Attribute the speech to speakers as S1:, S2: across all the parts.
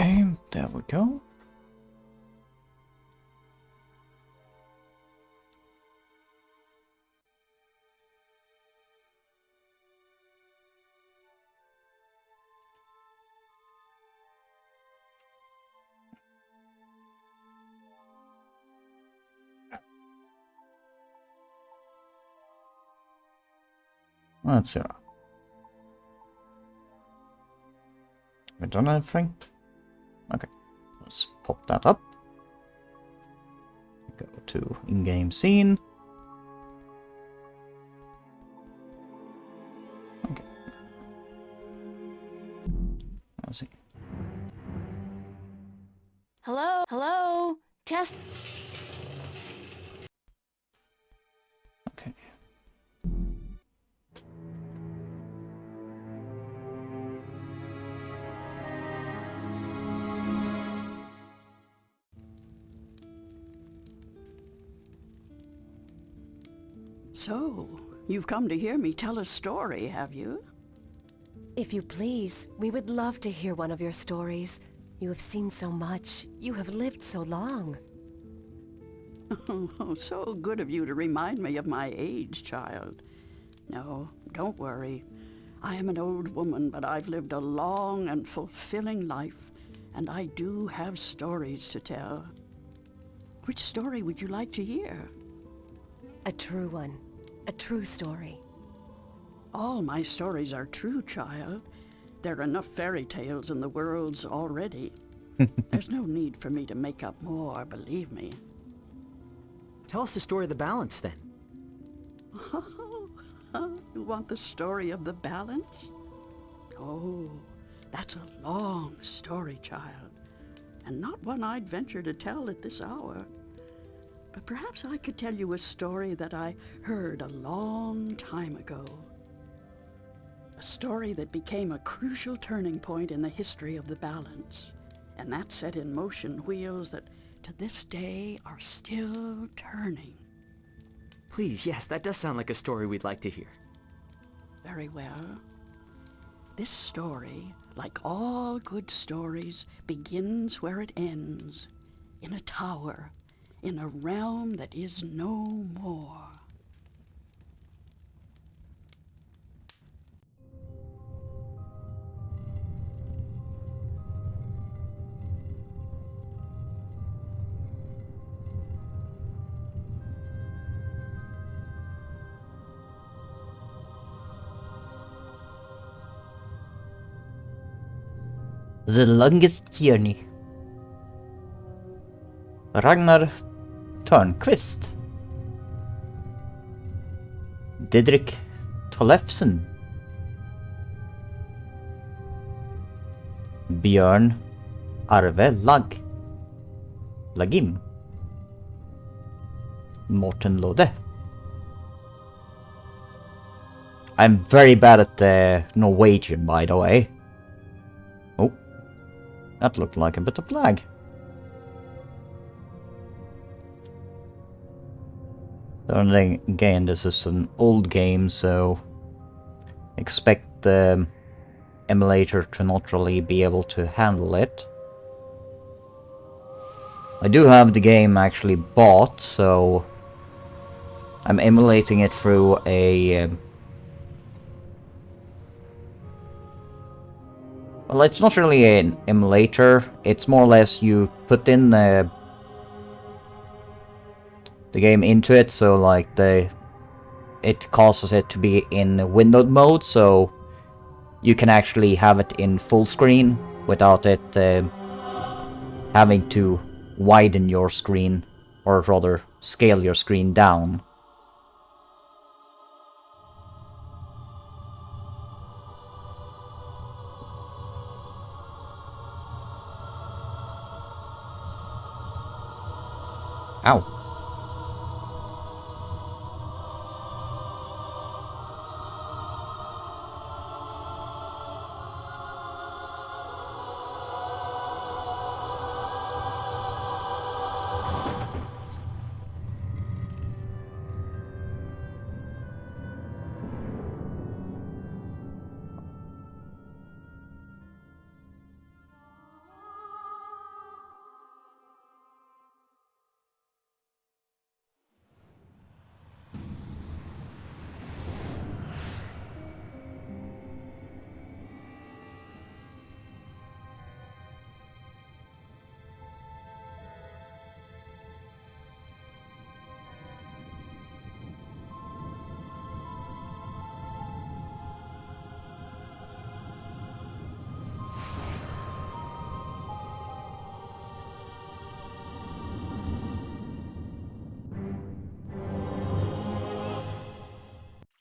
S1: Okay, there we go. Let's see. We done anything? Okay, let's pop that up. Go to in-game scene. Okay. Let's see.
S2: Hello? Hello? Test.
S1: Okay.
S3: So, you've come to hear me tell a story, have you?
S2: If you please, we would love to hear one of your stories. You have seen so much. You have lived so long.
S3: Oh, so good of you to remind me of my age, child. No, don't worry. I am an old woman, but I've lived a long and fulfilling life, and I do have stories to tell. Which story would you like to hear?
S2: A true one. A true story.
S3: All my stories are true, child. There are enough fairy tales in the worlds already. There's no need for me to make up more, believe me.
S4: Tell us the story of the balance, then.
S3: You want the story of the balance? Oh, that's a long story, child, and not one I'd venture to tell at this hour. But perhaps I could tell you a story that I heard a long time ago. A story that became a crucial turning point in the history of the balance, and that set in motion wheels that to this day are still turning.
S4: Please, yes, that does sound like a story we'd like to hear.
S3: Very well. This story, like all good stories, begins where it ends, in a tower, in a realm that is no more.
S1: The longest journey. Ragnar Törnqvist. Didrik Tollefsen. Björn Arve Lagim. Morten Lode. I'm very bad at the Norwegian, by the way. Oh, that looked like a bit of lag. Then again, this is an old game, so expect the emulator to not really be able to handle it. I do have the game actually bought, so I'm emulating it through a... well, it's not really an emulator, it's more or less you put in the game into it, so like it causes it to be in windowed mode, so you can actually have it in full screen without it having to widen your screen, or rather scale your screen down. Ow.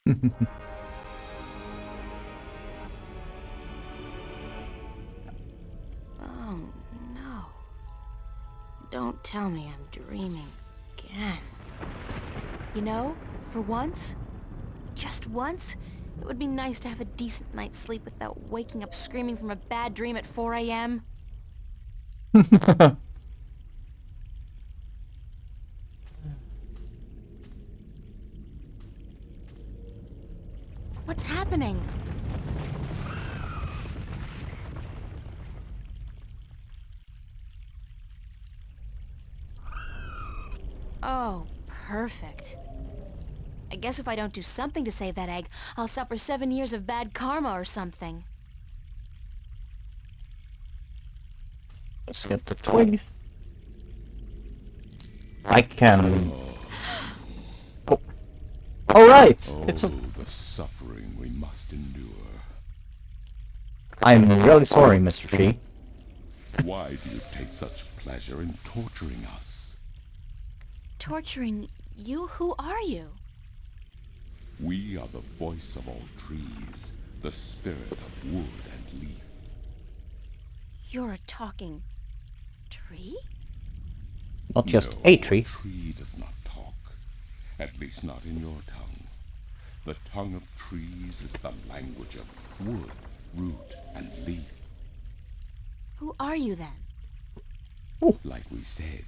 S2: Oh, no. Don't tell me I'm dreaming again. You know, for once, just once, it would be nice to have a decent night's sleep without waking up screaming from a bad dream at 4 a.m. What's happening? Oh, perfect. I guess if I don't do something to save that egg, I'll suffer 7 years of bad karma or something.
S1: Let's get the twig. I can... Oh. Alright! It's a...
S5: the suffering we must endure.
S1: I'm really sorry, Mr. G.
S5: Why do you take such pleasure in torturing us?
S2: Torturing you? Who are you?
S5: We are the voice of all trees, the spirit of wood and leaf.
S2: You're a talking tree?
S1: Not just
S5: No,
S1: a tree.
S5: Tree does not talk, at least not in your tongue. The tongue of trees is the language of wood, root, and leaf.
S2: Who are you then?
S5: Like we said,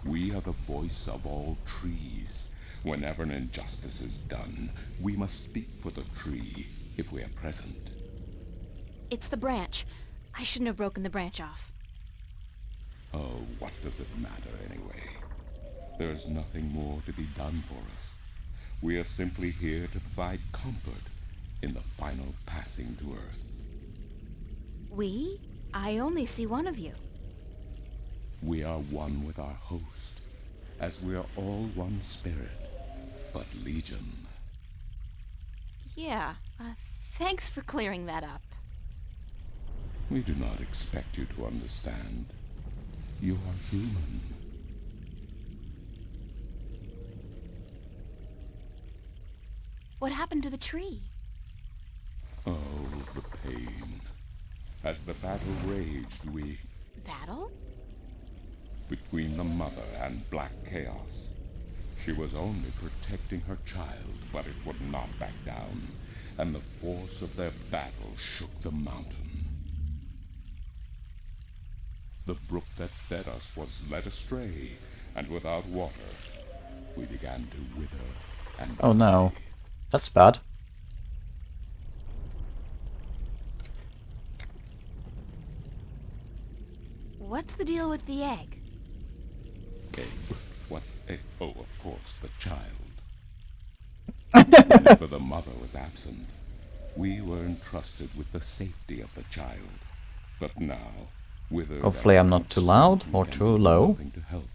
S5: we are the voice of all trees. Whenever an injustice is done, we must speak for the tree if we are present.
S2: It's the branch. I shouldn't have broken the branch off.
S5: Oh, what does it matter anyway? There is nothing more to be done for us. We are simply here to provide comfort in the final passing to Earth.
S2: We? I only see one of you.
S5: We are one with our host, as we are all one spirit, but legion.
S2: Yeah, thanks for clearing that up.
S5: We do not expect you to understand. You are human.
S2: What happened to the tree?
S5: Oh, the pain. As the battle raged, we...
S2: Battle?
S5: Between the Mother and Black Chaos. She was only protecting her child, but it would not back down, and the force of their battle shook the mountain. The brook that fed us was led astray, and without water, we began to wither and
S1: Oh no. That's bad.
S2: What's the deal with the egg?
S5: Egg? What egg? Oh, of course, the child. Whenever the mother was absent, we were entrusted with the safety of the child. But now, withered
S1: Hopefully I'm not too loud or
S5: and
S1: too low.
S5: nothing to help.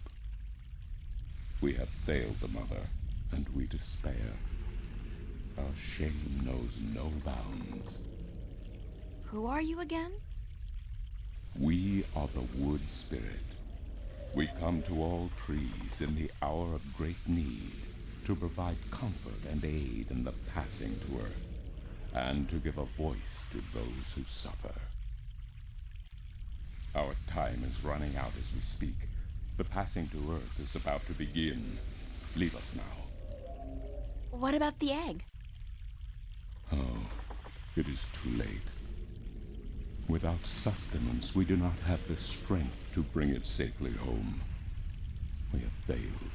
S5: We have failed the mother, and we despair. Our shame knows no bounds.
S2: Who are you again?
S5: We are the wood spirit. We come to all trees in the hour of great need to provide comfort and aid in the passing to Earth, and to give a voice to those who suffer. Our time is running out as we speak. The passing to Earth is about to begin. Leave us now.
S2: What about the egg?
S5: Oh, it is too late. Without sustenance, we do not have the strength to bring it safely home. We have failed,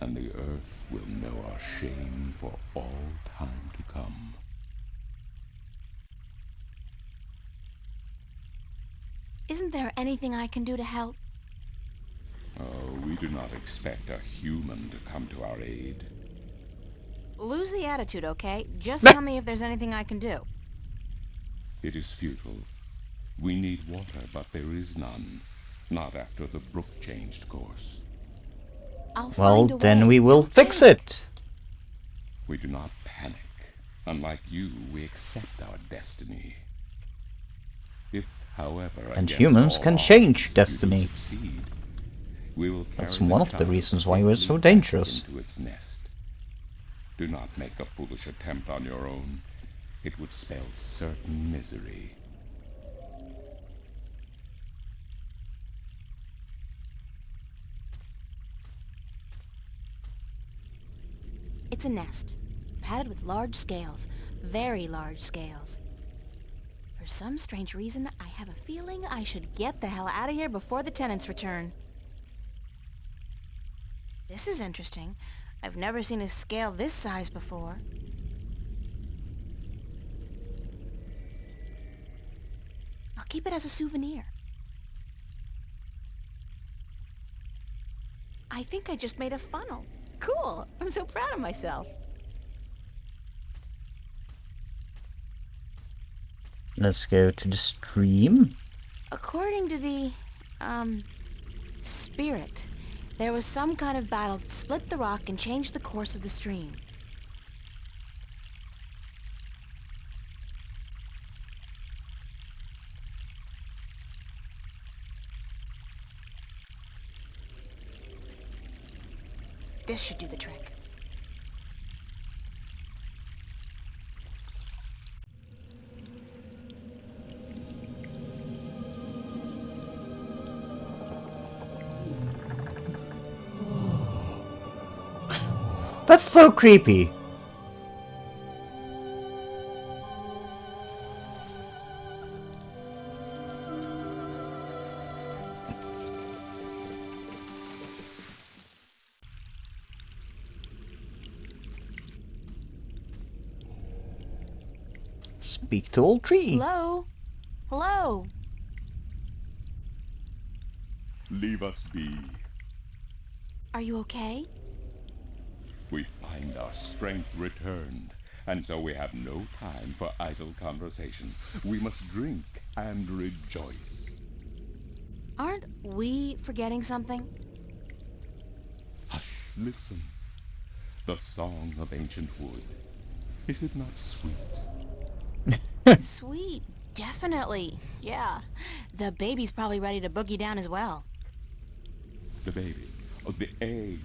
S5: and the Earth will know our shame for all time to come.
S2: Isn't there anything I can do to help?
S5: Oh, we do not expect a human to come to our aid.
S2: Lose the attitude, okay? Just tell me if there's anything I can do.
S5: It is futile. We need water, but there is none. Not after the brook changed course.
S2: I'll
S1: Well,
S2: find a
S1: then
S2: way.
S1: we will
S2: Don't
S1: fix
S2: panic.
S1: it.
S5: We do not panic. Unlike you, we accept our destiny. If, however,
S1: And
S5: against
S1: humans
S5: all
S1: can
S5: odds,
S1: change
S5: you do
S1: destiny.
S5: succeed, we will
S1: That's
S5: carry
S1: one of the
S5: child
S1: reasons why we're so
S5: safely back
S1: dangerous.
S5: into its nest. Do not make a foolish attempt on your own. It would spell certain misery.
S2: It's a nest, padded with large scales, very large scales. For some strange reason, I have a feeling I should get the hell out of here before the tenants return. This is interesting. I've never seen a scale this size before. I'll keep it as a souvenir. I think I just made a funnel. Cool! I'm so proud of myself.
S1: Let's go to the stream.
S2: According to the, spirit, there was some kind of battle that split the rock and changed the course of the stream. This should do the trick.
S1: That's so creepy. Speak to all three.
S2: Hello? Hello?
S5: Leave us be.
S2: Are you okay?
S5: We find our strength returned, and so we have no time for idle conversation. We must drink and rejoice.
S2: Aren't we forgetting something?
S5: Hush, listen. The song of ancient wood. Is it not sweet?
S2: Sweet, definitely. Yeah. The baby's probably ready to boogie down as well.
S5: The baby. Oh, the egg.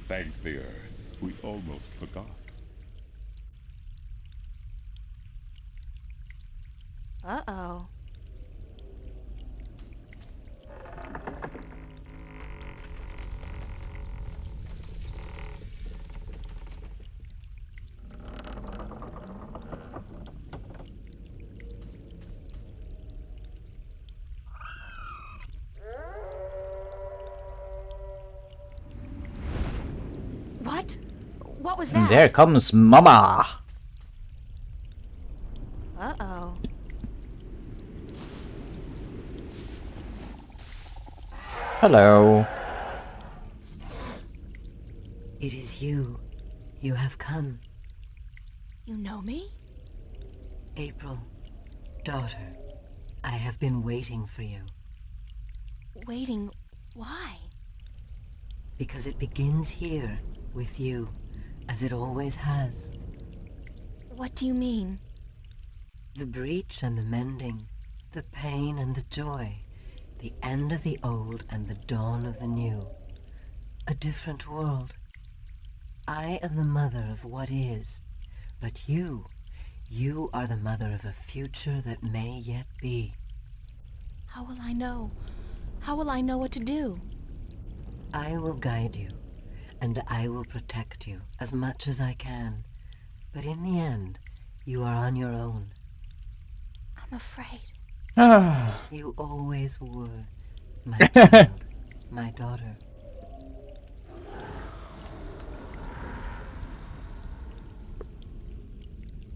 S5: Thank the earth. We almost forgot.
S2: Uh-oh. What? What was that?
S1: And there comes Mama.
S2: Uh-oh.
S1: Hello.
S6: It is you. You have come.
S2: You know me?
S6: April, daughter, I have been waiting for you.
S2: Waiting. Why?
S6: Because it begins here, with you, as it always has.
S2: What do you mean?
S6: The breach and the mending, the pain and the joy, the end of the old and the dawn of the new. A different world. I am the mother of what is, but you are the mother of a future that may yet be.
S2: How will I know? How will I know what to do?
S6: I will guide you, and I will protect you as much as I can. But in the end, you are on your own.
S2: I'm afraid.
S6: You always were, my child, my daughter.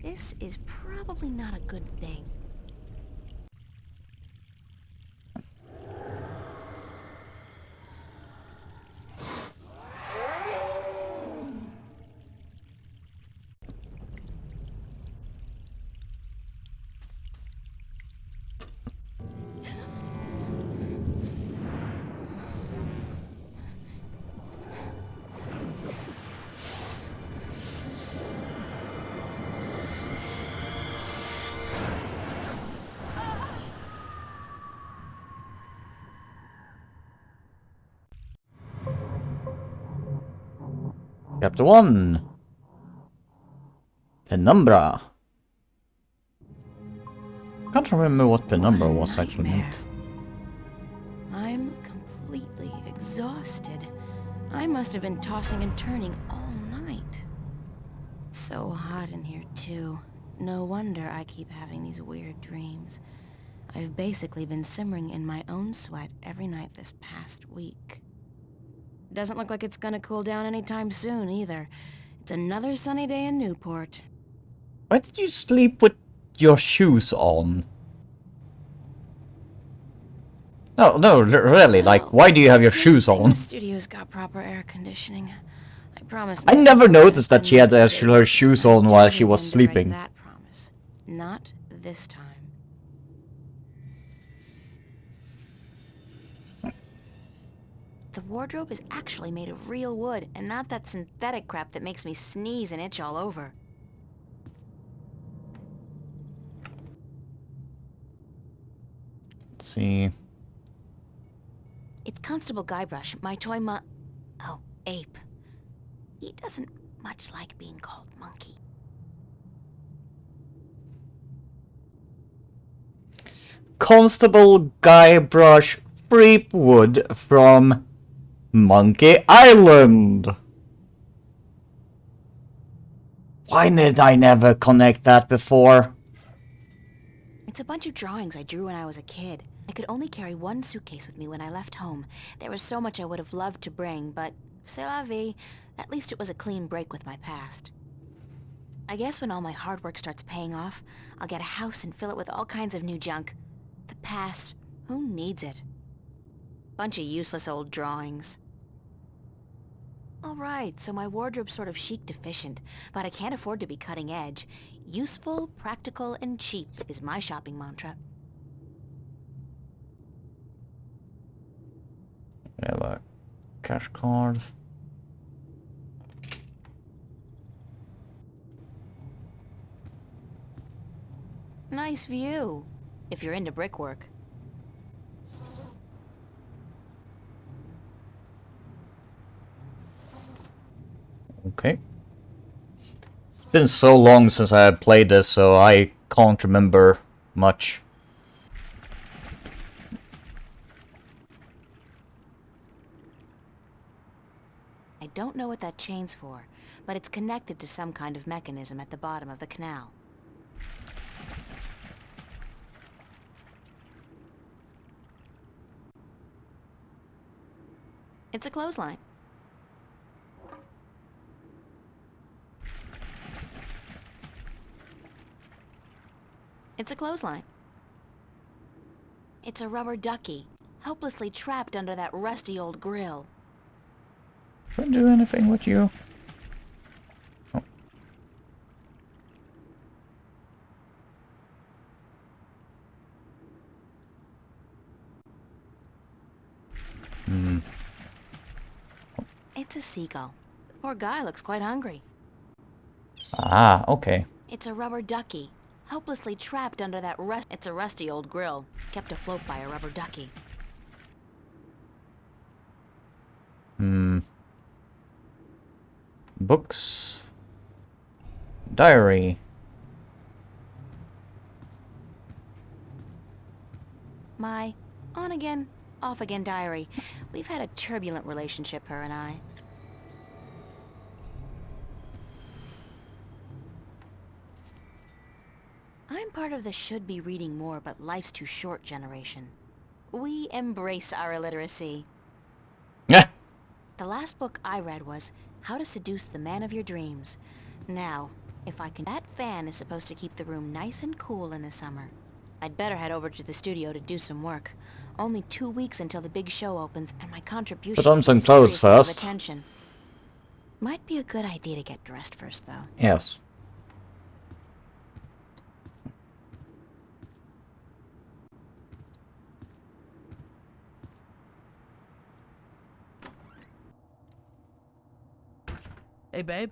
S2: This is probably not a good thing.
S1: Chapter 1. Penumbra. Can't remember what penumbra
S2: What a
S1: was actually
S2: nightmare.
S1: meant.
S2: I'm completely exhausted. I must have been tossing and turning all night. It's so hot in here, too. No wonder I keep having these weird dreams. I've basically been simmering in my own sweat every night this past week. Doesn't look like it's gonna cool down anytime soon, either. It's another sunny day in Newport.
S1: Why did you sleep with your shoes on? No, really, like, why do you have your shoes
S2: Good thing
S1: on?
S2: the studio's got proper air conditioning. I promised
S1: I
S2: myself
S1: never
S2: I was
S1: noticed
S2: gonna
S1: that she had
S2: spend most of the day
S1: her
S2: working.
S1: shoes
S2: I
S1: on while
S2: don't
S1: she was
S2: intend to break
S1: sleeping.
S2: that promise. Not this time. The wardrobe is actually made of real wood, and not that synthetic crap that makes me sneeze and itch all over.
S1: Let's see.
S2: It's Constable Guybrush, my toy oh, ape. He doesn't much like being called monkey.
S1: Constable Guybrush Threepwood from Monkey Island. Why did I never connect that before?
S2: It's a bunch of drawings I drew when I was a kid. I could only carry one suitcase with me when I left home. There was so much I would have loved to bring, but c'est la vie. At least it was a clean break with my past. I guess when all my hard work starts paying off, I'll get a house and fill it with all kinds of new junk. The past, who needs it? Bunch of useless old drawings. Alright, so my wardrobe's sort of chic deficient, but I can't afford to be cutting edge. Useful, practical, and cheap is my shopping mantra.
S1: We have a cash card.
S2: Nice view, if you're into brickwork.
S1: Okay. It's been so long since I had played this, so I can't remember much.
S2: I don't know what that chain's for, but it's connected to some kind of mechanism at the bottom of the canal. It's a clothesline. It's a clothesline. It's a rubber ducky, helplessly trapped under that rusty old grill.
S1: Can I do anything with you? Oh.
S2: It's a seagull. The poor guy looks quite hungry.
S1: Ah, okay.
S2: It's a rubber ducky, helplessly trapped under that It's a rusty old grill, kept afloat by a rubber ducky.
S1: Books. Diary.
S2: My on again, off again diary. We've had a turbulent relationship, her and I. I'm part of the should be reading more but life's too short generation. We embrace our illiteracy.
S1: Yeah.
S2: The last book I read was How to Seduce the Man of Your Dreams. Now, if I can... That fan is supposed to keep the room nice and cool in the summer. I'd better head over to the studio to do some work. Only 2 weeks until the big show opens, and my contribution
S1: Put on
S2: is
S1: some
S2: a
S1: clothes
S2: serious deal of
S1: first.
S2: attention. Might be a good idea to get dressed first, though.
S1: Yes.
S7: Hey, babe.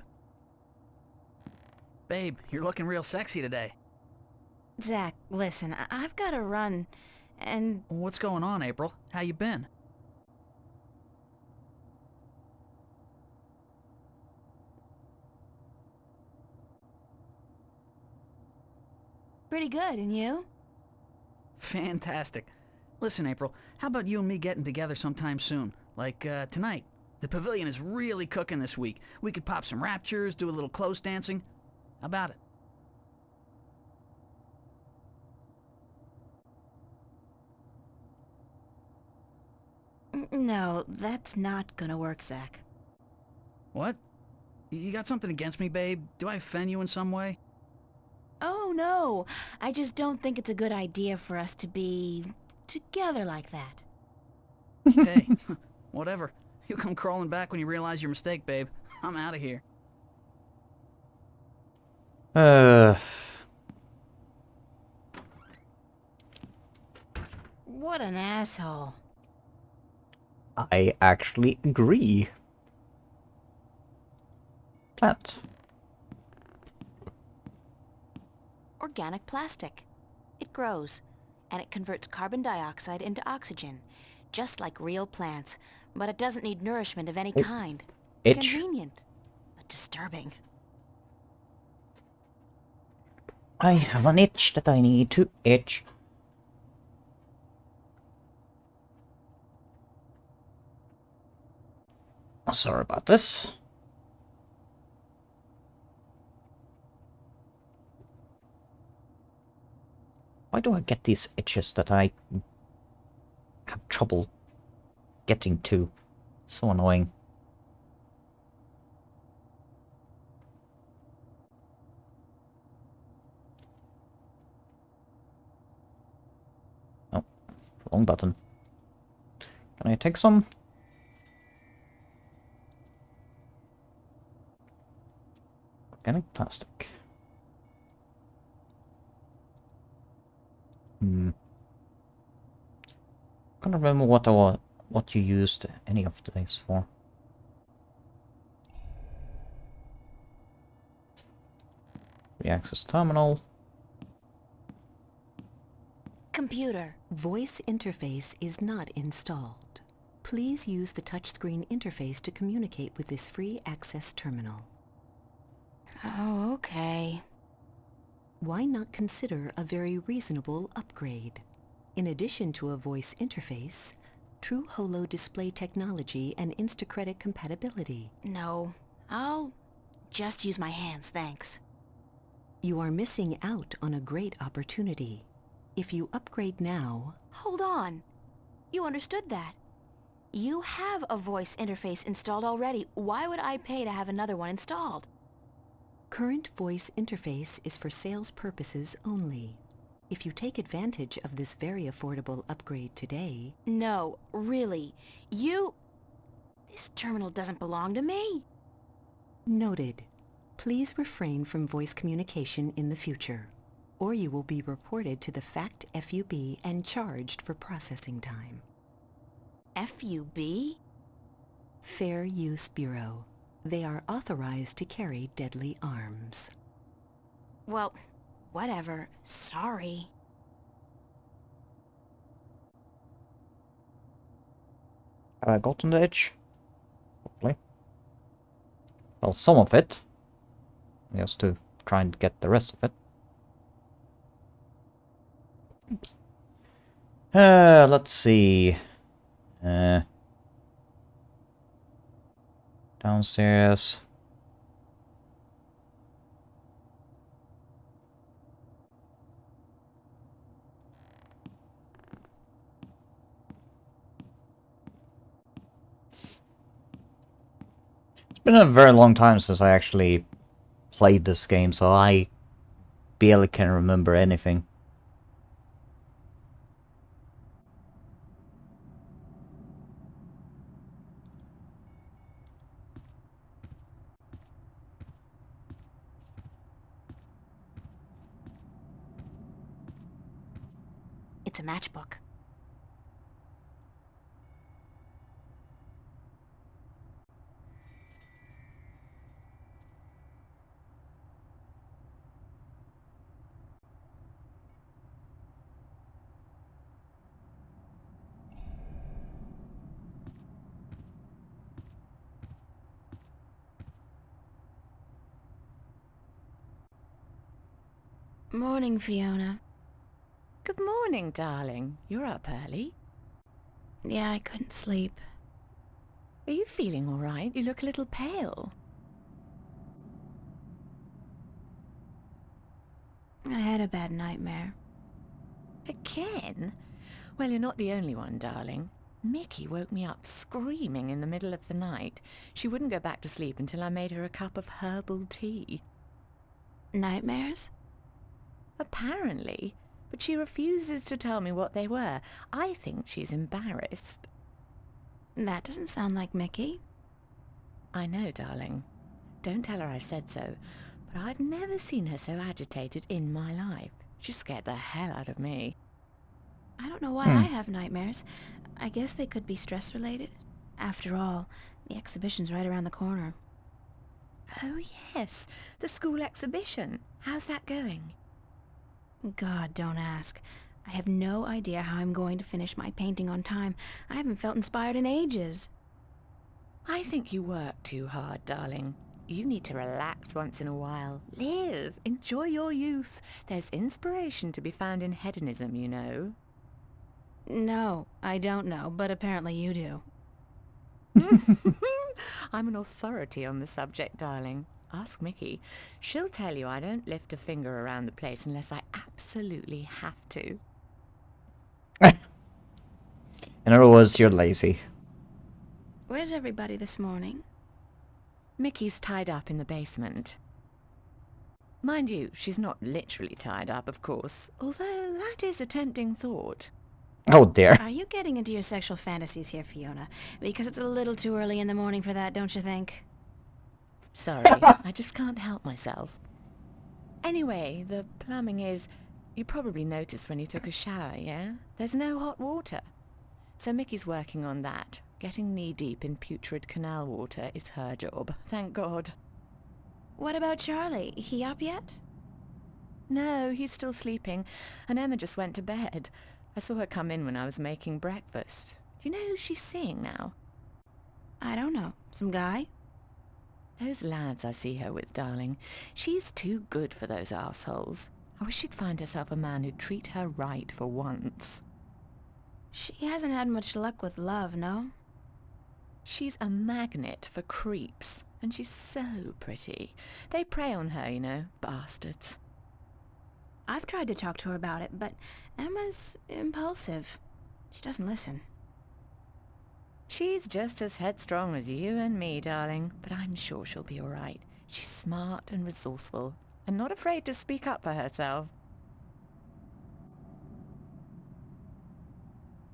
S7: Babe, you're looking real sexy today.
S2: Zach, listen, I've got to run, and...
S7: What's going on, April? How you been?
S2: Pretty good, and you?
S7: Fantastic. Listen, April, how about you and me getting together sometime soon? Like, tonight. The pavilion is really cooking this week. We could pop some raptures, do a little close dancing. How about it?
S2: No, that's not gonna work, Zach.
S7: What? You got something against me, babe? Do I offend you in some way?
S2: Oh, no. I just don't think it's a good idea for us to be together like that.
S7: Hey, whatever. You come crawling back when you realize your mistake, babe. I'm out of here.
S2: What an asshole.
S1: I actually agree. Plant.
S2: Organic plastic. It grows, and it converts carbon dioxide into oxygen, just like real plants, but it doesn't need nourishment of any kind.
S1: Itch.
S2: Convenient, but disturbing.
S1: I have an itch that I need to itch. Sorry about this. Why do I get these itches that I have trouble getting to? So annoying. Oh, wrong button. Can I take some? Organic plastic. Can't remember what you used any of these for. Reaccess terminal.
S2: Computer.
S6: Voice interface is not installed. Please use the touchscreen interface to communicate with this free access terminal.
S2: Oh, okay.
S6: Why not consider a very reasonable upgrade? In addition to a voice interface, true holo display technology and Instacredit compatibility.
S2: No, I'll just use my hands, thanks.
S6: You are missing out on a great opportunity. If you upgrade now...
S2: Hold on. You understood that. You have a voice interface installed already. Why would I pay to have another one installed?
S6: Current voice interface is for sales purposes only. If you take advantage of this very affordable upgrade today...
S2: No, really. This terminal doesn't belong to me.
S6: Noted. Please refrain from voice communication in the future, or you will be reported to the FACT FUB and charged for processing time.
S2: FUB?
S6: Fair Use Bureau. They are authorized to carry deadly arms.
S2: Well, whatever. Sorry.
S1: Have I gotten the itch? Hopefully. Well, some of it. Just to try and get the rest of it. Let's see. Downstairs. It's been a very long time since I actually played this game, so I barely can remember anything.
S2: It's a matchbook. Morning, Fiona.
S8: Good morning, darling. You're up early.
S2: Yeah, I couldn't sleep.
S8: Are you feeling all right? You look a little pale.
S2: I had a bad nightmare.
S8: Again? Well, you're not the only one, darling. Mickey woke me up screaming in the middle of the night. She wouldn't go back to sleep until I made her a cup of herbal tea.
S2: Nightmares?
S8: Apparently. But she refuses to tell me what they were. I think she's embarrassed.
S2: That doesn't sound like Mickey.
S8: I know, darling. Don't tell her I said so. But I've never seen her so agitated in my life. She scared the hell out of me.
S2: I don't know why I have nightmares. I guess they could be stress-related. After all, the exhibition's right around the corner.
S8: Oh, yes. The school exhibition. How's that going?
S2: God, don't ask. I have no idea how I'm going to finish my painting on time. I haven't felt inspired in ages.
S8: I think you work too hard, darling. You need to relax once in a while. Live. Enjoy your youth. There's inspiration to be found in hedonism, you know.
S2: No, I don't know, but apparently you do.
S8: I'm an authority on the subject, darling. Ask Mickey. She'll tell you I don't lift a finger around the place unless I absolutely have to.
S1: In other words, you're lazy.
S2: Where's everybody this morning?
S8: Mickey's tied up in the basement. Mind you, she's not literally tied up, of course, although that is a tempting thought.
S1: Oh dear.
S2: Are you getting into your sexual fantasies here, Fiona? Because it's a little too early in the morning for that, don't you think?
S8: Sorry, I just can't help myself. Anyway, the plumbing is... You probably noticed when you took a shower, yeah? There's no hot water. So Mickey's working on that. Getting knee-deep in putrid canal water is her job, thank God.
S2: What about Charlie? He up yet?
S8: No, he's still sleeping, and Emma just went to bed. I saw her come in when I was making breakfast. Do you know who she's seeing now?
S2: I don't know. Some guy?
S8: Those lads I see her with, darling. She's too good for those arseholes. I wish she'd find herself a man who'd treat her right for once.
S2: She hasn't had much luck with love, no?
S8: She's a magnet for creeps, and she's so pretty. They prey on her, you know, bastards.
S2: I've tried to talk to her about it, but Emma's impulsive. She doesn't listen.
S8: She's just as headstrong as you and me, darling, but I'm sure she'll be all right. She's smart and resourceful, and not afraid to speak up for herself.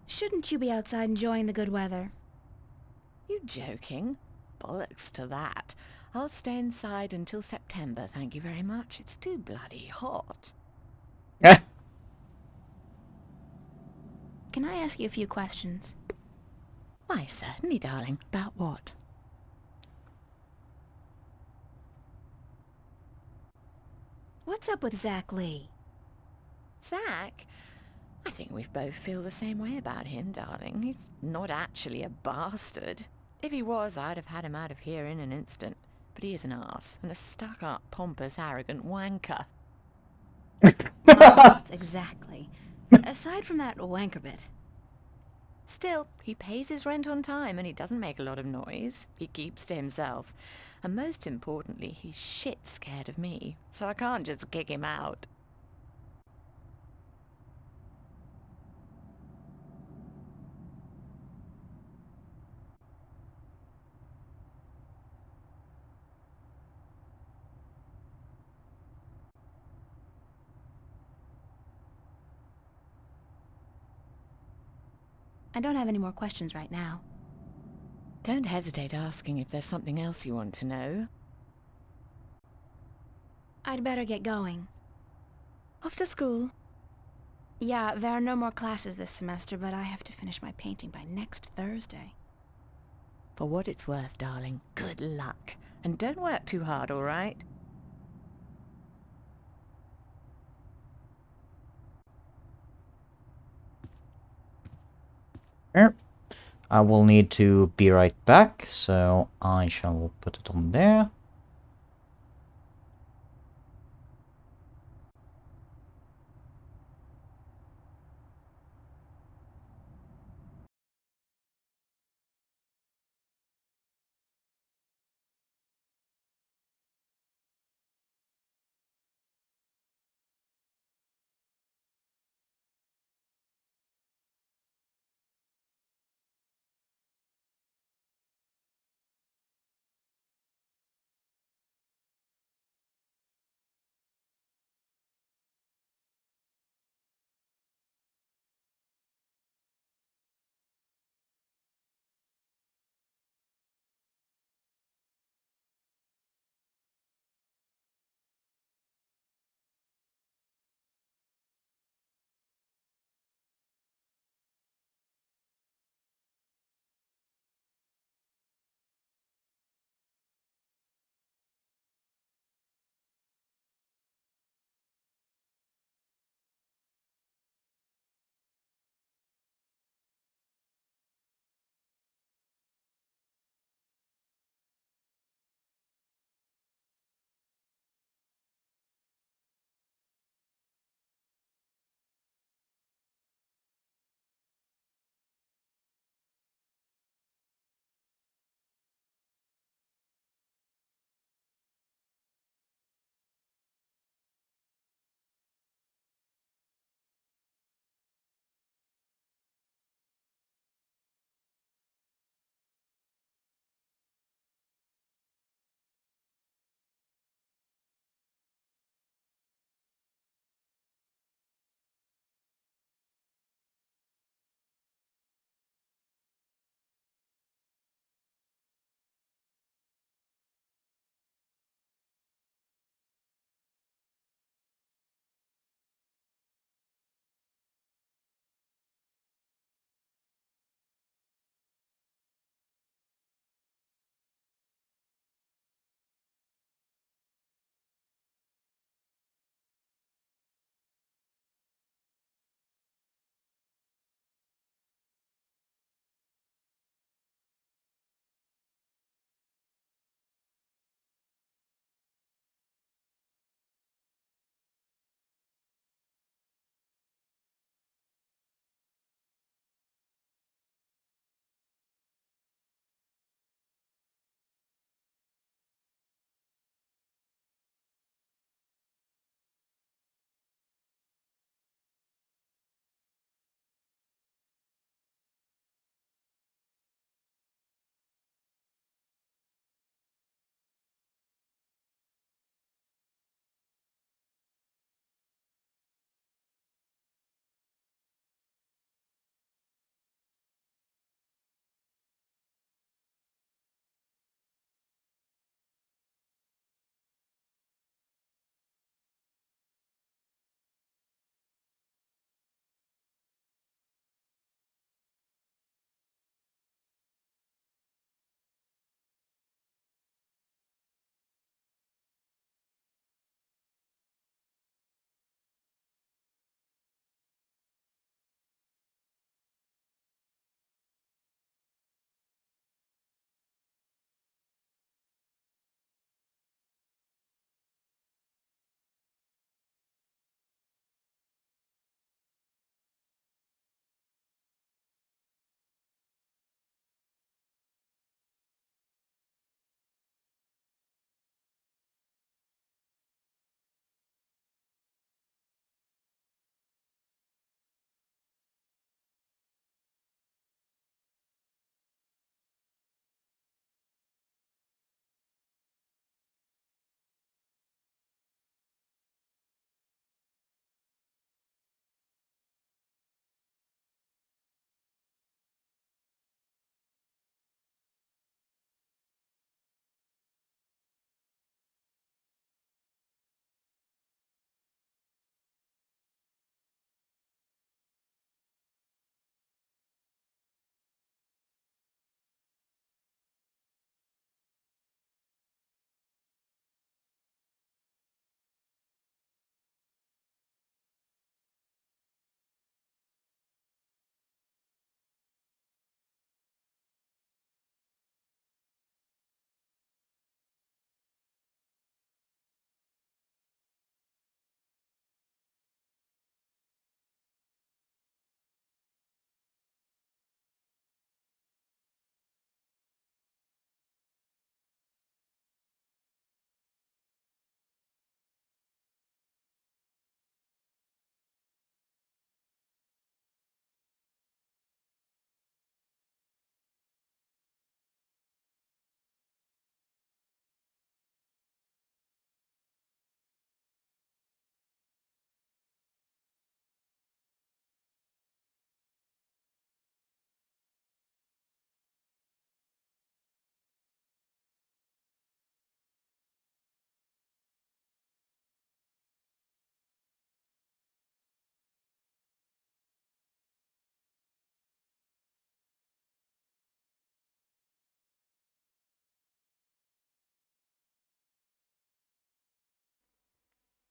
S2: Shouldn't you be outside enjoying the good weather?
S8: You joking? Bollocks to that. I'll stay inside until September, thank you very much. It's too bloody hot.
S2: Can I ask you a few questions?
S8: Why, certainly, darling. About what?
S2: What's up with Zach Lee?
S8: Zach? I think we both feel the same way about him, darling. He's not actually a bastard. If he was, I'd have had him out of here in an instant. But he is an arse, and a stuck-up, pompous, arrogant wanker.
S2: Yes, exactly. Aside from that wanker bit.
S8: Still, he pays his rent on time and he doesn't make a lot of noise. He keeps to himself. And most importantly, he's shit scared of me, so I can't just kick him out.
S2: I don't have any more questions right now.
S8: Don't hesitate asking if there's something else you want to know.
S2: I'd better get going.
S8: Off to school.
S2: Yeah, there are no more classes this semester, but I have to finish my painting by next Thursday.
S8: For what it's worth, darling, good luck. And don't work too hard, all right?
S1: I will need to be right back, so I shall put it on there.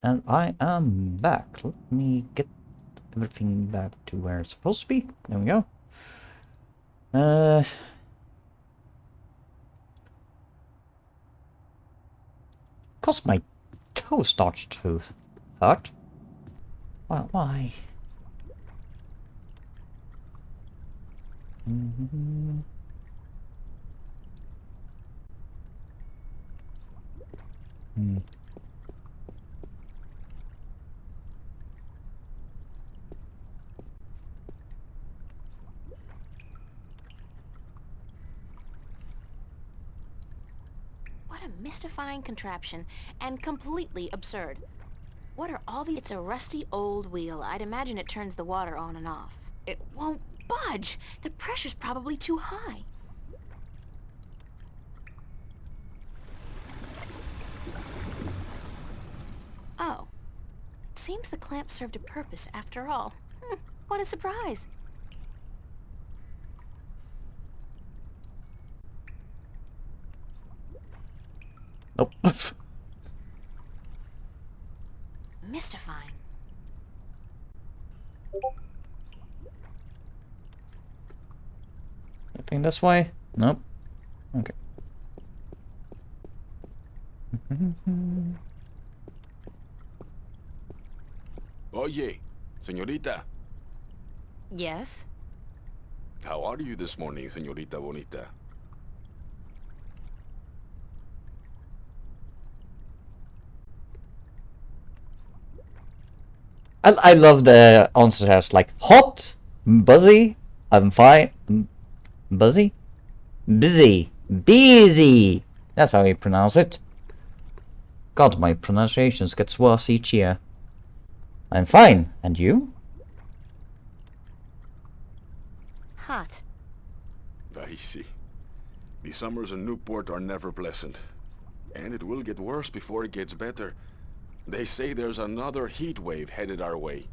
S1: And I am back. Let me get everything back to where it's supposed to be. There we go. Cause my toe starts to hurt. Why?
S2: What a mystifying contraption, and completely absurd. What are all the... It's a rusty old wheel. I'd imagine it turns the water on and off. It won't budge! The pressure's probably too high. Oh. It seems the clamp served a purpose after all. What a surprise!
S1: Nope.
S2: Mystifying.
S1: Anything this way? Nope. Okay.
S9: Oye, señorita.
S2: Yes?
S9: How are you this morning, señorita bonita?
S1: I love the answers like hot, buzzy, I'm fine, buzzy, busy. That's how you pronounce it. God, my pronunciations gets worse each year. I'm fine, and you?
S2: Hot.
S9: I see. The summers in Newport are never pleasant. And it will get worse before it gets better. They say there's another heat wave headed our way.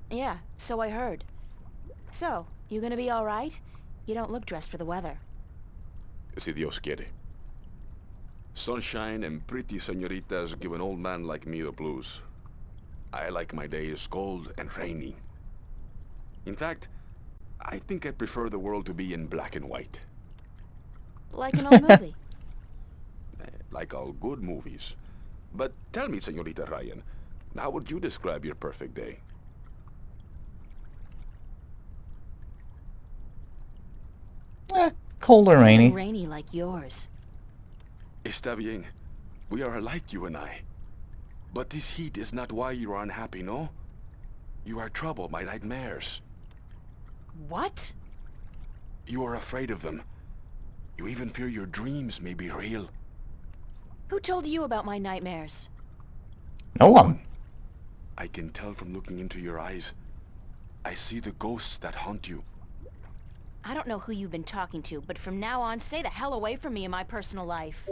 S2: Yeah, so I heard. So, you gonna be alright? You don't look dressed for the weather.
S9: Si Dios quiere. Sunshine and pretty señoritas give an old man like me the blues. I like my days cold and rainy. In fact, I think I prefer the world to be in black and white.
S2: Like an old movie.
S9: Like all good movies. But tell me, Señorita Ryan, how would you describe your perfect day?
S1: Cold or rainy.
S2: Rainy like yours.
S9: Está bien. We are alike, you and I. But this heat is not why you are unhappy, no? You are troubled by nightmares.
S2: What?
S9: You are afraid of them. You even fear your dreams may be real.
S2: Who told you about my nightmares?
S1: No one.
S9: I can tell from looking into your eyes. I see the ghosts that haunt you.
S2: I don't know who you've been talking to, but from now on, stay the hell away from me in my personal life.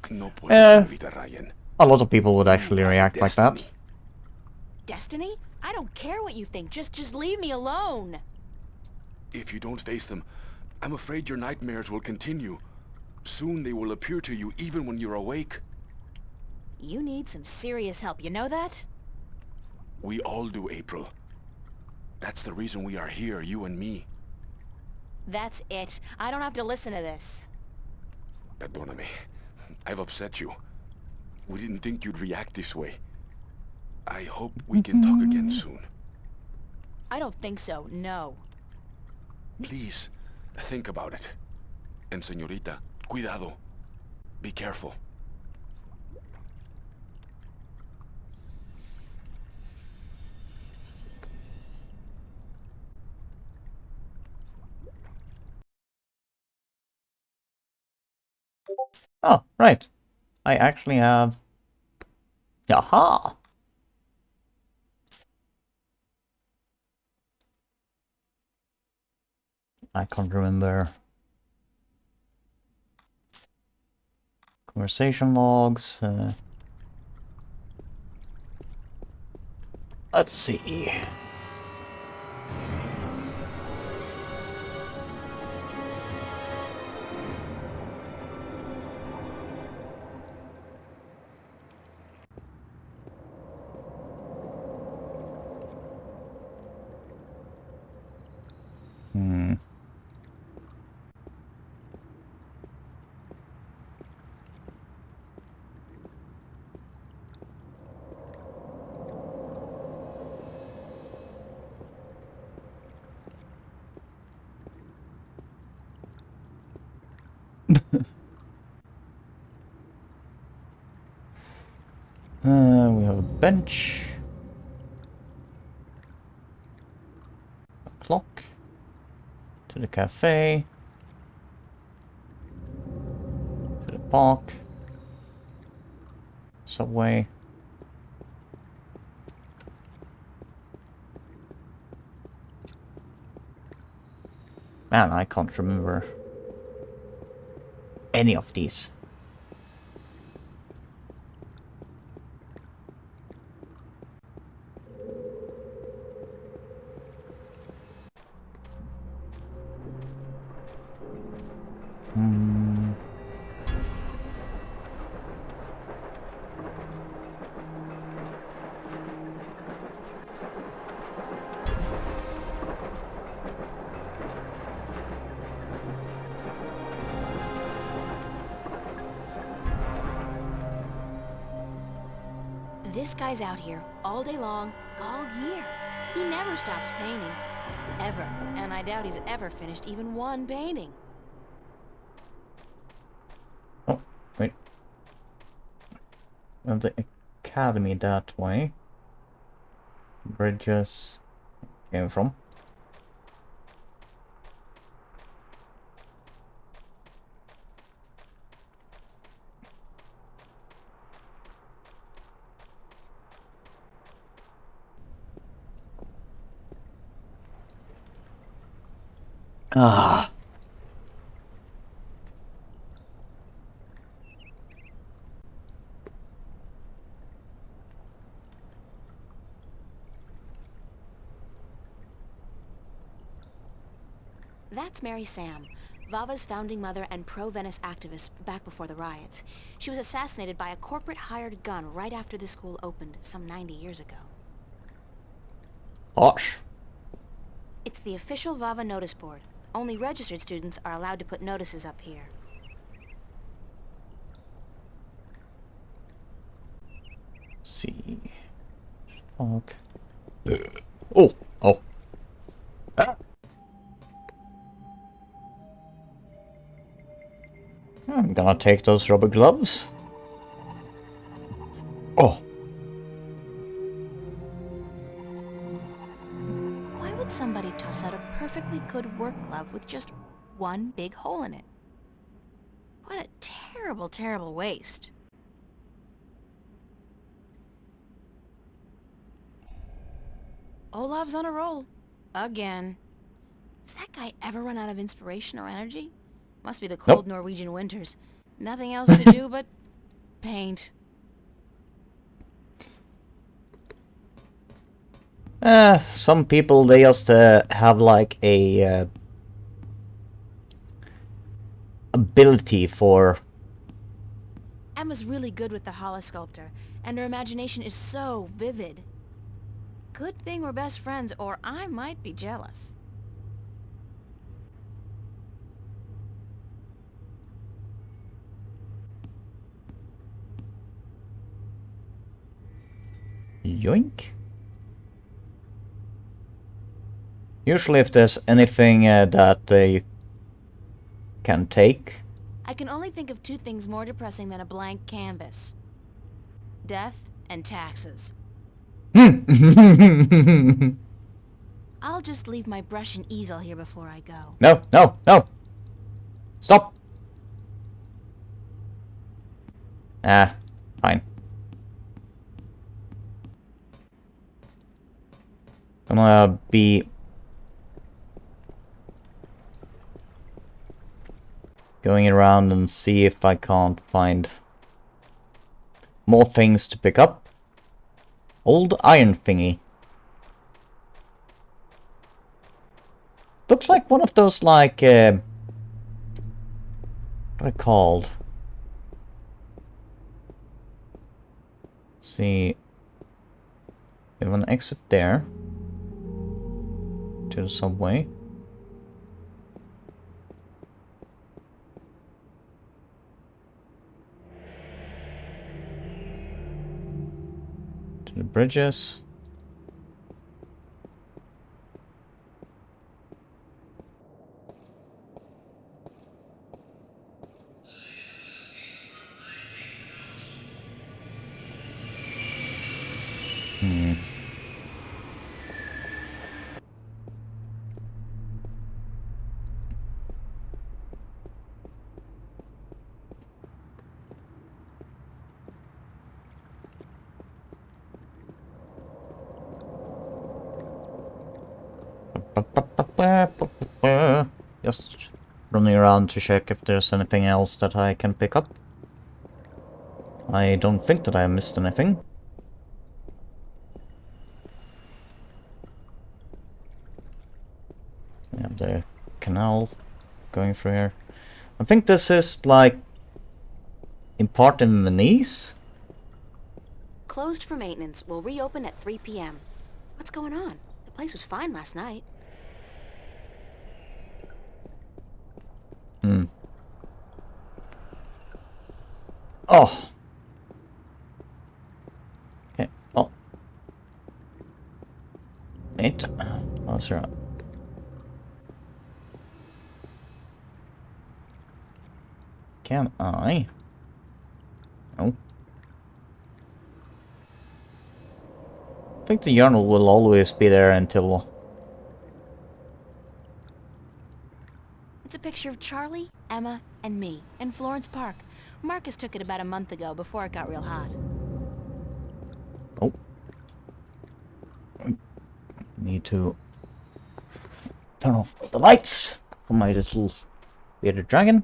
S9: No puedo, Señorita Ryan.
S1: A lot of people would actually react like that.
S2: Destiny? I don't care what you think. Just leave me alone.
S9: If you don't face them, I'm afraid your nightmares will continue. Soon they will appear to you even when you're awake.
S2: You need some serious help, you know that?
S9: We all do, April. That's the reason we are here, you and me.
S2: That's it. I don't have to listen to this.
S9: Perdóname. I've upset you. We didn't think you'd react this way. I hope we can talk again soon.
S2: I don't think so, no.
S9: Please, think about it. And señorita, cuidado. Be careful.
S1: Oh, right. I actually have... Aha! I can't remember. Conversation logs. Let's see. We have a bench. A clock. To the cafe. To the park. Subway. Man, I can't remember any of these.
S2: This guy's out here all day long, all year. He never stops painting. Ever. And I doubt he's ever finished even one painting.
S1: Oh, wait. Of the academy that way. Bridges came from. Ah.
S2: That's Mary Sam, Vava's founding mother and pro-Venice activist back before the riots. She was assassinated by a corporate hired gun right after the school opened some 90 years ago.
S1: Gosh.
S2: It's the official Vava notice board. Only registered students are allowed to put notices up here.
S1: See. Fuck. Oh. Oh. Ah. I'm gonna take those rubber gloves. Oh.
S2: Why would somebody toss out a perfectly good work glove with just one big hole in it? What a terrible, terrible waste. Olaf's on a roll. Again. Does that guy ever run out of inspiration or energy? Must be the cold Norwegian winters. Nothing else to do but paint.
S1: Some people, they just have like a ability for...
S2: Emma's really good with the holosculptor, and her imagination is so vivid. Good thing we're best friends, or I might be jealous.
S1: Yoink. Usually if there's anything that you can take.
S2: I can only think of two things more depressing than a blank canvas. Death and taxes. I'll just leave my brush and easel here before I go.
S1: No, no, no! Stop! Ah, fine. I'm gonna be going around and see if I can't find more things to pick up. Old iron thingy. Looks like one of those, like, what are they called? See, we have an exit there to the subway. To the bridges. Just running around to check if there's anything else that I can pick up. I don't think that I missed anything. We have the canal going through here. I think this is like in part in Venice.
S2: Closed for maintenance. Will reopen at 3 p.m. What's going on? The place was fine last night.
S1: Oh. Okay. Oh. Wait. What's wrong? Can I? No. I think the urinal will always be there until...
S2: It's a picture of Charlie, Emma, and me in Florence Park. Marcus took it about a month ago before it got real hot.
S1: Oh. Need to turn off the lights for my little bearded dragon.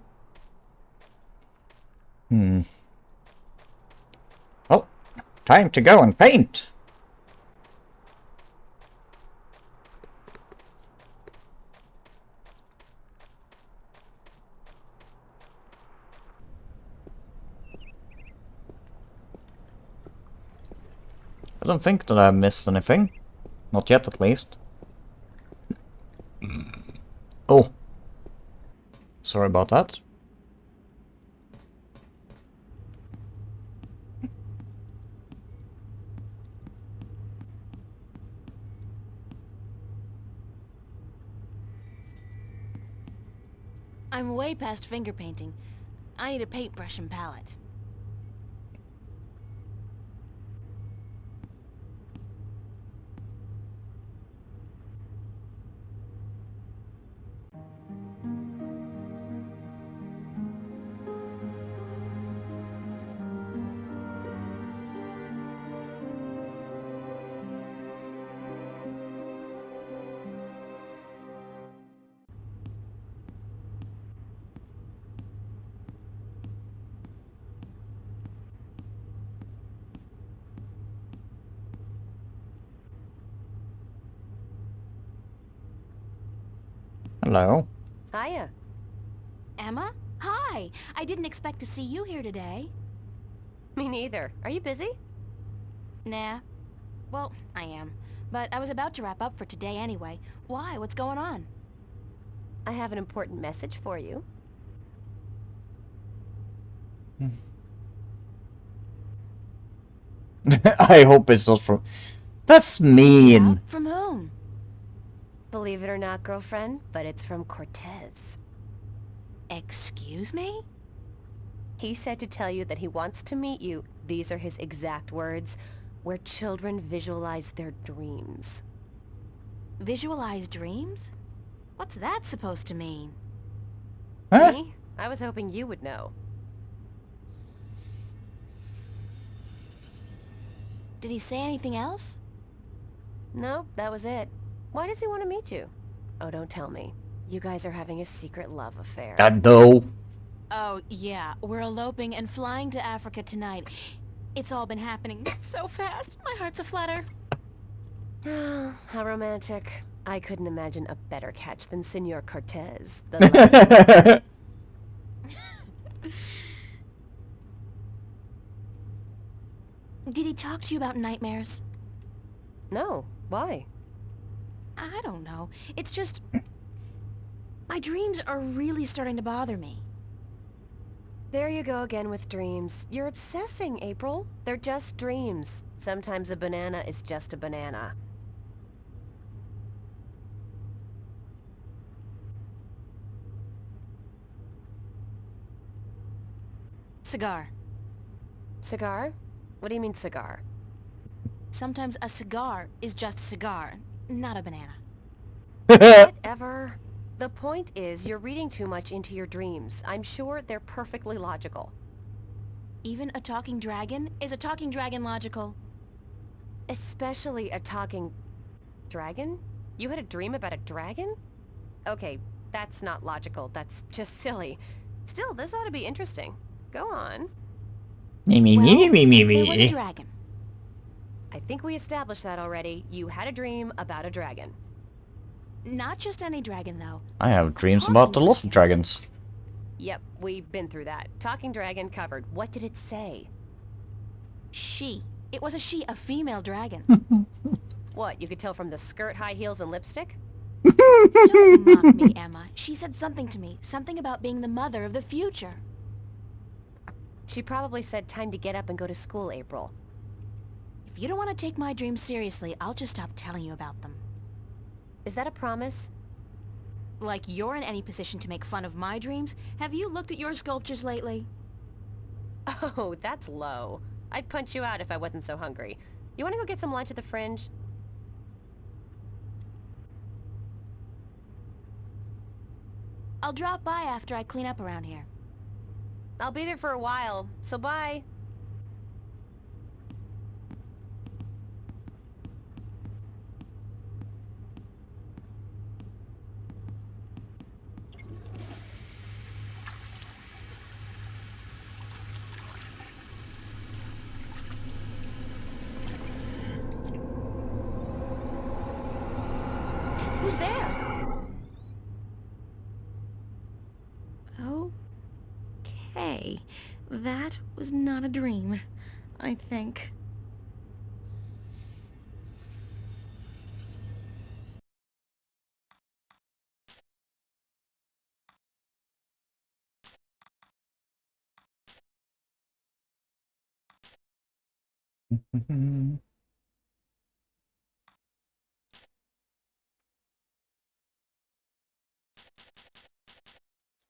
S1: Oh, time to go and paint. I don't think that I missed anything. Not yet, at least. Oh. Sorry about that.
S2: I'm way past finger painting. I need a paintbrush and palette.
S1: Hello.
S6: Hiya.
S2: Emma? Hi! I didn't expect to see you here today.
S6: Me neither. Are you busy?
S2: Nah. Well, I am. But I was about to wrap up for today anyway. Why? What's going on?
S6: I have an important message for you.
S1: I hope it's not from... That's mean.
S2: Yeah? From whom?
S6: Believe it or not, girlfriend, but it's from Cortez.
S2: Excuse me?
S6: He said to tell you that he wants to meet you, these are his exact words, where children visualize their dreams.
S2: Visualize dreams? What's that supposed to mean?
S1: Huh?
S6: Me? I was hoping you would know.
S2: Did he say anything else?
S6: No, that was it. Why does he want to meet you? Oh, don't tell me. You guys are having a secret love affair.
S1: No.
S2: Oh, yeah. We're eloping and flying to Africa tonight. It's all been happening so fast. My heart's aflutter.
S6: How romantic. I couldn't imagine a better catch than Senor Cortez. The
S2: Did he talk to you about nightmares?
S6: No. Why?
S2: I don't know. It's just... my dreams are really starting to bother me.
S6: There you go again with dreams. You're obsessing, April. They're just dreams. Sometimes a banana is just a banana.
S2: Cigar.
S6: Cigar? What do you mean cigar?
S2: Sometimes a cigar is just a cigar, not a banana.
S10: Whatever. The point is, you're reading too much into your dreams. I'm sure they're perfectly logical.
S2: Even a talking dragon? Is a talking dragon logical?
S10: Especially a talking... dragon? You had a dream about a dragon? Okay, that's not logical. That's just silly. Still, this ought to be interesting. Go on.
S2: There was a dragon.
S10: I think we established that already. You had a dream about a dragon.
S2: Not just any dragon, though.
S1: I have dreams about a lot of dragons.
S10: Yep, we've been through that. Talking dragon covered. What did it say?
S2: She. It was a she, a female dragon.
S10: What, you could tell from the skirt, high heels, and lipstick?
S2: Don't mock me, Emma. She said something to me. Something about being the mother of the future.
S10: She probably said time to get up and go to school, April.
S2: If you don't want to take my dreams seriously, I'll just stop telling you about them.
S10: Is that a promise?
S2: Like you're in any position to make fun of my dreams? Have you looked at your sculptures lately?
S10: Oh, that's low. I'd punch you out if I wasn't so hungry. You want to go get some lunch at the Fringe?
S2: I'll drop by after I clean up around here.
S10: I'll be there for a while, so bye.
S2: Who's there? Okay, that was not a dream, I think.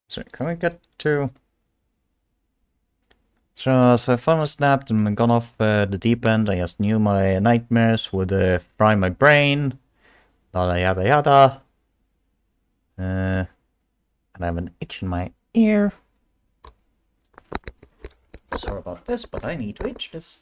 S1: So can we get to... So I finally snapped and gone off the deep end. I just knew my nightmares would fry my brain. Yada yada yada. And I have an itch in my ear. Sorry about this, but I need to itch this.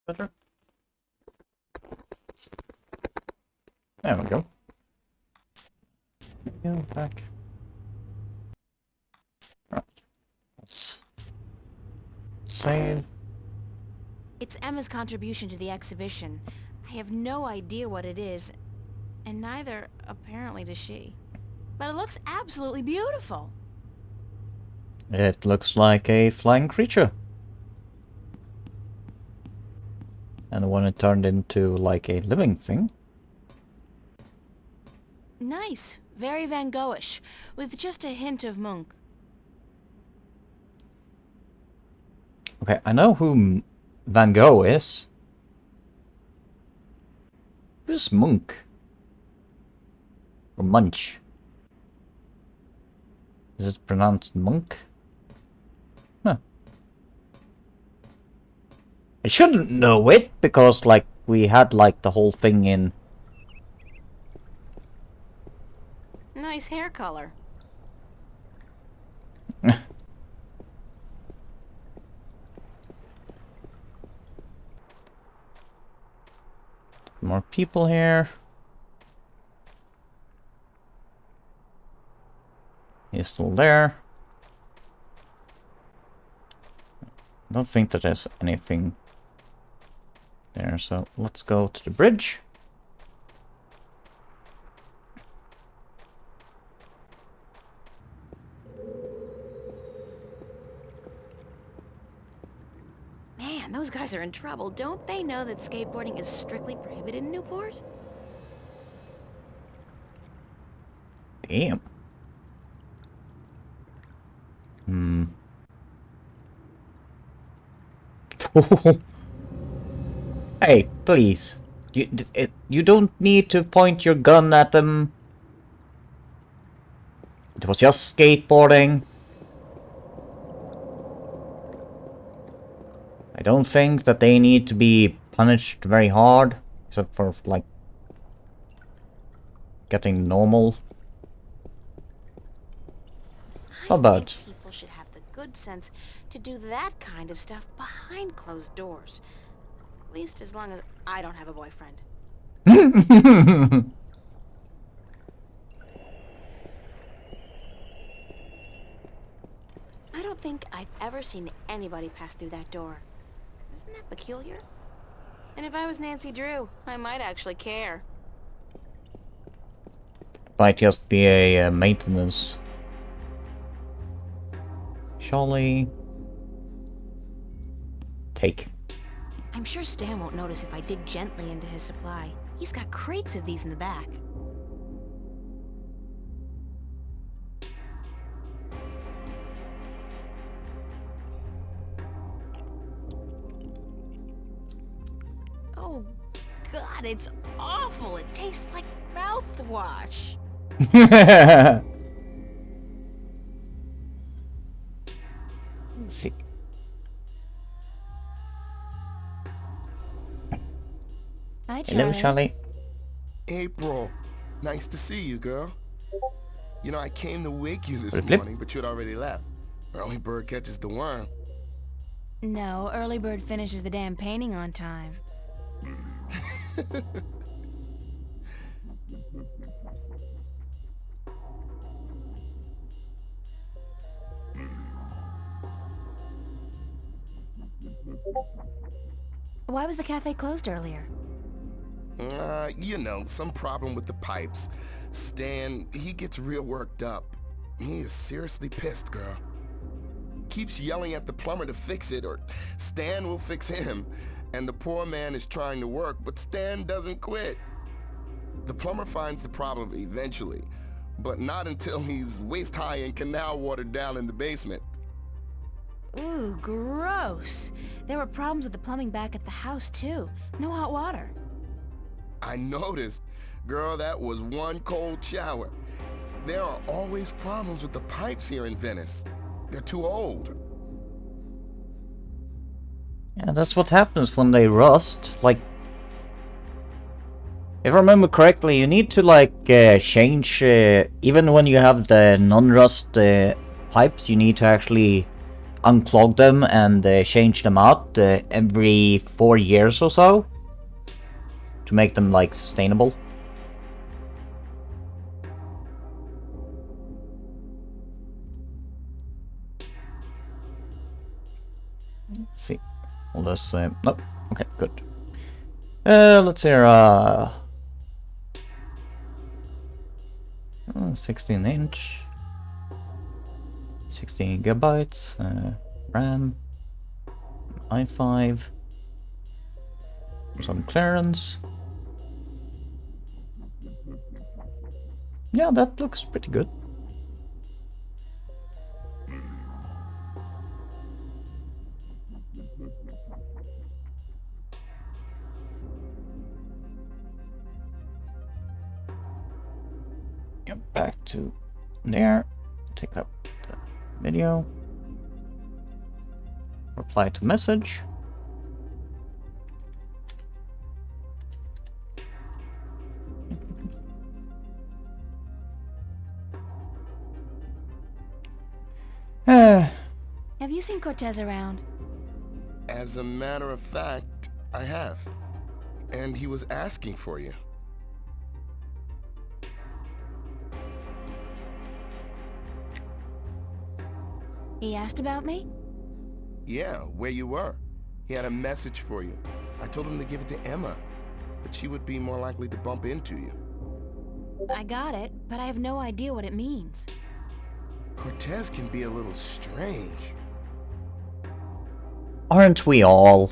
S1: Better. There we go. Go back. Right. Let's save.
S2: It's Emma's contribution to the exhibition. I have no idea what it is, and neither, apparently, does she. But it looks absolutely beautiful.
S1: It looks like a flying creature. And when it turned into like a living thing.
S2: Nice. Very Van Goghish, with just a hint of Munch.
S1: Okay, I know who Van Gogh is. Who's Munch? Or Munch? Is it pronounced Monk? Huh. I shouldn't know it, because, like, we had, like, the whole thing in...
S2: Nice hair color.
S1: More people here. He's still there. I don't think that there's anything there, so let's go to the bridge.
S2: Man, those guys are in trouble. Don't they know that skateboarding is strictly prohibited in Newport?
S1: Damn. Hey, please. You don't need to point your gun at them. It was just skateboarding. I don't think that they need to be punished very hard, except for, like, getting normal. How about?
S2: People should have the good sense to do that kind of stuff behind closed doors. At least as long as I don't have a boyfriend. I don't think I've ever seen anybody pass through that door. Isn't that peculiar? And if I was Nancy Drew, I might actually care.
S1: Might just be a maintenance. Surely. Take.
S2: I'm sure Stan won't notice if I dig gently into his supply. He's got crates of these in the back. Oh, God, it's awful. It tastes like mouthwash.
S1: Let's see.
S2: Hi,
S1: Hello, Charlie.
S11: April, nice to see you, girl. You know, I came to wake you this
S1: Blip.
S11: morning, but you'd already left. Early bird catches the worm.
S2: No, early bird finishes the damn painting on time. Why was the cafe closed earlier?
S11: You know, some problem with the pipes. Stan, he gets real worked up. He is seriously pissed, girl. Keeps yelling at the plumber to fix it, or Stan will fix him. And the poor man is trying to work, but Stan doesn't quit. The plumber finds the problem eventually, but not until he's waist-high in canal water down in the basement.
S2: Ooh, gross. There were problems with the plumbing back at the house, too. No hot water.
S11: I noticed. Girl, that was one cold shower. There are always problems with the pipes here in Venice. They're too old.
S1: Yeah, that's what happens when they rust. Like, if I remember correctly, you need to, like, change, even when you have the non-rust pipes, you need to actually unclog them and change them out every 4 years or so to make them, like, sustainable. Let's see. All this, nope. Okay, good. Let's see, 16-inch. 16 gigabytes, RAM, i5, some clearance. Yeah, that looks pretty good. Yep, back to there. Take up the video. Reply to message.
S2: Have you seen Cortez around?
S11: As a matter of fact, I have. And he was asking for you.
S2: He asked about me?
S11: Yeah, where you were. He had a message for you. I told him to give it to Emma, that she would be more likely to bump into you.
S2: I got it, but I have no idea what it means.
S11: Cortez can be a little strange.
S1: Aren't we all?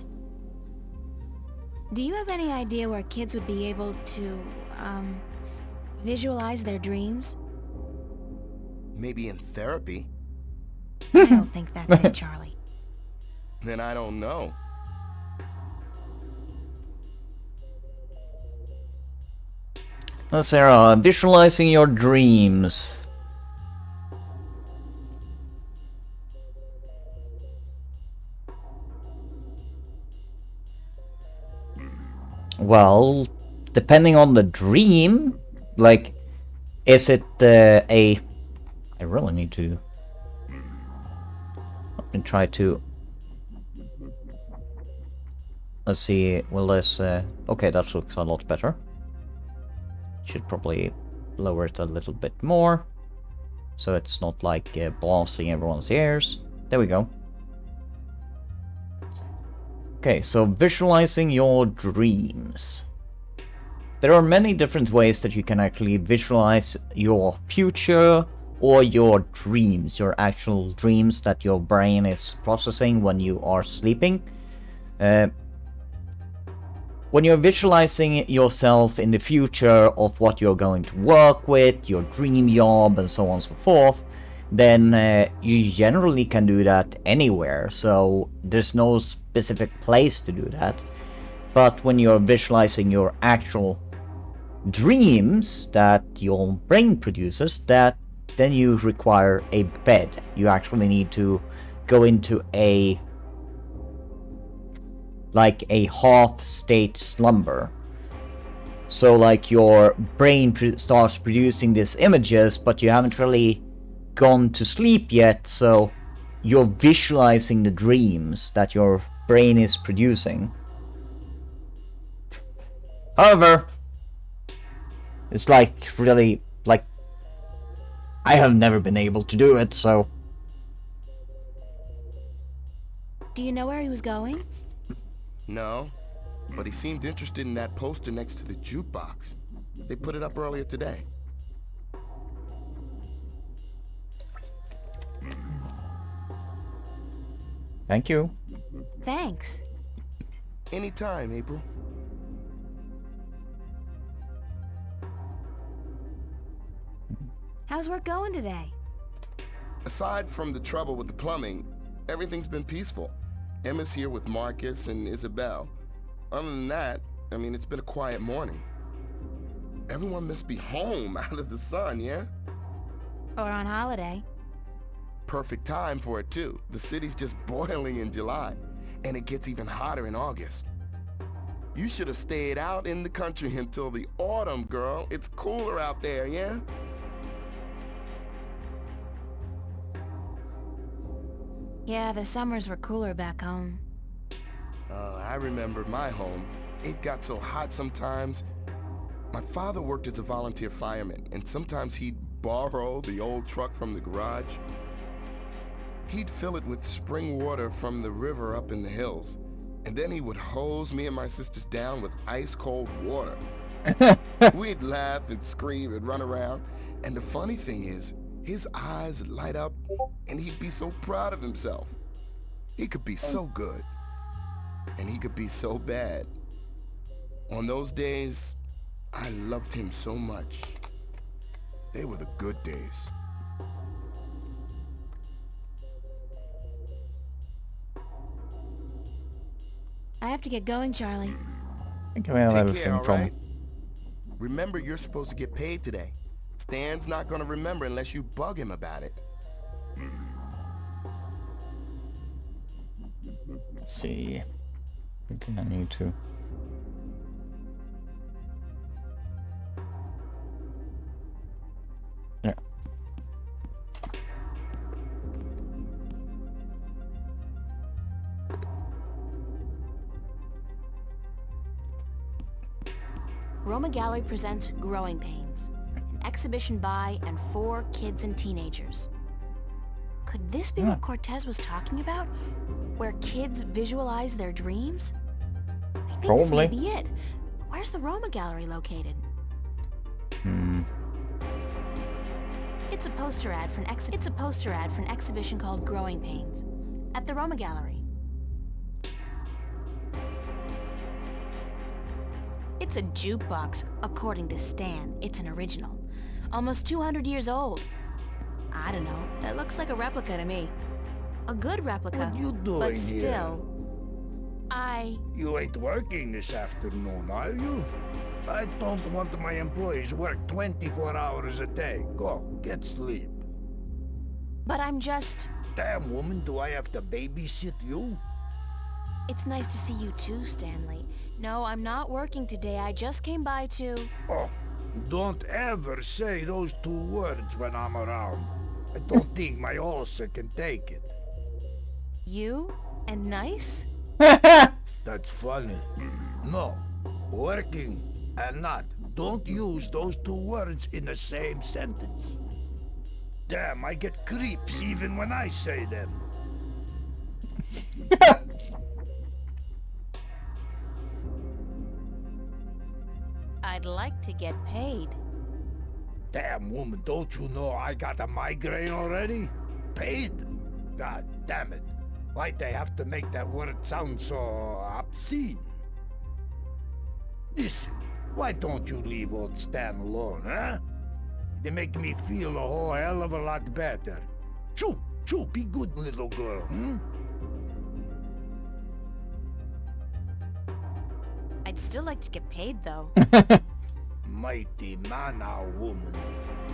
S2: Do you have any idea where kids would be able to, visualize their dreams?
S11: Maybe in therapy.
S2: I don't think that's it, Charlie.
S11: Then I don't know.
S1: Sarah, visualizing your dreams. Well, depending on the dream, like, is it a... I really need to... Let me try to... Let's see, will this... Okay, that looks a lot better. Should probably lower it a little bit more, so it's not like blasting everyone's ears. There we go. Okay, so visualizing your dreams. There are many different ways that you can actually visualize your future or your dreams, your actual dreams that your brain is processing when you are sleeping. When you're visualizing yourself in the future of what you're going to work with, your dream job, and so on and so forth, then you generally can do that anywhere, so there's no specific place to do that. But when you're visualizing your actual dreams that your brain produces, then you require a bed. You actually need to go into a half-state slumber. So like your brain starts producing these images, but you haven't really gone to sleep yet, so you're visualizing the dreams that your brain is producing. However, it's really I have never been able to do it, so...
S2: Do you know where he was going?
S11: No, but he seemed interested in that poster next to the jukebox. They put it up earlier today.
S1: Thank you.
S2: Thanks.
S11: Anytime, April.
S2: How's work going today?
S11: Aside from the trouble with the plumbing, everything's been peaceful. Emma's here with Marcus and Isabel. Other than that, I mean, it's been a quiet morning. Everyone must be home out of the sun, yeah?
S2: Or on holiday.
S11: Perfect time for it, too. The city's just boiling in July, and it gets even hotter in August. You should have stayed out in the country until the autumn, girl. It's cooler out there, yeah?
S2: Yeah, the summers were cooler back home.
S11: I remember my home. It got so hot sometimes. My father worked as a volunteer fireman, and sometimes he'd borrow the old truck from the garage. He'd fill it with spring water from the river up in the hills, and then he would hose me and my sisters down with ice-cold water. We'd laugh and scream and run around, and the funny thing is, his eyes would light up, and he'd be so proud of himself. He could be so good, and he could be so bad. On those days, I loved him so much. They were the good days.
S2: I have to get going, Charlie.
S1: I think we have
S11: Take
S1: everything
S11: care, all
S1: from...
S11: right? Remember, you're supposed to get paid today. Stan's not gonna remember unless you bug him about it.
S1: Let's see... I think I need to... Yeah.
S2: Roma Gallery presents Growing Pains, an exhibition by and for kids and teenagers. Could this be what Cortez was talking about? Where kids visualize their dreams? I think this may be it. Where's the Roma Gallery located? It's a poster ad for an exhibition called Growing Pains at the Roma Gallery. It's a jukebox, according to Stan. It's an original. Almost 200 years old. I don't know. That looks like a replica to me. A good replica.
S12: What you doing
S2: but
S12: here?
S2: still,
S12: You ain't working this afternoon, are you? I don't want my employees work 24 hours a day. Go, get sleep.
S2: But I'm just...
S12: Damn, woman, do I have to babysit you?
S2: It's nice to see you too, Stanley. No, I'm not working today. I just came by to...
S12: Oh, don't ever say those two words when I'm around. I don't think my ulcer can take it.
S2: You? And nice?
S12: That's funny. No, working and not. Don't use those two words in the same sentence. Damn, I get creeps even when I say them.
S2: I'd like to get paid.
S12: Damn, woman, don't you know I got a migraine already? Paid? God damn it. Why'd they have to make that word sound so obscene? Listen, why don't you leave old Stan alone, huh? They make me feel a whole hell of a lot better. Shoo, shoo, be good, little girl, hmm?
S2: I'd still like to get paid, though.
S12: Mighty man, our woman.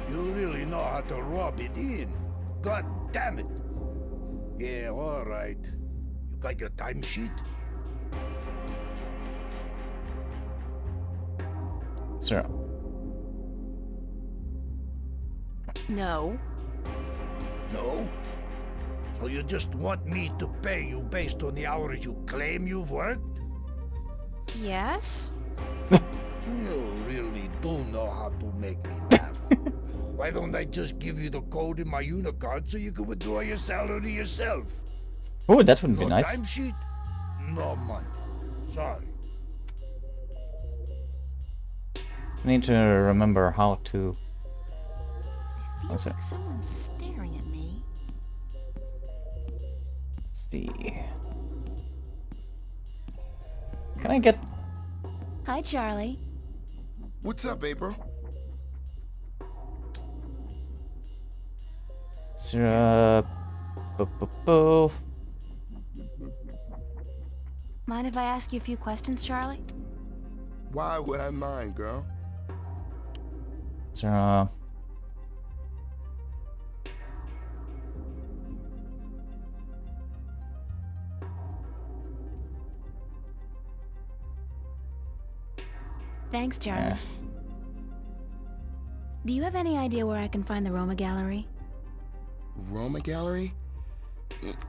S12: You really know how to rub it in. God damn it. Yeah, all right. You got your timesheet?
S1: Sir.
S2: No.
S12: No? So you just want me to pay you based on the hours you claim you've worked?
S2: Yes?
S12: You really do know how to make me laugh. Why don't I just give you the code in my Unicard so you can withdraw your salary yourself?
S1: Oh, that would be
S12: No
S1: nice.
S12: timesheet? No money. Sorry.
S1: I need to remember how to...
S2: I
S1: What's
S2: feel
S1: it?
S2: like someone's staring at me.
S1: Let's see. Can I get...
S2: Hi, Charlie.
S11: What's up, April?
S1: Sir, boo.
S2: Mind if I ask you a few questions, Charlie?
S11: Why would I mind, girl?
S1: Sir,
S2: Thanks, Charlie. Do you have any idea where I can find the Roma Gallery?
S11: Roma Gallery?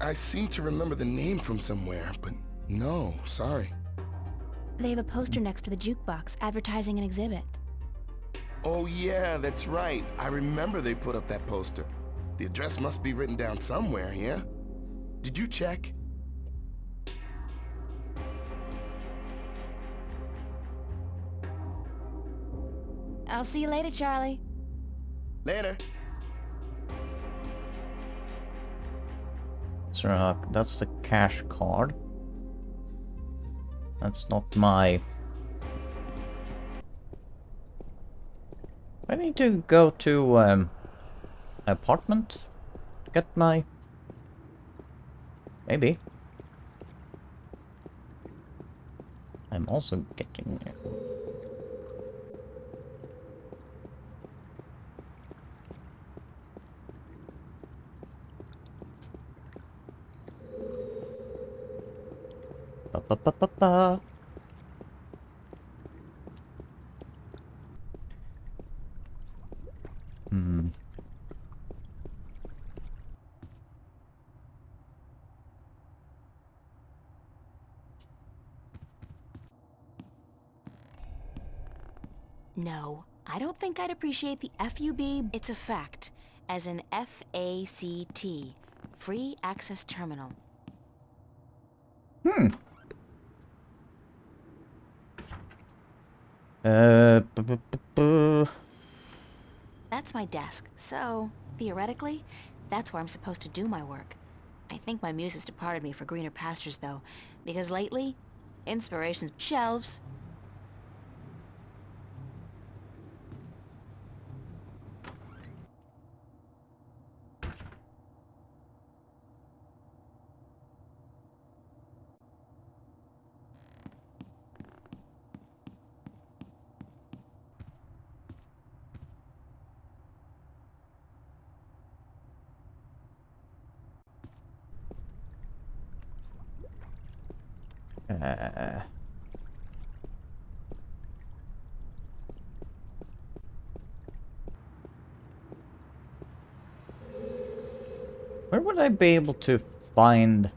S11: I seem to remember the name from somewhere, but no, sorry.
S2: They have a poster next to the jukebox advertising an exhibit.
S11: Oh yeah, that's right. I remember they put up that poster. The address must be written down somewhere, yeah? Did you check?
S2: I'll see you later, Charlie.
S11: Later.
S1: Sir, that's the cash card. That's not my... I need to go to apartment. Get my... Maybe. I'm also getting... Ba-ba-ba-ba-ba.
S2: No, I don't think I'd appreciate the FUB. It's a fact, as in FACT, Free Access Terminal. That's my desk, so, theoretically, that's where I'm supposed to do my work. I think my muse has departed me for greener pastures, though, because lately, inspiration's shelves.
S1: Where would I be able to find...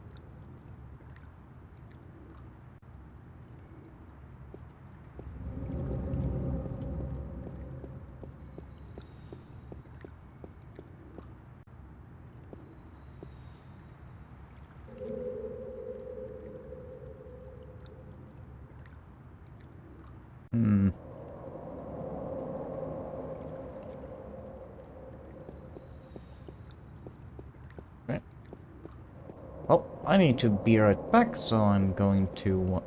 S1: Hmm. Right. Well, I need to be right back, so I'm going to...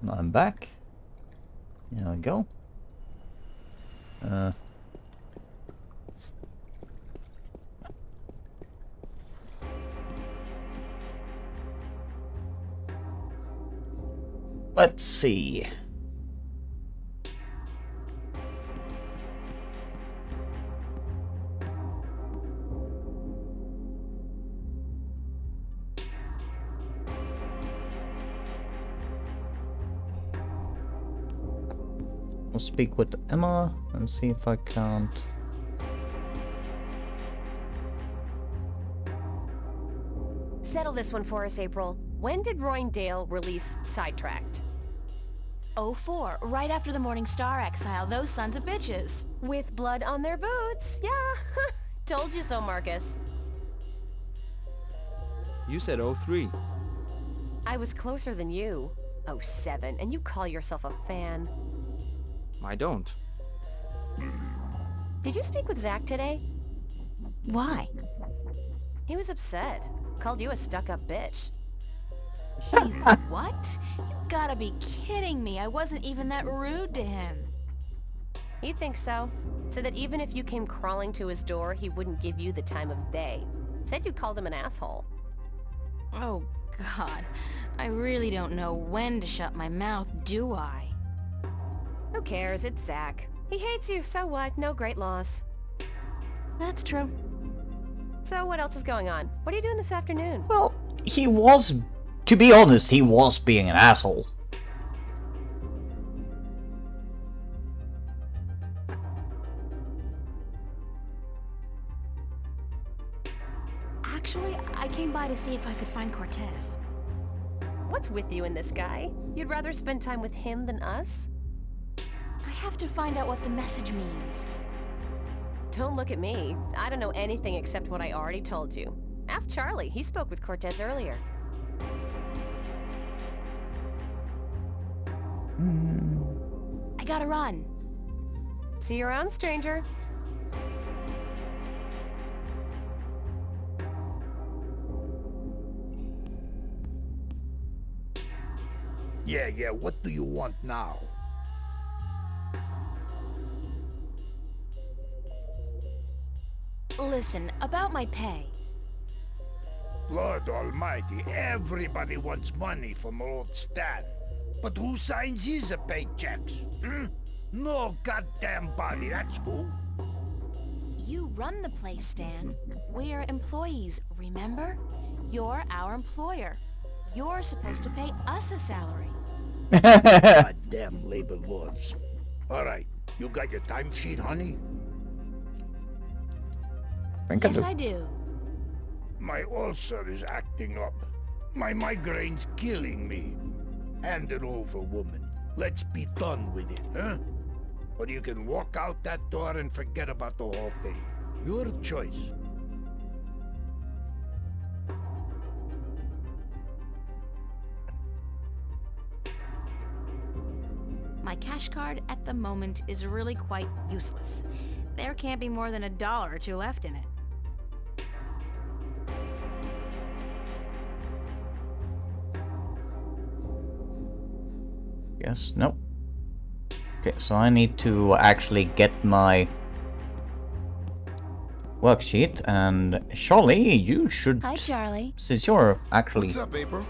S1: I'm back. There we go. Let's see. I'll speak with Emma and see if I can't.
S10: Settle this one for us, April. When did Roy and Dale release Sidetracked?
S2: '04, right after the Morning Star Exile, those sons of bitches.
S10: With blood on their boots, yeah. Told you so, Marcus.
S13: You said 03.
S10: I was closer than you. 07, and you call yourself a fan.
S13: I don't.
S10: Did you speak with Zach today?
S2: Why?
S10: He was upset. Called you a stuck-up bitch.
S2: He what? You gotta be kidding me. I wasn't even that rude to him.
S10: He thinks so. Said that even if you came crawling to his door, he wouldn't give you the time of day. Said you called him an asshole.
S2: Oh, God. I really don't know when to shut my mouth, do I?
S10: Who cares? It's Zach. He hates you, so what? No great loss.
S2: That's true.
S10: So what else is going on? What are you doing this afternoon?
S1: Well, he was... To be honest, he was being an asshole.
S2: Actually, I came by to see if I could find Cortez.
S10: What's with you and this guy? You'd rather spend time with him than us?
S2: I have to find out what the message means.
S10: Don't look at me. I don't know anything except what I already told you. Ask Charlie. He spoke with Cortez earlier.
S2: I gotta run.
S10: See you around, stranger.
S12: Yeah, what do you want now?
S2: Listen, about my pay.
S12: Lord almighty, everybody wants money from old Stan. But who signs his paychecks? No goddamn body, that's who.
S2: You run the place, Stan. We're employees, remember? You're our employer. You're supposed to pay us a salary.
S12: Goddamn labor laws. Alright, you got your timesheet, honey?
S2: Yes, I do.
S12: My ulcer is acting up. My migraine's killing me. Hand it over, woman. Let's be done with it, huh? Or you can walk out that door and forget about the whole thing. Your choice.
S2: My cash card at the moment is really quite useless. There can't be more than $1 or $2 left in it.
S1: Yes, no. Okay, so I need to actually get my worksheet, and Charlie, you should...
S2: Hi, Charlie.
S1: Since you're actually...
S11: What's up, April?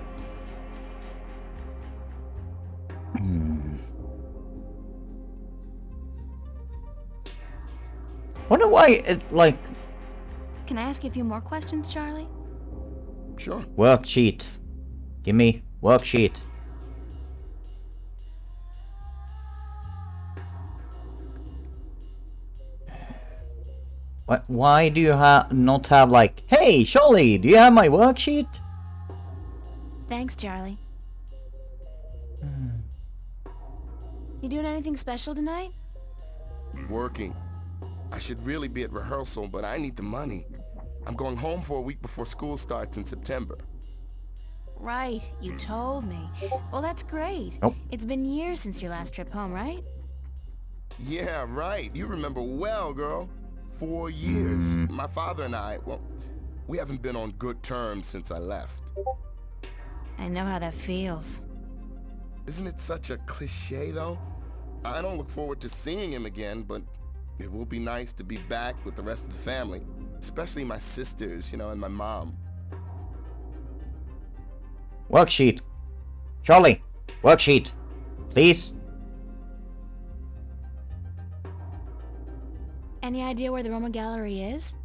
S1: Wonder why it, like...
S2: Can I ask you a few more questions, Charlie?
S11: Sure.
S1: Worksheet. Give me worksheet. Why do you not have like, hey, Charlie, do you have my worksheet?
S2: Thanks, Charlie. You doing anything special tonight?
S11: Working. I should really be at rehearsal, but I need the money. I'm going home for a week before school starts in September.
S2: Right, you told me. Well, that's great.
S1: Nope.
S2: It's been years since your last trip home, right?
S11: Yeah, right. You remember well, girl. 4 years. My father and I, well, we haven't been on good terms since I left.
S2: I know how that feels.
S11: Isn't it such a cliche, though? I don't look forward to seeing him again, but it will be nice to be back with the rest of the family. Especially my sisters, you know, and my mom.
S1: Worksheet. Charlie, worksheet. Please.
S2: Any idea where the Roma Gallery is?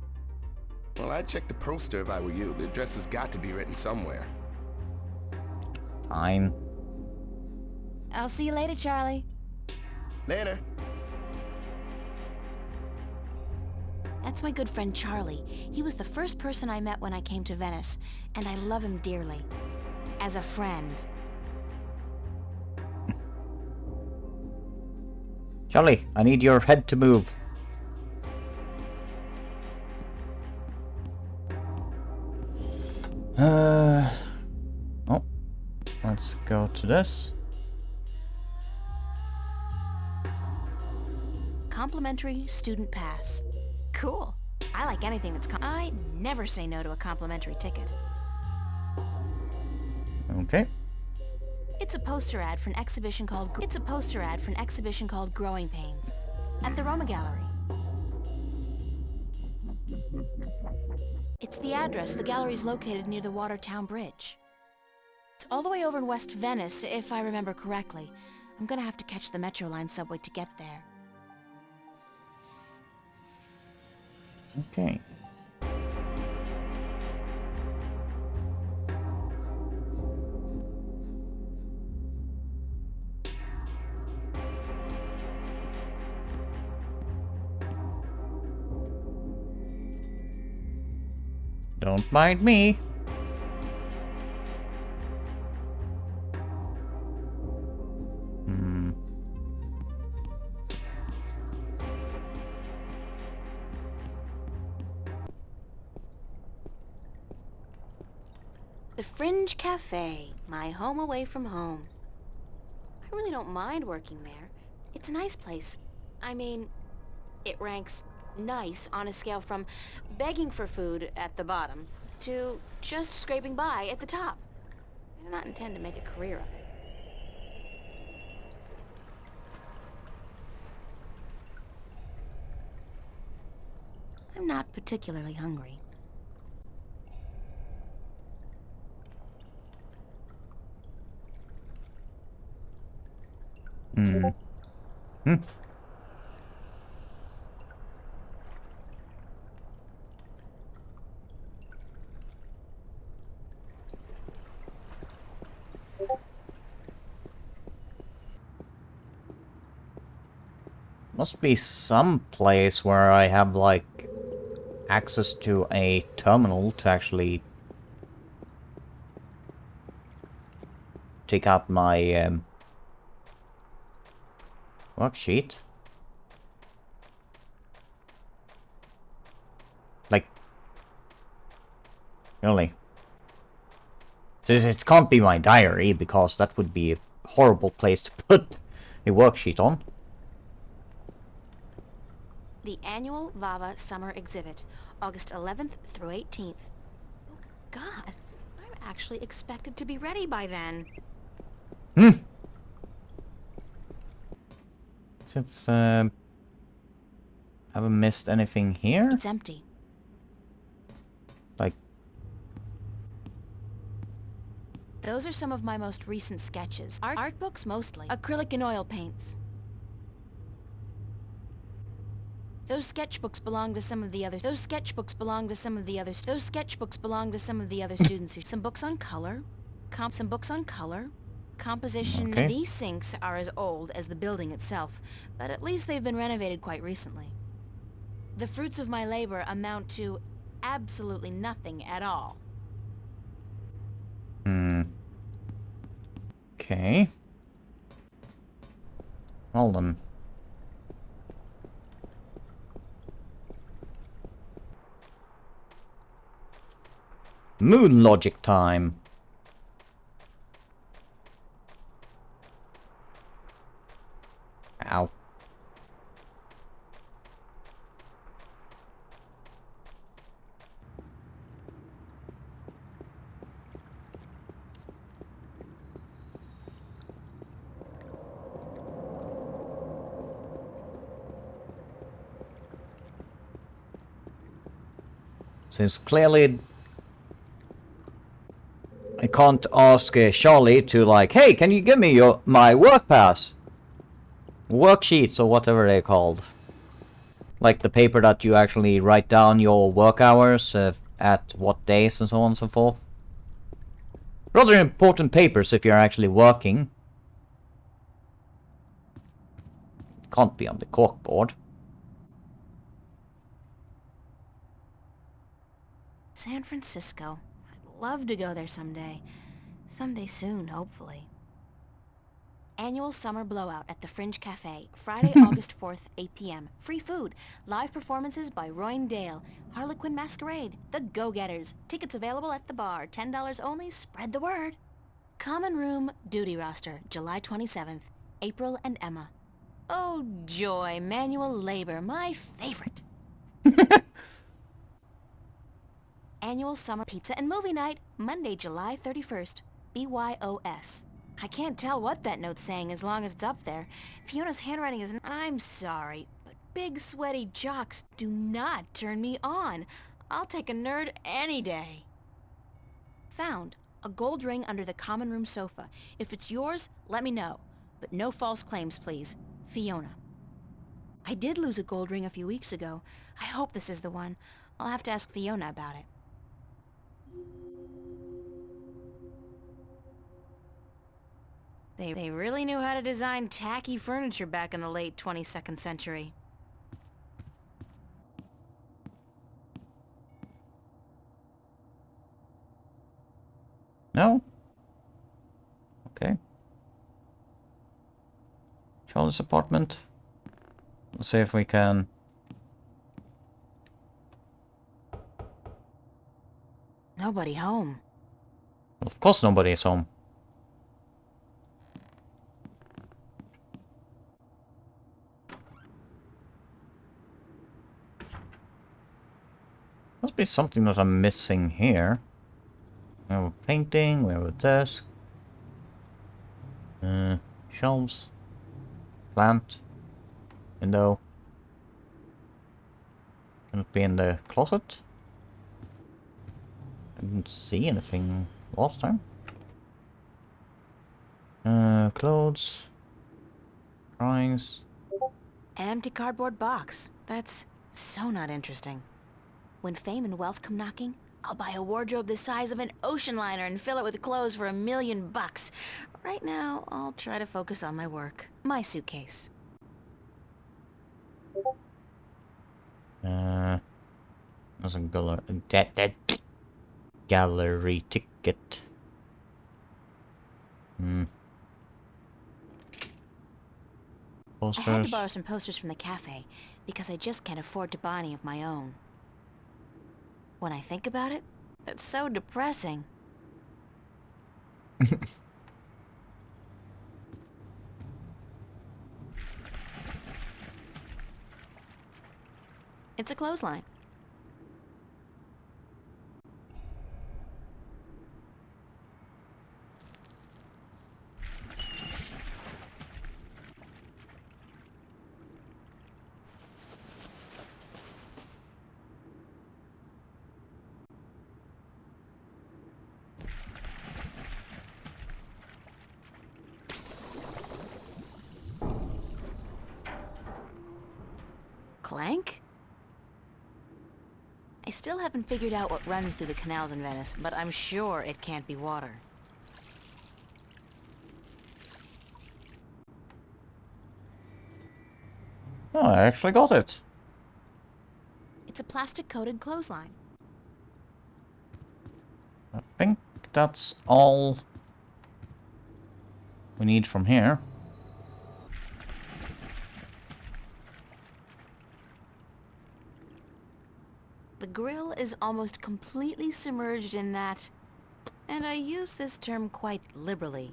S11: Well, I'd check the poster if I were you. The address has got to be written somewhere.
S1: Fine.
S2: I'll see you later, Charlie.
S11: Later.
S2: That's my good friend Charlie. He was the first person I met when I came to Venice, and I love him dearly. As a friend.
S1: Charlie, I need your head to move. Oh, let's go to this.
S2: Complimentary student pass. Cool. I like anything that's I never say no to a complimentary ticket.
S1: Okay.
S2: It's a poster ad for an exhibition called Growing Pains at the Roma Gallery. It's the address. The gallery's located near the Watertown Bridge. It's all the way over in West Venice, if I remember correctly. I'm gonna have to catch the Metro Line subway to get there.
S1: Okay. Don't mind me. Hmm.
S2: The Fringe Cafe, my home away from home. I really don't mind working there. It's a nice place. I mean, it ranks nice on a scale from begging for food at the bottom to just scraping by at the top. I do not intend to make a career of it. I'm not particularly hungry.
S1: Hmm. Hmm. Must be some place where I have, like, access to a terminal to actually take out my worksheet. Like, really? It can't be my diary, because that would be a horrible place to put a worksheet on.
S2: The annual VAVA Summer Exhibit, August 11th through 18th. Oh, God, I'm actually expected to be ready by then.
S1: Hmm. See if haven't missed anything here.
S2: It's empty.
S1: Like,
S2: those are some of my most recent sketches. Art books mostly. Acrylic and oil paints. Those sketchbooks belong to some of the others. Those sketchbooks belong to some of the others. Those sketchbooks belong to some of the other students who... Some books on color. Some books on color. Composition.
S1: Okay.
S2: These sinks are as old as the building itself, but at least they've been renovated quite recently. The fruits of my labor amount to absolutely nothing at all.
S1: hmm. Okay. Well then. Moon logic time. Ow. Since clearly I can't ask Charlie to, like, hey, can you give me my work pass? Worksheets or whatever they're called. Like the paper that you actually write down your work hours, at what days and so on and so forth. Rather important papers if you're actually working. Can't be on the corkboard.
S2: San Francisco. I'd love to go there someday. Someday soon, hopefully. Annual Summer Blowout at the Fringe Cafe, Friday, August 4th, 8 p.m. Free food. Live performances by Royne Dale. Harlequin Masquerade. The Go-Getters. Tickets available at the bar. $10 only. Spread the word. Common Room Duty Roster, July 27th. April and Emma. Oh, joy. Manual labor. My favorite. Annual Summer Pizza and Movie Night, Monday, July 31st. BYOS. I can't tell what that note's saying as long as it's up there. Fiona's handwriting is... I'm sorry, but big sweaty jocks do not turn me on. I'll take a nerd any day. Found. A gold ring under the common room sofa. If it's yours, let me know. But no false claims, please. Fiona. I did lose a gold ring a few weeks ago. I hope this is the one. I'll have to ask Fiona about it. They really knew how to design tacky furniture back in the late 22nd century.
S1: No? Okay. Charlie's apartment. Let's see if we can...
S2: Nobody home.
S1: Of course nobody is home. Must be something that I'm missing here. We have a painting, we have a desk. Shelves. Plant. Window. Can it be in the closet? I didn't see anything last time. Clothes. Drawings.
S2: An empty cardboard box. That's so not interesting. When fame and wealth come knocking, I'll buy a wardrobe the size of an ocean liner and fill it with clothes for $1 million. Right now, I'll try to focus on my work. My suitcase.
S1: There's a gallery ticket. Posters.
S2: I had to borrow some posters from the cafe, because I just can't afford to buy any of my own. When I think about it, that's so depressing. It's a clothesline. Clank? I still haven't figured out what runs through the canals in Venice, but I'm sure it can't be water.
S1: Oh, I actually got it.
S2: It's a plastic-coated clothesline.
S1: I think that's all we need from here.
S2: The grill is almost completely submerged in that, and I use this term quite liberally,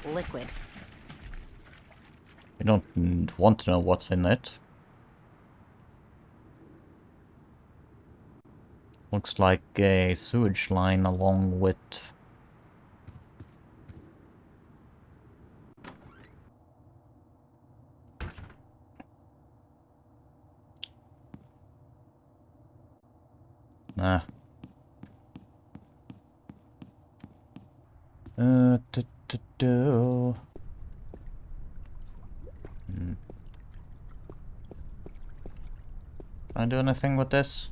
S2: liquid.
S1: We don't want to know what's in it. Looks like a sewage line along with... Nah. Do. Can I do anything with this?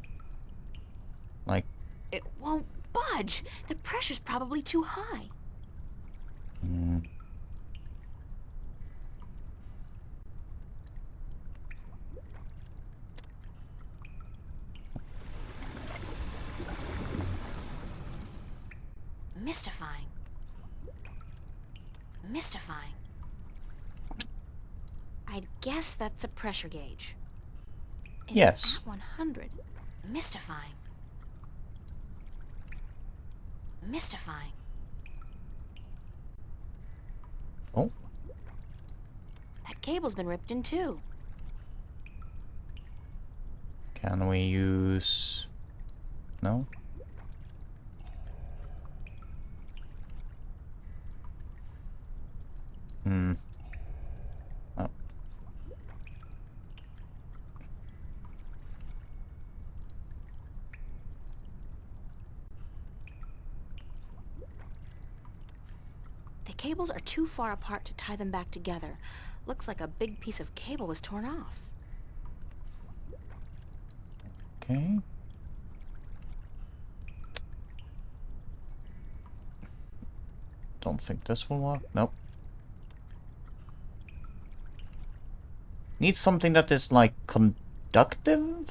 S1: Like...
S2: It won't budge. The pressure's probably too high. Mystifying. Mystifying. I'd guess that's a pressure gauge. It's
S1: Yes.
S2: at 100. Mystifying. Mystifying.
S1: Oh.
S2: That cable's been ripped in two.
S1: Can we use... No? Oh.
S2: The cables are too far apart to tie them back together. Looks like a big piece of cable was torn off.
S1: Okay. Don't think this will work. Nope. Need something that is like conductive?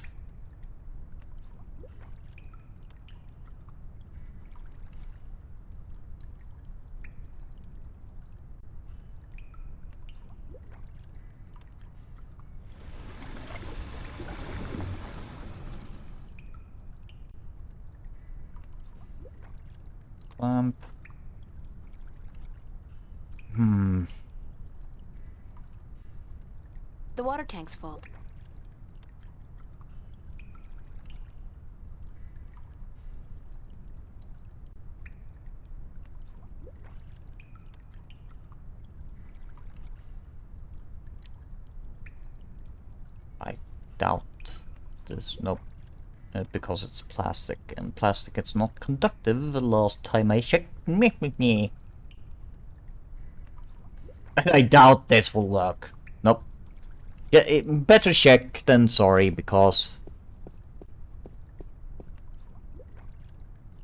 S1: Lamp.
S2: The water tank's full.
S1: I doubt there's no... because it's plastic, and plastic is not conductive the last time I checked. I doubt this will work. Nope. Yeah, better check than sorry, because...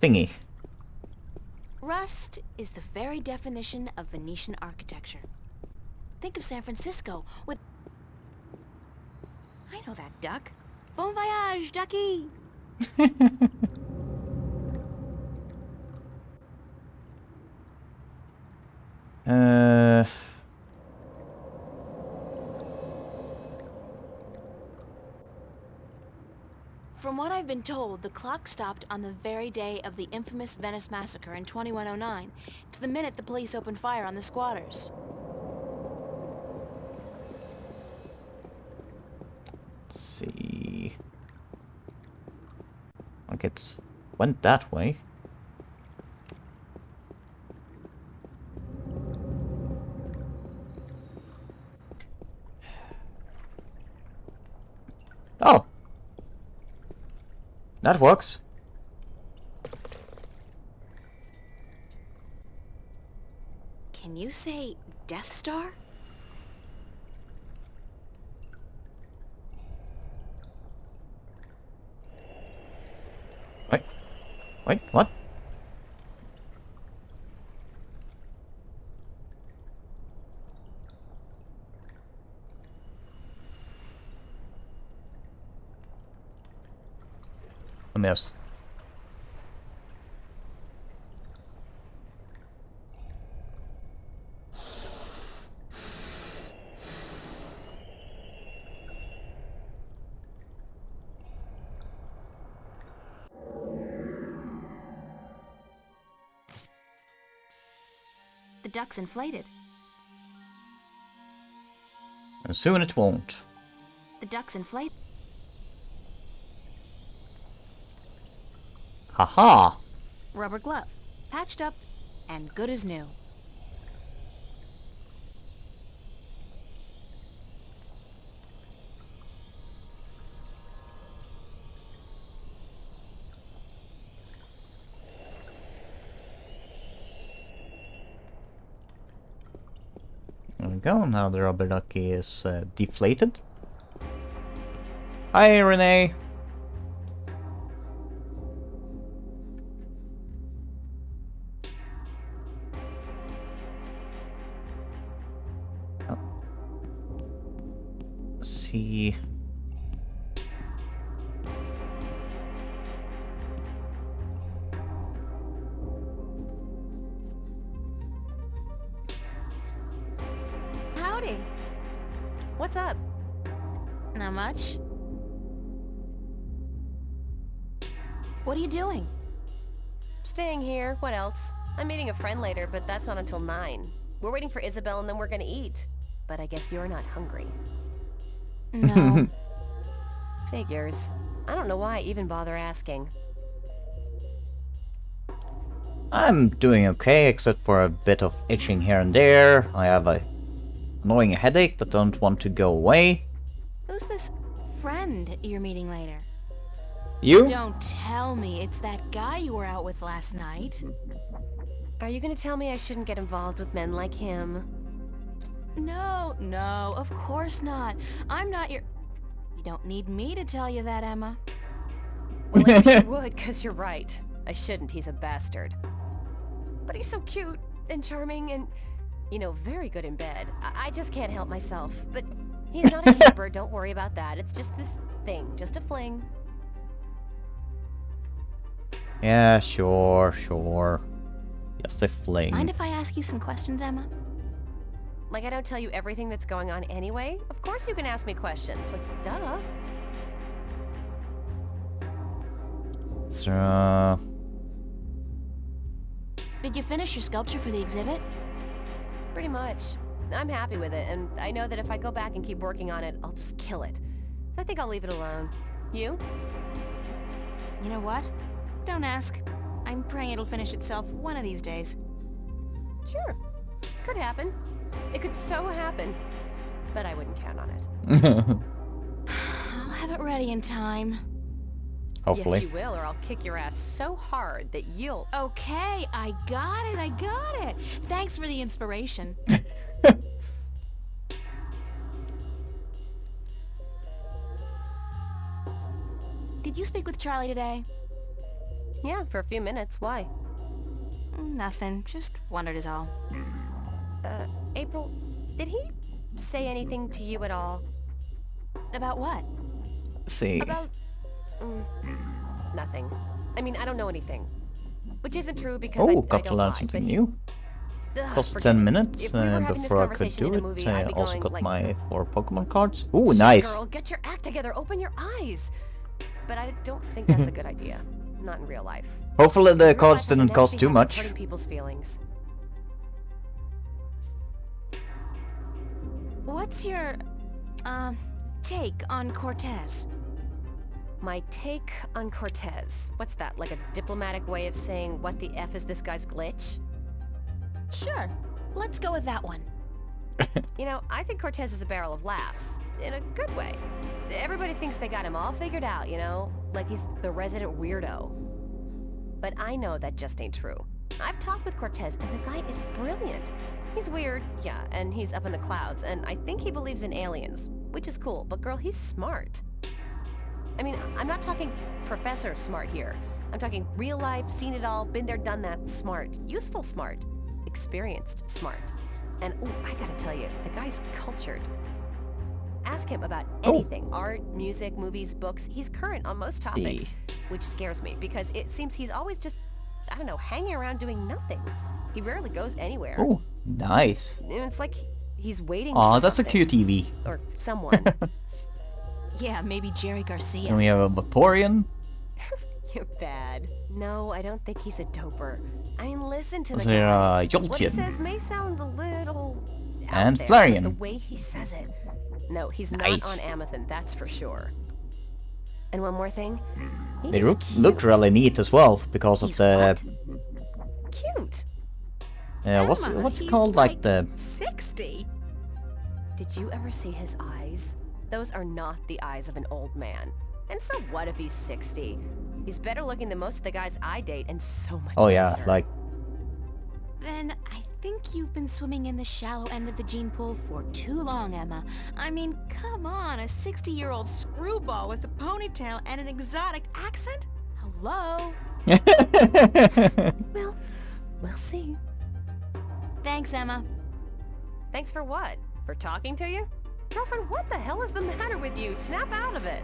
S1: Thingy.
S2: Rust is the very definition of Venetian architecture. Think of San Francisco with... I know that, duck. Bon voyage, ducky! From what I've been told, the clock stopped on the very day of the infamous Venice massacre in 2109, to the minute the police opened fire on the squatters.
S1: Let's see... Like it's went that way. Oh! That works.
S2: Can you say Death Star?
S1: Wait, what? I missed.
S2: The duck's inflated.
S1: And soon it won't.
S2: The duck's inflated.
S1: Haha!
S2: Rubber glove. Patched up and good as new.
S1: There we go, now the rubber ducky is deflated. Hi, Renee! Oh. Let's see...
S10: Howdy. What's up?
S2: Not much. What are you doing?
S10: Staying here. What else? I'm meeting a friend later, but that's not until 9. We're waiting for Isabel and then we're gonna eat. But I guess you're not hungry.
S2: No.
S10: Figures. I don't know why I even bother asking.
S1: I'm doing okay, except for a bit of itching here and there. I have a annoying headache that don't want to go away.
S2: Who's this friend you're meeting later?
S1: You?
S2: Don't tell me it's that guy you were out with last night.
S10: Are you gonna tell me I shouldn't get involved with men like him?
S2: No, no, of course not. I'm not your... You don't need me to tell you that, Emma.
S10: Well, I wish you would, because you're right. I shouldn't, he's a bastard. But he's so cute and charming and, you know, very good in bed. I just can't help myself. But he's not a keeper, don't worry about that. It's just this thing, just a fling.
S1: Yeah, sure. Just a fling.
S2: Mind if I ask you some questions, Emma?
S10: Like I don't tell you everything that's going on anyway? Of course you can ask me questions. Like, duh.
S1: So...
S2: Did you finish your sculpture for the exhibit?
S10: Pretty much. I'm happy with it, and I know that if I go back and keep working on it, I'll just kill it. So I think I'll leave it alone. You?
S2: You know what? Don't ask. I'm praying it'll finish itself one of these days.
S10: Sure. Could happen. It could so happen. But I wouldn't count on it.
S2: I'll have it ready in time.
S1: Hopefully.
S10: Yes, you will, or I'll kick your ass so hard that you'll...
S2: Okay, I got it. Thanks for the inspiration. Did you speak with Charlie today?
S10: Yeah, for a few minutes. Why?
S2: Nothing. Just wondered is all.
S10: April, did he say anything to you at all?
S2: About what?
S1: See.
S10: About... nothing. I mean, I don't know anything. Which isn't true because I
S1: got to
S10: don't
S1: learn
S10: lie,
S1: something
S10: but-
S1: new.
S10: Ugh,
S1: Cost
S10: forget
S1: 10
S10: it.
S1: minutes
S10: If we were having this
S1: before I could
S10: conversation
S1: do
S10: in a
S1: it.
S10: movie,
S1: I
S10: I'd be
S1: also
S10: going,
S1: got
S10: like,
S1: my 4 Pokemon cards. Ooh,
S10: "Shit,
S1: nice!
S10: Girl, get your act together. Open your eyes. But I don't think that's a good idea. Not in real life.
S1: Hopefully the
S10: Real
S1: cards
S10: life has a
S1: didn't cost
S10: nasty
S1: too
S10: habit of
S1: much.
S10: hurting people's feelings.
S2: What's your, take on Cortez?
S10: My take on Cortez. What's that, like a diplomatic way of saying what the F is this guy's glitch?
S2: Sure. Let's go with that one.
S10: You know, I think Cortez is a barrel of laughs. In a good way. Everybody thinks they got him all figured out, you know? Like he's the resident weirdo. But I know that just ain't true. I've talked with Cortez, and the guy is brilliant. He's weird, yeah, and he's up in the clouds, and I think he believes in aliens, which is cool, but girl, he's smart. I mean, I'm not talking professor smart here. I'm talking real life, seen it all, been there, done that, smart. Useful smart. Experienced smart. And, ooh, I gotta tell you, the guy's cultured. Ask him about anything. Art, music, movies, books. He's current on most topics, which scares me, because it seems he's always just, I don't know, hanging around doing nothing. He rarely goes anywhere.
S1: Oh, nice.
S10: It's like he's waiting
S1: Aw,
S10: for
S1: that's a
S10: something.
S1: cute EV.
S10: Or someone.
S2: Yeah, maybe Jerry Garcia.
S1: And we have a Vaporeon.
S10: You're bad. No, I don't think he's a doper. I mean, listen to the
S1: Is there
S10: guy.
S1: a
S10: What he
S1: Jolteon?
S10: says may sound a little out
S1: And
S10: there,
S1: Flareon.
S10: but the way he says it. No, he's
S1: Nice.
S10: not on Amethyst, that's for sure. And one more thing.
S1: They
S10: He's
S1: look
S10: cute.
S1: really neat as well because of
S10: He's
S1: the
S10: Cute.
S1: what's
S2: Emma,
S1: it
S2: he's
S1: called, like the
S2: 60.
S10: Did you ever see his eyes? Those are not the eyes of an old man. And so what if he's 60? He's better looking than most of the guys I date, and so much
S1: oh yeah,
S10: nicer.
S1: like
S2: Then I think you've been swimming in the shallow end of the gene pool for too long, Emma. I mean, come on, a 60-year-old screwball with a ponytail and an exotic accent? Hello?
S10: Well, we'll see.
S2: Thanks, Emma.
S10: Thanks for what? For talking to you? Girlfriend, what the hell is the matter with you? Snap out of it.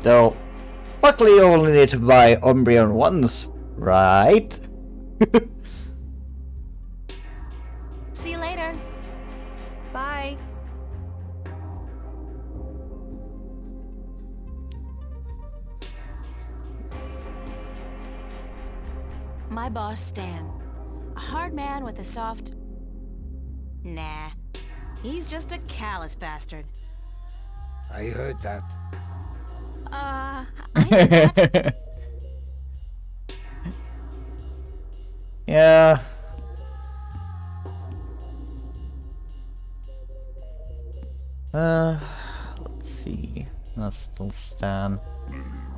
S1: though. Luckily, you only need to buy Umbreon once, right?
S2: See you later.
S10: Bye.
S2: My boss, Stan. A hard man with a soft... Nah. He's just a callous bastard.
S12: I heard that.
S2: I heard that.
S1: Yeah. Let's see. That's still Stan.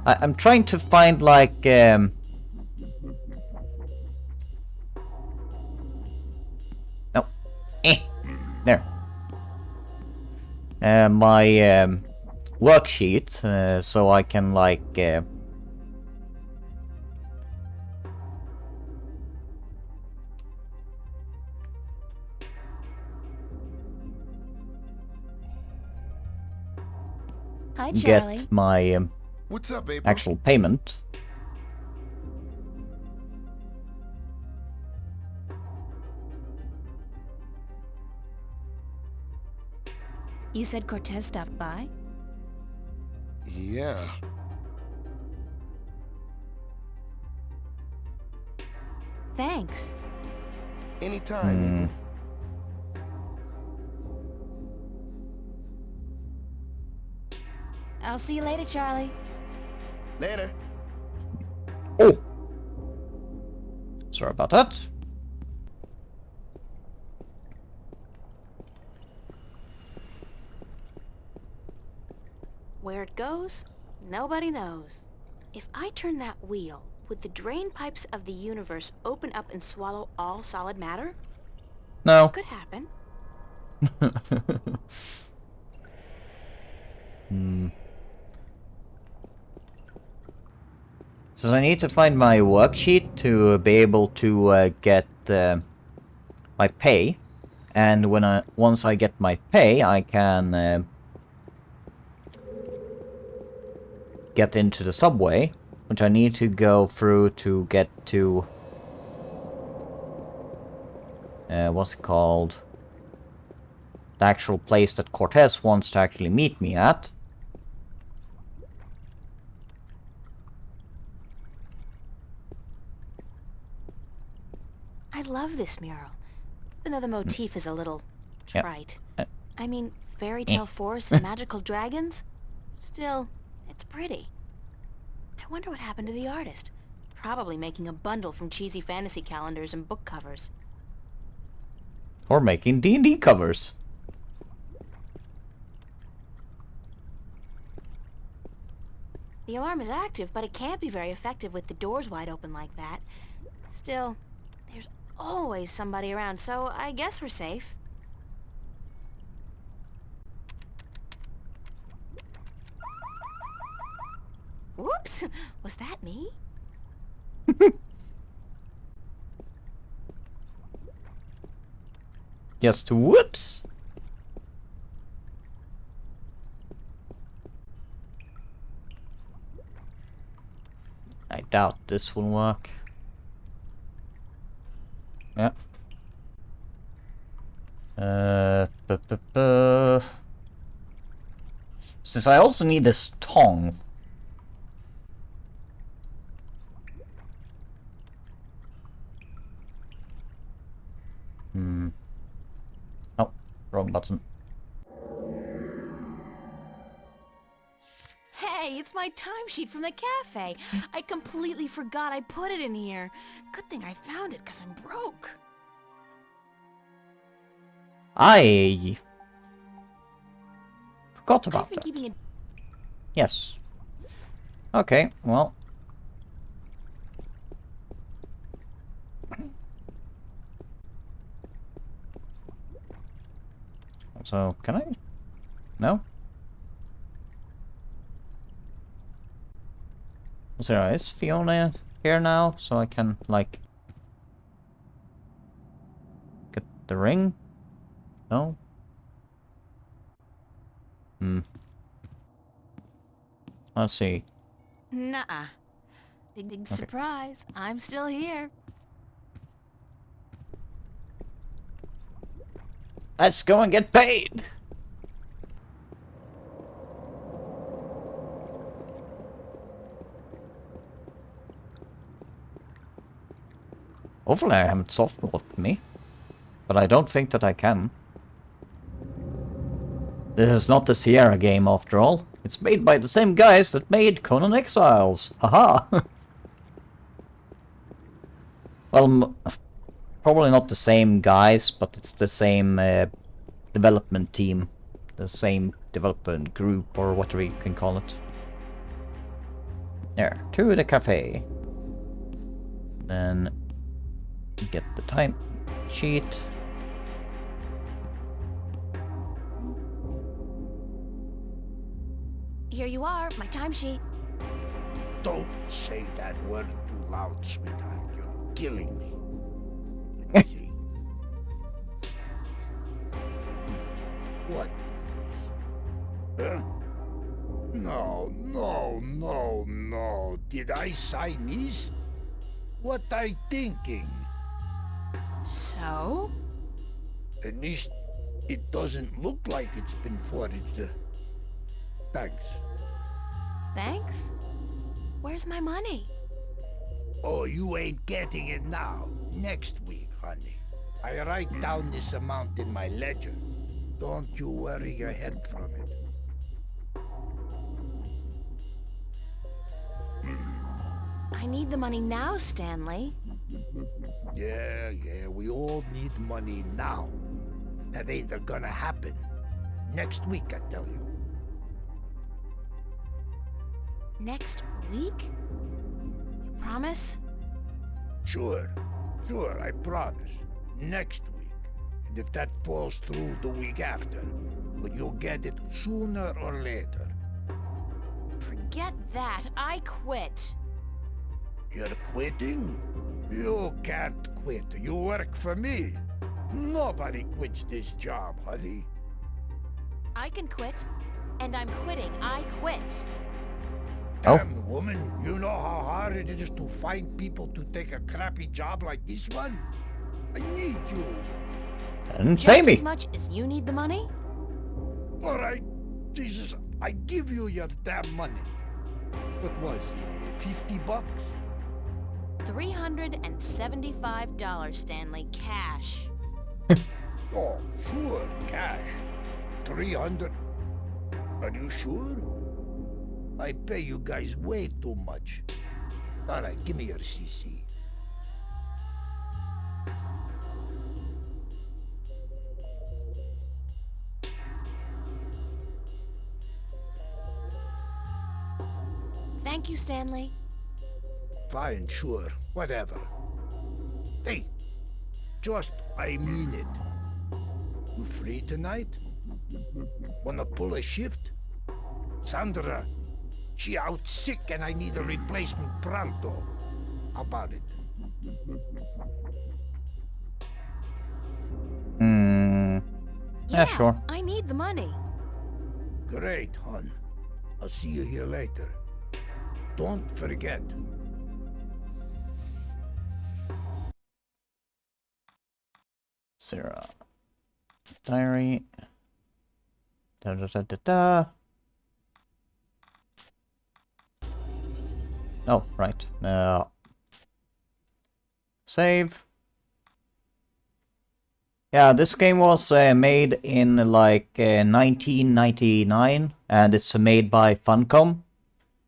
S1: I'm trying to find like no. There. My worksheet, so I can like
S2: Hi, Charlie.
S1: get my
S11: What's up, April?
S1: actual payment.
S2: You said Cortez stopped by?
S11: Yeah.
S2: Thanks.
S11: Anytime, April.
S2: I'll see you later, Charlie.
S11: Later.
S1: Oh! Sorry about that.
S2: Where it goes, nobody knows. If I turn that wheel, would the drain pipes of the universe open up and swallow all solid matter?
S1: No.
S2: Could happen.
S1: So I need to find my worksheet to be able to get my pay, and once I get my pay, I can get into the subway, which I need to go through to get to what's it called? The actual place that Cortez wants to actually meet me at.
S2: I love this mural, even though the motif is a little trite. I mean, fairy tale forests and magical dragons? Still, it's pretty. I wonder what happened to the artist. Probably making a bundle from cheesy fantasy calendars and book covers.
S1: Or making D&D covers.
S2: The alarm is active, but it can't be very effective with the doors wide open like that. Still, there's always somebody around, so I guess we're safe. Whoops! Was that me?
S1: Just whoops! I doubt this will work. Yeah. Since I also need this tongue. Oh, wrong button.
S2: Hey, it's my timesheet from the cafe. I completely forgot I put it in here. Good thing I found it, because I'm broke.
S1: I forgot about
S2: I've been
S1: that.
S2: keeping it.
S1: Yes. Okay, well. So, can I? No? So, is Fiona here now? So I can, like, get the ring? No? Let's see.
S2: Nuh-uh. Big surprise. I'm still here.
S1: Let's go and get paid! Hopefully I haven't softlocked me. But I don't think that I can. This is not the Sierra game after all. It's made by the same guys that made Conan Exiles. Haha! Well, probably not the same guys, but it's the same development team. The same development group, or whatever you can call it. There, to the cafe. Then get the time sheet.
S2: Here you are, my timesheet.
S12: Don't say that word too loud, sweetheart. You're killing me. Let me see. What is this? Huh? No. Did I sign this? What I thinking?
S2: So?
S12: At least it doesn't look like it's been forged. Thanks.
S2: thanks. Where's my money?
S12: Oh, you ain't getting it now. Next week, honey. I write down this amount in my ledger. Don't you worry your head from it.
S2: I need the money now, Stanley.
S12: Yeah, we all need money now. That ain't gonna happen. Next week, I tell you.
S2: Next week? You promise?
S12: Sure, I promise. Next week. And if that falls through, the week after. But you'll get it sooner or later.
S2: Forget that. I quit.
S12: You're quitting? You can't quit. You work for me. Nobody quits this job, honey.
S2: I can quit. And I'm quitting. I quit.
S12: Damn, woman, you know how hard it is to find people to take a crappy job like this one? I need you.
S1: And pay me.
S2: Just as much as you need the money?
S12: Alright, Jesus, I give you your damn money. What was it, 50 bucks?
S2: $375, Stanley, cash.
S12: Oh, sure, cash. 300. Are you sure? I pay you guys way too much. Alright, give me your CC.
S2: Thank you, Stanley.
S12: Fine, sure, whatever. Hey, just, I mean it. You free tonight? Wanna pull a shift? Sandra, she out sick and I need a replacement pronto. How about it?
S1: Yeah, sure.
S2: I need the money.
S12: Great, hon. I'll see you here later. Don't forget.
S1: Sarah. Diary. Da da da da da. Oh, right. Save. Yeah, this game was made in like 1999, and it's made by Funcom,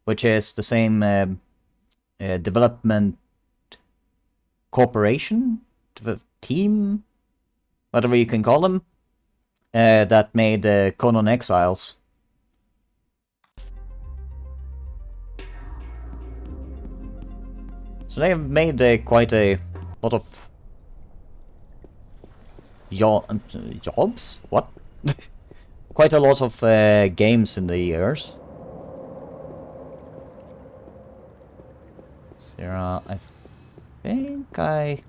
S1: which is the same development corporation, team, whatever you can call them, that made Conan Exiles. So they have made quite a lot of jobs? What? Quite a lot of games in the years. Sarah, I think I...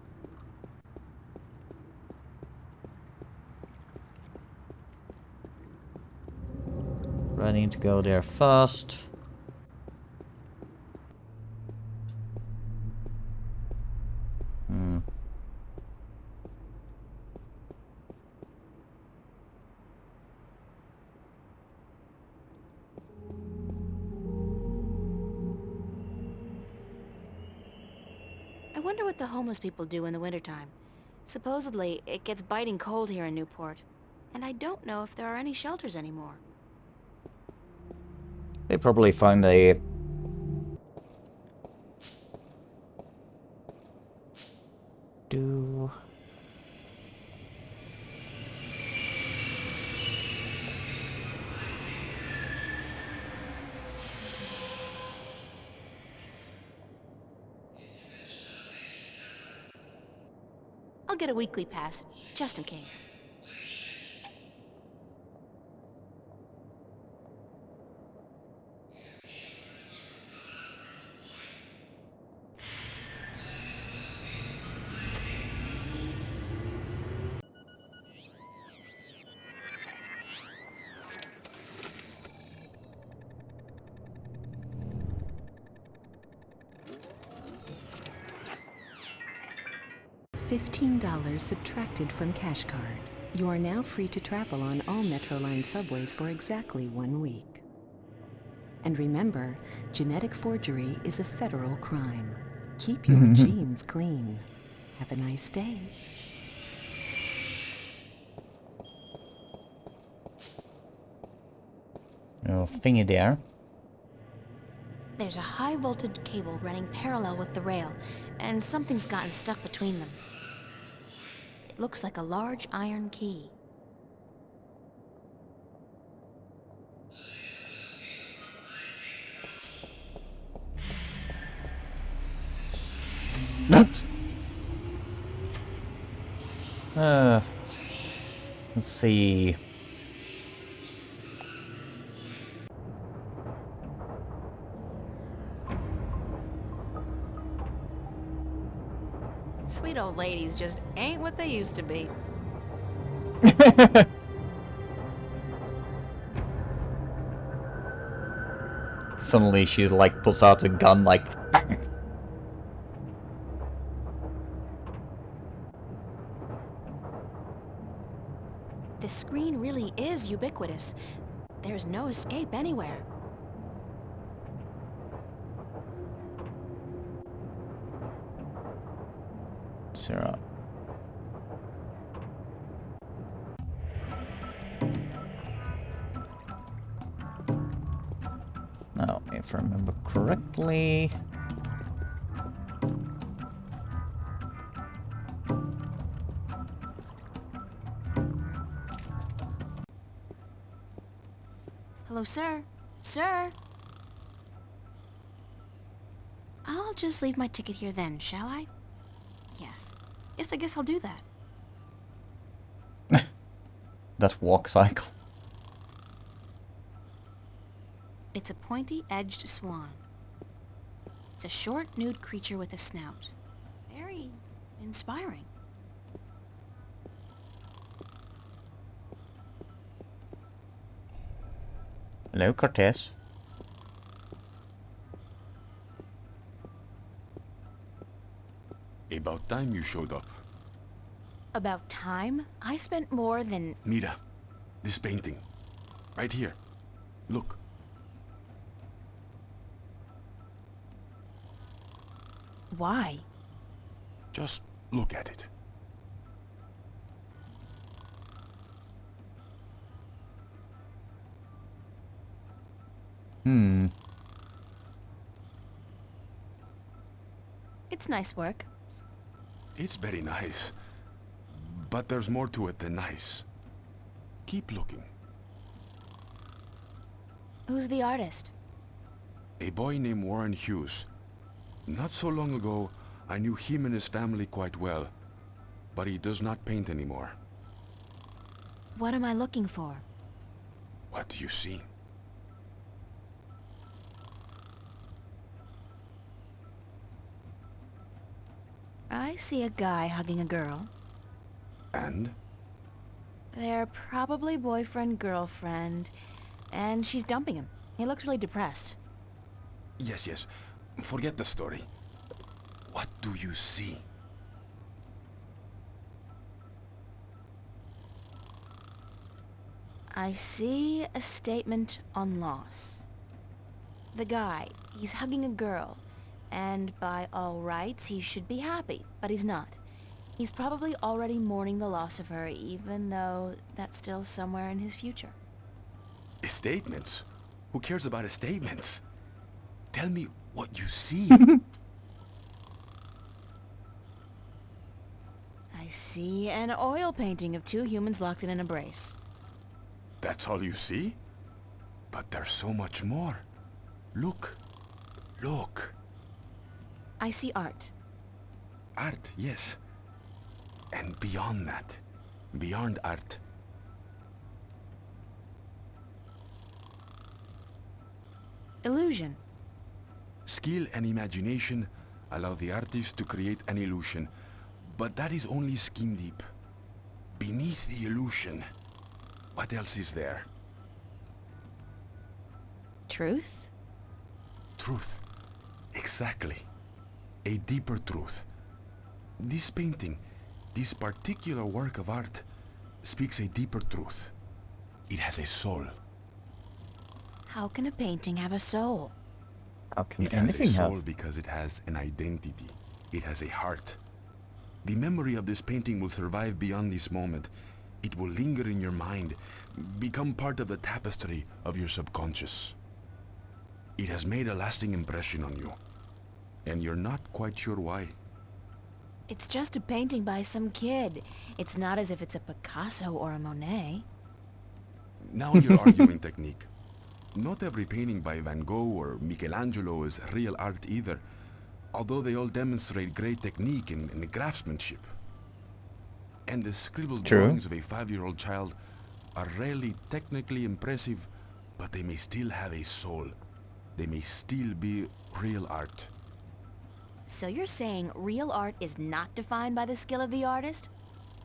S1: I need to go there first.
S2: I wonder what the homeless people do in the wintertime. Supposedly, it gets biting cold here in Newport. And I don't know if there are any shelters anymore.
S1: They probably find a...
S2: I'll get a weekly pass, just in case.
S14: $15 subtracted from cash card. You are now free to travel on all Metro Line subways for exactly 1 week. And remember, genetic forgery is a federal crime. Keep your genes clean. Have a nice day.
S1: No thingy there.
S2: There's a high voltage cable running parallel with the rail, and something's gotten stuck between them. It looks like a large iron key.
S1: Let's see.
S2: Sweet old ladies just ain't what they used to be.
S1: Suddenly she like pulls out a gun like bang.
S2: The screen really is ubiquitous. There's no escape anywhere.
S1: Sarah. Now, if I remember correctly...
S2: Hello, sir? Sir? I'll just leave my ticket here then, shall I? Yes. Yes, I guess I'll do that.
S1: That walk cycle.
S2: It's a pointy-edged swan. It's a short, nude creature with a snout. Very inspiring.
S1: Hello, Cortez.
S9: About time you showed up.
S2: About time? I spent more than...
S9: Mira, this painting. Right here. Look.
S2: Why?
S9: Just look at it.
S2: It's nice work.
S9: It's very nice. But there's more to it than nice. Keep looking.
S2: Who's the artist?
S9: A boy named Warren Hughes. Not so long ago, I knew him and his family quite well. But he does not paint anymore.
S2: What am I looking for?
S9: What do you see?
S2: I see a guy hugging a girl.
S9: And?
S2: They're probably boyfriend-girlfriend, and she's dumping him. He looks really depressed.
S9: Yes, yes. Forget the story. What do you see?
S2: I see a statement on loss. The guy, he's hugging a girl, and by all rights, he should be happy, but he's not. He's probably already mourning the loss of her, even though that's still somewhere in his future.
S9: Statements? Who cares about statements? Tell me what you see.
S2: I see an oil painting of two humans locked in an embrace.
S9: That's all you see? But there's so much more. Look. Look.
S2: I see art.
S9: Art, yes. And beyond that. Beyond art.
S2: Illusion.
S9: Skill and imagination allow the artist to create an illusion. But that is only skin deep. Beneath the illusion, what else is there?
S2: Truth?
S9: Truth. Exactly. A deeper truth. This painting, this particular work of art, speaks a deeper truth. It has a soul.
S2: How can a painting have a soul?
S1: How can
S9: It has a
S1: anything
S9: soul
S1: have?
S9: because it has an identity. It has a heart. The memory of this painting will survive beyond this moment. It will linger in your mind, become part of the tapestry of your subconscious. It has made a lasting impression on you, and you're not quite sure why.
S2: It's just a painting by some kid. It's not as if it's a Picasso or a Monet.
S9: Now you're arguing technique. Not every painting by Van Gogh or Michelangelo is real art either, although they all demonstrate great technique and craftsmanship. And the scribbled drawings of a 5-year-old child are rarely technically impressive, but they may still have a soul. They may still be real art.
S2: So you're saying real art is not defined by the skill of the artist?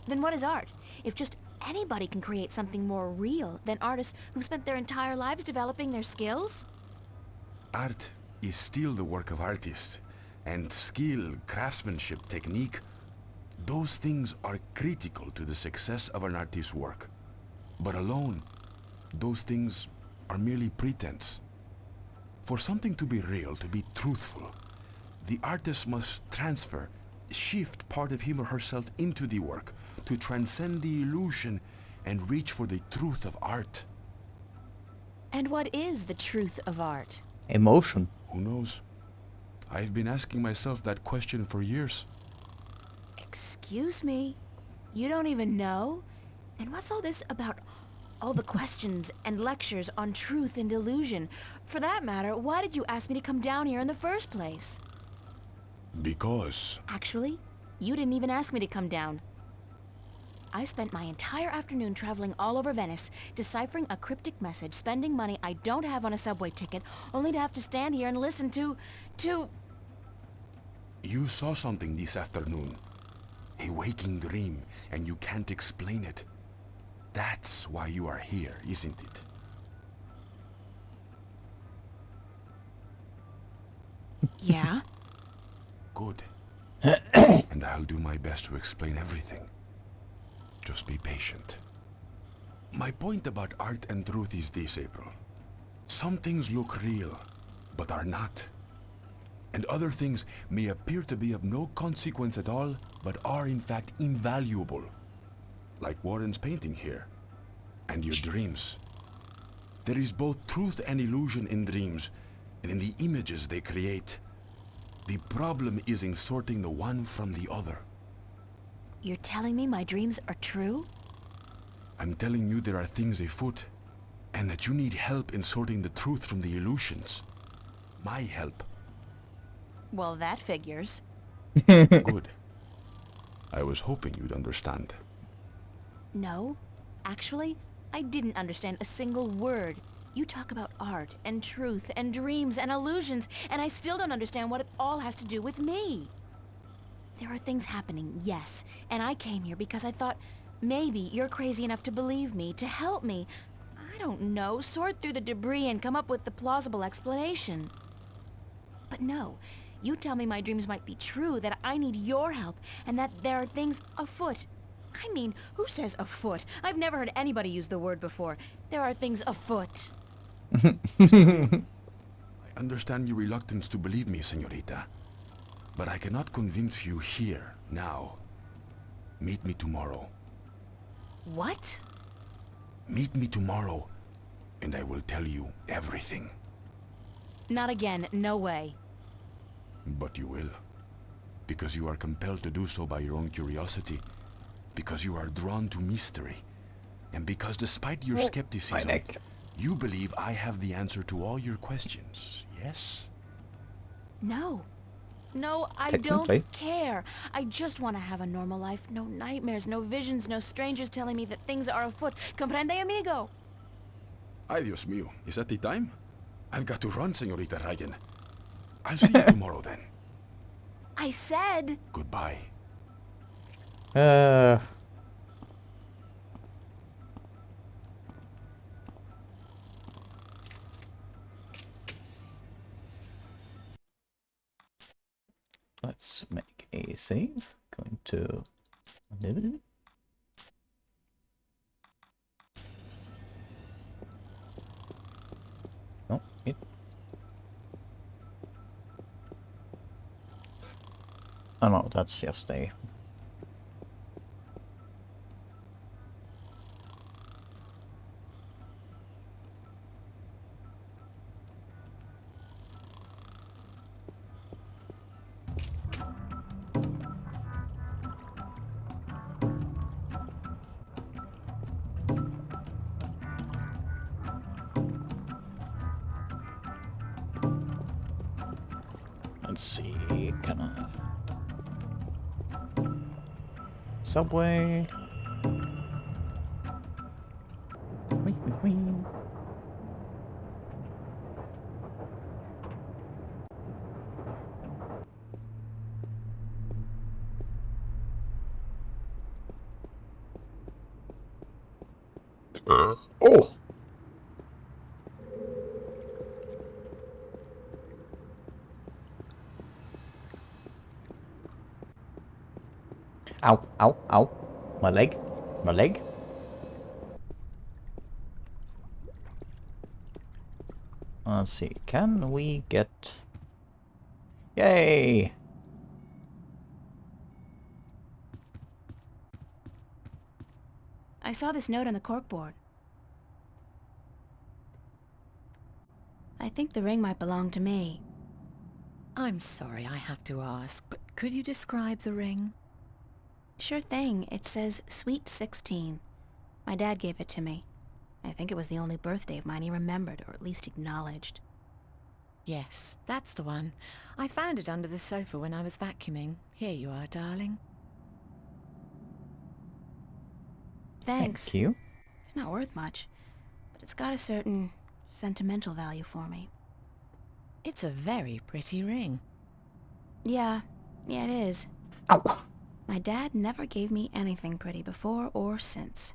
S2: Then what is art? If just anybody can create something more real than artists who spent their entire lives developing their skills?
S9: Art is still the work of artists, and skill, craftsmanship, technique, those things are critical to the success of an artist's work. But alone, those things are merely pretense. For something to be real, to be truthful, the artist must transfer, shift part of him or herself into the work to transcend the illusion and reach for the truth of art.
S2: And what is the truth of art?
S1: Emotion.
S9: Who knows? I've been asking myself that question for years.
S2: Excuse me? You don't even know? Then what's all this about all the questions and lectures on truth and illusion? For that matter, why did you ask me to come down here in the first place?
S9: Because...
S2: Actually, you didn't even ask me to come down. I spent my entire afternoon traveling all over Venice, deciphering a cryptic message, spending money I don't have on a subway ticket, only to have to stand here and listen to...
S9: You saw something this afternoon. A waking dream, and you can't explain it. That's why you are here, isn't it?
S2: Yeah?
S9: Good. And I'll do my best to explain everything. Just be patient. My point about art and truth is this, April. Some things look real, but are not. And other things may appear to be of no consequence at all, but are in fact invaluable. Like Warren's painting here. And your dreams. There is both truth and illusion in dreams, and in the images they create. The problem is in sorting the one from the other.
S2: You're telling me my dreams are true?
S9: I'm telling you there are things afoot, and that you need help in sorting the truth from the illusions. My help.
S2: Well, that figures.
S9: Good. I was hoping you'd understand.
S2: No, actually, I didn't understand a single word. You talk about art and truth and dreams and illusions, and I still don't understand what it all has to do with me. There are things happening, yes, and I came here because I thought maybe you're crazy enough to believe me, to help me. I don't know, sort through the debris and come up with the plausible explanation. But no, you tell me my dreams might be true, that I need your help, and that there are things afoot. I mean, who says afoot? I've never heard anybody use the word before. There are things afoot.
S9: I understand your reluctance to believe me, señorita. But I cannot convince you here, now. Meet me tomorrow.
S2: What?
S9: Meet me tomorrow, and I will tell you everything.
S2: Not again, no way.
S9: But you will. Because you are compelled to do so by your own curiosity. Because you are drawn to mystery. And because despite your skepticism, you believe I have the answer to all your questions, yes?
S2: No. No, I don't care. I just want to have a normal life. No nightmares, no visions, no strangers telling me that things are afoot. Comprende, amigo?
S9: Ay, Dios mío. Is that the time? I've got to run, señorita Ryan. I'll see you tomorrow then.
S2: I said...
S9: Goodbye.
S1: Let's make a save. Going to... No, it. Oh no, that's just a. Let's see, can I... Subway... Wee, wee, wee. Oh! Ow, ow, ow. My leg. My leg. Let's see, can we get... Yay!
S2: I saw this note on the corkboard. I think the ring might belong to me.
S8: I'm sorry I have to ask, but could you describe the ring?
S2: Sure thing. It says Sweet 16. My dad gave it to me. I think it was the only birthday of mine he remembered, or at least acknowledged.
S8: Yes, that's the one. I found it under the sofa when I was vacuuming. Here you are, darling.
S2: Thanks.
S1: Thank you.
S2: It's not worth much, but it's got a certain sentimental value for me.
S8: It's a very pretty ring.
S2: Yeah, it is.
S1: Ow!
S2: My dad never gave me anything pretty before or since.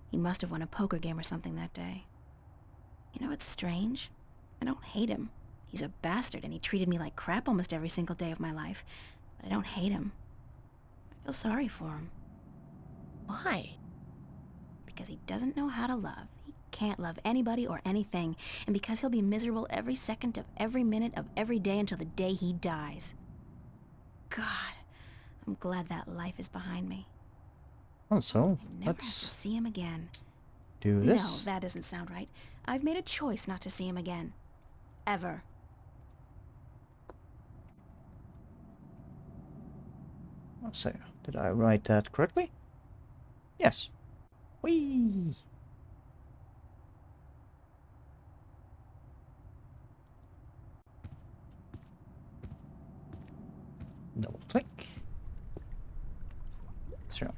S2: He must have won a poker game or something that day. You know, it's strange. I don't hate him. He's a bastard and he treated me like crap almost every single day of my life. But I don't hate him. I feel sorry for him.
S8: Why?
S2: Because he doesn't know how to love. He can't love anybody or anything. And because he'll be miserable every second of every minute of every day until the day he dies. God, I'm glad that life is behind me.
S1: Also,
S2: I never have to see him again.
S1: do this.
S2: No, that doesn't sound right. I've made a choice not to see him again. Ever.
S1: So, did I write that correctly? Yes. Whee! Double click. Sure.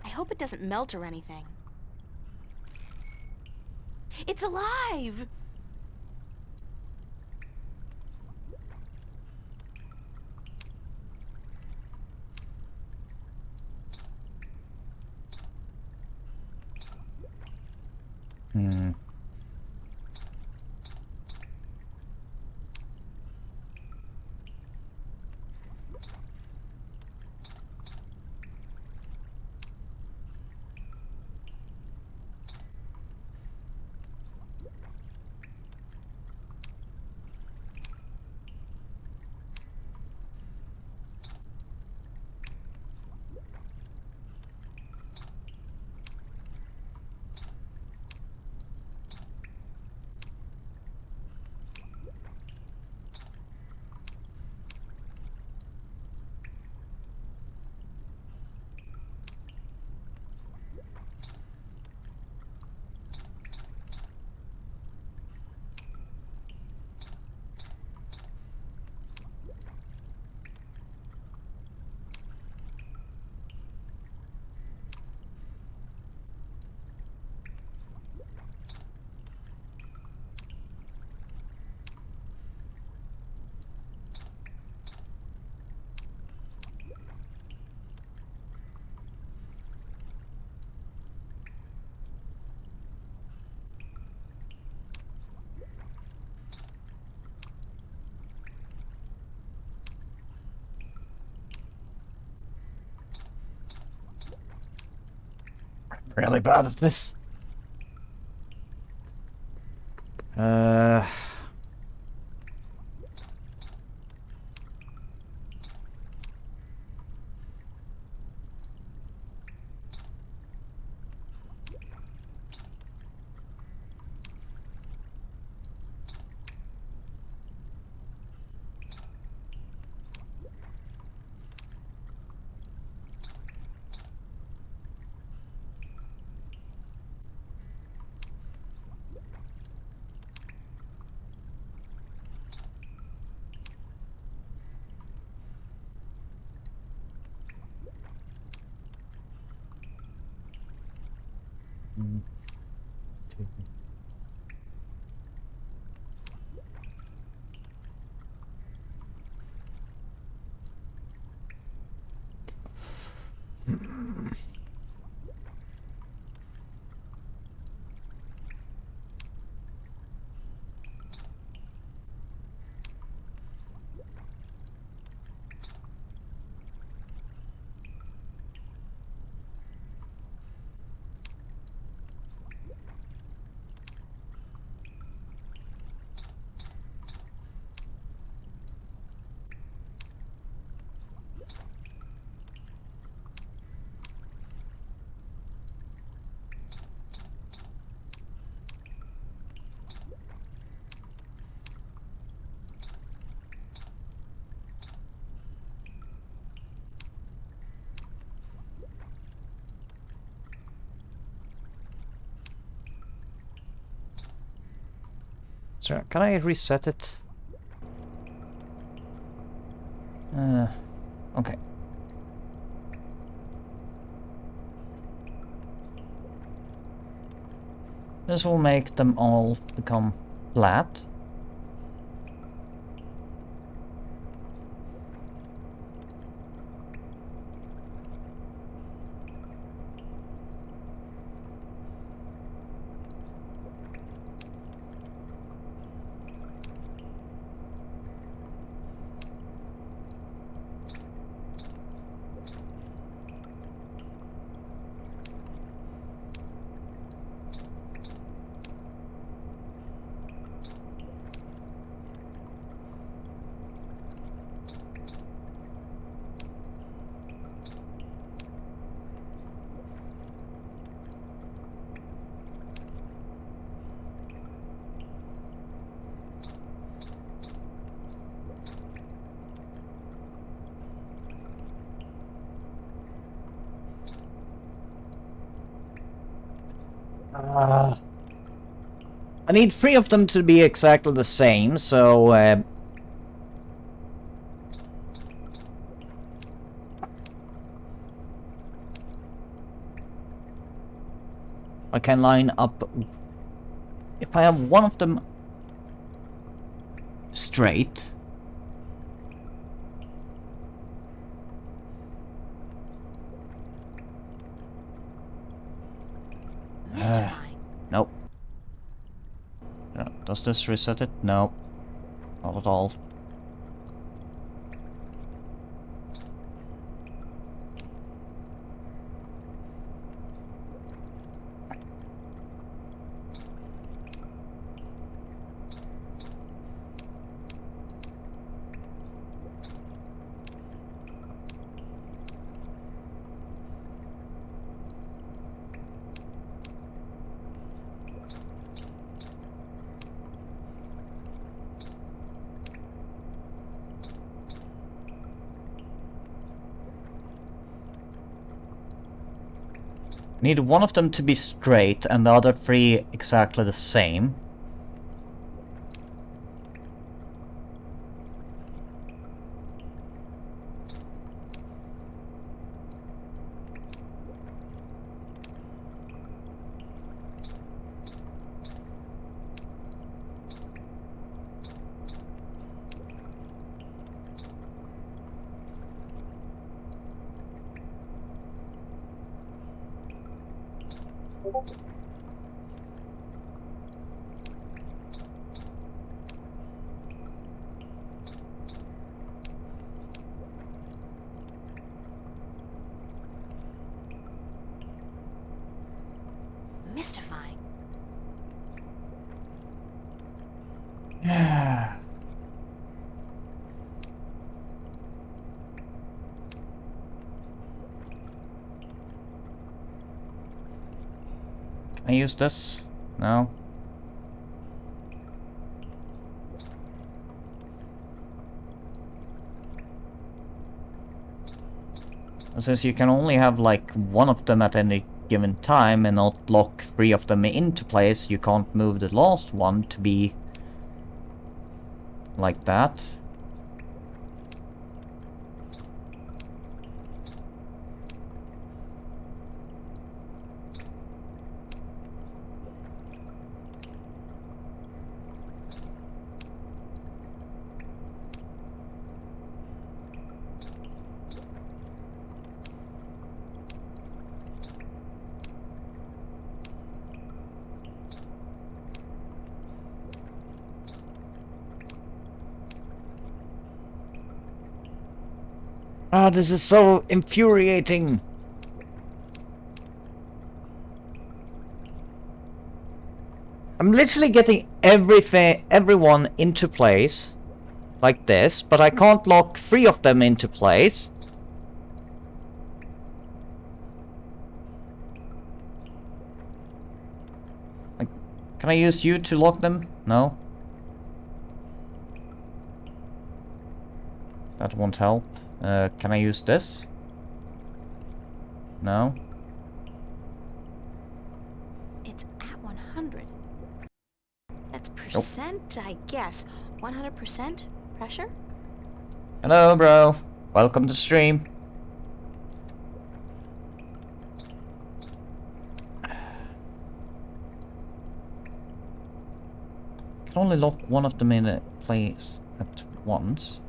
S2: I hope it doesn't melt or anything. It's alive!
S1: Hmm. really bad at this. So can I reset it? Okay. This will make them all become flat. I need 3 of them to be exactly the same, so I can line up. If I have one of them straight, nope. Does this reset it? No, not at all. Need one of them to be straight and the other 3 exactly the same. Yeah. Can I use this? No. Since you can only have like one of them at any given time and not lock 3 of them into place, you can't move the last one to be like that. Ah, this is so infuriating. I'm literally getting everyone into place like this, but I can't lock 3 of them into place. Can I use you to lock them? No. That won't help. Can I use this? No.
S2: It's at 100. That's percent, I guess. 100% pressure?
S1: Hello, bro. Welcome to stream. Can only lock one of them in a place at once.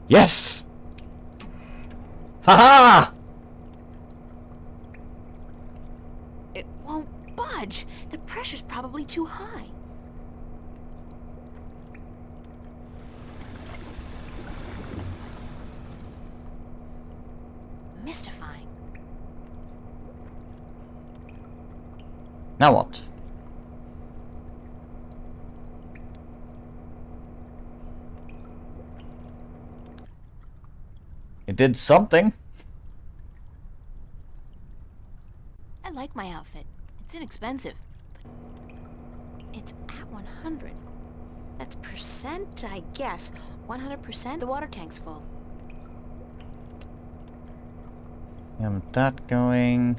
S1: Yes! Haha!
S2: It won't budge. The pressure's probably too high. Mystifying.
S1: Now what? It did something.
S2: I like my outfit. It's inexpensive. But it's at 100. That's percent, I guess. 100%. The water tank's full.
S1: That going.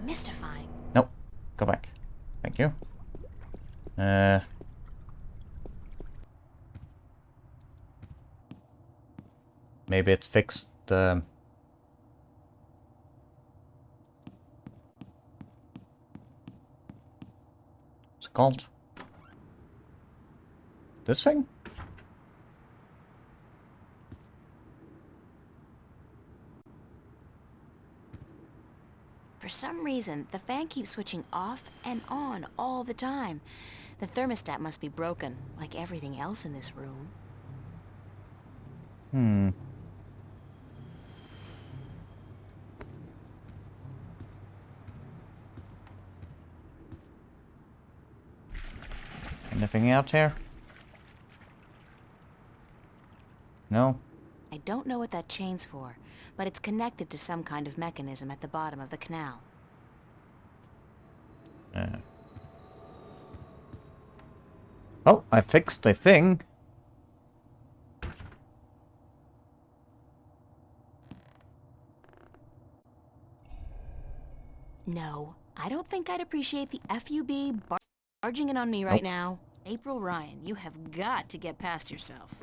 S2: Mystifying.
S1: Nope. Go back. Thank you. Maybe it fixed the... What's it called? This thing?
S2: For some reason, the fan keeps switching off and on all the time. The thermostat must be broken, like everything else in this room.
S1: Anything out here? No?
S2: I don't know what that chain's for, but it's connected to some kind of mechanism at the bottom of the canal.
S1: Well, I fixed the thing.
S2: No, I don't think I'd appreciate the FUB barging in on me right now. April Ryan, you have got to get past yourself.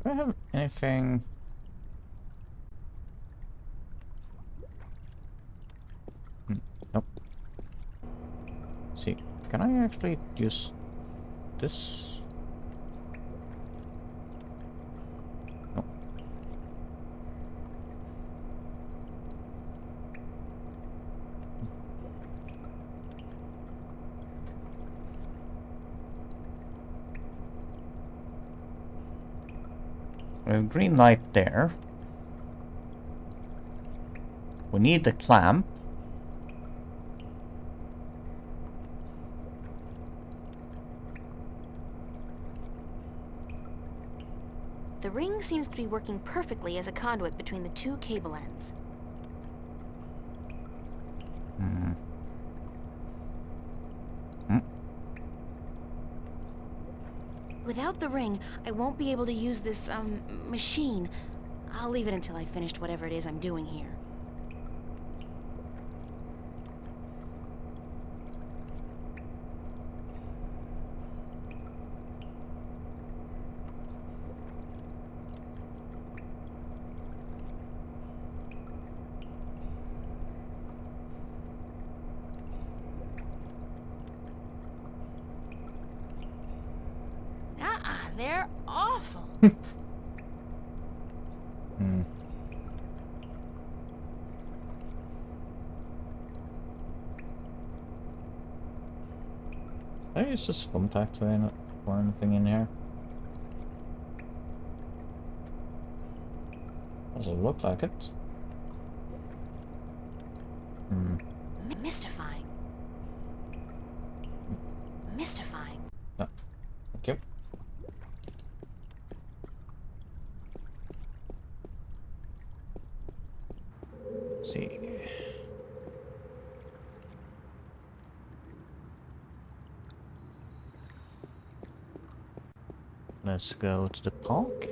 S1: I have anything? Nope. See, can I actually use this? No. We have green light there. We need the clamp.
S2: The ring seems to be working perfectly as a conduit between the two cable ends.
S1: Hmm.
S2: Without the ring, I won't be able to use this, machine. I'll leave it until I've finished whatever it is I'm doing here. They're awful.
S1: Hmm. I use this thumbtack to or anything in here. Doesn't look like it. Hmm.
S2: Mystifying. Mystifying.
S1: No. Thank you. See. Let's go to the park.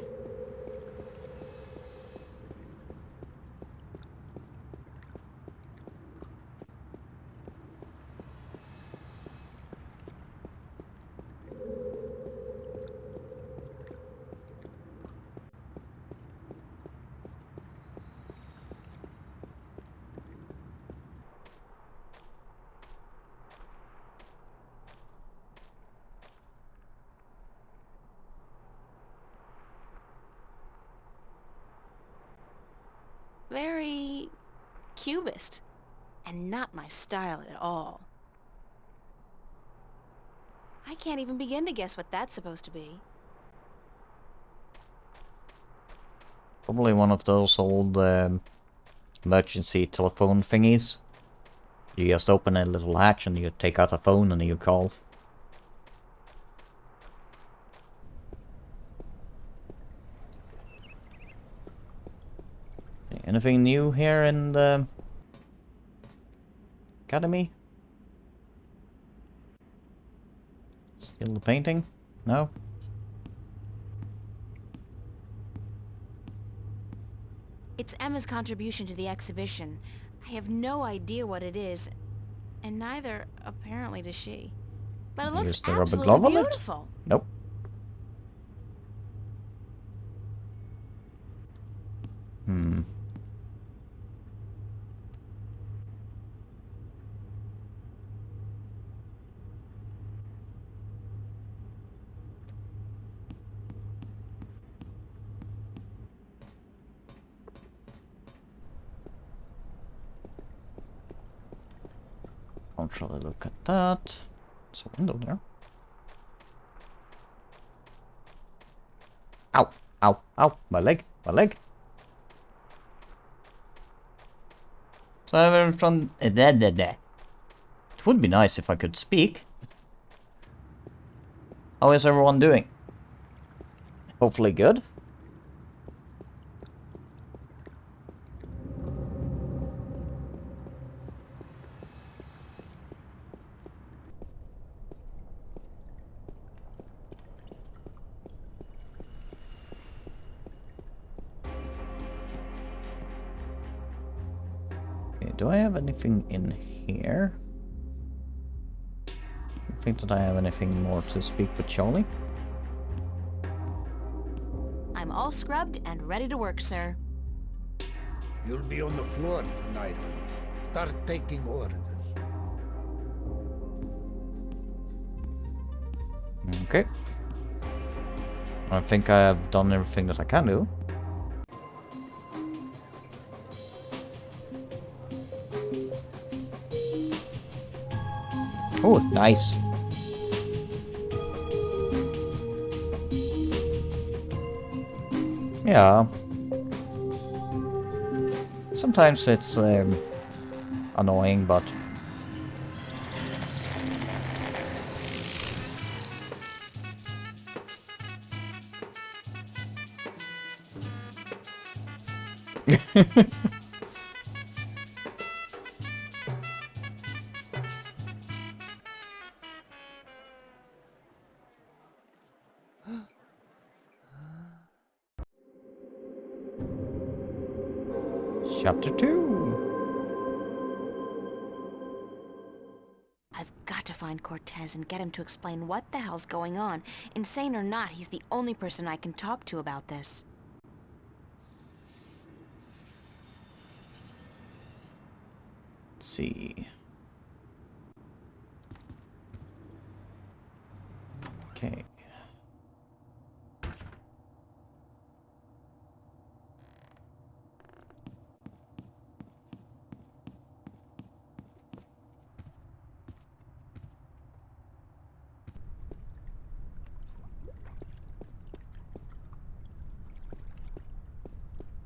S2: Very cubist, and not my style at all. I can't even begin to guess what that's supposed to be.
S1: Probably one of those old emergency telephone thingies. You just open a little hatch and you take out a phone and you call. Anything new here in the academy? Still the painting? No?
S2: It's Emma's contribution to the exhibition. I have no idea what it is, and neither, apparently, does she. But it looks
S1: Use the rubber
S2: absolutely
S1: glove on it?
S2: beautiful.
S1: Nope. Hmm. I'll try to look at that. There's a window there. Ow! Ow! Ow! My leg! My leg! So I'm from... It would be nice if I could speak. How is everyone doing? Hopefully good. Okay, do I have anything in here? I think that I have anything more to speak with Charlie.
S2: I'm all all scrubbed and ready to work, sir.
S12: You'll be on the floor tonight, honey. Start taking orders.
S1: Okay. I think I have done everything that I can do. Oh, nice. Yeah. Sometimes it's annoying, but Chapter 2.
S2: I've got to find Cortez and get him to explain what the hell's going on. Insane or not, he's the only person I can talk to about this.
S1: Let's see. Okay.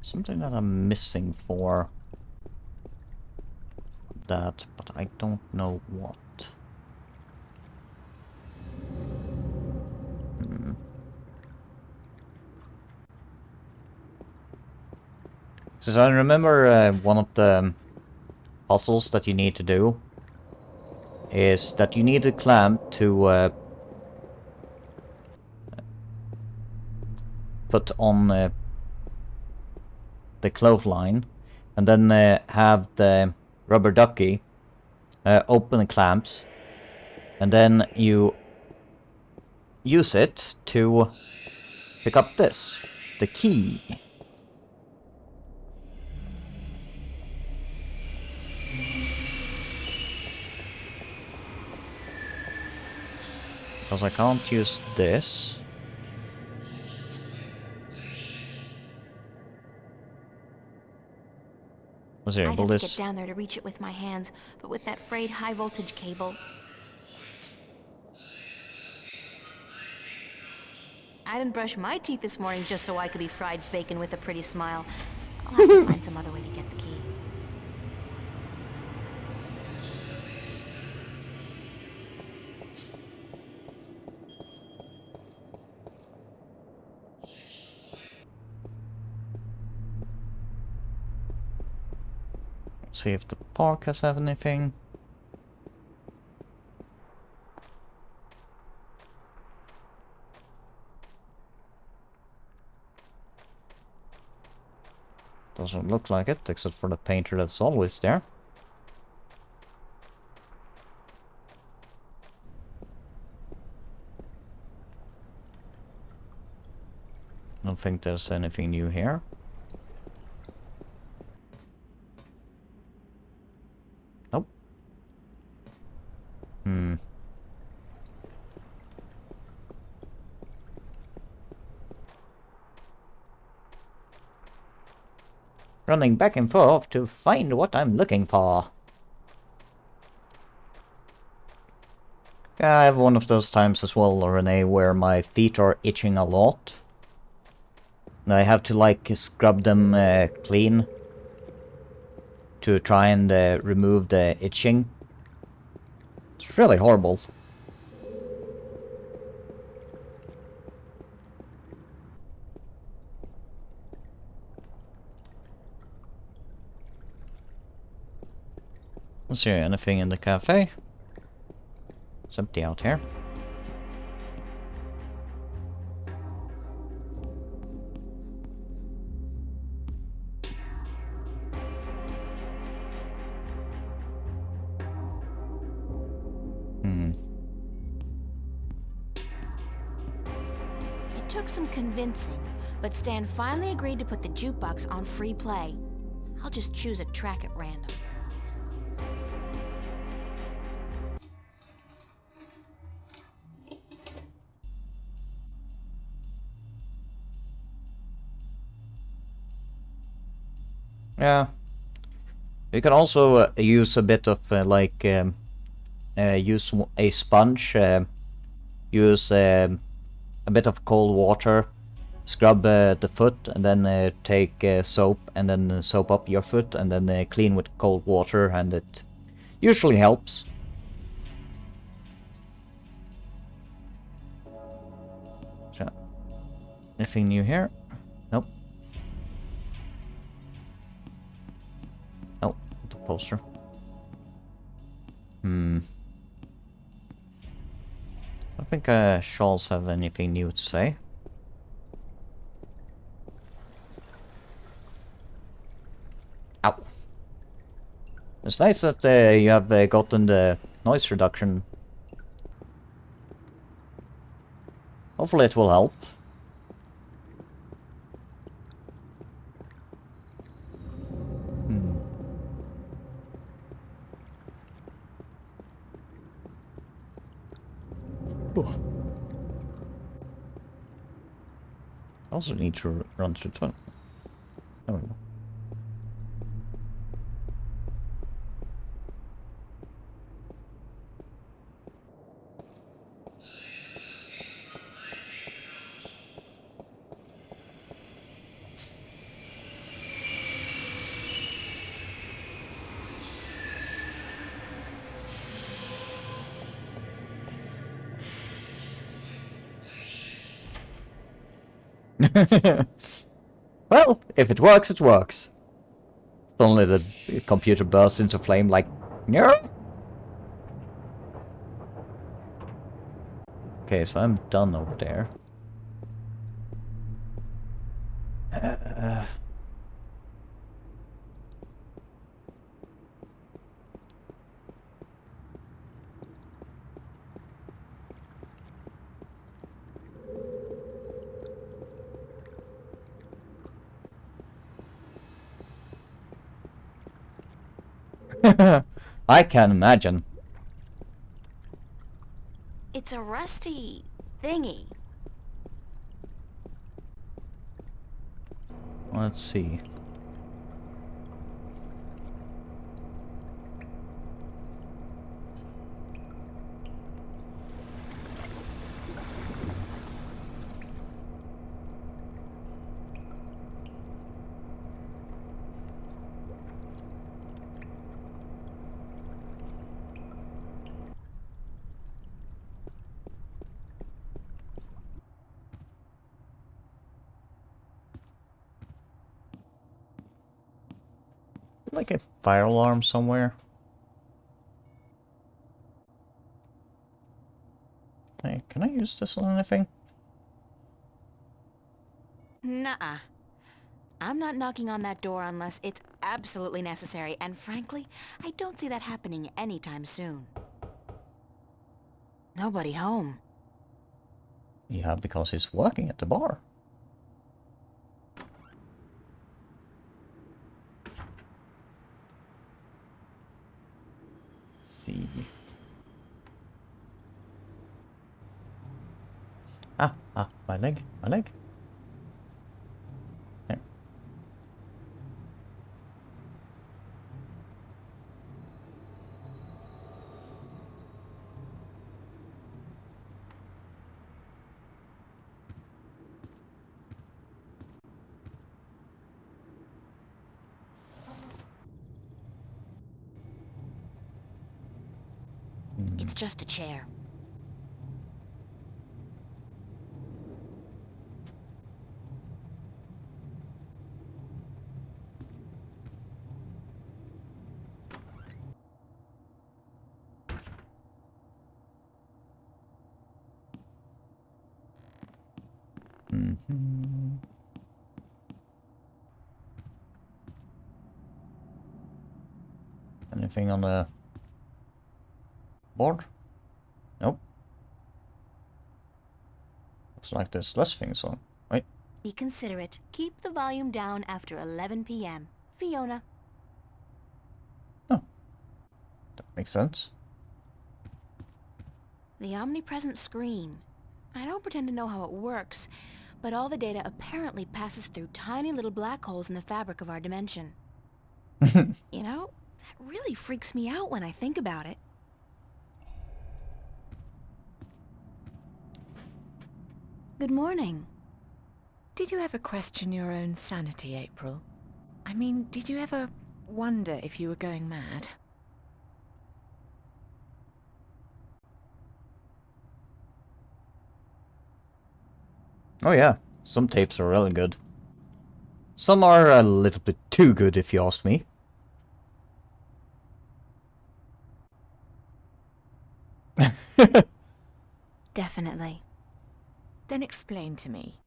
S1: Something that I'm missing for that, but I don't know what. So I remember one of the puzzles that you need to do is that you need a clamp to put on the clothesline, and then have the rubber ducky open the clamps, and then you use it to pick up this, the key. Because I can't use this.
S2: I'd have to get down there to reach it with my hands, but with that frayed high-voltage cable... I didn't brush my teeth this morning just so I could be fried bacon with a pretty smile. I'll have to find some other way to get the key.
S1: See if the park has anything. Doesn't look like it, except for the painter that's always there. Don't think there's anything new here. Nope. Running back and forth to find what I'm looking for. Yeah, I have one of those times as well, Renee, where my feet are itching a lot. And I have to like scrub them clean to try and remove the itching. It's really horrible. Is there anything in the cafe? It's empty out here.
S2: It took some convincing, But Stan finally agreed to put the jukebox on free play. I'll just choose a track at random.
S1: Yeah. You can also use a bit of use a sponge, use a bit of cold water, scrub the foot, and then take soap and then soap up your foot, and then clean with cold water, and it usually helps. So, anything new here? Nope. Oh, the poster. I don't think Charles have anything new to say. Ow. It's nice that you have gotten the noise reduction. Hopefully it will help. I also need to run to the toilet. There we go. Well, if it works, it works. Suddenly the computer bursts into flame like, no. Okay, so I'm done over there. I can imagine.
S2: It's a rusty thingy.
S1: Let's see. Like a fire alarm somewhere. Hey, can I use this on anything?
S2: Nuh-uh. I'm not knocking on that door unless it's absolutely necessary, and frankly, I don't see that happening anytime soon. Nobody home.
S1: Yeah, because he's working at the bar. Let's see. My leg, my leg. There.
S2: It's just a chair.
S1: Anything on the board? Nope. Looks like there's less things on. Wait,
S2: Be considerate. Keep the volume down after 11 p.m. Fiona.
S1: Oh. That makes sense.
S2: The omnipresent screen. I don't pretend to know how it works, but all the data apparently passes through tiny little black holes in the fabric of our dimension. You know, that really freaks me out when I think about it. Good morning.
S8: Did you ever question your own sanity, April? I mean, did you ever wonder if you were going mad?
S1: Oh yeah, some tapes are really good. Some are a little bit too good, if you ask me.
S2: Definitely.
S8: Then explain to me.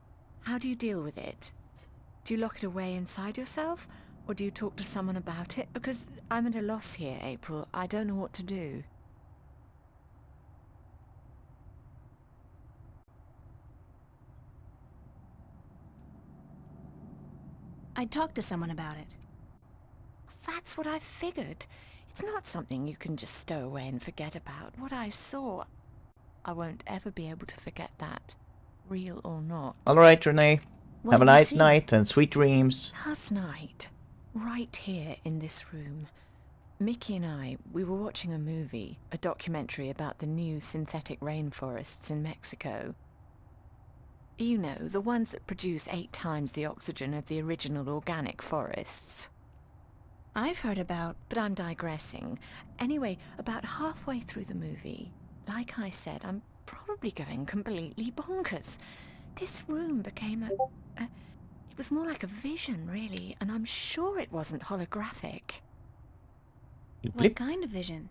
S8: How do you deal with it? Do you lock it away inside yourself? Or do you talk to someone about it? Because I'm at a loss here, April. I don't know what to do.
S2: I'd talk to someone about it.
S8: That's what I figured. It's not something you can just stow away and forget about. What I saw, I won't ever be able to forget that, real or not.
S1: Alright, Renee.
S2: What
S1: Have a
S2: did you
S1: nice
S2: see?
S1: night and sweet dreams.
S8: Last night, right here in this room, Mickey and I, we were watching a movie, a documentary about the new synthetic rainforests in Mexico. You know, the ones that produce 8 times the oxygen of the original organic forests.
S2: I've heard about...
S8: But I'm digressing. Anyway, about halfway through the movie, like I said, I'm probably going completely bonkers. This room became it was more like a vision, really, and I'm sure it wasn't holographic.
S2: What kind of vision?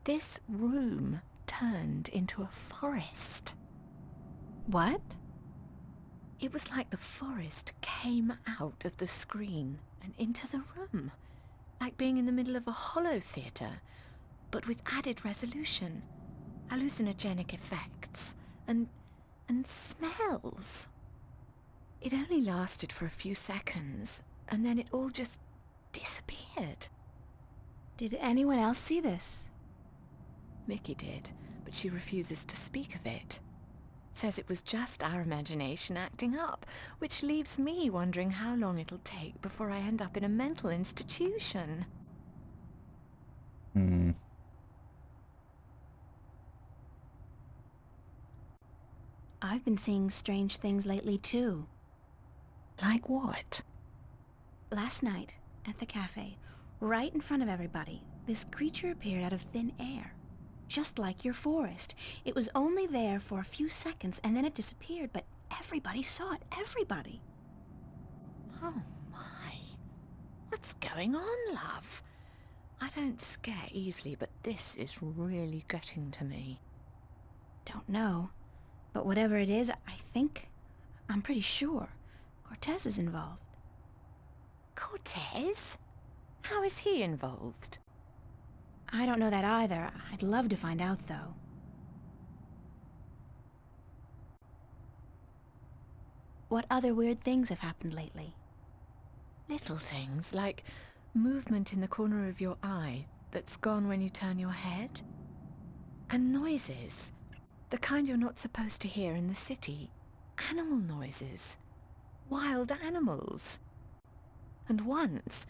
S8: This room turned into a forest.
S2: What?
S8: It was like the forest came out of the screen and into the room, like being in the middle of a holo theatre, but with added resolution, hallucinogenic effects, and smells. It only lasted for a few seconds, and then it all just disappeared.
S2: Did anyone else see this?
S8: Mickey did, but she refuses to speak of it. Says it was just our imagination acting up, which leaves me wondering how long it'll take before I end up in a mental institution.
S2: I've been seeing strange things lately, too.
S8: Like what?
S2: Last night, at the cafe, right in front of everybody, this creature appeared out of thin air. Just like your forest. It was only there for a few seconds and then it disappeared, but everybody saw it. Everybody.
S8: Oh my. What's going on, love? I don't scare easily, but this is really getting to me.
S2: Don't know. But whatever it is, I'm pretty sure, Cortez is involved.
S8: Cortez? How is he involved?
S2: I don't know that either. I'd love to find out, though. What other weird things have happened lately?
S8: Little things, like movement in the corner of your eye that's gone when you turn your head. And noises. The kind you're not supposed to hear in the city. Animal noises. Wild animals. And once,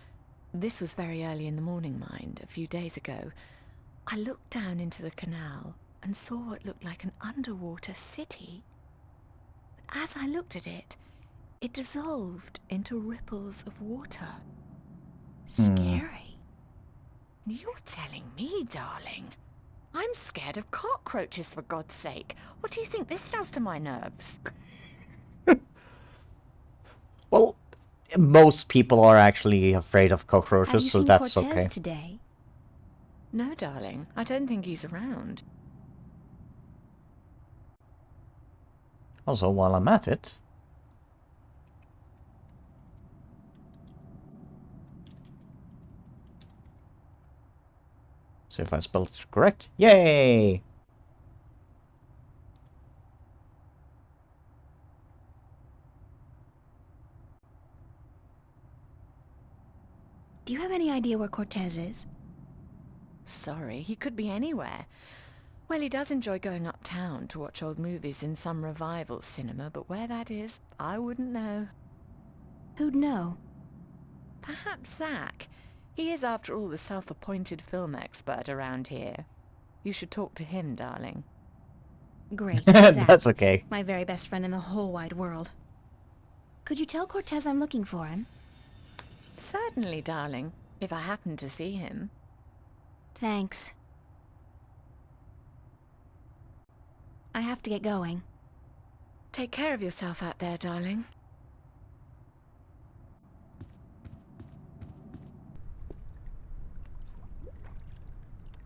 S8: this was very early in the morning, mind, a few days ago, I looked down into the canal and saw what looked like an underwater city. But as I looked at it, it dissolved into ripples of water.
S2: Scary.
S8: You're telling me, darling. I'm scared of cockroaches, for God's sake. What do you think this does to my nerves?
S1: Well, most people are actually afraid of cockroaches, so that's
S2: Have you seen Cortez
S1: okay.
S2: today?
S8: No, darling. I don't think he's around.
S1: Also, while I'm at it... see if I spelled it correct. Yay!
S2: Do you have any idea where Cortez is?
S8: Sorry, he could be anywhere. Well, he does enjoy going uptown to watch old movies in some revival cinema, but where that is, I wouldn't know.
S2: Who'd know?
S8: Perhaps Zach. He is, after all, the self-appointed film expert around here. You should talk to him, darling.
S2: Great, Zach.
S1: That's okay.
S2: My very best friend in the whole wide world. Could you tell Cortez I'm looking for him?
S8: Certainly, darling, if I happen to see him.
S2: Thanks. I have to get going.
S8: Take care of yourself out there, darling.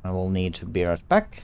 S1: I will need to be right back.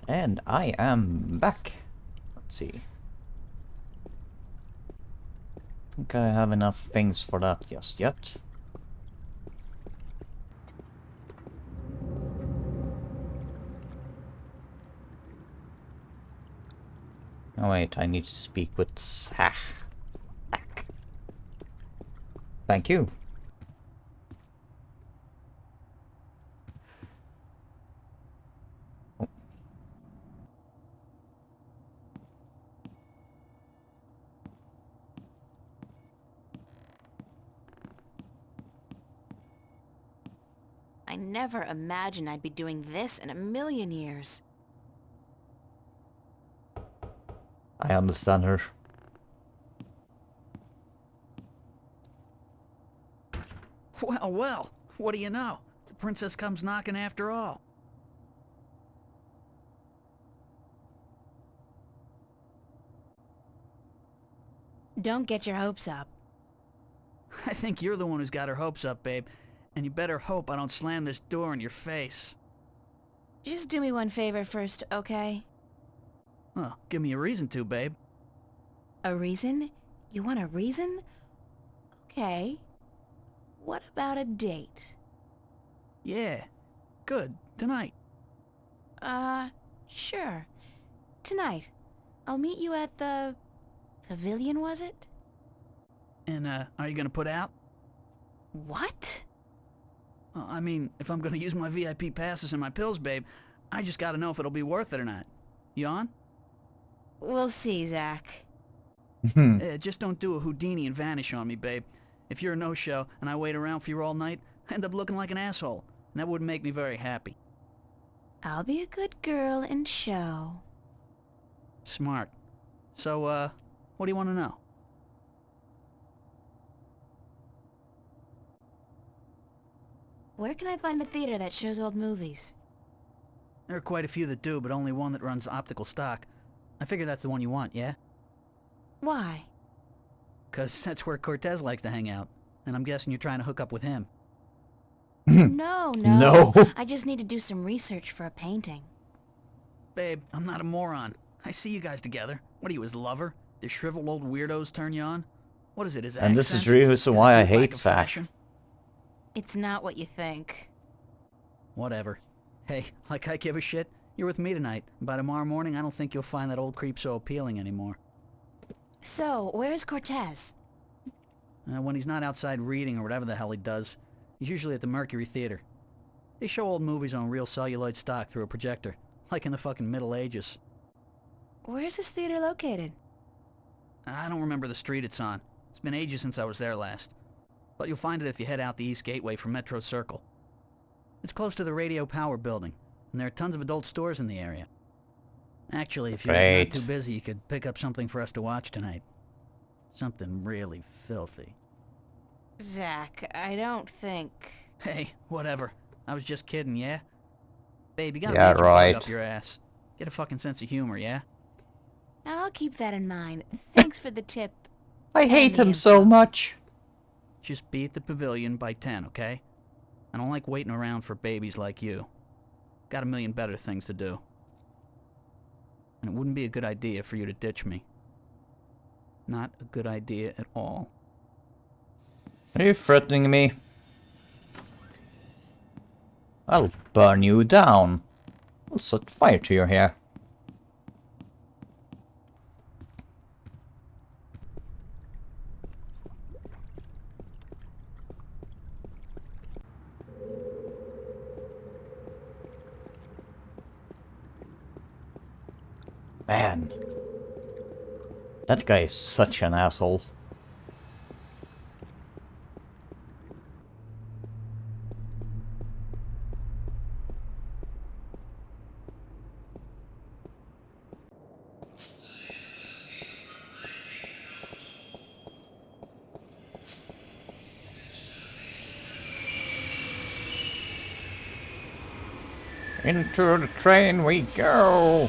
S1: And I am back. Let's see. I think I have enough things for that just yet. Oh wait, I need to speak with Zach. Thank you.
S2: I never imagined I'd be doing this in a million years.
S1: I understand her.
S7: Oh well, what do you know? The princess comes knocking after all.
S2: Don't get your hopes up.
S7: I think you're the one who's got her hopes up, babe. And you better hope I don't slam this door in your face.
S2: Just do me one favor first, okay?
S7: Oh, give me a reason to, babe.
S2: A reason? You want a reason? Okay. What about a date?
S7: Yeah. Good. Tonight.
S2: Sure. Tonight. I'll meet you at the... pavilion, was it?
S7: And, are you gonna put out?
S2: What?
S7: I mean, if I'm gonna use my VIP passes and my pills, babe, I just gotta know if it'll be worth it or not. You on?
S2: We'll see, Zach.
S7: Just don't do a Houdini and vanish on me, babe. If you're a no-show and I wait around for you all night, I end up looking like an asshole. And that wouldn't make me very happy.
S2: I'll be a good girl and show.
S7: Smart. So, what do you want to know?
S2: Where can I find a theater that shows old movies?
S7: There are quite a few that do, but only one that runs optical stock. I figure that's the one you want, yeah?
S2: Why?
S7: 'Cause that's where Cortez likes to hang out. And I'm guessing you're trying to hook up with him.
S2: No.
S1: No.
S2: I just need to do some research for a painting.
S7: Babe, I'm not a moron. I see you guys together. What are you, his lover? The shriveled old weirdos turn you on? What is it, his
S1: And this is
S7: accent?
S1: the reason
S7: His
S1: why I
S7: acute lack
S1: hate
S7: of
S1: Zach.
S7: fashion?
S2: It's not what you think.
S7: Whatever. Hey, like I give a shit? You're with me tonight. And by tomorrow morning, I don't think you'll find that old creep so appealing anymore.
S2: So, where's Cortez?
S7: When he's not outside reading or whatever the hell he does, he's usually at the Mercury Theater. They show old movies on real celluloid stock through a projector, like in the fucking Middle Ages.
S2: Where's this theater located?
S7: I don't remember the street it's on. It's been ages since I was there last. But you'll find it if you head out the East Gateway from Metro Circle. It's close to the Radio Power building, and there are tons of adult stores in the area. Actually, if you're not too busy, you could pick up something for us to watch tonight. Something really filthy.
S2: Zach, I don't think...
S7: Hey, whatever. I was just kidding, yeah? Babe, you gotta
S1: Yeah,
S7: let your
S1: right.
S7: bug up your ass. Get a fucking sense of humor, yeah?
S2: I'll keep that in mind. Thanks for the tip.
S1: I hate
S2: the
S1: him so much.
S7: Just be at the pavilion by 10, okay? I don't like waiting around for babies like you. Got a million better things to do. And it wouldn't be a good idea for you to ditch me. Not a good idea at all.
S1: Are you threatening me? I'll burn you down. I'll set fire to your hair. Man. That guy is such an asshole. Into the train we go!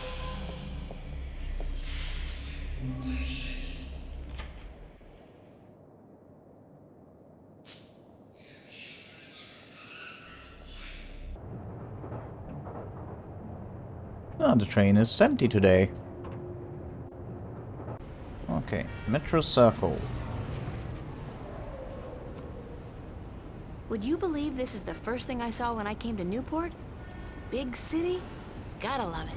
S1: Oh, the train is empty today. Okay, Metro Circle.
S2: Would you believe this is the first thing I saw when I came to Newport? Big city? Gotta love it.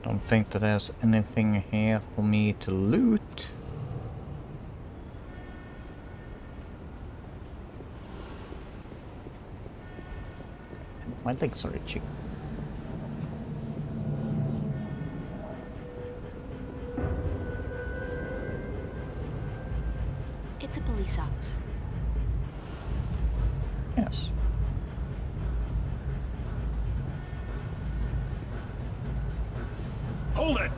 S1: Don't think that there's anything here for me to loot. My legs are itchy.
S2: It's a police officer.
S1: Yes. 'Cause
S15: Hold it!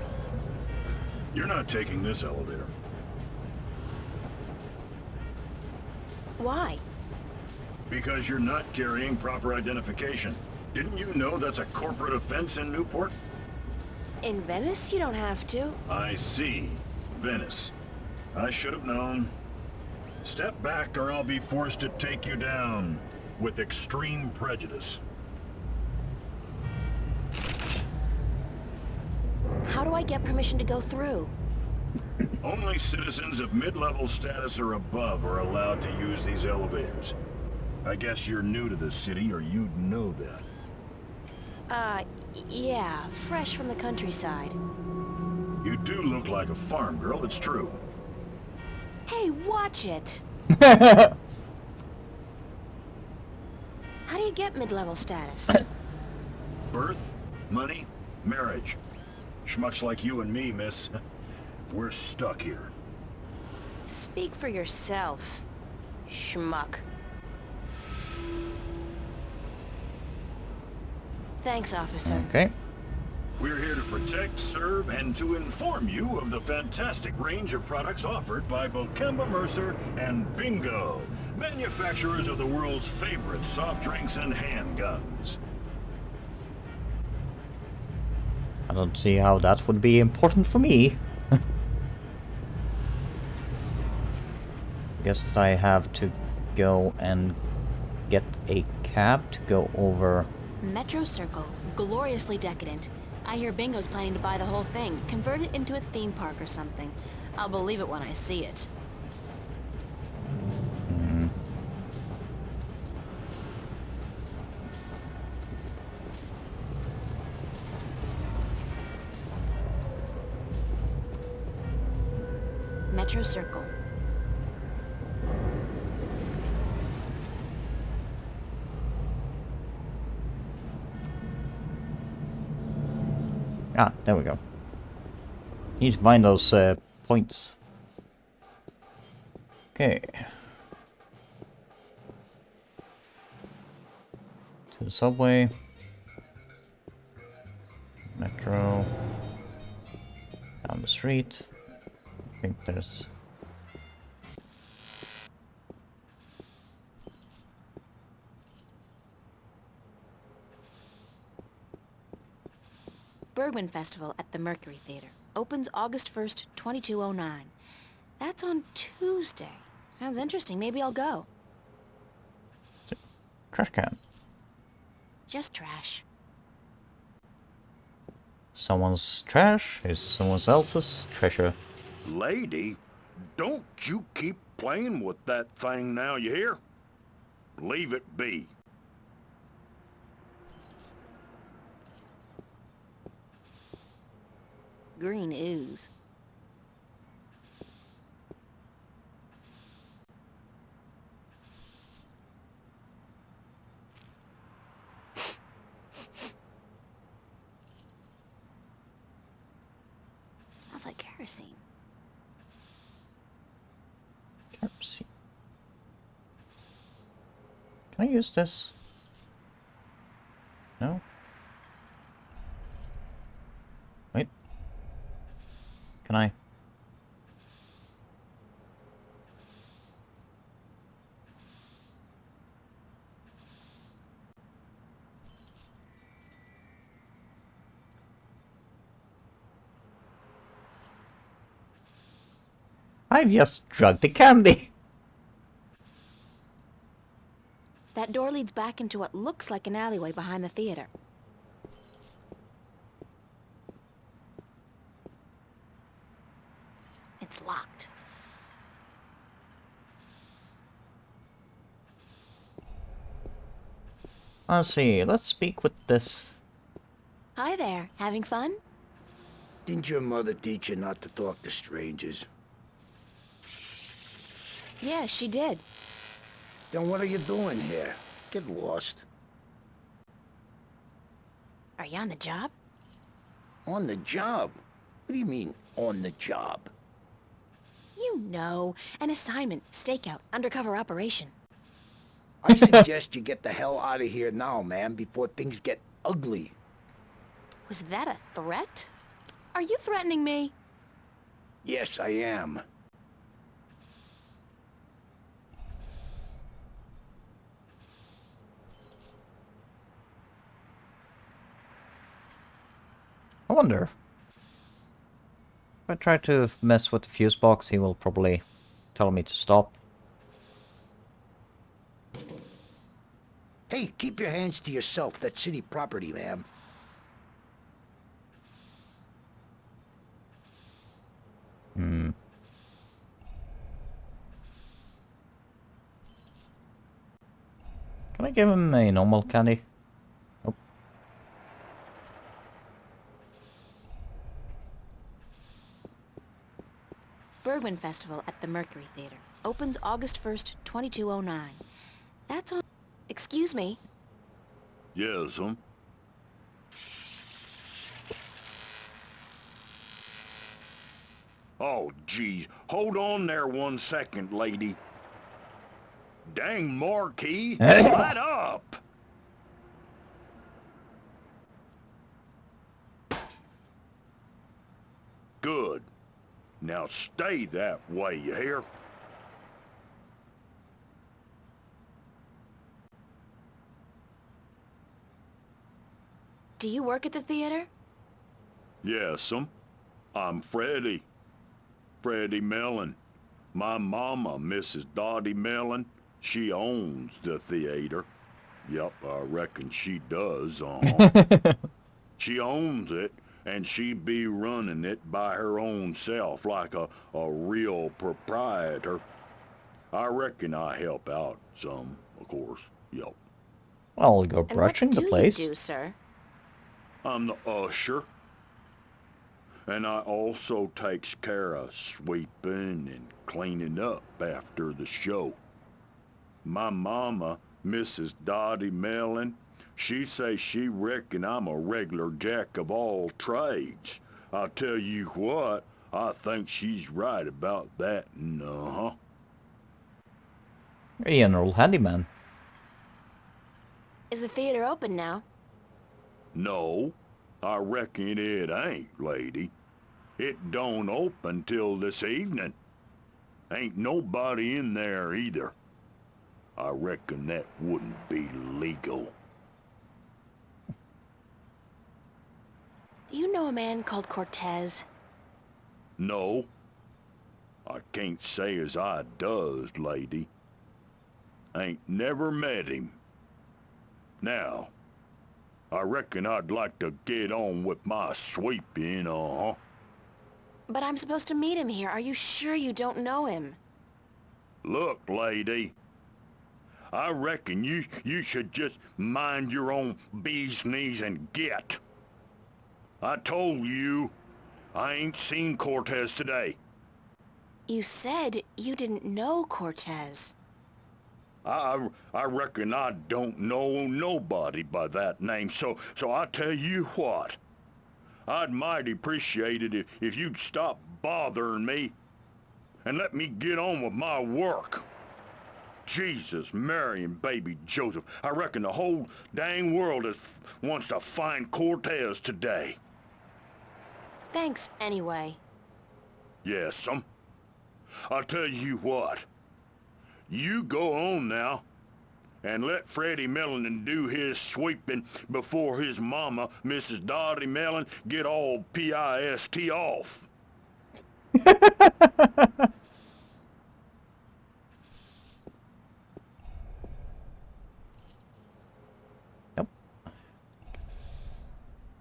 S15: You're not taking this elevator.
S2: Why?
S15: Because you're not carrying proper identification. Didn't you know that's a corporate offense in Newport?
S2: In Venice, you don't have to.
S15: I see. Venice. I should have known. Step back or I'll be forced to take you down with extreme prejudice.
S2: How do I get permission to go through?
S15: Only citizens of mid-level status or above are allowed to use these elevators. I guess you're new to the city or you'd know that.
S2: Yeah, fresh from the countryside.
S15: You do look like a farm girl, it's true.
S2: Hey, watch it! How do you get mid-level status?
S15: Birth, money, marriage. Schmucks like you and me, miss. We're stuck here.
S2: Speak for yourself, schmuck. Thanks, officer.
S1: Okay.
S15: We're here to protect, serve, and to inform you of the fantastic range of products offered by Bokemba Mercer and Bingo, manufacturers of the world's favorite soft drinks and handguns.
S1: I don't see how that would be important for me. Guess that I have to go and get a cab to go over.
S2: Metro Circle, gloriously decadent. I hear Bingo's planning to buy the whole thing, convert it into a theme park or something. I'll believe it when I see it. Metro Circle.
S1: Ah, there we go. Need to find those points. Okay. To the subway. Metro. Down the street. I think there's...
S2: Bergman Festival at the Mercury Theater. Opens August 1st, 2209. That's on Tuesday. Sounds interesting. Maybe I'll go.
S1: Trash can.
S2: Just trash.
S1: Someone's trash is someone else's treasure.
S15: Lady, don't you keep playing with that thing now, you hear? Leave it be.
S2: Green ooze. Smells like kerosene.
S1: Kerosene. Can I use this? No? Wait. Can I? I've just drugged the candy.
S2: That door leads back into what looks like an alleyway behind the theater. It's locked.
S1: Let's see, let's speak with this.
S2: Hi there. Having fun?
S12: Didn't your mother teach you not to talk to strangers?
S2: Yeah, she did.
S12: Then what are you doing here? Get lost.
S2: Are you on the job?
S12: On the job? What do you mean, on the job?
S2: You know, an assignment, stakeout, undercover operation.
S12: I suggest you get the hell out of here now, man, before things get ugly.
S2: Was that a threat? Are you threatening me?
S12: Yes, I am.
S1: I wonder. If I try to mess with the fuse box, he will probably tell me to stop.
S12: Hey, keep your hands to yourself. That's city property, ma'am.
S1: Hmm. Can I give him a normal candy? Nope.
S2: Bergman Festival at the Mercury Theater. Opens August 1st, 2209. That's on... Excuse me.
S15: Yes, Oh, geez. Hold on there 1 second, lady. Dang marquee, light up! Good. Now stay that way, you hear?
S2: Do you work at the theater?
S15: Yes, I'm Freddie. Freddie Mellon. My mama, Mrs. Dottie Mellon, she owns the theater. Yep, I reckon she does, She owns it, and she be running it by her own self like a real proprietor. I reckon I help out some, of course. Yep.
S1: I'll go brushing the place.
S2: And what do you do, sir?
S15: I'm the usher. And I also takes care of sweeping and cleaning up after the show. My mama, Mrs. Dottie Mellon, she say she reckon I'm a regular jack of all trades. I tell you what, I think she's right about that,
S1: A general handyman.
S2: Is the theater open now?
S15: No, I reckon it ain't, lady. It don't open till this evening. Ain't nobody in there either. I reckon that wouldn't be legal.
S2: Do you know a man called Cortez?
S15: No. I can't say as I does, lady. Ain't never met him. Now, I reckon I'd like to get on with my sweeping,
S2: But I'm supposed to meet him here. Are you sure you don't know him?
S15: Look, lady. I reckon you should just mind your own bee's knees and get. I told you, I ain't seen Cortez today.
S2: You said you didn't know Cortez.
S15: I reckon I don't know nobody by that name, so I tell you what. I'd mighty appreciate it if you'd stop bothering me and let me get on with my work. Jesus, Mary, and baby Joseph, I reckon the whole dang world wants to find Cortez today.
S2: Thanks, anyway.
S15: Yes, I'll tell you what. You go on now, and let Freddie Mellon do his sweeping before his mama, Mrs. Dottie Mellon, get all pissed off.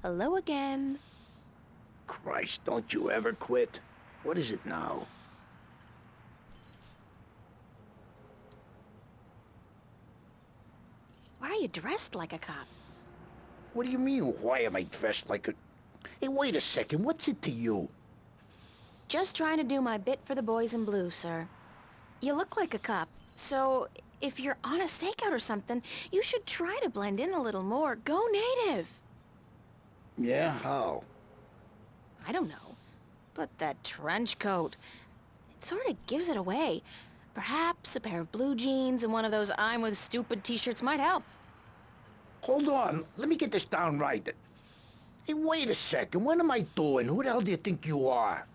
S2: Hello again.
S12: Christ, don't you ever quit. What is it now?
S2: Why are you dressed like a cop?
S12: What do you mean, why am I dressed like a... Hey, wait a second, what's it to you?
S2: Just trying to do my bit for the boys in blue, sir. You look like a cop, so if you're on a stakeout or something, you should try to blend in a little more. Go native!
S12: Yeah, how?
S2: I don't know. But that trench coat, it sort of gives it away. Perhaps a pair of blue jeans and one of those I'm with stupid t-shirts might help.
S12: Hold on, let me get this down right. Hey, wait a second. What am I doing? Who the hell do you think you are?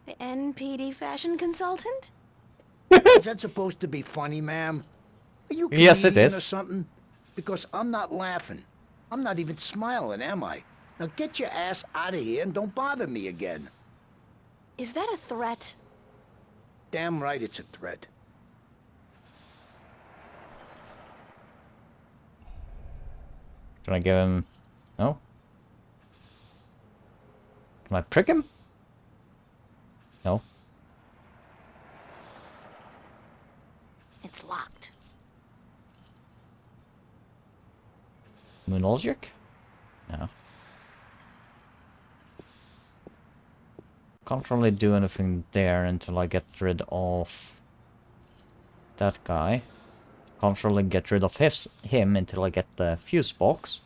S2: The NPD fashion consultant?
S12: Is that supposed to be funny, ma'am? Are you
S1: Yes, it
S12: comedian or
S1: is.
S12: something? Because I'm not laughing. I'm not even smiling, am I? Now get your ass out of here and don't bother me again.
S2: Is that a threat?
S12: Damn right it's a threat.
S1: Can I give him... No? Can I prick him? No.
S2: It's locked.
S1: Monologic? No. Can't really do anything there until I get rid of that guy. Can't really get rid of him until I get the fuse box.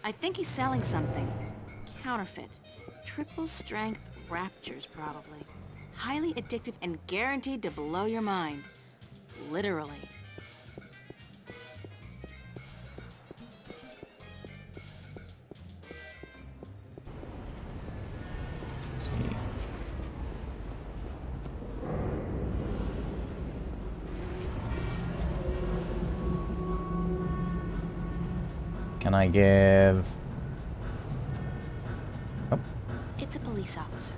S2: I think he's selling something. Counterfeit. Triple strength raptures, probably. Highly addictive and guaranteed to blow your mind. Literally.
S1: Let's see. Can I give... Oh.
S2: It's a police officer.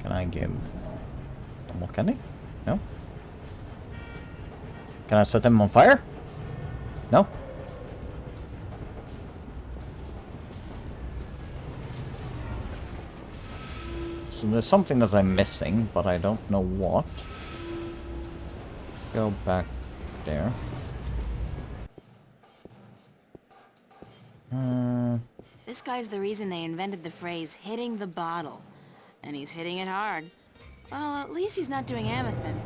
S1: Can I give... more candy? No? Can I set him on fire? No? So there's something that I'm missing, but I don't know what. Go back there.
S2: This guy's the reason they invented the phrase, hitting the bottle. And he's hitting it hard. Well, at least he's not doing Amethyst.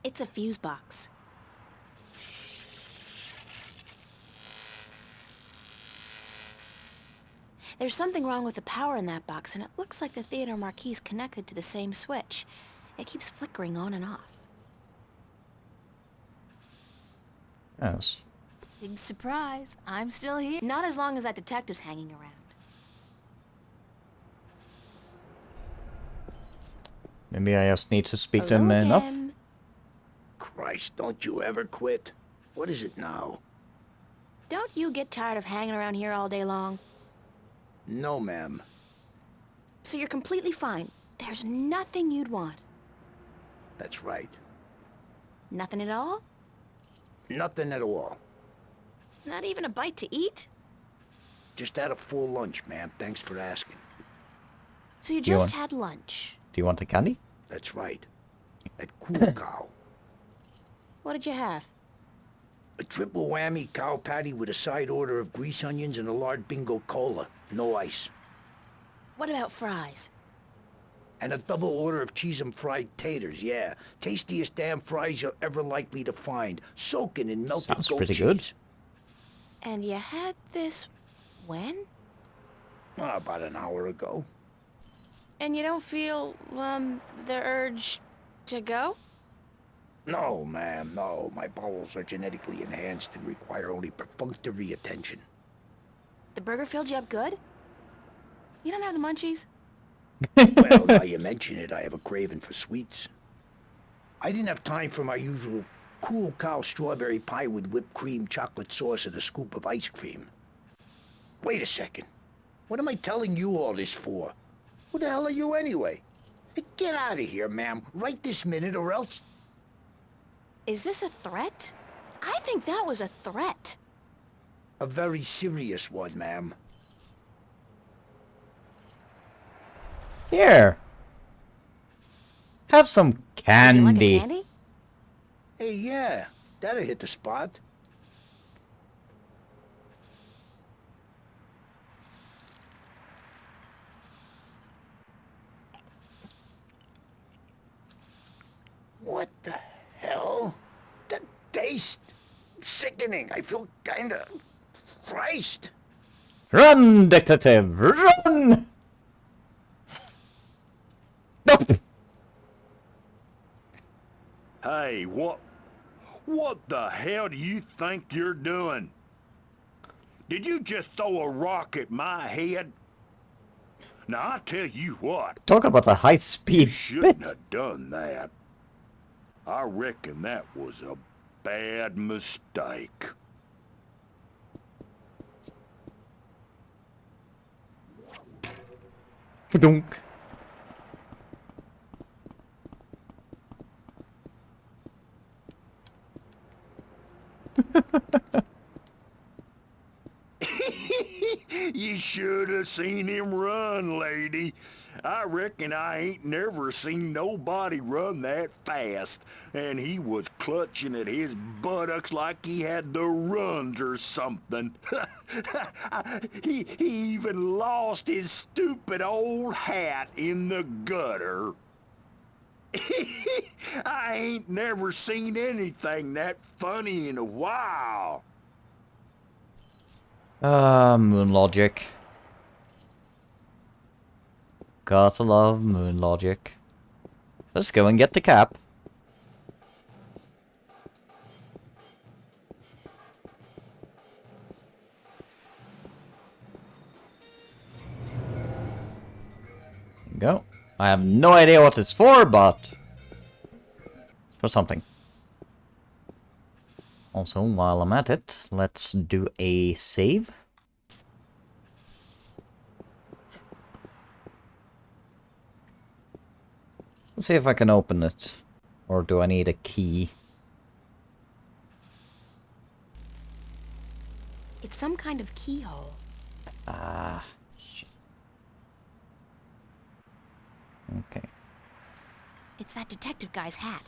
S2: It's a fuse box. There's something wrong with the power in that box, and it looks like the theater marquee's connected to the same switch. It keeps flickering on and off.
S1: Yes.
S2: Big surprise. I'm still here. Not as long as that detective's hanging around.
S1: Maybe I just need to speak to
S2: Hello
S1: him enough.
S2: again.
S12: Christ, don't you ever quit. What is it now?
S2: Don't you get tired of hanging around here all day long?
S12: No, ma'am.
S2: So you're completely fine. There's nothing you'd want.
S12: That's right.
S2: Nothing at all?
S12: Nothing at all.
S2: Not even a bite to eat?
S12: Just had a full lunch, ma'am. Thanks for asking.
S2: So you
S1: Do you
S2: just
S1: want-
S2: had lunch.
S1: Do you want the candy?
S12: That's right. At Cool Cow.
S2: What did you have?
S12: A triple whammy cow patty with a side order of grease onions and a large bingo cola. No ice.
S2: What about fries?
S12: And a double order of cheese and fried taters, yeah. Tastiest damn fries you're ever likely to find. Soaking in melted
S1: Sounds
S12: goat
S1: pretty
S12: cheese.
S1: good.
S2: And you had this when?
S12: Oh, about an hour ago.
S2: And you don't feel, the urge to go?
S12: No, ma'am, no. My bowels are genetically enhanced and require only perfunctory attention.
S2: The burger filled you up good? You don't have the munchies?
S12: Well, now you mention it, I have a craving for sweets. I didn't have time for my usual Cool Cow strawberry pie with whipped cream, chocolate sauce, and a scoop of ice cream. Wait a second. What am I telling you all this for? Who the hell are you anyway? Hey, get out of here, ma'am, right this minute, or else...
S2: Is this a threat? I think that was a threat.
S12: A very serious one, ma'am.
S1: Here. Have some
S2: Would you
S1: candy.
S2: like a candy?
S12: Hey, yeah, that'll hit the spot. What the hell? The taste... sickening. I feel kinda... Christ.
S1: Run, detective, run! Nope.
S15: Hey, what the hell do you think you're doing? Did you just throw a rock at my head? Now, I tell you what.
S1: Talk about the high
S15: You
S1: speed
S15: shouldn't
S1: bit.
S15: have done that. I reckon that was a bad mistake.
S1: Dunk.
S15: You should have seen him run, lady. I reckon I ain't never seen nobody run that fast. And he was clutching at his buttocks like he had the runs or something. He even lost his stupid old hat in the gutter. I ain't never seen anything that funny in a while.
S1: Moon logic. Gotta love moon logic. Let's go and get the cap. Go. I have no idea what it's for, but it's for something. Also, while I'm at it, let's do a save. Let's see if I can open it. Or do I need a key?
S2: It's some kind of keyhole.
S1: Ah, shit. Okay.
S2: It's that detective guy's hat.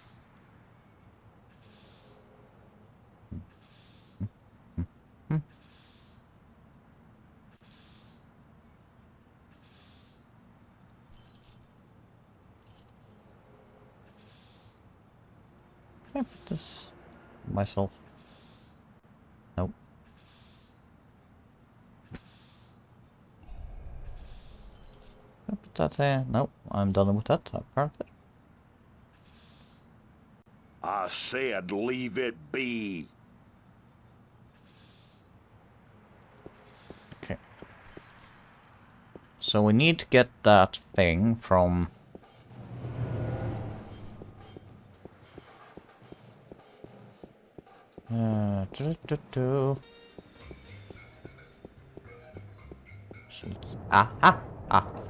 S1: Can I put this myself? Nope. Can I put that there? Nope, I'm done with that, apparently.
S15: I said leave it be.
S1: Okay. So we need to get that thing from...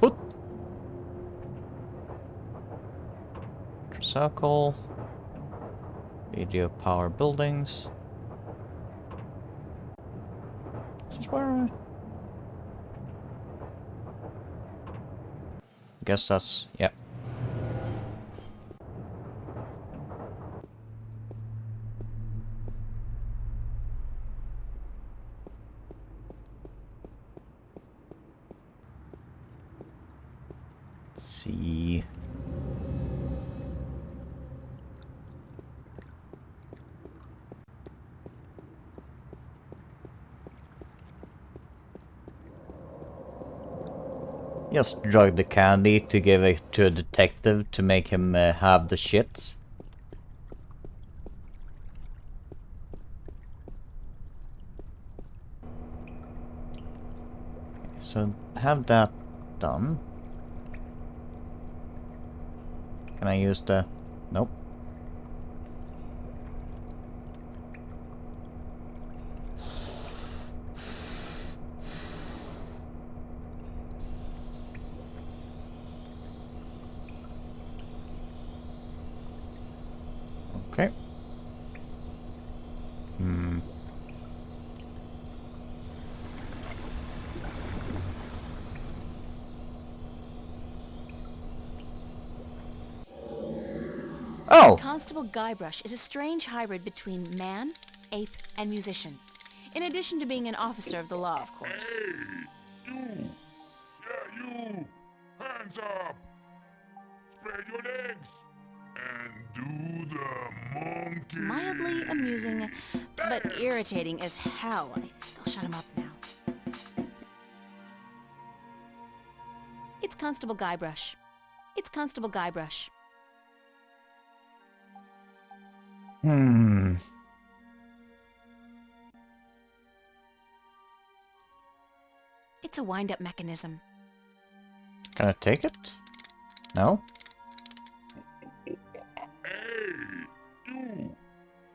S1: Foot! Circle. Video power buildings. This is where... Guess that's... yeah. See. Just drug the candy to give it to a detective to make him have the shits. So have that done. Can I use the... nope. Okay. Oh!
S2: Constable Guybrush is a strange hybrid between man, ape, and musician. In addition to being an officer of the law, of course.
S9: Hey, you! Yeah, you! Hands up! Spread your legs! And do the monkey!
S2: Mildly amusing, but irritating as hell. I think I'll shut him up now. It's Constable Guybrush. It's Constable Guybrush. It's a wind-up mechanism.
S1: Can I take it? No?
S9: Hey! You!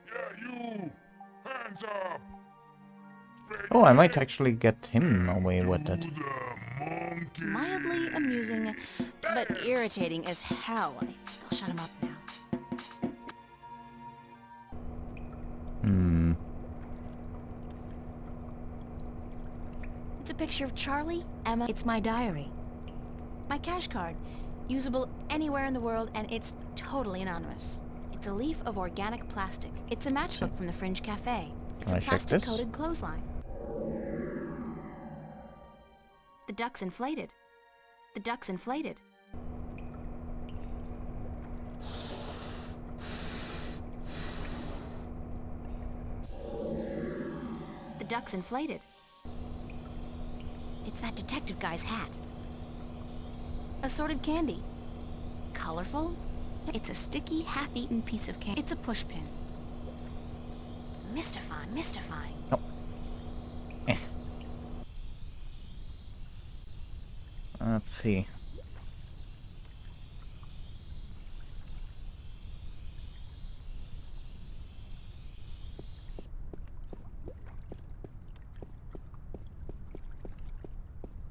S9: Yeah, you! Hands up! Spread
S1: Oh,
S9: your
S1: I might
S9: legs
S1: actually get him away with
S9: and
S1: it.
S9: do the monkey!
S2: Mildly amusing, but irritating as hell. I think I'll shut him up now. It's a picture of Charlie, Emma. It's my diary. My cash card. Usable anywhere in the world, and it's totally anonymous. It's a leaf of organic plastic. It's a matchbook from the Fringe Cafe. It's
S1: Can
S2: a
S1: I check this?
S2: plastic-coated clothesline. The duck's inflated. The duck's inflated. The duck's inflated. It's that detective guy's hat. Assorted candy. Colorful. It's a sticky, half-eaten piece of candy. It's a pushpin. Mystifying, mystifying.
S1: No. Let's see.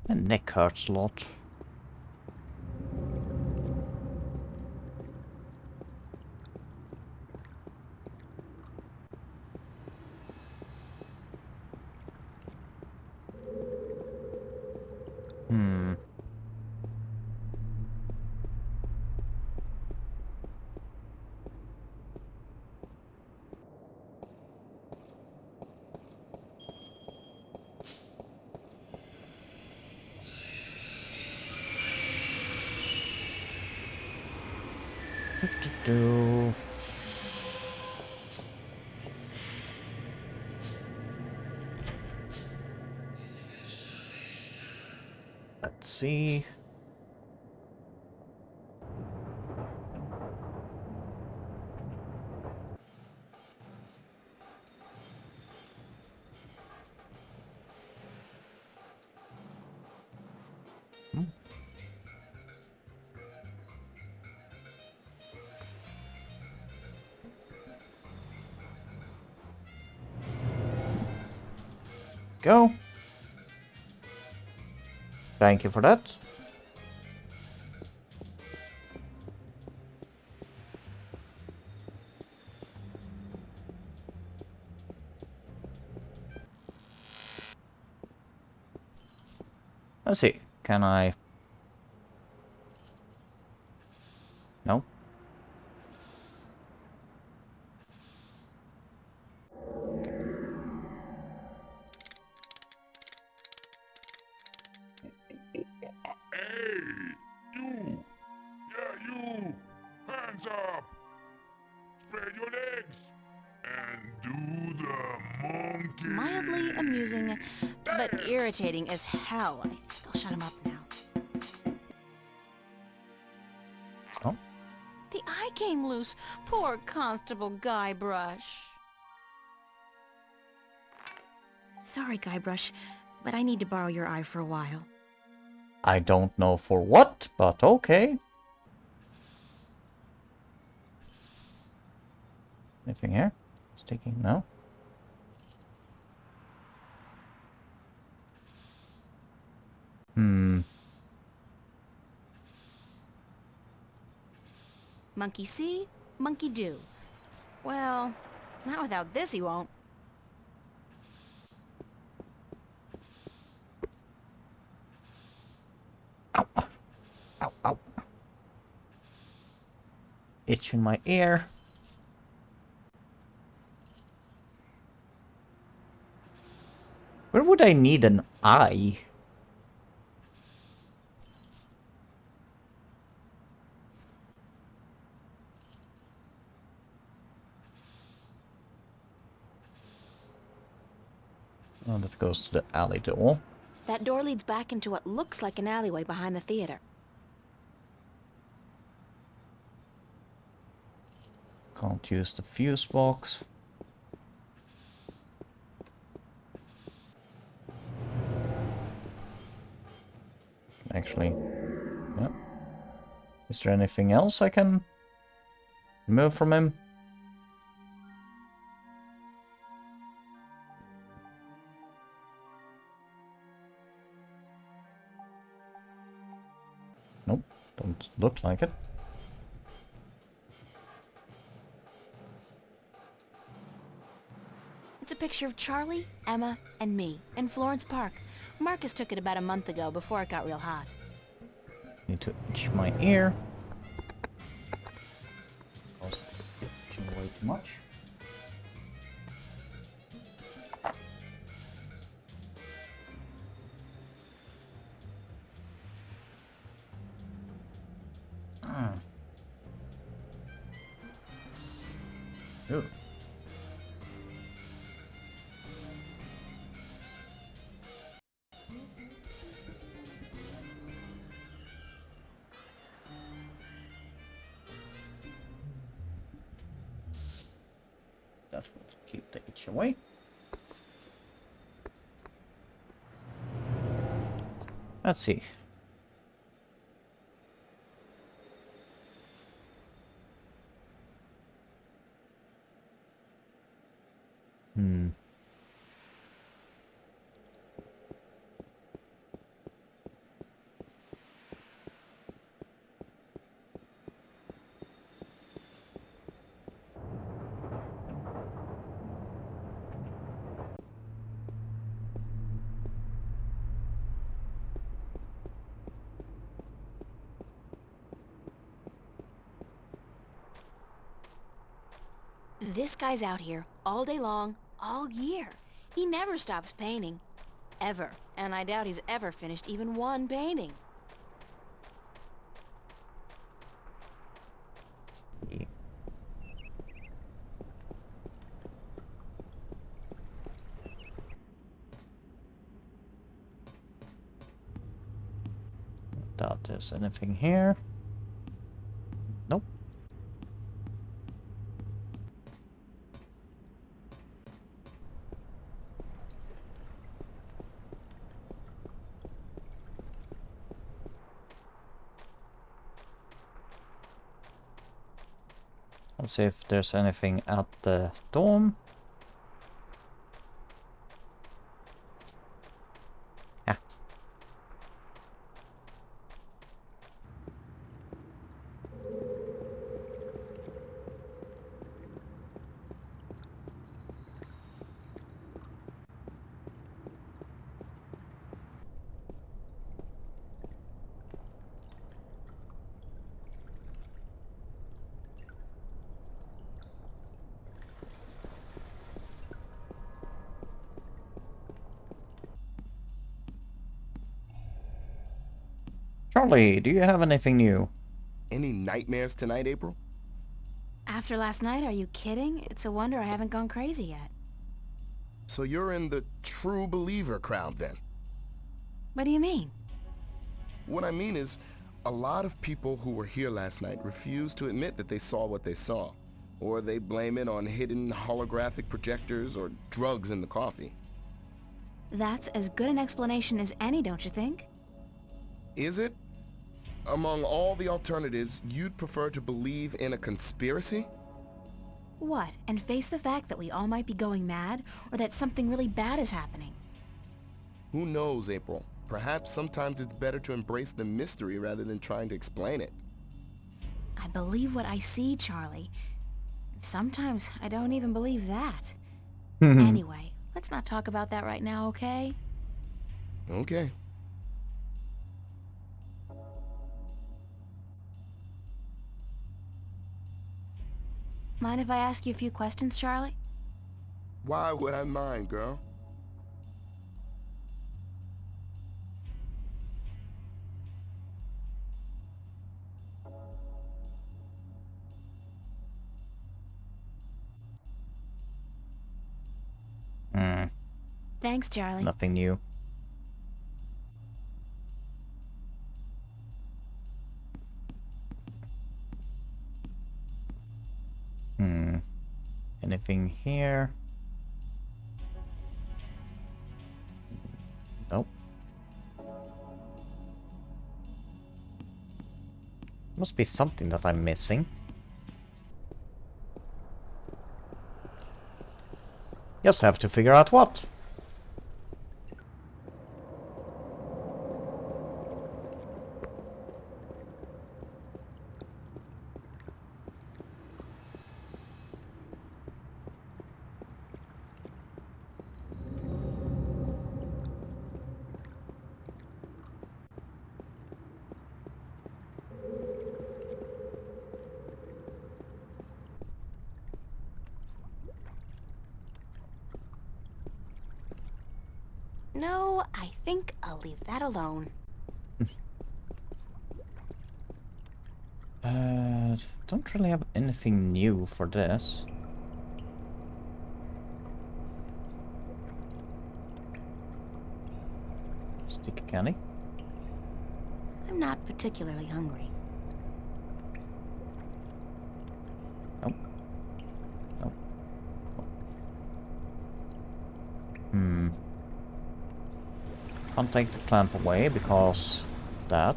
S1: My neck hurts a lot. Do. Let's see. Go. Thank you for that. Let's see. Can I? No.
S9: Hey! You! Yeah, you! Hands up! Spread your legs! And do the monkey!
S2: Mildly amusing, but irritating as hell. I think I'll shut him up now.
S1: Oh.
S2: The eye came loose. Poor Constable Guybrush. Sorry, Guybrush, but I need to borrow your eye for a while.
S1: I don't know for what, but okay. Anything here? Sticking? No.
S2: Monkey see, monkey do. Well, not without this he won't.
S1: Ow. Ow, ow. itch in my ear. Where would I need an eye? Oh, that goes to the alley door.
S2: That door leads back into what looks like an alleyway behind the theater.
S1: Can't use the fuse box. Actually, yeah. Is there anything else I can remove from him? Nope, don't look like it.
S2: It's a picture of Charlie, Emma, and me in Florence Park. Marcus took it about a month ago before it got real hot.
S1: Need to itch my ear. Because it's itching way too much. Ooh. That will keep the itch away. Let's see.
S2: This guy's out here all day long, all year. He never stops painting. Ever. And I doubt he's ever finished even one painting.
S1: Doubt there's anything here. Nope. Let's see if there's anything at the dorm. Yeah. Charlie, do you have anything new?
S11: Any nightmares tonight, April?
S2: After last night, are you kidding? It's a wonder I haven't gone crazy yet.
S11: So you're in the true believer crowd then?
S2: What do you mean?
S11: What I mean is, a lot of people who were here last night refuse to admit that they saw what they saw. Or they blame it on hidden holographic projectors or drugs in the coffee.
S2: That's as good an explanation as any, don't you think?
S11: Is it? Among all the alternatives, you'd prefer to believe in a conspiracy?
S2: What, and face the fact that we all might be going mad, or that something really bad is happening?
S11: Who knows, April? Perhaps sometimes it's better to embrace the mystery rather than trying to explain it.
S2: I believe what I see, Charlie. Sometimes I don't even believe that. Anyway, let's not talk about that right now, okay?
S11: Okay.
S2: Mind if I ask you a few questions, Charlie?
S11: Why would I mind, girl?
S2: Thanks, Charlie.
S1: Nothing new. Anything here? Nope. Must be something that I'm missing. Just have to figure out what.
S2: No, I think I'll leave that alone.
S1: Don't really have anything new for this. Sticky candy.
S2: I'm not particularly hungry.
S1: Nope. Nope. Can't take the clamp away because that.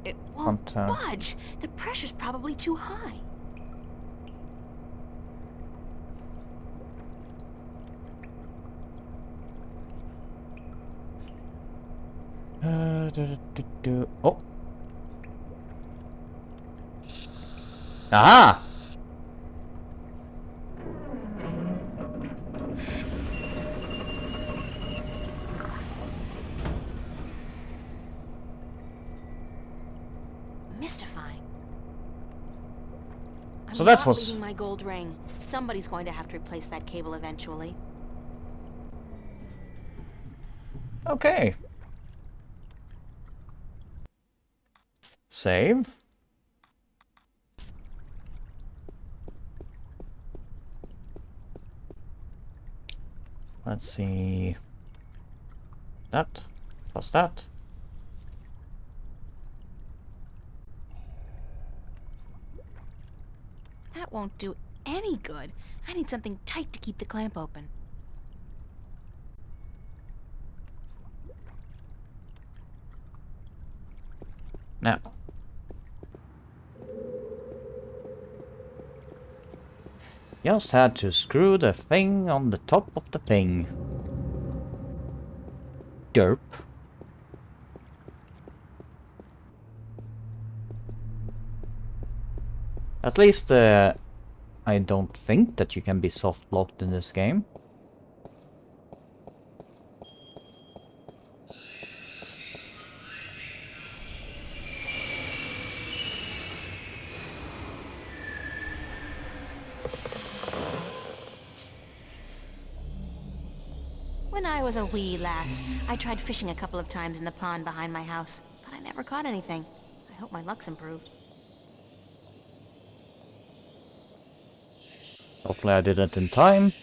S2: It won't budge. The pressure's probably too high.
S1: Oh. Aha!
S2: Mystifying.
S1: So that
S2: I'm
S1: was-
S2: not leaving my gold ring. Somebody's going to have to replace that cable eventually.
S1: Okay. Save. Let's see. That plus that.
S2: That won't do any good. I need something tight to keep the clamp open.
S1: Now. Just had to screw the thing on the top of the thing. Derp. At least, I don't think that you can be soft locked in this game.
S2: When I was a wee lass, I tried fishing a couple of times in the pond behind my house, but I never caught anything. I hope my luck's improved.
S1: Hopefully I did it in time.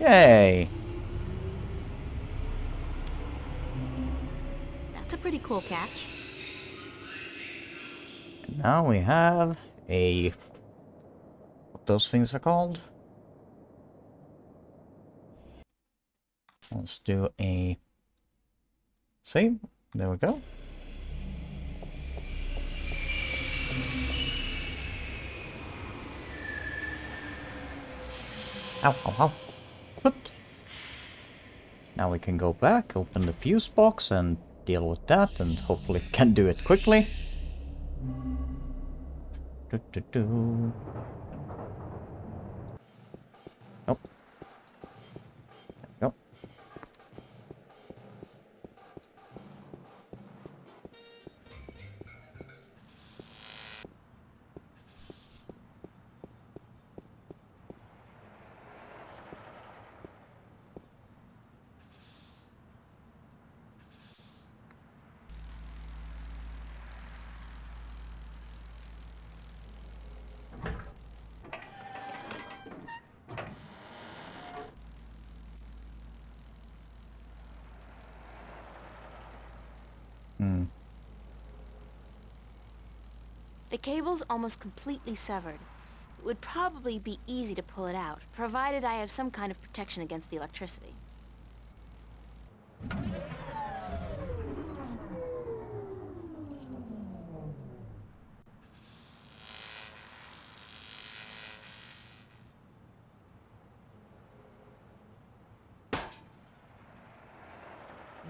S1: Yay!
S2: That's a pretty cool catch.
S1: And now we have a... what those things are called? Let's do a... save. There we go. Ow, ow, ow. What? Now we can go back, open the fuse box and deal with that, and hopefully can do it quickly. Nope. There we go. Hmm.
S2: The cable's almost completely severed. It would probably be easy to pull it out, provided I have some kind of protection against the electricity.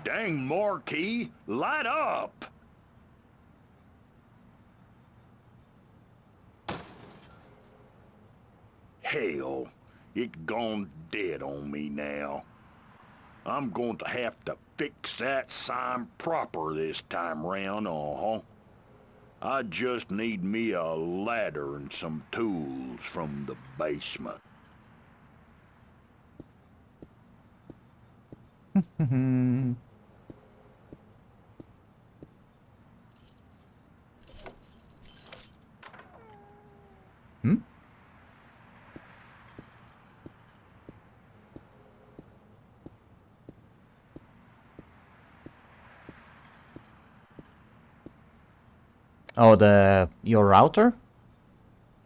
S15: Dang marquee, light up! Hell, it gone dead on me now. I'm going to have to fix that sign proper this time round, I just need me a ladder and some tools from the basement.
S1: Hmm? Oh, your router?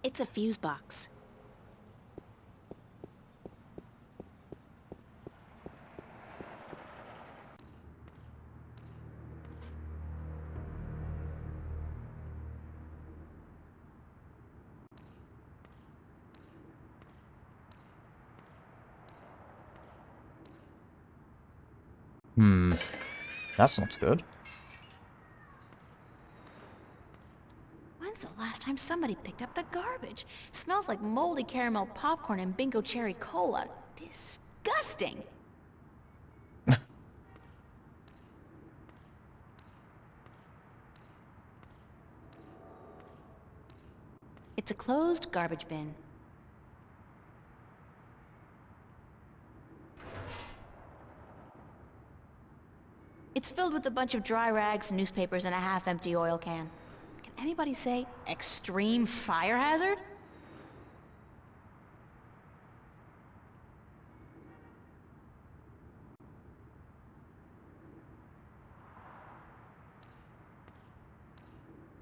S2: It's a fuse box.
S1: Hmm. That's not good.
S2: When's the last time somebody picked up the garbage? Smells like moldy caramel popcorn and bingo cherry cola. Disgusting! It's a closed garbage bin. It's filled with a bunch of dry rags, newspapers, and a half-empty oil can. Can anybody say extreme fire hazard?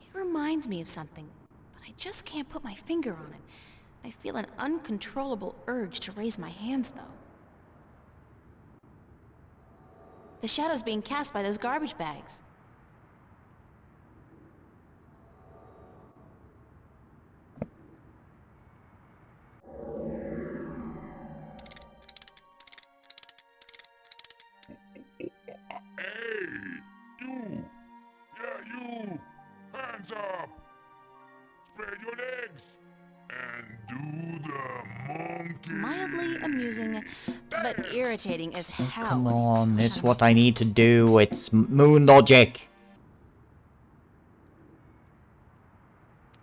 S2: It reminds me of something, but I just can't put my finger on it. I feel an uncontrollable urge to raise my hands, though. The shadow's being cast by those garbage bags.
S5: You! Hands up! Spread your legs! And do the monkey!
S2: Mildly amusing, but irritating as hell.
S1: Come on, it's what I need to do. It's moon logic.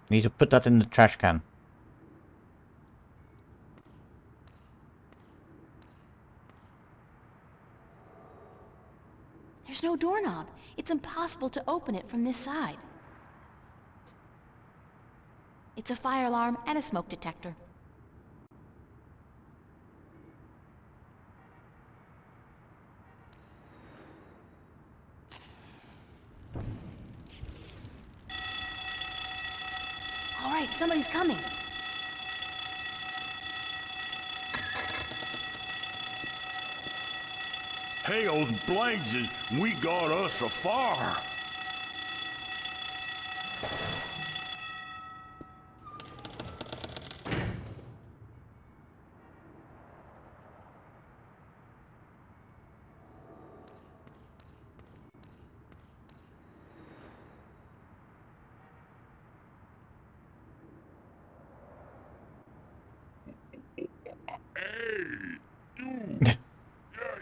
S1: Need to put that in the trash can.
S2: There's no doorknob. It's impossible to open it from this side. It's a fire alarm and a smoke detector. All right, somebody's coming.
S15: Hell's blazes, we got us a fire.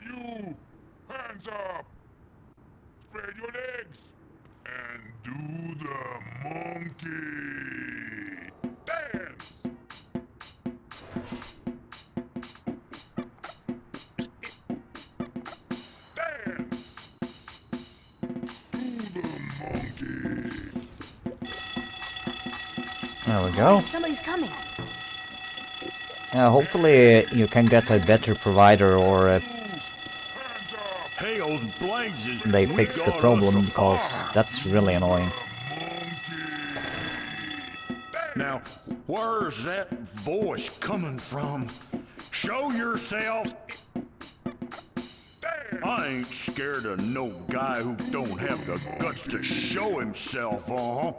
S5: You! Hands up! Spread your legs! And do the monkey! Dance! Dance! Do the monkey!
S1: There we go.
S2: Somebody's coming.
S1: Hopefully you can get a better provider or a...
S15: Hell's those blanks is
S1: they
S15: we
S1: fix the
S15: got
S1: problem,
S15: us
S1: because
S15: afar.
S1: that's really annoying.
S15: Now, where's that voice coming from? Show yourself. I ain't scared of no guy who don't have the guts to show himself,
S2: I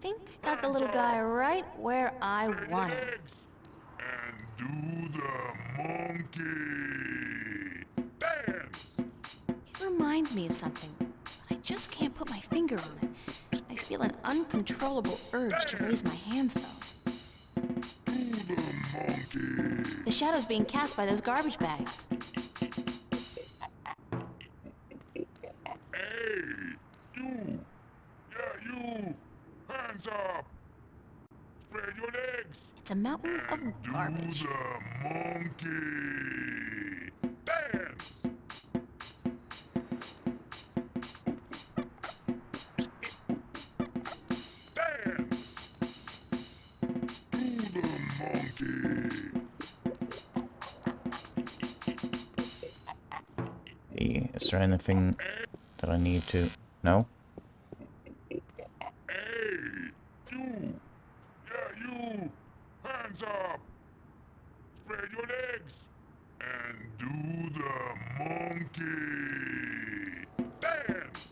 S2: think I got the little guy right where I want him.
S5: Do the monkey dance.
S2: It reminds me of something, but I just can't put my finger on it. I feel an uncontrollable urge to raise my hands, though. The shadow's being cast by those garbage bags.
S5: You, hands up. Spread your legs.
S2: It's a mountain of garbage.
S5: Do the monkey dance.
S1: Is there anything that I need to... No?
S5: You, hands up. Spread your legs. And do the monkey dance.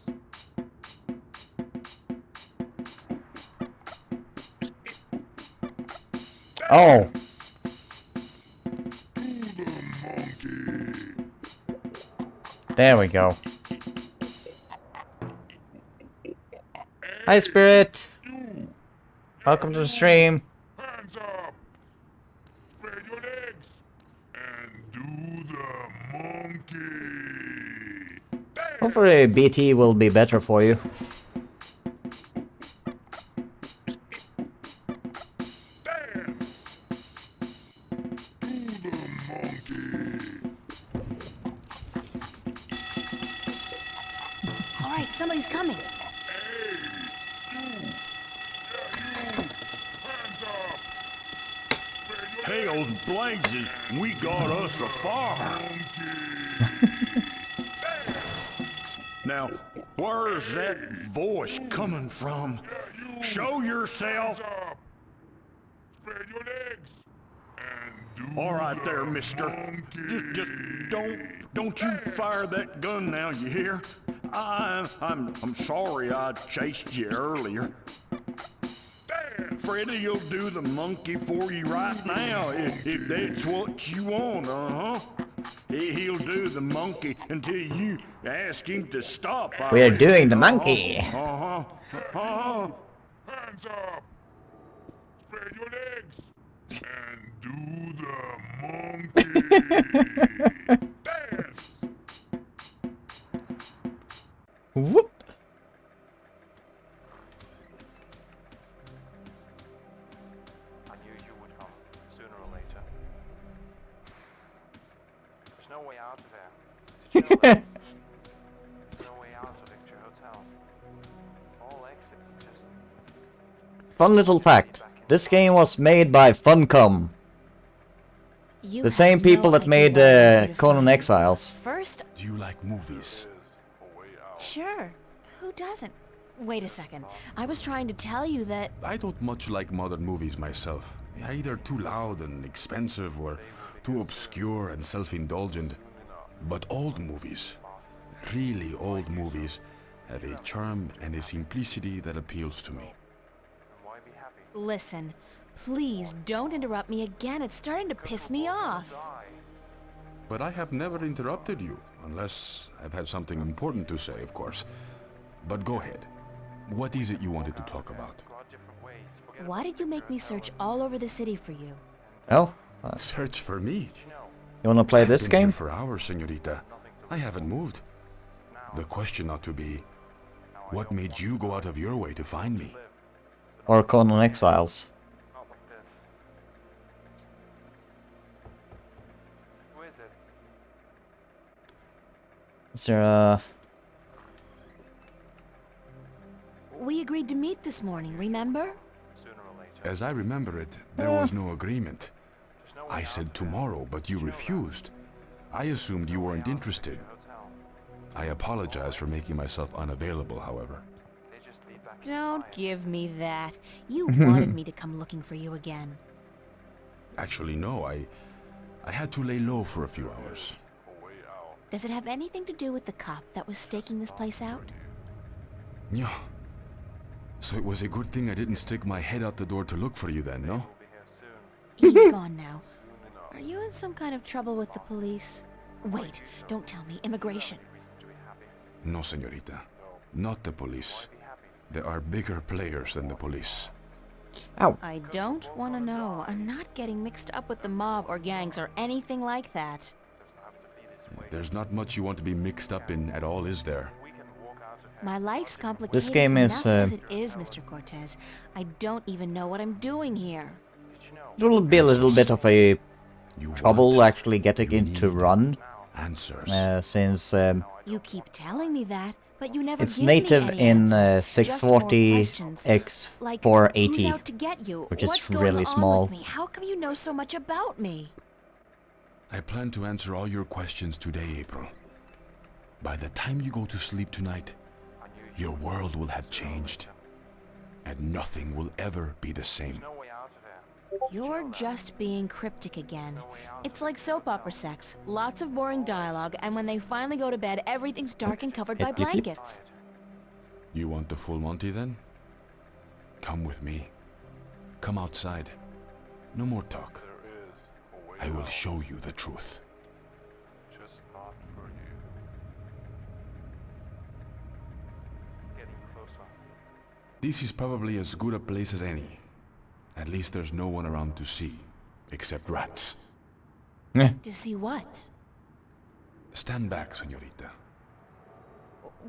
S1: Oh! There we go. Hi, Spirit! Welcome to the stream.
S5: Hands up. Spread your legs. And do the monkey dance.
S1: Hopefully BT will be better for you.
S2: Alright, somebody's coming.
S15: Hell's blanks is we got us afar. Now, where's that voice coming from? Show yourself.
S5: Spread your legs.
S15: All right there, mister. Just don't you fire that gun now, you hear? I'm sorry I chased you earlier. Freddy'll do the monkey for you right now, if that's what you want, He'll do the monkey until you ask him to stop.
S1: We're doing the monkey.
S5: Hands up. Spread your legs. And do the monkey dance.
S1: Whoop.
S16: I knew you would come, sooner or later. There's no way out of there. Did you know that? There's no way out of Victor Hotel. All exits just...
S1: Fun little fact. This game was made by Funcom. The same people that made Conan Exiles.
S2: First...
S9: Do you like movies?
S2: Sure. Who doesn't? Wait a second. I was trying to tell you that...
S9: I don't much like modern movies myself. They're either too loud and expensive or too obscure and self-indulgent. But old movies, really old movies, have a charm and a simplicity that appeals to me.
S2: Listen, please don't interrupt me again. It's starting to piss me off.
S9: But I have never interrupted you, unless I've had something important to say, of course. But go ahead. What is it you wanted to talk about?
S2: Why did you make me search all over the city for you?
S1: Oh?
S9: Search for me?
S1: You wanna play this
S9: I've been
S1: game?
S9: here for hours, señorita. I haven't moved. The question ought to be, what made you go out of your way to find me?
S1: Or Conan Exiles?
S16: Who is it?
S1: Is there a...
S2: We agreed to meet this morning, remember?
S16: Sooner or later.
S9: As I remember it, there was no agreement. I said tomorrow, but you refused. I assumed you weren't interested. I apologize for making myself unavailable, however.
S2: Don't give me that. You wanted me to come looking for you again.
S9: Actually, no, I had to lay low for a few hours.
S2: Does it have anything to do with the cop that was staking this place out?
S9: Yeah. So it was a good thing I didn't stick my head out the door to look for you then, no?
S2: He's gone now. Are you in some kind of trouble with the police? Wait, don't tell me. Immigration.
S9: No, señorita. Not the police. There are bigger players than the police.
S1: Ow.
S2: I don't want to know. I'm not getting mixed up with the mob or gangs or anything like that.
S9: There's not much you want to be mixed up in at all, is there?
S2: My life's complicated
S1: This game is,
S2: enough as it is, Mr. Cortez. I don't even know what I'm doing here.
S1: It will be a little bit of a trouble actually getting into run.
S9: Answers.
S1: Since
S2: You keep telling me that, but you never
S1: it's
S2: give me
S1: native
S2: any
S1: in
S2: answers. Just more
S1: 640
S2: questions.
S1: x
S2: Like,
S1: 480,
S2: who's out to get you?
S1: which is
S2: What's
S1: really
S2: going on
S1: small.
S2: with me? How come you know so much about me?
S9: I plan to answer all your questions today, April. By the time you go to sleep tonight, your world will have changed. And nothing will ever be the same.
S2: You're just being cryptic again. It's like soap opera sex. Lots of boring dialogue, and when they finally go to bed, everything's dark and covered by blankets.
S9: You want the full Monty then? Come with me. Come outside. No more talk. I will show you the truth.
S16: Just not for you. It's getting closer.
S9: This is probably as good a place as any. At least there's no one around to see, except rats.
S2: To see what?
S9: Stand back, señorita.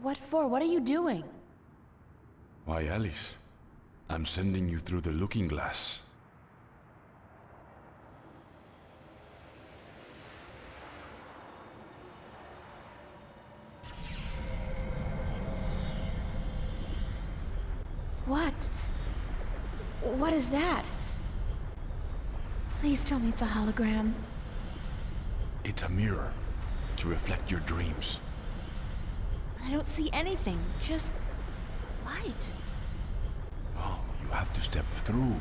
S2: What for? What are you doing?
S9: Why, Alice, I'm sending you through the looking glass.
S2: What? What is that? Please tell me it's a hologram.
S9: It's a mirror to reflect your dreams.
S2: I don't see anything, just light.
S9: Oh, you have to step through.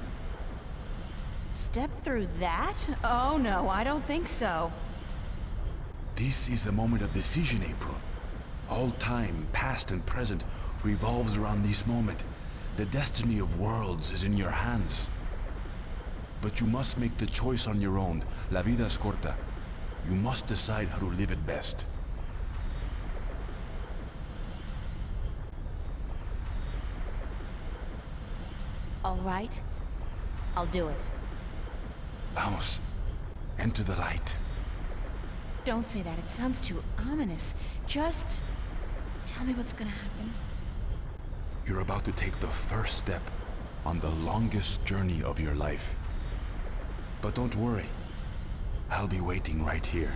S2: Step through that? Oh no, I don't think so.
S9: This is the moment of decision, April. All time, past and present, revolves around this moment. The destiny of worlds is in your hands. But you must make the choice on your own. La vida es corta. You must decide how to live it best.
S2: All right, I'll do it.
S9: Vamos. Enter the light.
S2: Don't say that, it sounds too ominous. Just tell me what's gonna happen.
S9: You're about to take the first step on the longest journey of your life. But don't worry. I'll be waiting right here.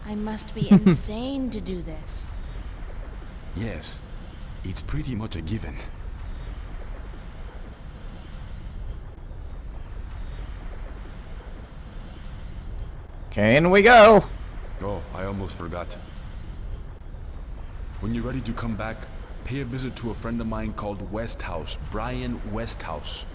S2: I must be insane to do this.
S9: Yes, it's pretty much a given.
S1: Okay, in we go.
S9: Oh, I almost forgot. When you're ready to come back, pay a visit to a friend of mine called Westhouse, Brian Westhouse.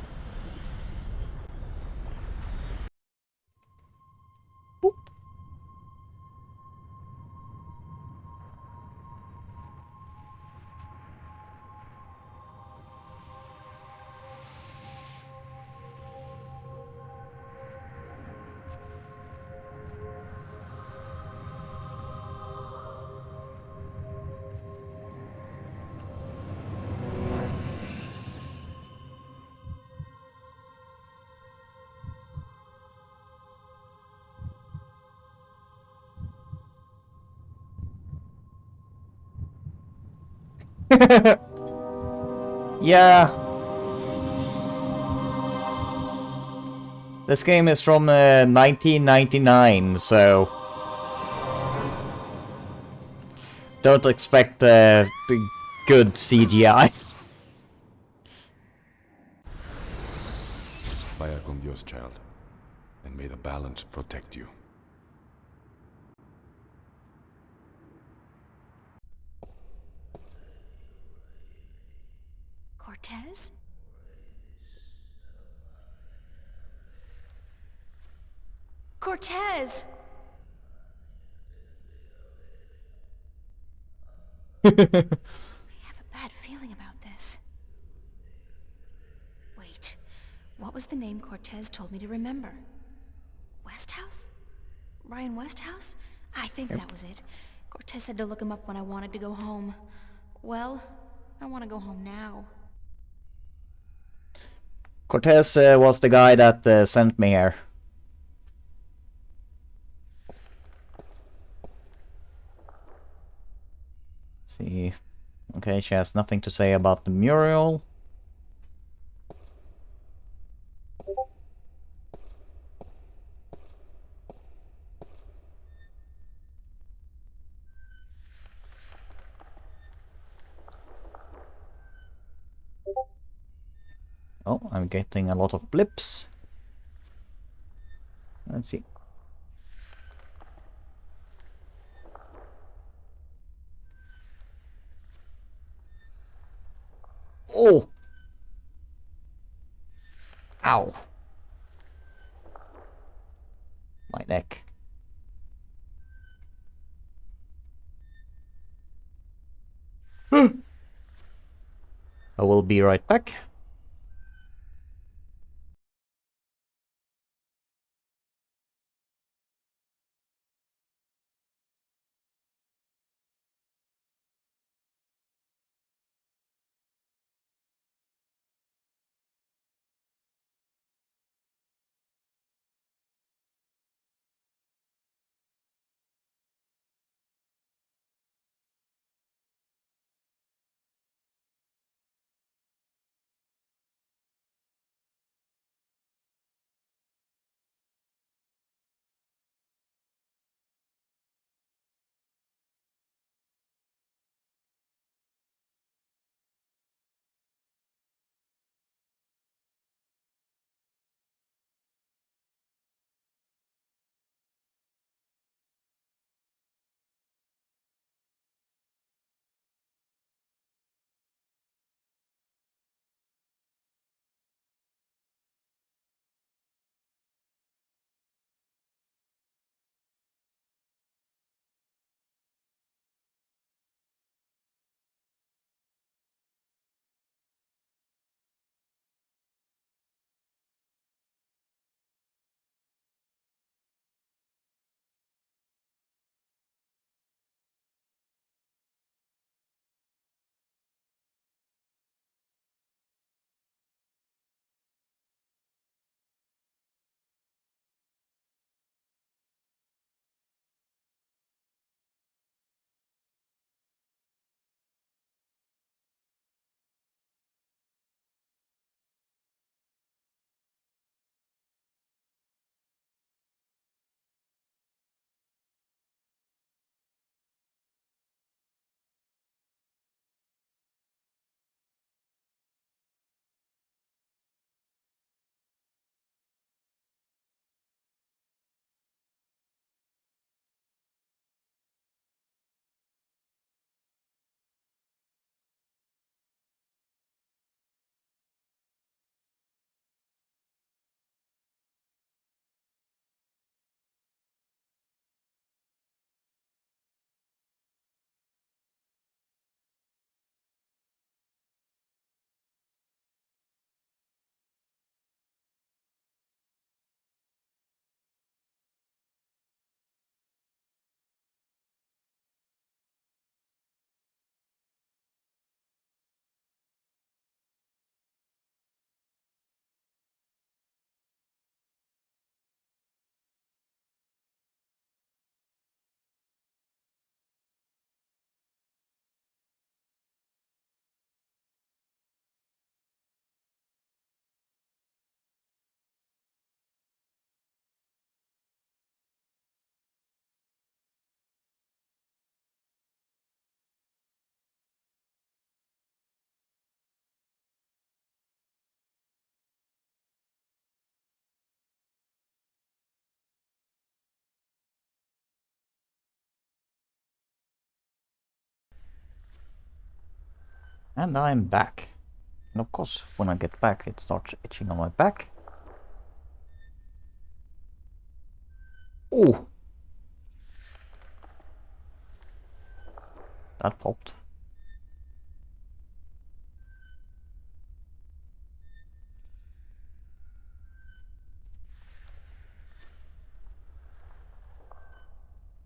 S1: Yeah. This game is from 1999, so don't expect good CGI.
S9: yours, child. And may the balance protect you.
S2: Cortez? Cortez! I have a bad feeling about this. Wait, what was the name Cortez told me to remember? Westhouse? Ryan Westhouse? I think that was it. Cortez said to look him up when I wanted to go home. Well, I want to go home now.
S1: Cortez was the guy that sent me here. See. Okay, she has nothing to say about the mural. Oh, I'm getting a lot of blips. Let's see. Oh! Ow. My neck. I will be right back. And I'm back. And of course, when I get back, it starts itching on my back. Oh! That popped.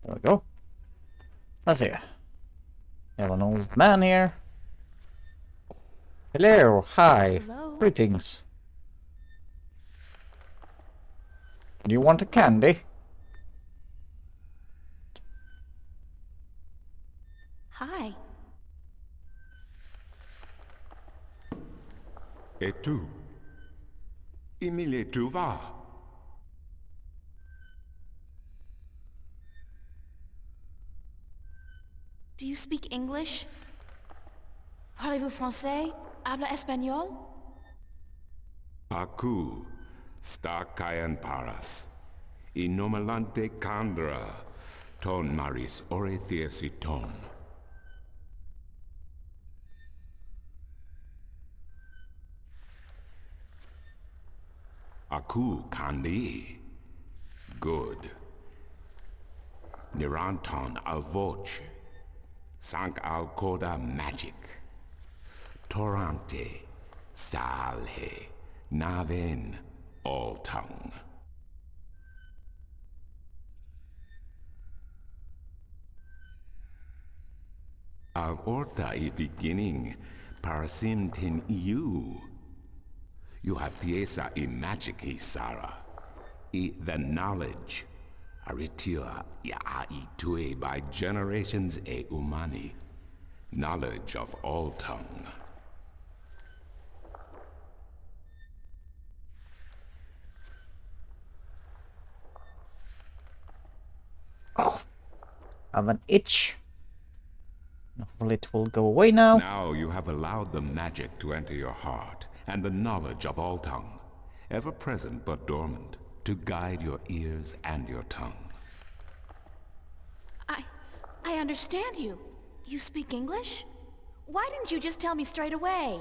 S1: There we go. Let's see. We have an old man here. Hello, hi.
S2: Hello?
S1: Greetings. Do you want a candy?
S2: Hi.
S5: Et tu? Emile, tu vas?
S2: Do you speak English? Parlez-vous français? Habla español?
S5: Aku, sta kayan paras. Inomalante kandra, ton maris orethesiton. Aku kandi. Good. Niranton al voce. Sank al coda magic. Torante. Salhe. Naven. All tongue. Al orta I beginning. Parasintin you. You have piesa I magic I Sara. I the knowledge. Aritua ya I tue by generations e umani. Knowledge of all tongue.
S1: Oh, I have an itch. Hopefully it will go away now.
S5: Now you have allowed the magic to enter your heart, and the knowledge of all tongue, ever present but dormant, to guide your ears and your tongue.
S2: I understand you. You speak English? Why didn't you just tell me straight away?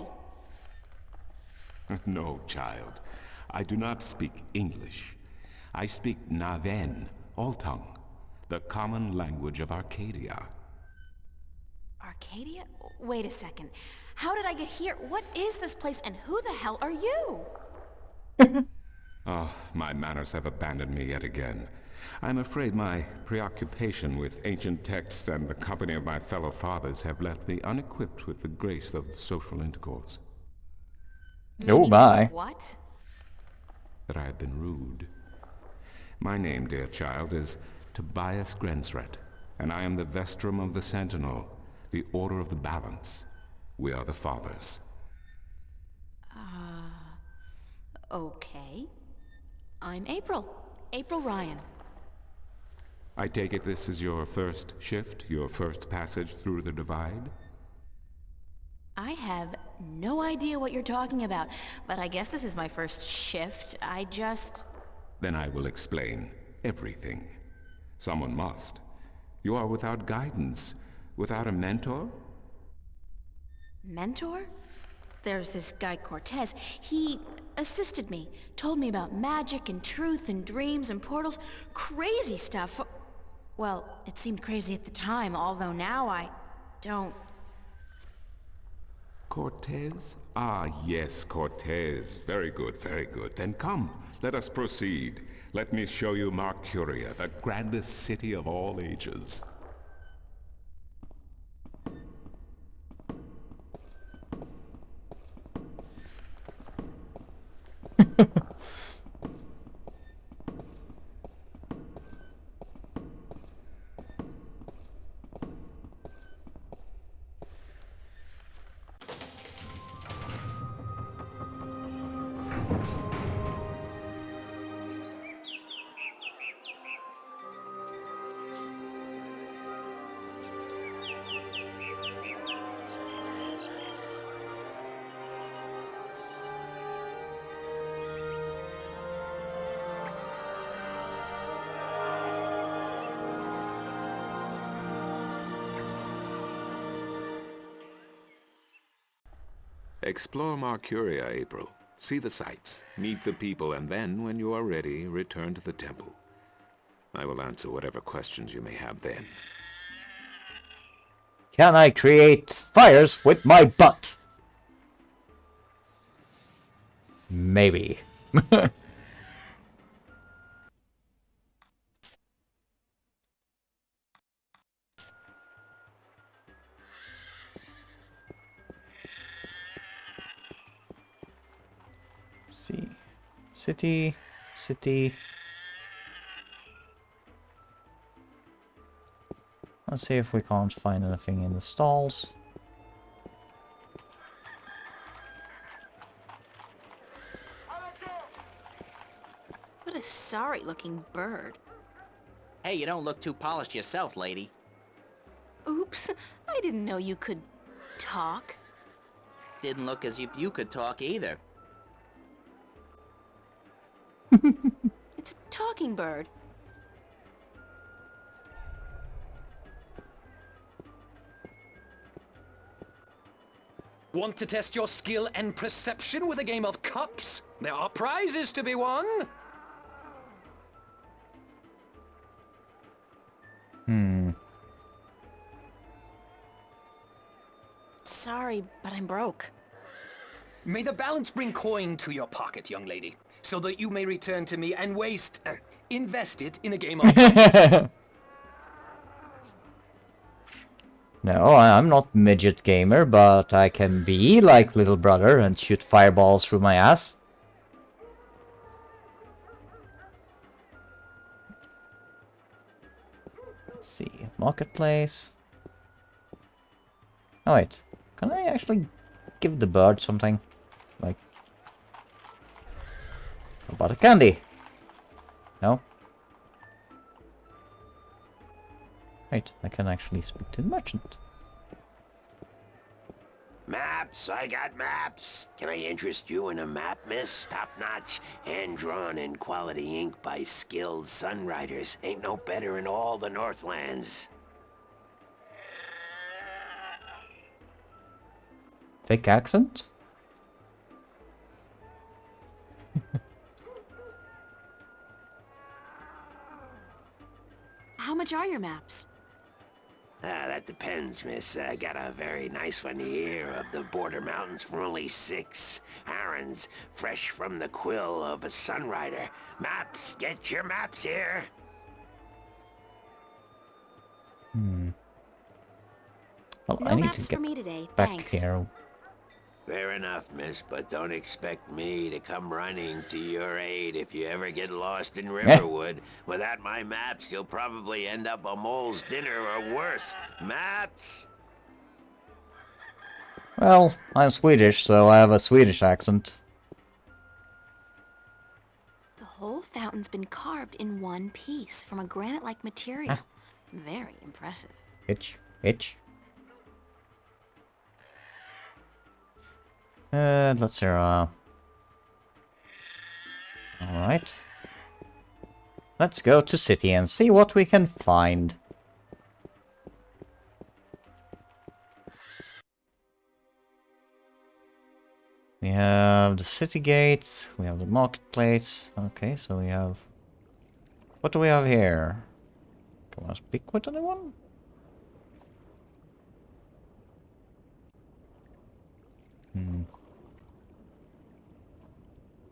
S5: No, child. I do not speak English. I speak Naven, all tongue, the common language of Arcadia.
S2: Arcadia? Wait a second. How did I get here? What is this place and who the hell are you?
S5: Oh, my manners have abandoned me yet again. I'm afraid my preoccupation with ancient texts and the company of my fellow fathers have left me unequipped with the grace of social intercourse.
S1: Oh my.
S2: What?
S5: That I have been rude. My name, dear child, is Tobias Grensret, and I am the Vestrum of the Sentinel, the Order of the Balance. We are the Fathers.
S2: Okay. I'm April. April Ryan.
S5: I take it this is your first shift, your first passage through the Divide?
S2: I have no idea what you're talking about, but I guess this is my first shift.
S5: Then I will explain everything. Someone must. You are without guidance, without a mentor?
S2: Mentor? There's this guy Cortez. He assisted me, told me about magic and truth and dreams and portals. Crazy stuff. Well, it seemed crazy at the time, although now I don't...
S5: Cortez? Ah, yes, Cortez. Very good, very good. Then come, let us proceed. Let me show you Mercuria, the grandest city of all ages.
S17: Explore Marcuria, April. See the sights, meet the people, and then, when you are ready, return to the temple. I will answer whatever questions you may have then.
S1: Can I create fires with my butt? Maybe. See. City. City. Let's see if we can't find anything in the stalls.
S2: What a sorry-looking bird.
S18: Hey, you don't look too polished yourself, lady.
S2: Oops, I didn't know you could talk.
S18: Didn't look as if you could talk either.
S2: It's a talking bird.
S19: Want to test your skill and perception with a game of cups? There are prizes to be won!
S2: Sorry, but I'm broke.
S19: May the balance bring coin to your pocket, young lady, so that you may return to me and invest it in a game of cups.
S1: No, I'm not midget gamer, but I can be like little brother and shoot fireballs through my ass. Let's see, marketplace. Oh wait, can I actually give the bird something? Like, how about a candy? No? Wait, I can actually speak to the merchant.
S20: Maps, I got maps. Can I interest you in a map, miss? Top-notch, hand-drawn in quality ink by skilled sunwriters. Ain't no better in all the Northlands.
S1: Fake accent?
S2: How much are your maps?
S20: That depends, miss. I got a very nice one here of the border mountains for only 6 arons, fresh from the quill of a sunrider. Maps, get your maps here.
S1: Well,
S2: No
S1: I need
S2: maps
S1: to get
S2: for me today,
S1: back
S2: thanks.
S1: here.
S20: Fair enough, miss, but don't expect me to come running to your aid if you ever get lost in Riverwood. Without my maps, you'll probably end up a mole's dinner or worse. Maps!
S1: Well, I'm Swedish, so I have a Swedish accent.
S2: The whole fountain's been carved in one piece from a granite-like material. Very impressive.
S1: Itch. Let's see, alright. Let's go to city and see what we can find. We have the city gates, we have the marketplace. Okay, so we have... What do we have here? Can I speak with anyone?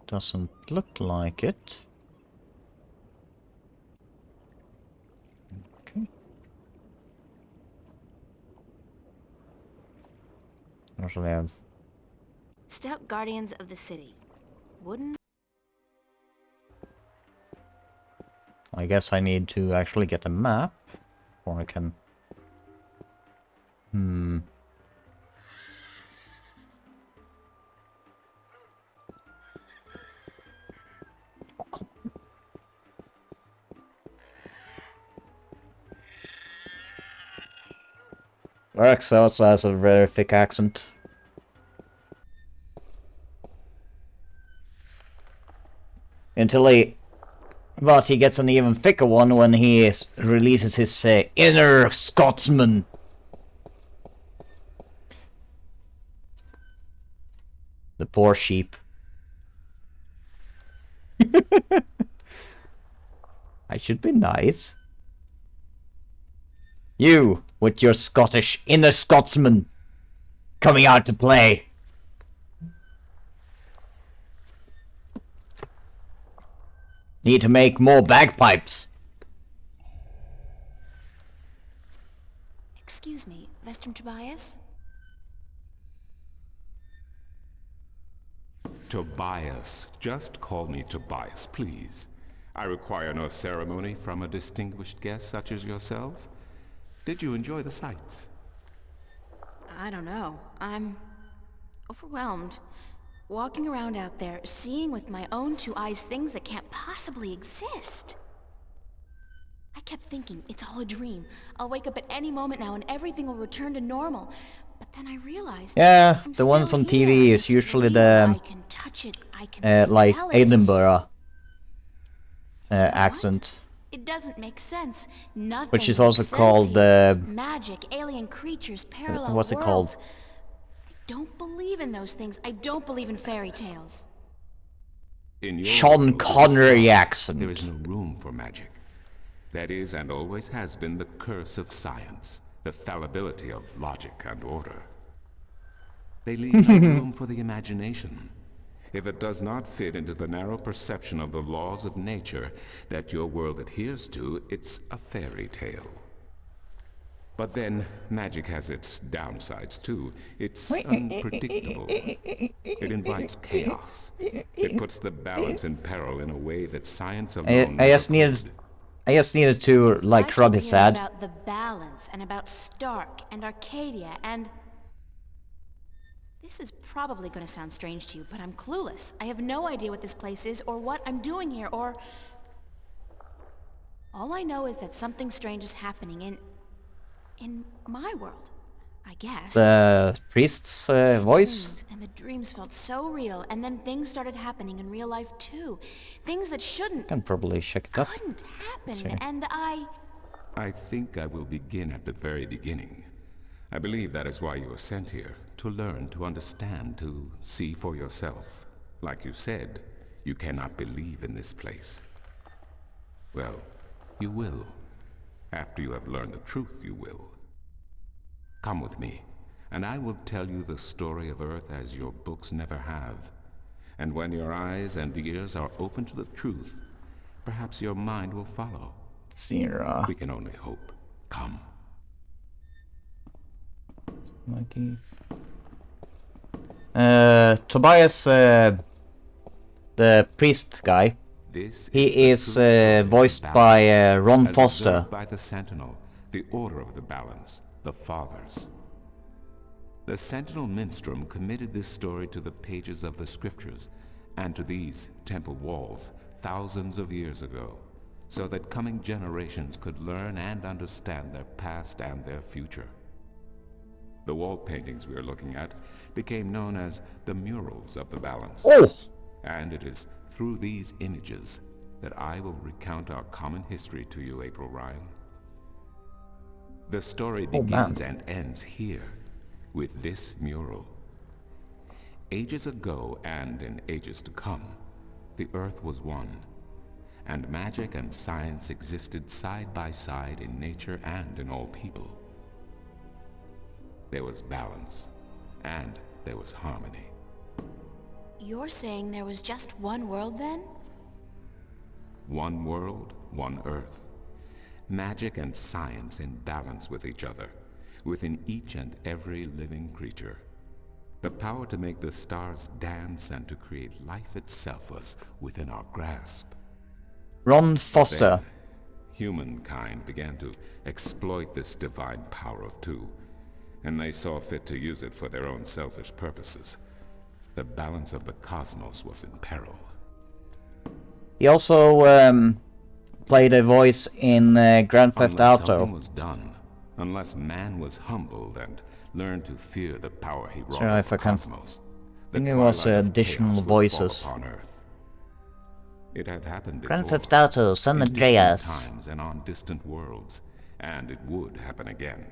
S1: Doesn't look like it. Okay. What do we have?
S2: Stout guardians of the city. Wooden...
S1: I guess I need to actually get a map, or I can... Rex also has a very thick accent. But he gets an even thicker one when he releases his inner Scotsman. The poor sheep. I should be nice. You, with your Scottish inner Scotsman, coming out to play. Need to make more bagpipes.
S2: Excuse me, Vestrum Tobias?
S17: Tobias. Just call me Tobias, please. I require no ceremony from a distinguished guest such as yourself. Did you enjoy the sights?
S2: I don't know. I'm overwhelmed. Walking around out there, seeing with my own two eyes things that can't possibly exist. I kept thinking, it's all a dream. I'll wake up at any moment now and everything will return to normal. But then I realized...
S1: Yeah,
S2: I'm
S1: the ones
S2: still
S1: on
S2: here,
S1: TV
S2: and
S1: is
S2: it's
S1: usually
S2: real.
S1: the...
S2: I can touch it, I can
S1: like
S2: smell it.
S1: Edinburgh accent.
S2: It doesn't make sense. Nothing
S1: Which is
S2: makes
S1: also
S2: sense
S1: called
S2: here. Magic, alien creatures, parallel
S1: what's it
S2: worlds.
S1: called?
S2: I don't believe in those things. I don't believe in fairy tales.
S17: In your
S1: Sean
S17: world,
S1: Connery
S17: there
S1: accent.
S17: is no room for magic. That is and always has been the curse of science, the fallibility of logic and order. They leave no room for the imagination. If it does not fit into the narrow perception of the laws of nature that your world adheres to, it's a fairy tale. But then, magic has its downsides too. It's unpredictable. It invites chaos. It puts the balance in peril in a way that science alone
S1: I just needed to like rub his head.
S2: About the balance and about Stark and Arcadia and... This is probably going to sound strange to you, but I'm clueless. I have no idea what this place is or what I'm doing here or... All I know is that something strange is happening in my world, I guess.
S1: The priest's voice?
S2: And the dreams felt so real, and then things started happening in real life too. Things that shouldn't...
S1: Can probably check it up.
S2: Couldn't happen,
S1: Sorry.
S2: and
S17: I think I will begin at the very beginning. I believe that is why you were sent here, to learn, to understand, to see for yourself. Like you said, you cannot believe in this place. Well, you will. After you have learned the truth, you will. Come with me, and I will tell you the story of Earth as your books never have. And when your eyes and ears are open to the truth, perhaps your mind will follow.
S1: Zero.
S17: We can only hope. Come.
S1: Monkey. Tobias, the priest guy. He is voiced by Ron Foster.
S17: By the Sentinel, the Order of the Balance, the Fathers. The Sentinel Minstrum committed this story to the pages of the scriptures and to these temple walls thousands of years ago, so that coming generations could learn and understand their past and their future. The wall paintings we are looking at became known as the murals of the balance.
S1: Oh!
S17: And it is through these images that I will recount our common history to you, April Ryan. The story begins and ends here, with this mural. Ages ago and in ages to come, the Earth was one, and magic and science existed side by side in nature and in all people. There was balance, and there was harmony.
S2: You're saying there was just one world then?
S17: One world, one Earth. Magic and science in balance with each other, within each and every living creature. The power to make the stars dance and to create life itself was within our grasp.
S1: Ron Foster.
S17: Then, humankind began to exploit this divine power of two, and they saw fit to use it for their own selfish purposes. The balance of the cosmos was in peril.
S1: He also played a voice in Grand Theft
S17: Unless
S1: Auto.
S17: something was done, unless man was humbled and learned to fear the power he wrought
S1: Sure,
S17: over
S1: if I can.
S17: cosmos,
S1: I think it was additional voices.
S17: It had happened
S1: Grand
S17: before,
S1: Theft Auto, San
S17: in distant
S1: Andreas.
S17: times and on distant worlds, and it would happen again.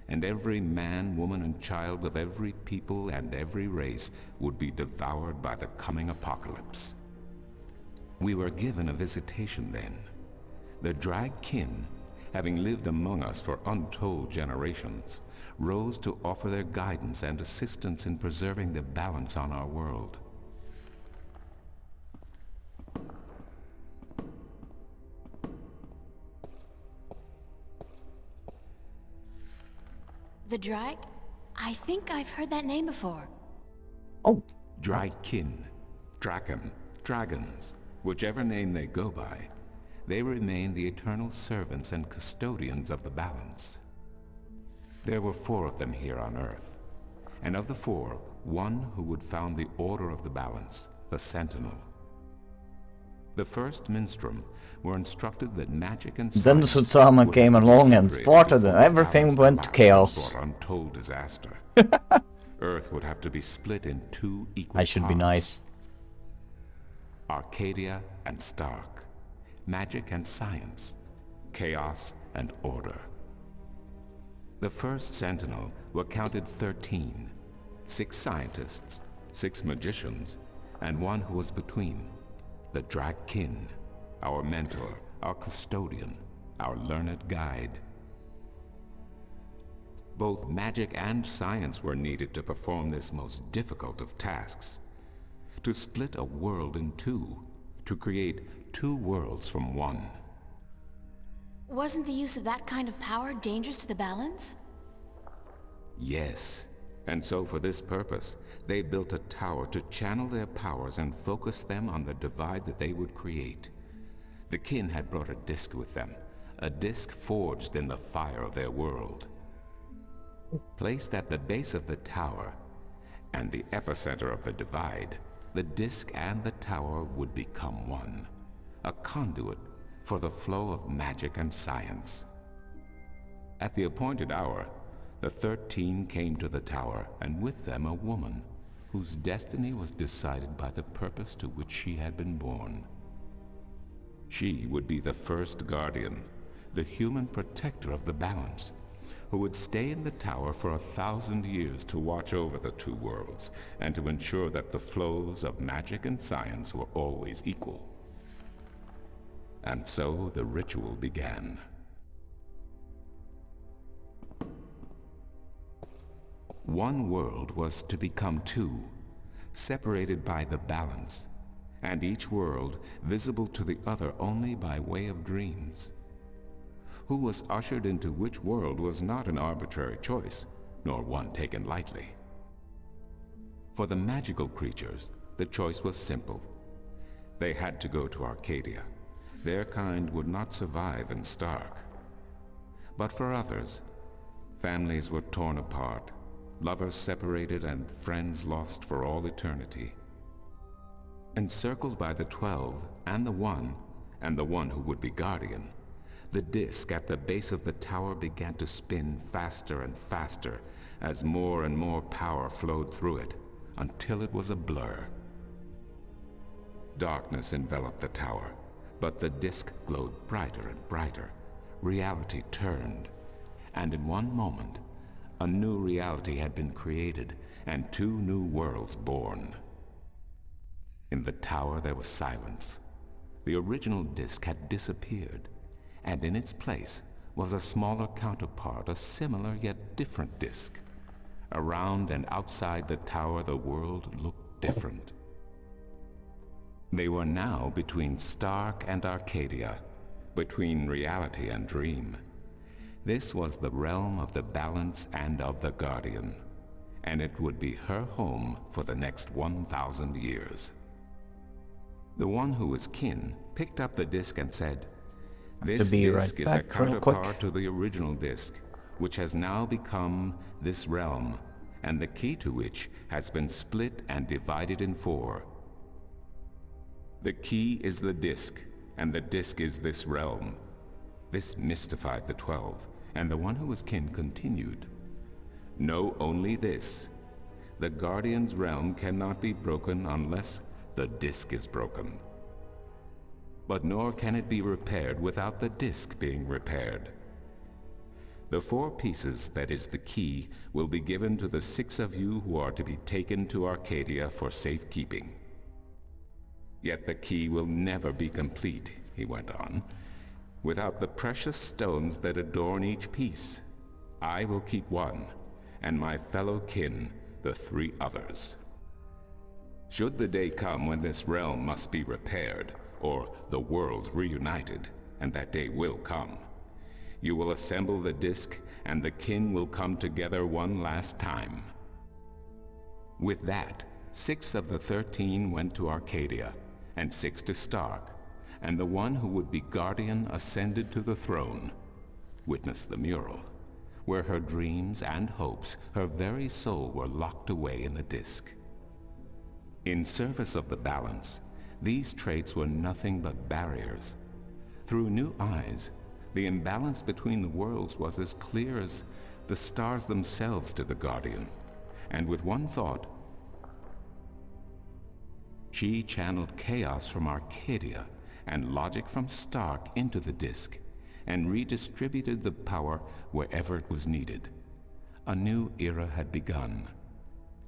S17: and every man, woman, and child of every people and every race would be devoured by the coming apocalypse. We were given a visitation then. The Drag Kin, having lived among us for untold generations, rose to offer their guidance and assistance in preserving the balance on our world.
S2: The Drag? I think I've heard that name before.
S1: Oh.
S17: Drag Kin, Draken, Dragons, whichever name they go by, they remain the eternal servants and custodians of the balance. There were 4 of them here on Earth, and of the 4, one who would found the order of the balance, the Sentinel. The first Minstrum were instructed that magic and
S1: Then
S17: science
S1: Sutsama came along and started, and everything went to chaos.
S17: Untold disaster. Earth would have to be split in 2 equal
S1: I should be nice.
S17: Arcadia and Stark, magic and science, chaos and order. The first Sentinel were counted 13, 6 scientists, 6 magicians, and one who was between, the Drag Kin, our mentor, our custodian, our learned guide. Both magic and science were needed to perform this most difficult of tasks. To split a world in 2, to create 2 worlds from 1.
S2: Wasn't the use of that kind of power dangerous to the balance?
S17: Yes, and so for this purpose, they built a tower to channel their powers and focus them on the divide that they would create. The Kin had brought a disc with them, a disc forged in the fire of their world. Placed at the base of the tower, and the epicenter of the divide, the disc and the tower would become one, a conduit for the flow of magic and science. At the appointed hour, the 13 came to the tower, and with them a woman, whose destiny was decided by the purpose to which she had been born. She would be the first guardian, the human protector of the balance, who would stay in the tower for 1,000 years to watch over the 2 worlds, and to ensure that the flows of magic and science were always equal. And so the ritual began. One world was to become 2, separated by the balance, and each world visible to the other only by way of dreams. Who was ushered into which world was not an arbitrary choice, nor one taken lightly. For the magical creatures, the choice was simple. They had to go to Arcadia. Their kind would not survive in Stark. But for others, families were torn apart, lovers separated, and friends lost for all eternity. Encircled by the 12 and the one who would be guardian, the disc at the base of the tower began to spin faster and faster as more and more power flowed through it, until it was a blur. Darkness enveloped the tower, but the disc glowed brighter and brighter. Reality turned, and in one moment, a new reality had been created, and 2 new worlds born. In the tower there was silence. The original disc had disappeared, and in its place was a smaller counterpart, a similar yet different disc. Around and outside the tower the world looked different. They were now between Stark and Arcadia, between reality and dream. This was the realm of the balance and of the guardian, and it would be her home for the next 1,000 years. The one who was kin picked up the disc and said, "This disc is a counterpart to the original disc, which has now become this realm, and the key to which has been split and divided in 4. The key is the disc, and the disc is this realm." This mystified the 12, and the one who was kin continued, "Know only this. The Guardian's realm cannot be broken unless the disc is broken. But nor can it be repaired without the disc being repaired. The 4 pieces that is the key will be given to the 6 of you who are to be taken to Arcadia for safekeeping. Yet the key will never be complete, he went on, without the precious stones that adorn each piece. I will keep 1, and my fellow kin the 3 others. Should the day come when this realm must be repaired, or the worlds reunited, and that day will come, you will assemble the disc, and the kin will come together one last time. With that, 6 of the 13 went to Arcadia, and 6 to Stark, and the one who would be guardian ascended to the throne. Witness the mural, where her dreams and hopes, her very soul, were locked away in the disc. In service of the balance, these traits were nothing but barriers. Through new eyes, the imbalance between the worlds was as clear as the stars themselves to the Guardian, and with one thought, she channeled chaos from Arcadia and logic from Stark into the disc, and redistributed the power wherever it was needed. A new era had begun,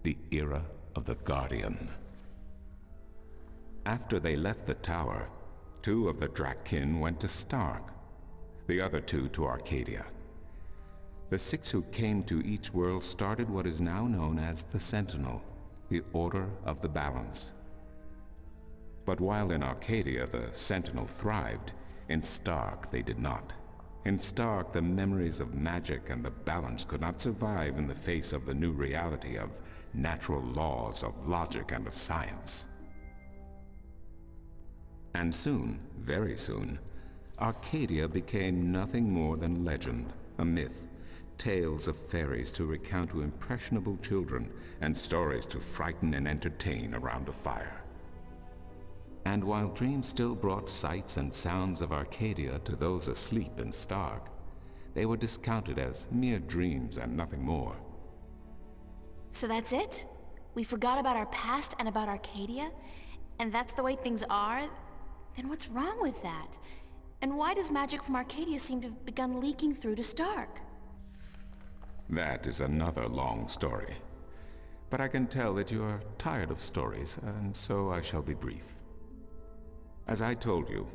S17: the era of the Guardian. After they left the tower, 2 of the Drakkin went to Stark, the other 2 to Arcadia. The 6 who came to each world started what is now known as the Sentinel, the Order of the Balance. But while in Arcadia the Sentinel thrived, in Stark they did not. In Stark, the memories of magic and the balance could not survive in the face of the new reality of natural laws, of logic, and of science. And soon, very soon, Arcadia became nothing more than legend, a myth, tales of fairies to recount to impressionable children, and stories to frighten and entertain around a fire. And while dreams still brought sights and sounds of Arcadia to those asleep in Stark, they were discounted as mere dreams and nothing more.
S2: So that's it? We forgot about our past and about Arcadia? And that's the way things are? Then what's wrong with that? And why does magic from Arcadia seem to have begun leaking through to Stark?
S17: That is another long story. But I can tell that you are tired of stories, and so I shall be brief. As I told you,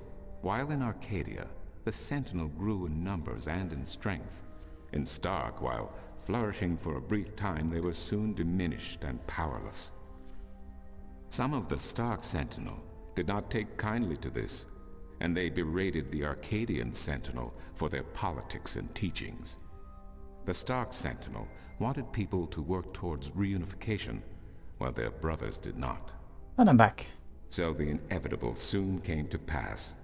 S17: while in Arcadia, the Sentinel grew in numbers and in strength. In Stark, while flourishing for a brief time, they were soon diminished and powerless. Some of the Stark Sentinel did not take kindly to this, and they berated the Arcadian Sentinel for their politics and teachings. The Stark Sentinel wanted people to work towards reunification, while their brothers did not.
S1: And I'm back.
S17: So the inevitable soon came to pass,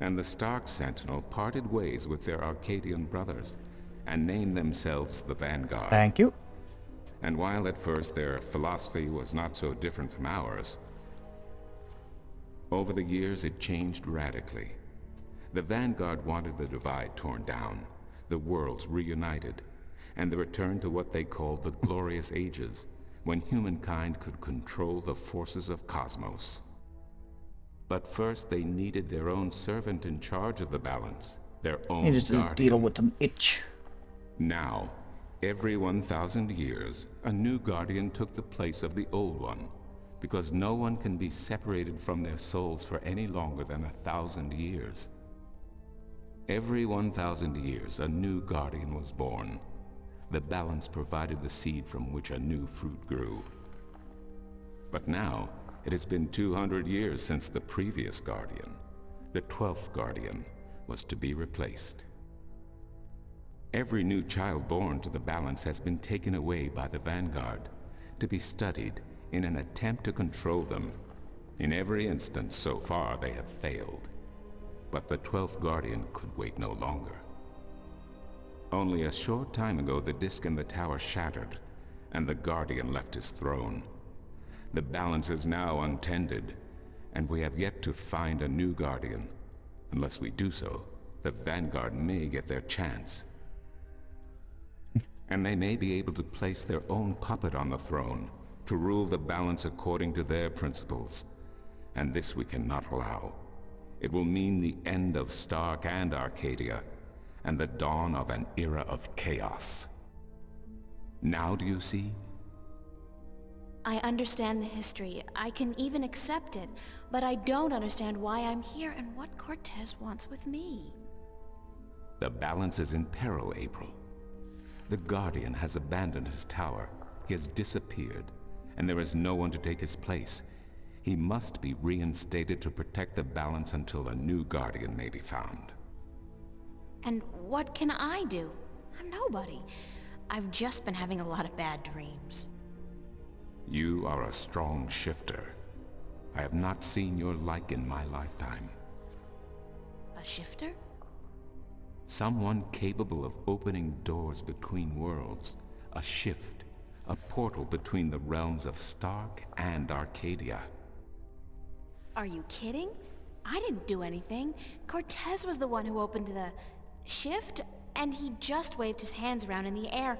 S17: and the Stark Sentinel parted ways with their Arcadian brothers, and named themselves the Vanguard.
S1: Thank you.
S17: And while at first their philosophy was not so different from ours, over the years it changed radically. The Vanguard wanted the divide torn down, the worlds reunited, and the return to what they called the Glorious Ages, when humankind could control the forces of cosmos. But first they needed their own servant in charge of the balance, their own
S1: Needed to
S17: guardian.
S1: deal with an itch.
S17: Now, every 1,000 years, a new guardian took the place of the old one, because no one can be separated from their souls for any longer than 1,000 years. Every 1,000 years, a new guardian was born. The balance provided the seed from which a new fruit grew. But now, it has been 200 years since the previous guardian, the 12th guardian, was to be replaced. Every new child born to the balance has been taken away by the Vanguard, to be studied in an attempt to control them. In every instance so far they have failed. But the 12th guardian could wait no longer. Only a short time ago the disk in the tower shattered, and the guardian left his throne. The balance is now untended, and we have yet to find a new guardian. Unless we do so, the Vanguard may get their chance. And they may be able to place their own puppet on the throne, to rule the balance according to their principles. And this we cannot allow. It will mean the end of Stark and Arcadia, and the dawn of an era of chaos. Now do you see?
S2: I understand the history. I can even accept it. But I don't understand why I'm here and what Cortez wants with me.
S17: The balance is in peril, April. The Guardian has abandoned his tower. He has disappeared, and there is no one to take his place. He must be reinstated to protect the balance until a new Guardian may be found.
S2: And what can I do? I'm nobody. I've just been having a lot of bad dreams.
S17: You are a strong shifter. I have not seen your like in my lifetime.
S2: A shifter?
S17: Someone capable of opening doors between worlds. A shift. A portal between the realms of Stark and Arcadia.
S2: Are you kidding? I didn't do anything. Cortez was the one who opened the shift, and he just waved his hands around in the air.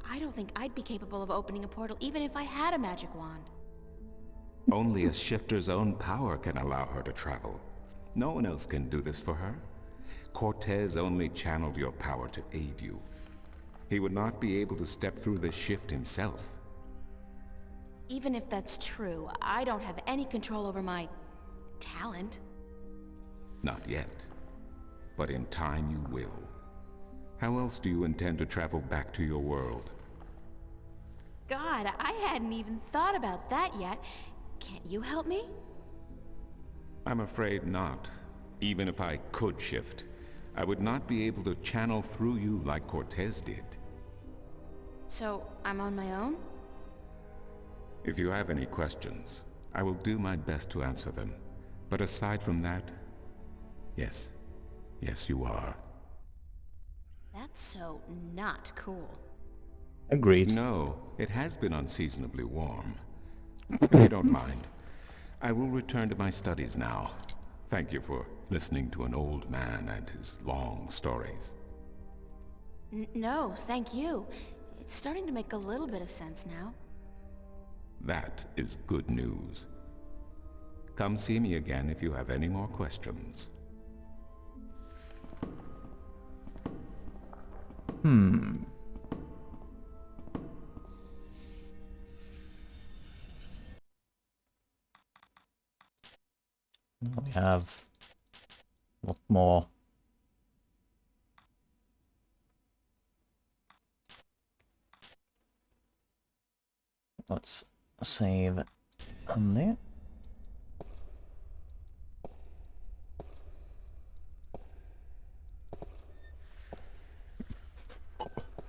S2: I don't think I'd be capable of opening a portal even if I had a magic wand.
S17: Only a shifter's own power can allow her to travel. No one else can do this for her. Cortez only channeled your power to aid you. He would not be able to step through the shift himself.
S2: Even if that's true, I don't have any control over my talent.
S17: Not yet. But in time you will. How else do you intend to travel back to your world?
S2: God, I hadn't even thought about that yet. Can't you help me?
S17: I'm afraid not. Even if I could shift, I would not be able to channel through you like Cortez did.
S2: So, I'm on my own?
S17: If you have any questions, I will do my best to answer them. But aside from that, yes. Yes, you are.
S2: That's so not cool.
S1: Agreed.
S17: No, it has been unseasonably warm. If you don't mind, I will return to my studies now. Thank you for listening to an old man and his long stories.
S2: No, thank you. It's starting to make a little bit of sense now.
S17: That is good news. Come see me again if you have any more questions.
S1: We have a lot more. Let's save on there.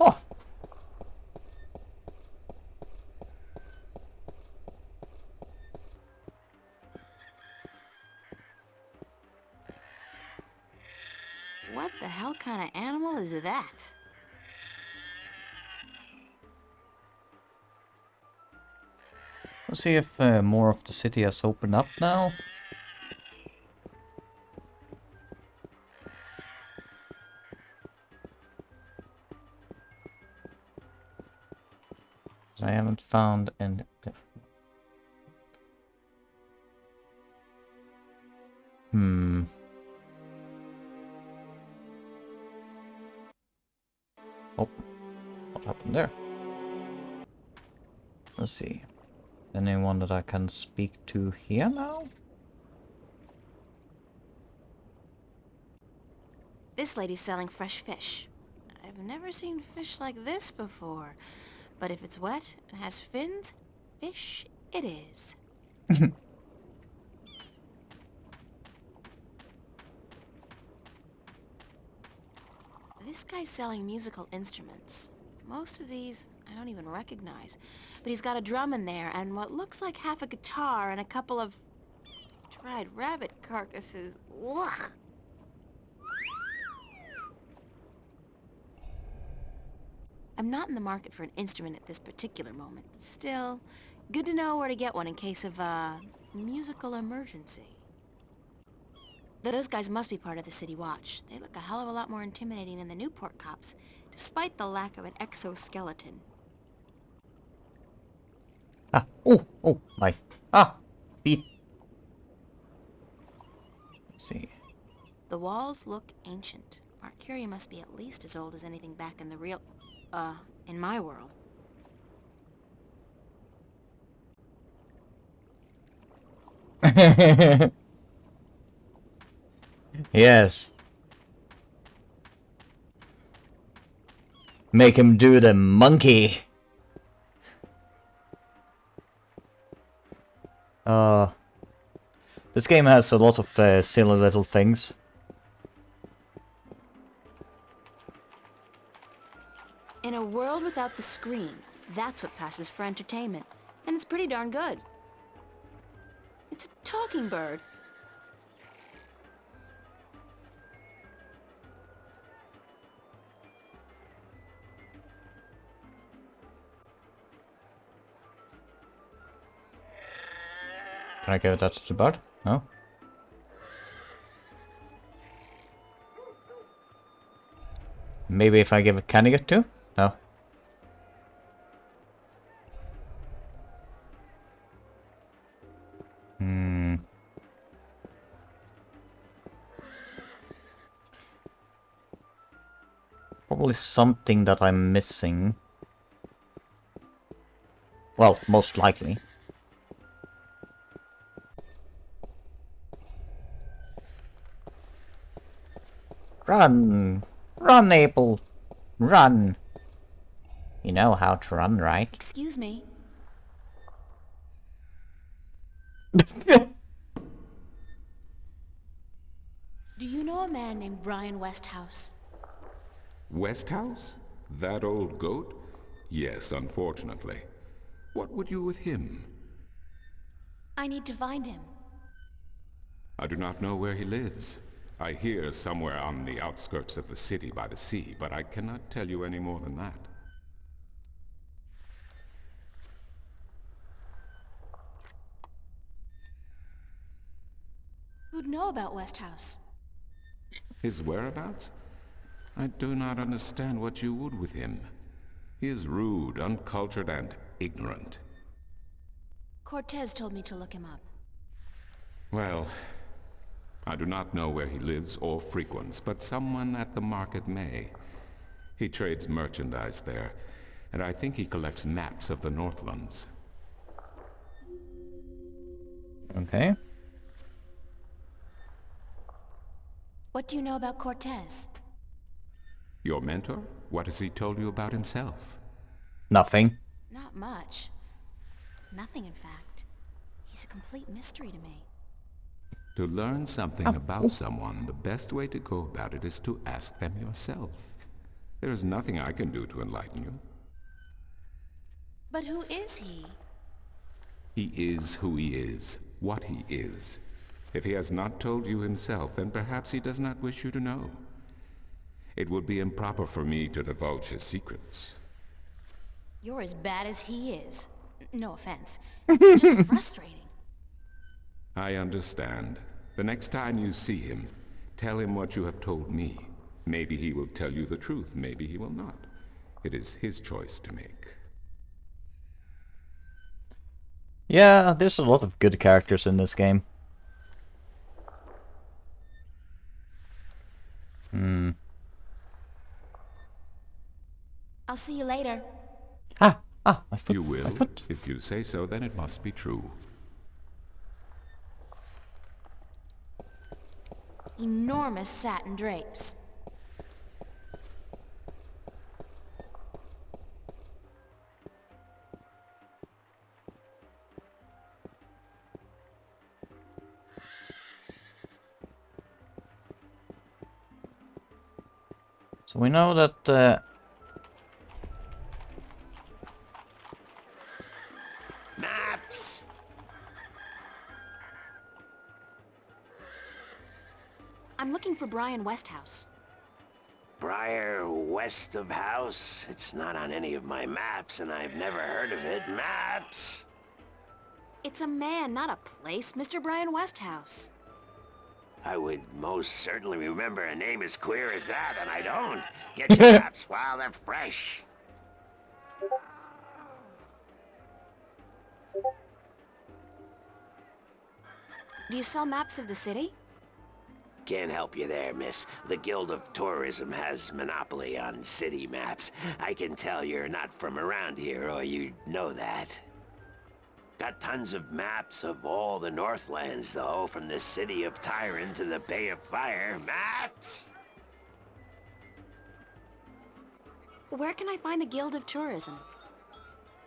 S1: Oh!
S2: What the hell kind of animal is that?
S1: Let's see if more of the city has opened up now. I haven't found any. Oh, what happened there? Let's see. Anyone that I can speak to here now?
S2: This lady's selling fresh fish. I've never seen fish like this before. But if it's wet and has fins, fish it is. This guy's selling musical instruments. Most of these I don't even recognize. But he's got a drum in there and what looks like half a guitar and a couple of dried rabbit carcasses. Ugh. I'm not in the market for an instrument at this particular moment. Still, good to know where to get one in case of a musical emergency. Those guys must be part of the City Watch. They look a hell of a lot more intimidating than the Newport cops, despite the lack of an exoskeleton.
S1: Ah, oh, my, feet. Let's see.
S2: The walls look ancient. Mercury must be at least as old as anything back in the real... in my world.
S1: Yes. Make him do the monkey. This game has a lot of silly little things.
S2: In a world without the screen, that's what passes for entertainment. And it's pretty darn good. It's a talking bird.
S1: Can I give that to the bird? No? Maybe if I give it, can I get two? No. Probably something that I'm missing. Well, most likely. Run! Run, April! Run! You know how to run, right?
S2: Excuse me. Do you know a man named Brian Westhouse?
S17: Westhouse? That old goat? Yes, unfortunately. What would you with him?
S2: I need to find him.
S17: I do not know where he lives. I hear somewhere on the outskirts of the city by the sea, but I cannot tell you any more than that.
S2: Who'd know about Westhouse?
S17: His whereabouts? I do not understand what you would with him. He is rude, uncultured, and ignorant.
S2: Cortez told me to look him up.
S17: Well, I do not know where he lives or frequents, but someone at the market may. He trades merchandise there, and I think he collects maps of the Northlands.
S1: Okay.
S2: What do you know about Cortez?
S17: Your mentor? What has he told you about himself?
S1: Nothing.
S2: Not much. Nothing, in fact. He's a complete mystery to me.
S17: To learn something about someone, the best way to go about it is to ask them yourself. There is nothing I can do to enlighten you.
S2: But who is he?
S17: He is who he is, what he is. If he has not told you himself, then perhaps he does not wish you to know. It would be improper for me to divulge his secrets.
S2: You're as bad as he is. No offense. It's just frustrating.
S17: I understand. The next time you see him, tell him what you have told me. Maybe he will tell you the truth, maybe he will not. It is his choice to make.
S1: Yeah, there's a lot of good characters in this game.
S2: I'll see you later.
S1: My foot.
S17: You will.
S1: My foot.
S17: If you say so, then it must be true.
S2: Enormous satin drapes.
S1: So we know that
S20: Maps!
S2: I'm looking for Brian Westhouse.
S20: Briar west of house? It's not on any of my maps, and I've never heard of it. Maps!
S2: It's a man, not a place, Mr. Brian Westhouse.
S20: I would most certainly remember a name as queer as that, and I don't. Get your maps while they're fresh.
S2: Do you sell maps of the city?
S20: Can't help you there, miss. The Guild of Tourism has monopoly on city maps. I can tell you're not from around here, or you'd know that. Got tons of maps of all the Northlands, though, from the city of Tyron to the Bay of Fire. Maps!
S2: Where can I find the Guild of Tourism?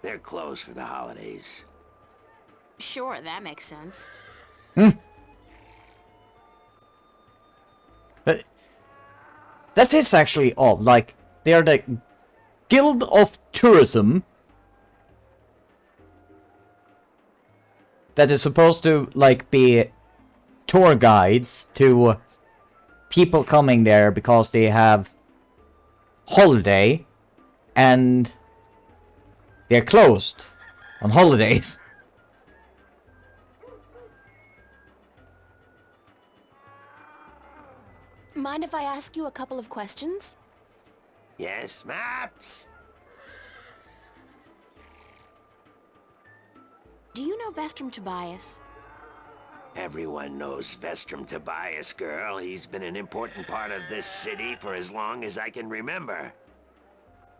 S20: They're closed for the holidays.
S2: Sure, that makes sense.
S1: But that is actually odd. Like, they're the Guild of Tourism that is supposed to, like, be tour guides to people coming there because they have holiday and they're closed on holidays.
S2: Mind if I ask you a couple of questions?
S20: Yes, maps!
S2: Do you know Vestrum Tobias?
S20: Everyone knows Vestrum Tobias, girl. He's been an important part of this city for as long as I can remember.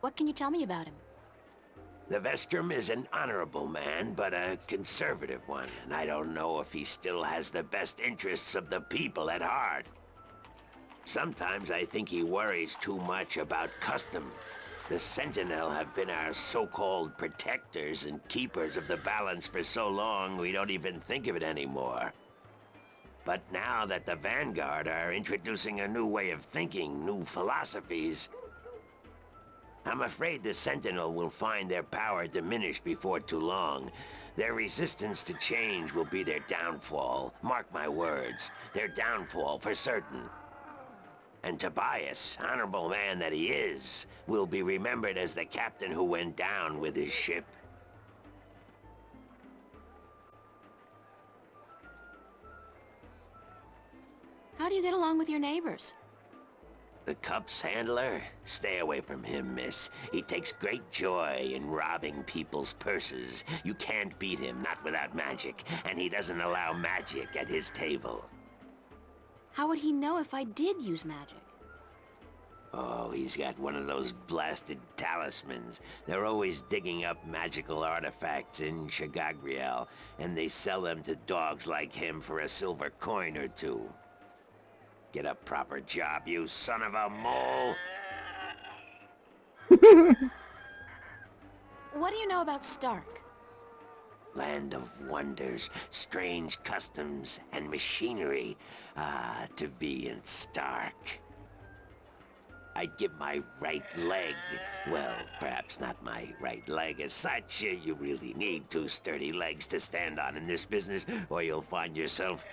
S2: What can you tell me about him?
S20: The Vestrum is an honorable man, but a conservative one, and I don't know if he still has the best interests of the people at heart. Sometimes I think he worries too much about custom. The Sentinel have been our so-called protectors and keepers of the balance for so long we don't even think of it anymore. But now that the Vanguard are introducing a new way of thinking, new philosophies, I'm afraid the Sentinel will find their power diminished before too long. Their resistance to change will be their downfall. Mark my words, their downfall for certain. And Tobias, honorable man that he is, will be remembered as the captain who went down with his ship.
S2: How do you get along with your neighbors?
S20: The Cups handler? Stay away from him, miss. He takes great joy in robbing people's purses. You can't beat him, not without magic, and he doesn't allow magic at his table.
S2: How would he know if I did use magic?
S20: Oh, he's got one of those blasted talismans. They're always digging up magical artifacts in Shagagriel, and they sell them to dogs like him for a silver coin or two. Get a proper job, you son of a mole!
S2: What do you know about Stark?
S20: Land of wonders, strange customs, and machinery. Ah, to be in Stark. I'd give my right leg, well, perhaps not my right leg as such. You really need two sturdy legs to stand on in this business, or you'll find yourself...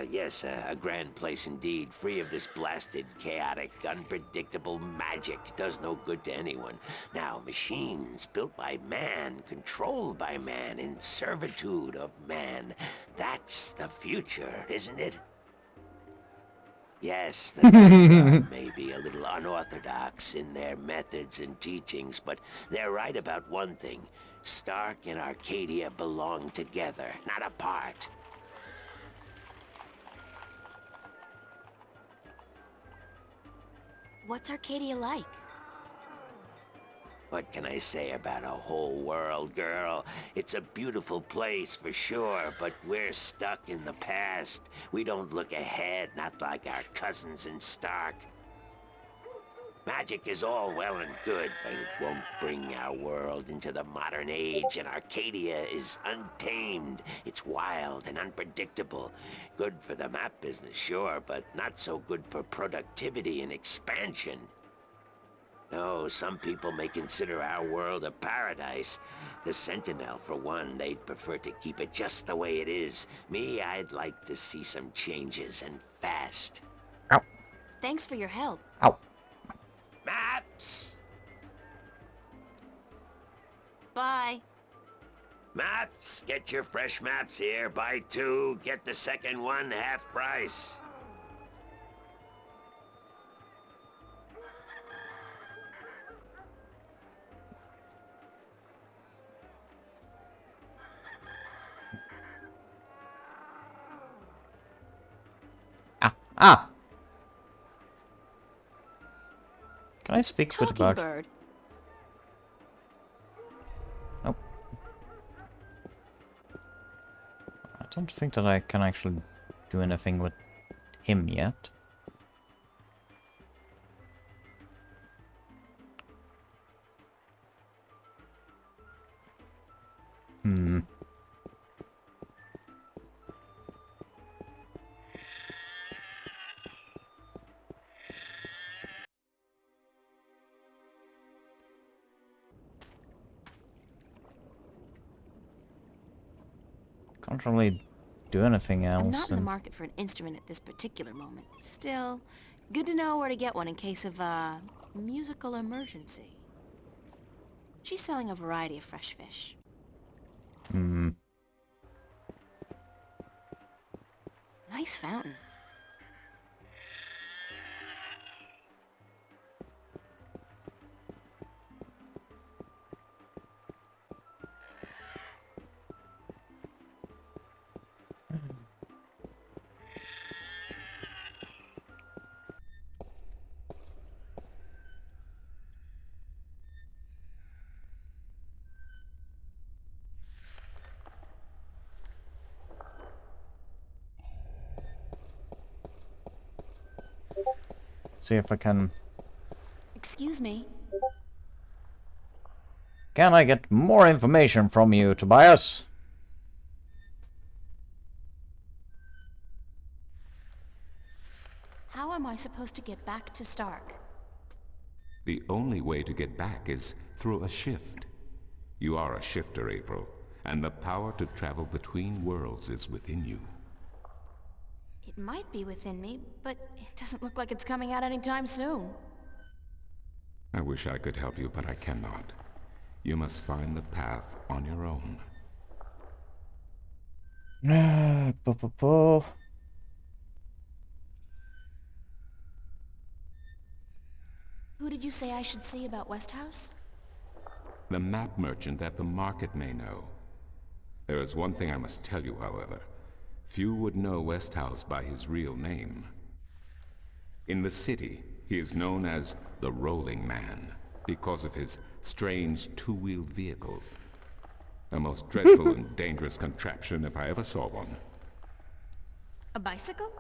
S20: yes, a grand place indeed, free of this blasted, chaotic, unpredictable magic. Does no good to anyone. Now, machines built by man, controlled by man, in servitude of man. That's the future, isn't it? Yes, the Vanguard may be a little unorthodox in their methods and teachings, but they're right about one thing. Stark and Arcadia belong together, not apart.
S2: What's Arcadia like?
S20: What can I say about a whole world, girl? It's a beautiful place for sure, but we're stuck in the past. We don't look ahead, not like our cousins in Stark. Magic is all well and good, but it won't bring our world into the modern age, and Arcadia is untamed. It's wild and unpredictable. Good for the map business, sure, but not so good for productivity and expansion. No, some people may consider our world a paradise. The Sentinel, for one, they'd prefer to keep it just the way it is. Me, I'd like to see some changes, and fast.
S1: Ow.
S2: Thanks for your help.
S1: Ow.
S20: Maps!
S2: Bye.
S20: Maps! Get your fresh maps here. Buy 2, get the second one half price.
S1: Ah! Can I speak with the
S2: Talking
S1: bird?
S2: bird.
S1: Nope. I don't think that I can actually do anything with him yet. Hmm. Can't really do anything else.
S2: I'm not in the
S1: and-
S2: market for an instrument at this particular moment. Still, good to know where to get one in case of a musical emergency. She's selling a variety of fresh fish.
S1: Hmm.
S2: Nice fountain.
S1: See if I can...
S2: Excuse me.
S1: Can I get more information from you, Tobias?
S2: How am I supposed to get back to Stark?
S17: The only way to get back is through a shift. You are a shifter, April, and the power to travel between worlds is within you.
S2: It might be within me, but it doesn't look like it's coming out anytime soon.
S17: I wish I could help you, but I cannot. You must find the path on your own.
S2: Who did you say I should see about Westhouse?
S17: The map merchant at the market may know. There is one thing I must tell you, however. Few would know Westhouse by his real name. In the city, he is known as the Rolling Man because of his strange two-wheeled vehicle. The most dreadful and dangerous contraption if I ever saw one.
S2: A bicycle?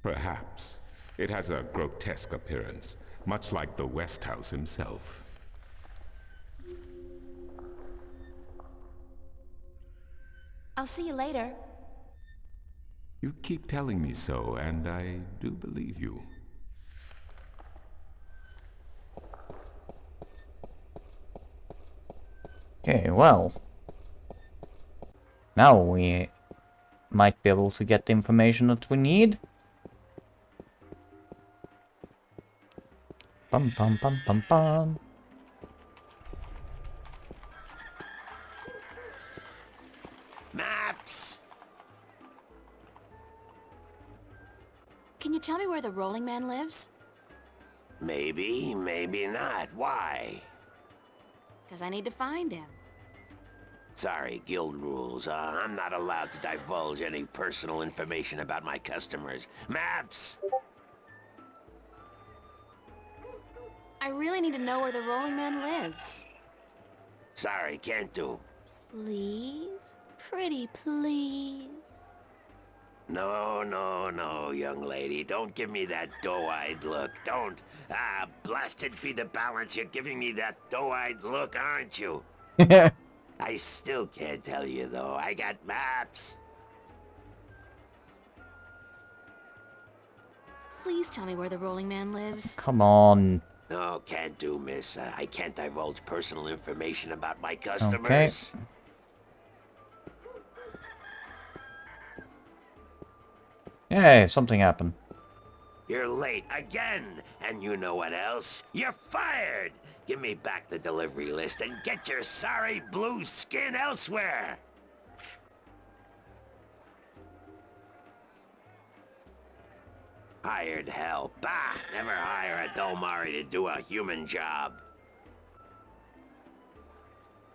S17: Perhaps. It has a grotesque appearance, much like the Westhouse himself.
S2: I'll see you later.
S17: You keep telling me so, and I do believe you.
S1: Okay, well. Now we might be able to get the information that we need. Bum bum bum bum bum.
S20: Maps!
S2: Can you tell me where the Rolling Man lives?
S20: Maybe, maybe not. Why?
S2: Because I need to find him.
S20: Sorry, guild rules. I'm not allowed to divulge any personal information about my customers. Maps!
S2: I really need to know where the Rolling Man lives.
S20: Sorry, can't do.
S2: Please? Pretty please?
S20: No, no, no, young lady. Don't give me that doe-eyed look. Don't. Ah, blasted be the balance. You're giving me that doe-eyed look, aren't you? I still can't tell you, though. I got maps.
S2: Please tell me where the Rolling Man lives.
S1: Come on.
S20: No, can't do, miss. I can't divulge personal information about my customers.
S1: Okay. Yay, something happened.
S20: You're late again, and you know what else? You're fired! Give me back the delivery list and get your sorry blue skin elsewhere! Hired hell. Bah! Never hire a Dolmari to do a human job.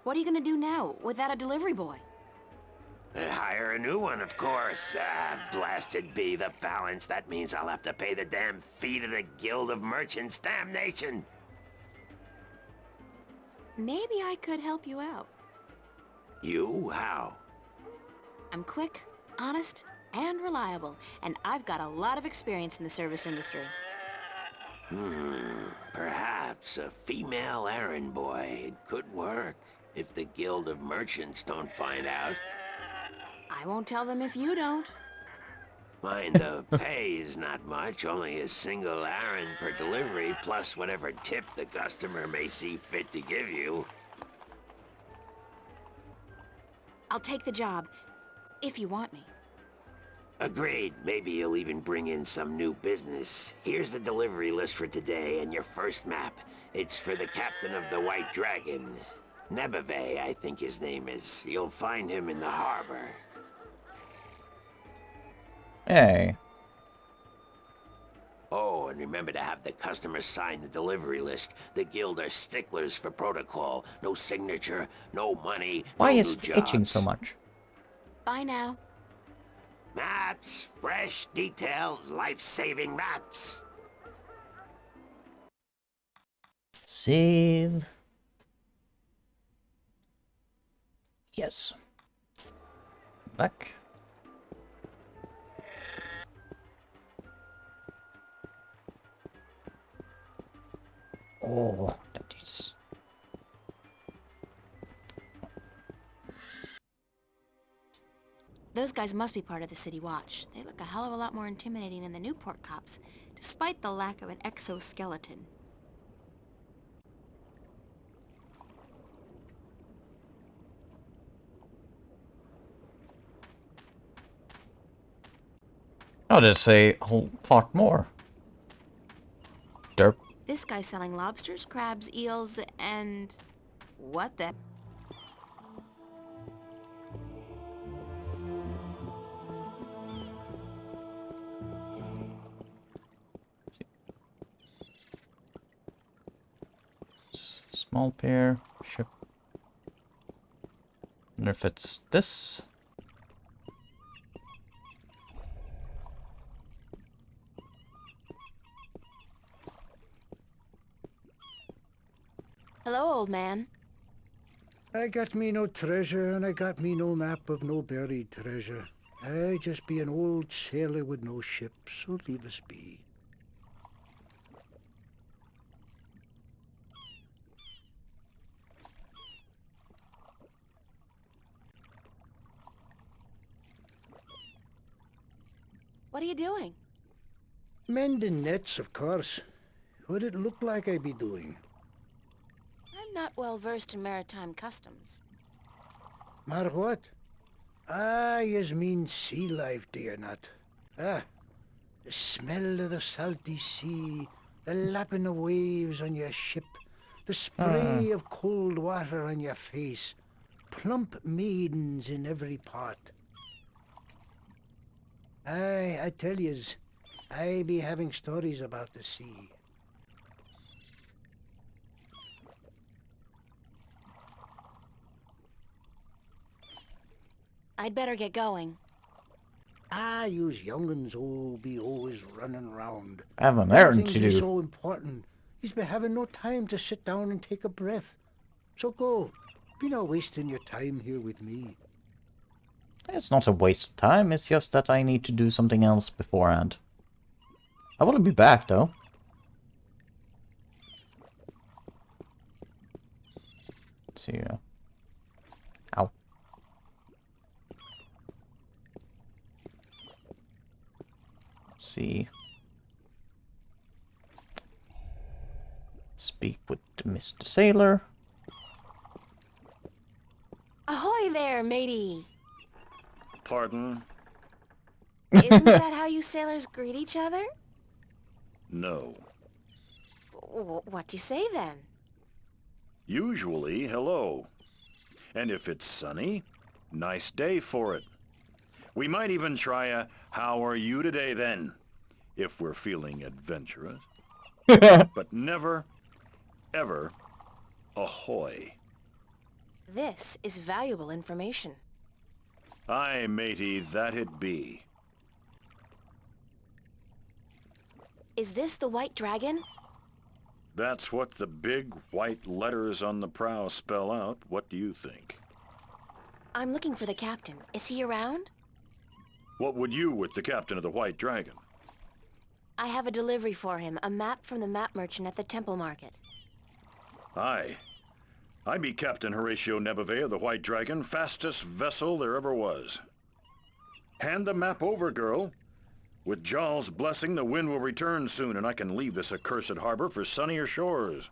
S2: What are you gonna do now, without a delivery boy?
S20: Hire a new one, of course. Blasted be the balance. That means I'll have to pay the damn fee to the Guild of Merchants. Damnation!
S2: Maybe I could help you out.
S20: You? How?
S2: I'm quick, honest, and reliable, and I've got a lot of experience in the service industry.
S20: Perhaps a female errand boy. It could work, if the Guild of Merchants don't find out.
S2: I won't tell them if you don't.
S20: Mind the pay is not much, only a single errand per delivery, plus whatever tip the customer may see fit to give you.
S2: I'll take the job, if you want me.
S20: Agreed. Maybe you'll even bring in some new business. Here's the delivery list for today and your first map. It's for the captain of the White Dragon. Nebeve, I think his name is. You'll find him in the harbor.
S1: Hey.
S20: Oh, and remember to have the customer sign the delivery list. The guild are sticklers for protocol. No signature, no money,
S1: Why
S20: no
S1: is
S20: new
S1: it itching
S20: jobs.
S1: so much?
S2: Bye now.
S20: Maps, fresh, detailed, life-saving maps.
S1: Save. Yes. Back. Oh, that is...
S2: Those guys must be part of the City Watch. They look a hell of a lot more intimidating than the Newport cops, despite the lack of an exoskeleton.
S1: Oh, there's a whole part more. Derp.
S2: This guy's selling lobsters, crabs, eels, and... what the...
S1: Small pair, ship. Wonder if it's this.
S2: Hello, old man.
S12: I got me no treasure, and I got me no map of no buried treasure. I just be an old sailor with no ship, so leave us be.
S2: What are you doing?
S12: Mending nets, of course. What'd it look like I be doing?
S2: I'm not well versed in maritime customs.
S12: Mar what? Ah, yous mean sea life, do you not? Ah, the smell of the salty sea, the lapping of waves on your ship, the spray of cold water on your face, plump maidens in every part. Aye, I tell yous, I be having stories about the sea.
S2: I'd better get going.
S12: Ah, yous young'uns be always running round.
S1: I have an errand
S12: Nothing
S1: to
S12: be
S1: do.
S12: so important. Yous be having no time to sit down and take a breath. So go. Be not wasting your time here with me.
S1: It's not a waste of time, it's just that I need to do something else beforehand. I want to be back, though. Let's see. Ow. See. Speak with Mr. Sailor.
S2: Ahoy there, matey!
S15: Pardon?
S2: Isn't that how you sailors greet each other?
S15: No.
S2: What do you say then?
S15: Usually, hello. And if it's sunny, nice day for it. We might even try a how are you today then, if we're feeling adventurous. But never, ever, ahoy.
S2: This is valuable information.
S15: Aye, matey, that it be.
S2: Is this the White Dragon?
S15: That's what the big white letters on the prow spell out. What do you think?
S2: I'm looking for the captain. Is he around?
S15: What would you with the captain of the White Dragon?
S2: I have a delivery for him, a map from the map merchant at the Temple Market.
S15: Aye. I be Captain Horatio Nebeve of the White Dragon, fastest vessel there ever was. Hand the map over, girl. With Jarl's blessing, the wind will return soon, and I can leave this accursed harbor for sunnier shores.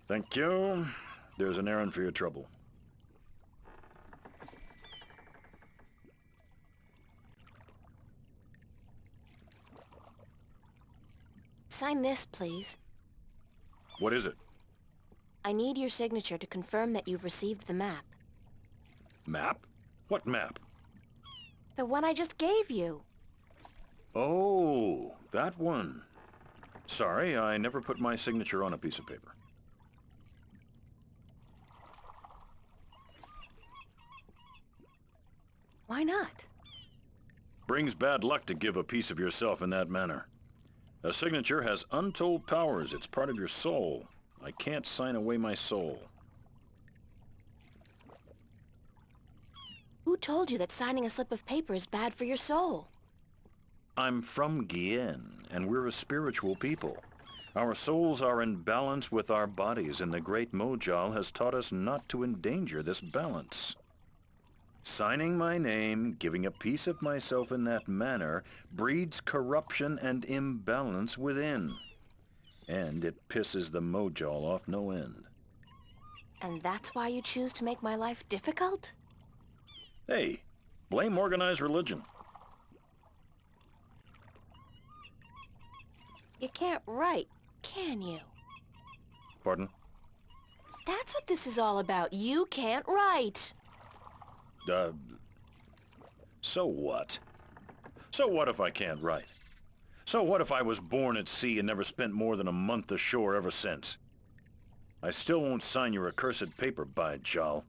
S15: Thank you. There's an errand for your trouble.
S2: Sign this, please.
S15: What is it?
S2: I need your signature to confirm that you've received the map.
S15: Map? What map?
S2: The one I just gave you.
S15: Oh, that one. Sorry, I never put my signature on a piece of paper.
S2: Why not?
S15: Brings bad luck to give a piece of yourself in that manner. A signature has untold powers. It's part of your soul. I can't sign away my soul.
S2: Who told you that signing a slip of paper is bad for your soul?
S15: I'm from Gien, and we're a spiritual people. Our souls are in balance with our bodies, and the great Mojal has taught us not to endanger this balance. Signing my name, giving a piece of myself in that manner, breeds corruption and imbalance within. And it pisses the Mojal off no end.
S2: And that's why you choose to make my life difficult?
S15: Hey, blame organized religion.
S2: You can't write, can you?
S15: Pardon?
S2: That's what this is all about. You can't write.
S15: So what? So what if I can't write? So what if I was born at sea and never spent more than a month ashore ever since? I still won't sign your accursed paper, by Jal.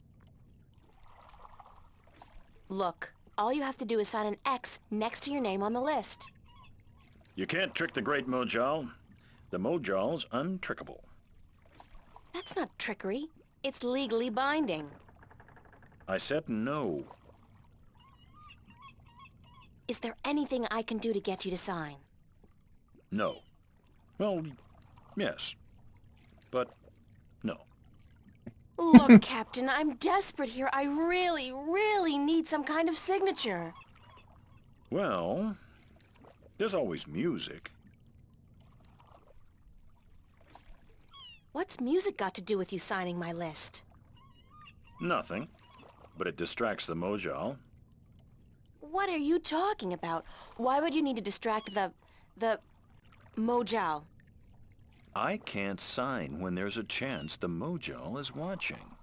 S2: Look, all you have to do is sign an X next to your name on the list.
S15: You can't trick the great Mojal. The Mojal's untrickable.
S2: That's not trickery. It's legally binding.
S15: I said no.
S2: Is there anything I can do to get you to sign?
S15: No. Well, yes. But no.
S2: Look, Captain, I'm desperate here. I really, really need some kind of signature.
S15: Well, there's always music.
S2: What's music got to do with you signing my list?
S15: Nothing. But it distracts the Mojal.
S2: What are you talking about? Why would you need to distract the Mojal?
S15: I can't sign when there's a chance the Mojal is watching.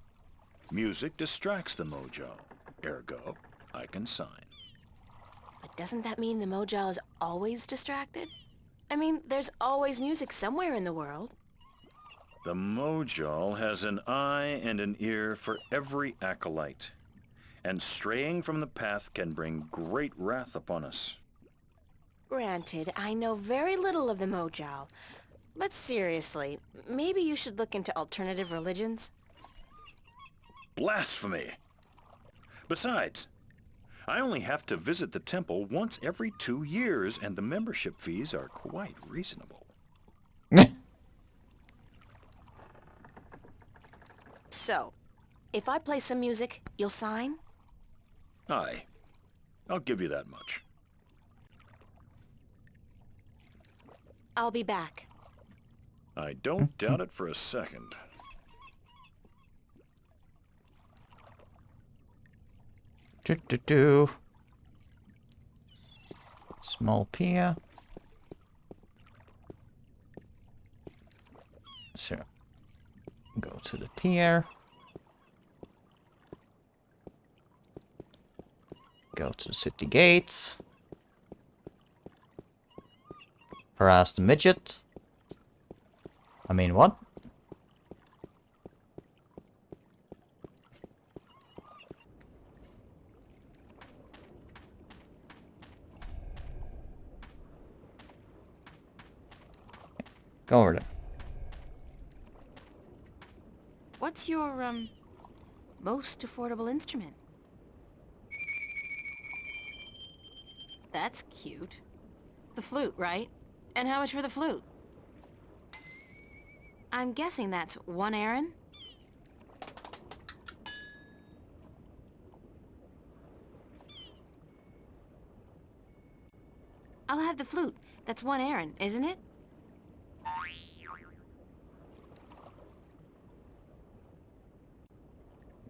S15: Music distracts the Mojal. Ergo, I can sign.
S2: But doesn't that mean the Mojal is always distracted? I mean, there's always music somewhere in the world.
S15: The Mojal has an eye and an ear for every acolyte. And straying from the path can bring great wrath upon us.
S2: Granted, I know very little of the Mojal. But seriously, maybe you should look into alternative religions?
S15: Blasphemy! Besides, I only have to visit the temple once every 2 years, and the membership fees are quite reasonable.
S2: So, if I play some music, you'll sign?
S15: Aye. I'll give you that much.
S2: I'll be back.
S15: I don't doubt it for a second.
S1: Small pier. So, go to the pier. Go to the city gates. Harass the midget. I mean, what? Go over there.
S2: What's your, most affordable instrument? That's cute. The flute, right? And how much for the flute? I'm guessing that's 1 Aaron? I'll have the flute. That's 1 Aaron, isn't it?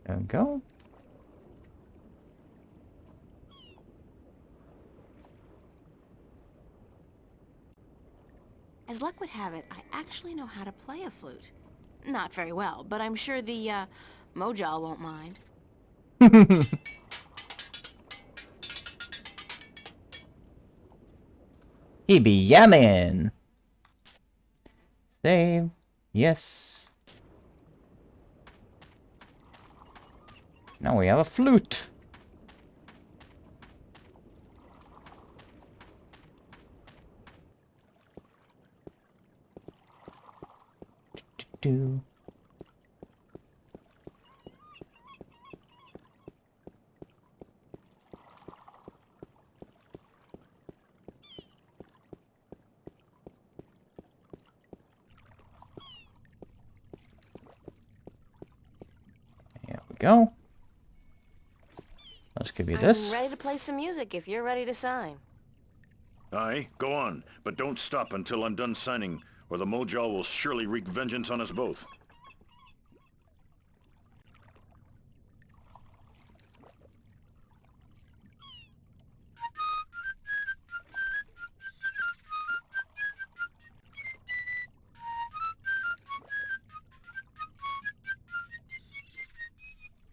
S1: There we go.
S2: As luck would have it, I actually know how to play a flute. Not very well, but I'm sure the, Mojal won't mind.
S1: He be yammin'. Save. Yes. Now we have a flute. Do. Here we go. Let's give you this.
S2: I'm ready to play some music if you're ready to sign.
S15: Aye, go on, but don't stop until I'm done signing, or the Mojal will surely wreak vengeance on us both.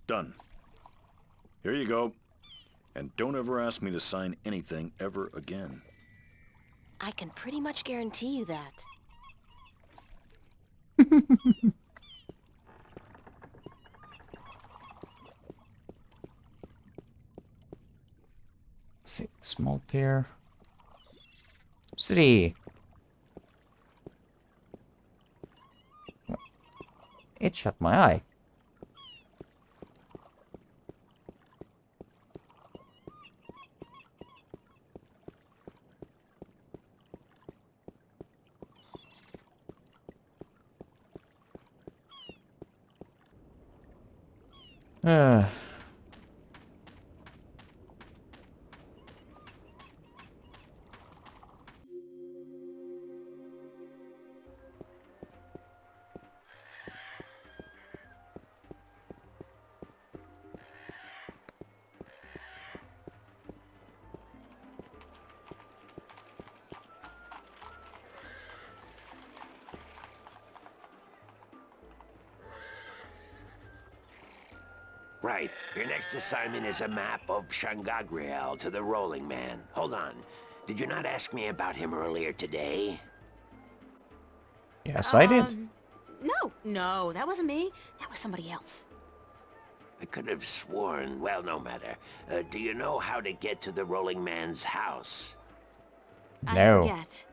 S15: Done. Here you go. And don't ever ask me to sign anything ever again.
S2: I can pretty much guarantee you that.
S1: Let's see, small pair. City. It shut my eye. Uh.
S20: Right. Your next assignment is a map of Shangagriel to the Rolling Man. Hold on. Did you not ask me about him earlier today?
S1: Yes, I did.
S2: No, that wasn't me. That was somebody else.
S20: I could have sworn. Well, no matter. Do you know how to get to the Rolling Man's house?
S1: No.
S2: I forget.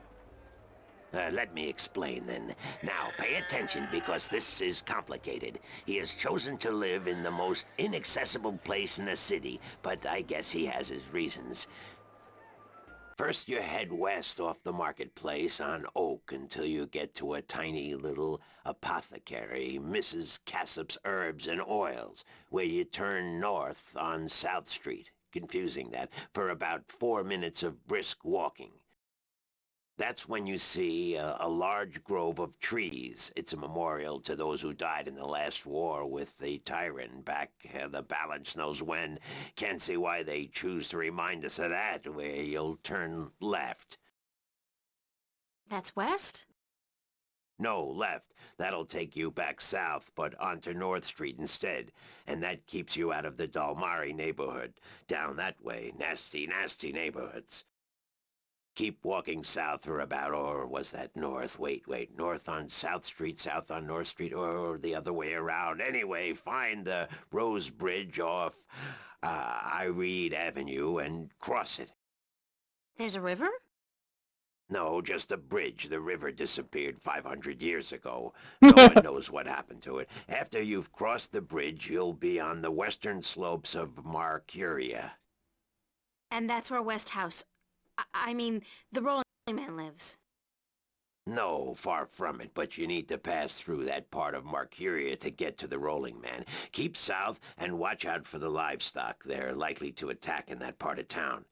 S20: Let me explain then. Now, pay attention because this is complicated. He has chosen to live in the most inaccessible place in the city, but I guess he has his reasons. First, you head west off the marketplace on Oak until you get to a tiny little apothecary, Mrs. Cassop's Herbs and Oils, where you turn north on South Street. Confusing that, for about 4 minutes of brisk walking. That's when you see a large grove of trees. It's a memorial to those who died in the last war with the Tyrant back the balance knows when. Can't see why they choose to remind us of that, where you'll turn left.
S2: That's west?
S20: No, left. That'll take you back south, but onto North Street instead. And that keeps you out of the Dalmari neighborhood. Down that way, nasty, nasty neighborhoods. Keep walking south for about, or was that north? Wait, north on South Street, south on North Street, or the other way around. Anyway, find the Rose Bridge off Iread Avenue and cross it.
S2: There's a river?
S20: No, just a bridge. The river disappeared 500 years ago. No one knows what happened to it. After you've crossed the bridge, you'll be on the western slopes of Marcuria.
S2: And that's where Westhouse... I mean, the Rolling Man lives.
S20: No, far from it, but you need to pass through that part of Marcuria to get to the Rolling Man. Keep south and watch out for the livestock. They're likely to attack in that part of town.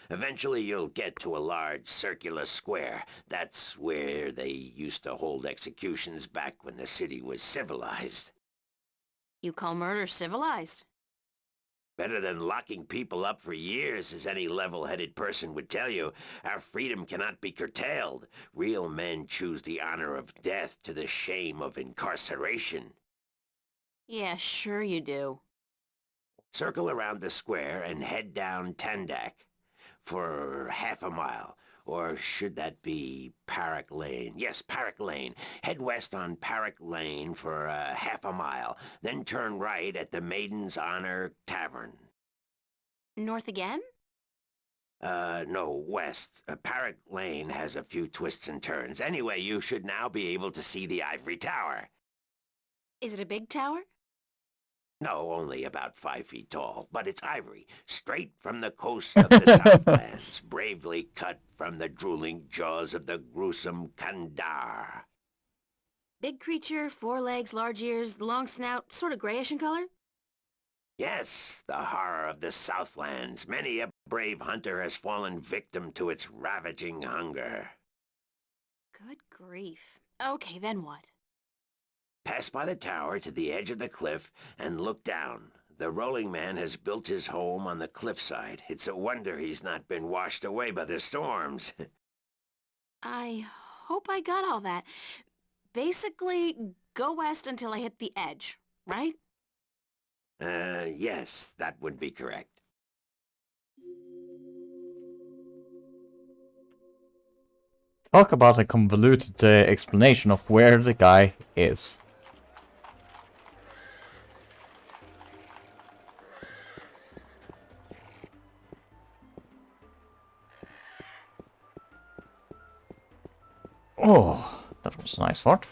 S20: Eventually you'll get to a large circular square. That's where they used to hold executions back when the city was civilized.
S2: You call murder civilized?
S20: Better than locking people up for years, as any level-headed person would tell you. Our freedom cannot be curtailed. Real men choose the honor of death to the shame of incarceration.
S2: Yeah, sure you do.
S20: Circle around the square and head down Tandak for half a mile. Or should that be Parrock Lane? Yes, Parrock Lane. Head west on Parrock Lane for half a mile. Then turn right at the Maiden's Honor Tavern.
S2: North again?
S20: No, west. Parrock Lane has a few twists and turns. Anyway, you should now be able to see the Ivory Tower.
S2: Is it a big tower?
S20: No, only about 5 feet tall, but it's ivory, straight from the coast of the Southlands, bravely cut from the drooling jaws of the gruesome Kandar.
S2: Big creature, 4 legs, large ears, long snout, sort of grayish in color?
S20: Yes, the horror of the Southlands. Many a brave hunter has fallen victim to its ravaging hunger.
S2: Good grief. Okay, then what?
S20: Pass by the tower to the edge of the cliff and look down. The Rolling Man has built his home on the cliffside. It's a wonder he's not been washed away by the storms.
S2: I hope I got all that. Basically, go west until I hit the edge, right?
S20: Yes, that would be correct.
S1: Talk about a convoluted explanation of where the guy is. Oh, that was a nice fart.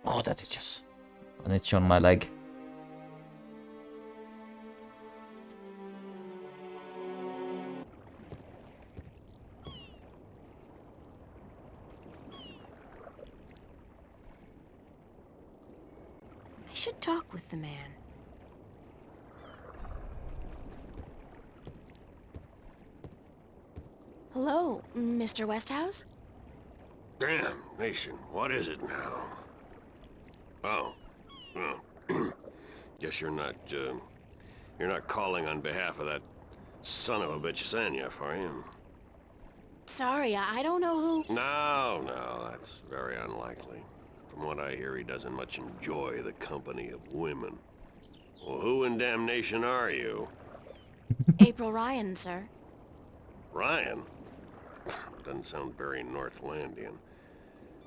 S1: Oh, that itches. An itch on my leg.
S2: I should talk with the man. Hello, Mr. Westhouse?
S21: Damn, Mason, what is it now? Oh, well, guess you're not calling on behalf of that son of a bitch Sanyef, are you?
S2: Sorry, I don't know who...
S21: No, that's very unlikely. From what I hear, he doesn't much enjoy the company of women. Well, who in damnation are you?
S2: April Ryan, sir.
S21: Ryan? Doesn't sound very Northlandian.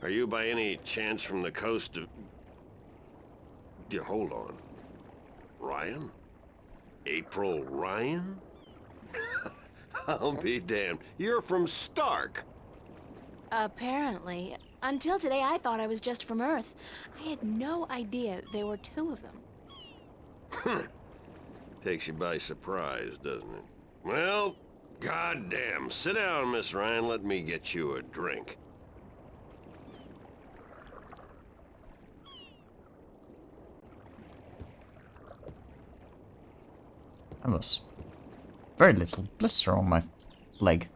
S21: Are you by any chance from the coast of... Yeah, hold on. Ryan? April Ryan? I'll be damned. You're from Stark.
S2: Apparently. Until today, I thought I was just from Earth. I had no idea there were 2 of them.
S21: Takes you by surprise, doesn't it? Well, goddamn. Sit down, Miss Ryan. Let me get you a drink.
S1: That was very little blister on my leg.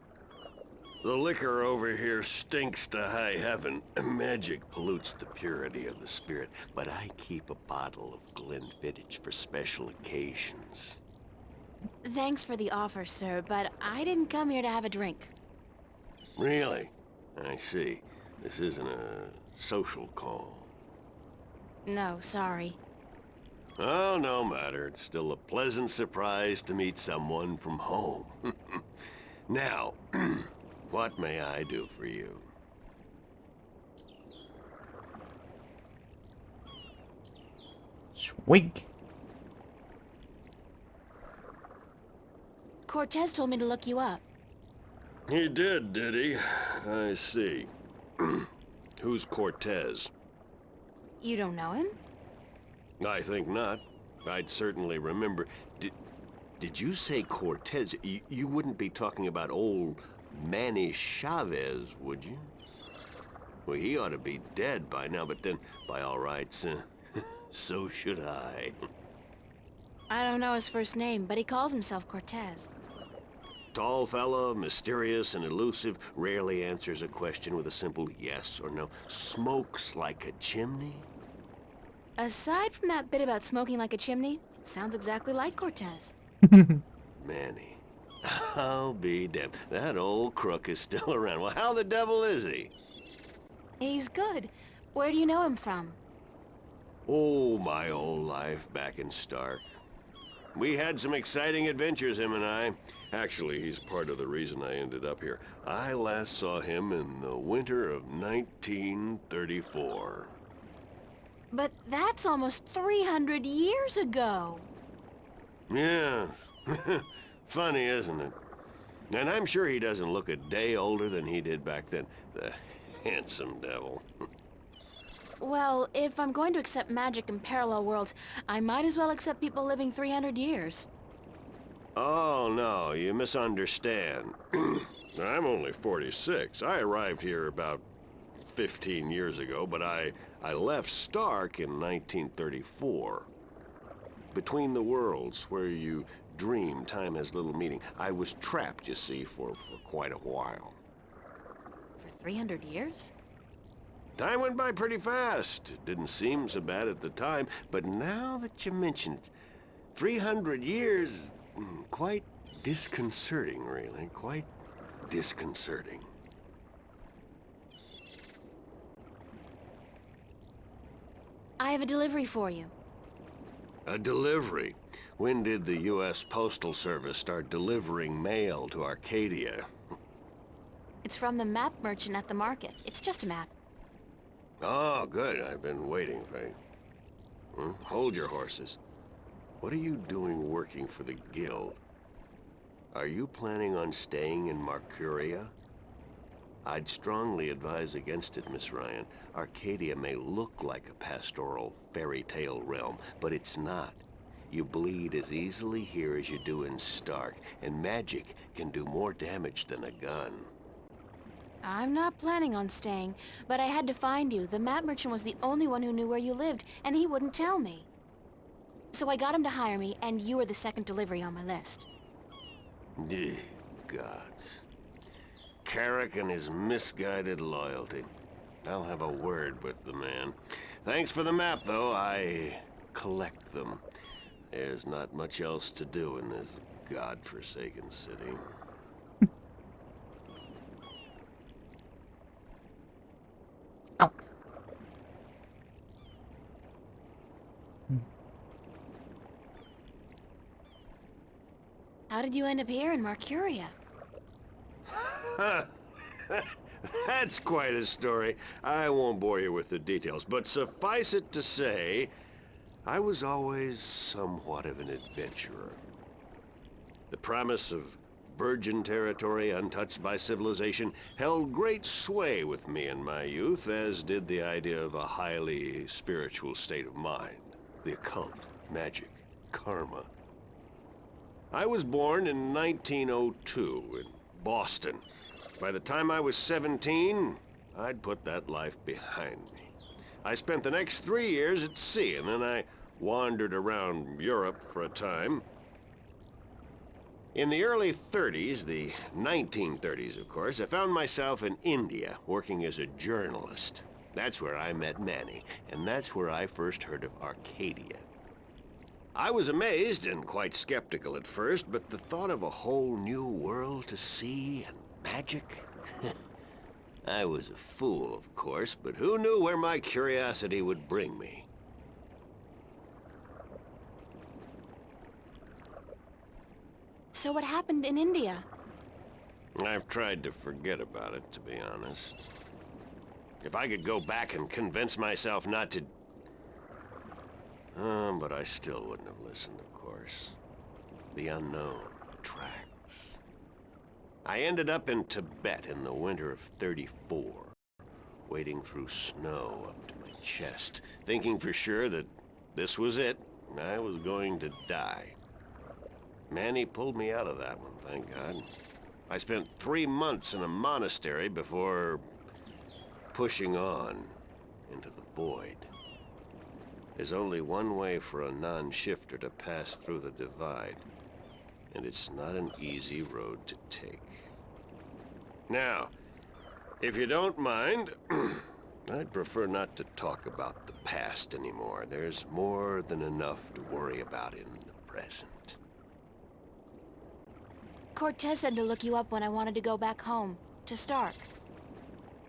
S21: The liquor over here stinks to high heaven. Magic pollutes the purity of the spirit, but I keep a bottle of Glenfiddich for special occasions.
S2: Thanks for the offer, sir, but I didn't come here to have a drink.
S21: Really? I see. This isn't a social call.
S2: No, sorry.
S21: Oh, no matter. It's still a pleasant surprise to meet someone from home. Now, what may I do for you?
S1: Sweet.
S2: Cortez told me to look you up.
S21: He did he? I see. Who's Cortez?
S2: You don't know him?
S21: I think not. I'd certainly remember. Did you say Cortez? You wouldn't be talking about old Manny Chavez, would you? Well, he ought to be dead by now, but then, by all rights, so should I.
S2: I don't know his first name, but he calls himself Cortez.
S21: Tall fella, mysterious and elusive, rarely answers a question with a simple yes or no. Smokes like a chimney?
S2: Aside from that bit about smoking like a chimney, it sounds exactly like Cortez.
S21: Manny. I'll be damned. That old crook is still around. Well, how the devil is he?
S2: He's good. Where do you know him from?
S21: Oh, my old life back in Stark. We had some exciting adventures, him and I. Actually, he's part of the reason I ended up here. I last saw him in the winter of 1934.
S2: But that's almost 300 years ago.
S21: Yeah. Funny, isn't it? And I'm sure he doesn't look a day older than he did back then. The handsome devil.
S2: Well, if I'm going to accept magic in parallel worlds, I might as well accept people living 300 years.
S21: Oh, no, you misunderstand. I'm only 46. I arrived here about 15 years ago, but I left Stark in 1934. Between the worlds, where you dream time has little meaning, I was trapped, you see, for quite a while.
S2: For 300 years?
S21: Time went by pretty fast. It didn't seem so bad at the time, but now that you mention it, 300 years, quite disconcerting, really. Quite disconcerting.
S2: I have a delivery for you.
S21: A delivery? When did the U.S. Postal Service start delivering mail to Arcadia?
S2: It's from the map merchant at the market. It's just a map.
S21: Oh, good. I've been waiting for you. Hold your horses. What are you doing working for the Guild? Are you planning on staying in Marcuria? I'd strongly advise against it, Miss Ryan. Arcadia may look like a pastoral fairy tale realm, but it's not. You bleed as easily here as you do in Stark, and magic can do more damage than a gun.
S2: I'm not planning on staying, but I had to find you. The map merchant was the only one who knew where you lived, and he wouldn't tell me. So I got him to hire me, and you were the second delivery on my list.
S21: Gods. Carrick and his misguided loyalty. I'll have a word with the man. Thanks for the map, though. I collect them. There's not much else to do in this godforsaken city.
S2: How did you end up here in Marcuria?
S21: That's quite a story. I won't bore you with the details, but suffice it to say, I was always somewhat of an adventurer. The promise of virgin territory untouched by civilization held great sway with me in my youth, as did the idea of a highly spiritual state of mind. The occult, magic, karma. I was born in 1902 in Boston. By the time I was 17, I'd put that life behind me. I spent the next 3 years at sea, and then I wandered around Europe for a time. In the early 30s, the 1930s, of course, I found myself in India working as a journalist. That's where I met Manny, and that's where I first heard of Arcadia. I was amazed and quite skeptical at first, but the thought of a whole new world to see and magic... I was a fool, of course, but who knew where my curiosity would bring me?
S2: So what happened in India?
S21: I've tried to forget about it, to be honest. If I could go back and convince myself not to... but I still wouldn't have listened, of course. The unknown attracts. I ended up in Tibet in the winter of '34, wading through snow up to my chest, thinking for sure that this was it. I was going to die. Manny pulled me out of that one, thank God. I spent 3 months in a monastery before pushing on into the void. There's only one way for a non-shifter to pass through the divide, and it's not an easy road to take. Now, if you don't mind, I'd prefer not to talk about the past anymore. There's more than enough to worry about in the present.
S2: Cortez said to look you up when I wanted to go back home, to Stark.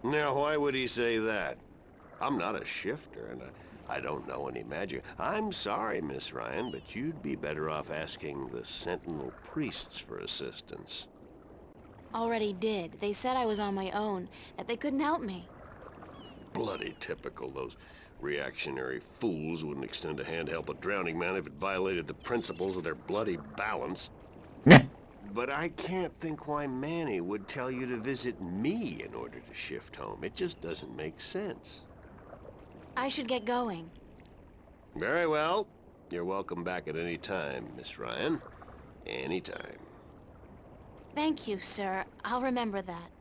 S21: Now, why would he say that? I'm not a shifter, and I don't know any magic. I'm sorry, Miss Ryan, but you'd be better off asking the Sentinel priests for assistance.
S2: Already did. They said I was on my own, that they couldn't help me.
S21: Bloody typical. Those reactionary fools wouldn't extend a hand to help a drowning man if it violated the principles of their bloody balance. But I can't think why Manny would tell you to visit me in order to shift home. It just doesn't make sense.
S2: I should get going.
S21: Very well. You're welcome back at any time, Miss Ryan. Any time.
S2: Thank you, sir. I'll remember that.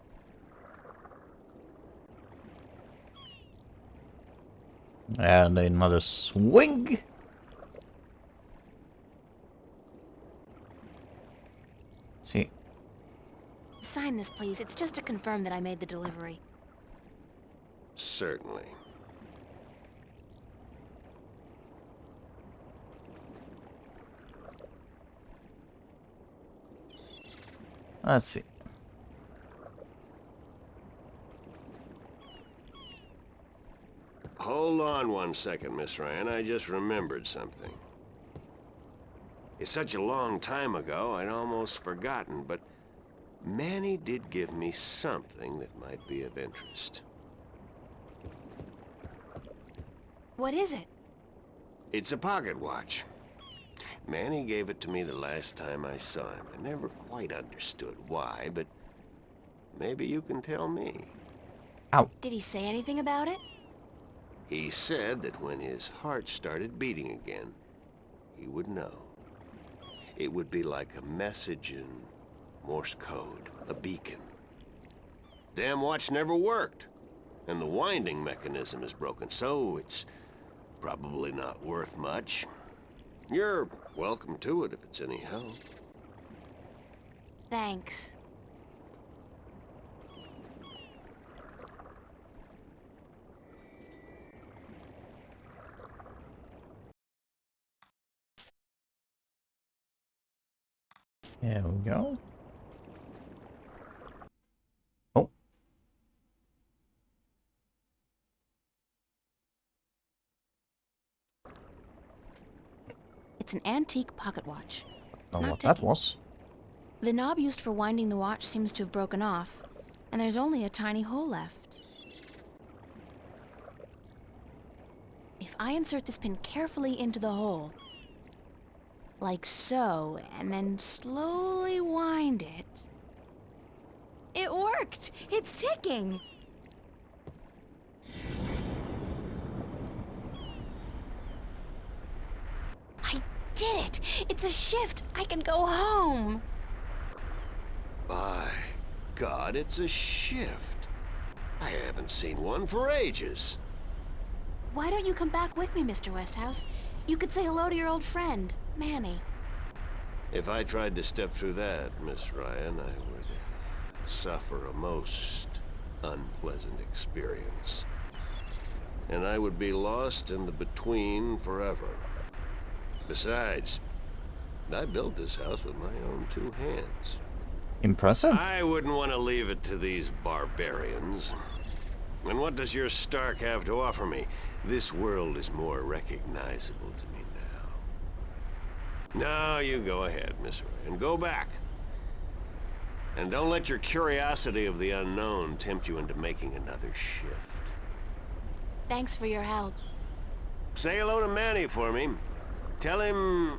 S1: And another swing. See.
S2: Sign this, please. It's just to confirm that I made the delivery.
S21: Certainly.
S1: Let's see.
S21: Hold on one second, Miss Ryan. I just remembered something. It's such a long time ago, I'd almost forgotten, but Manny did give me something that might be of interest.
S2: What is it?
S21: It's a pocket watch. Manny gave it to me the last time I saw him. I never quite understood why, but maybe you can tell me.
S1: Ow.
S2: Did he say anything about it?
S21: He said that when his heart started beating again, he would know. It would be like a message in Morse code, a beacon. Damn watch never worked, and the winding mechanism is broken, so it's probably not worth much. You're welcome to it if it's any help.
S2: Thanks.
S1: There we go. Oh.
S2: It's an antique pocket watch.
S1: Don't know what that was.
S2: The knob used for winding the watch seems to have broken off, and there's only a tiny hole left. If I insert this pin carefully into the hole, like so, and then slowly wind it... It worked! It's ticking! I did it! It's a shift! I can go home!
S21: By God, it's a shift. I haven't seen one for ages.
S2: Why don't you come back with me, Mr. Westhouse? You could say hello to your old friend, Manny.
S21: If I tried to step through that, Miss Ryan, I would suffer a most unpleasant experience. And I would be lost in the between forever. Besides, I built this house with my own 2 hands.
S1: Impressive.
S21: I wouldn't want to leave it to these barbarians. And what does your Stark have to offer me? This world is more recognizable to me now. Now you go ahead, Miss Ray, and go back. And don't let your curiosity of the unknown tempt you into making another shift.
S2: Thanks for your help.
S21: Say hello to Manny for me. Tell him...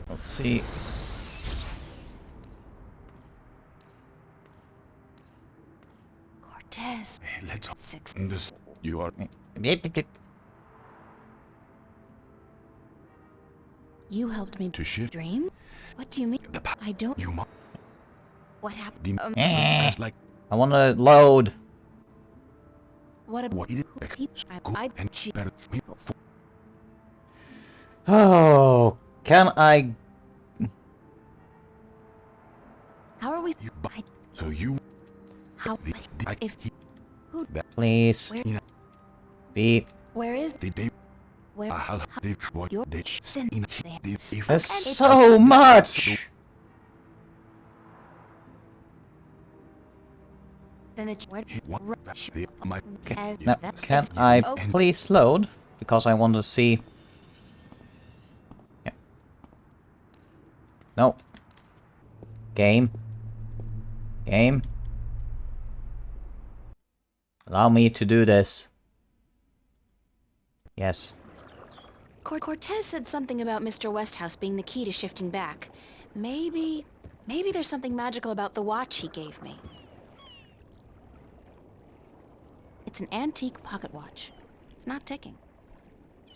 S1: Let's see.
S2: Cortez.
S9: Let's
S2: Six.
S9: this. You are.
S2: You helped me
S9: to shift.
S2: Dream? What do you mean? I don't.
S9: You must.
S2: What happened?
S9: Like.
S1: I want to load.
S2: What about
S9: what it and better.
S1: Oh, can I?
S2: How are we?
S9: So you.
S2: How? If who?
S1: Please. Be.
S2: Where is? Where?
S1: There's so much.
S2: Then it's
S1: Now, can I please load? Because I want to see. Yeah. No. Game. Game. Allow me to do this. Yes.
S2: Cortez said something about Mr. Westhouse being the key to shifting back. Maybe there's something magical about the watch he gave me. It's an antique pocket watch. It's not ticking.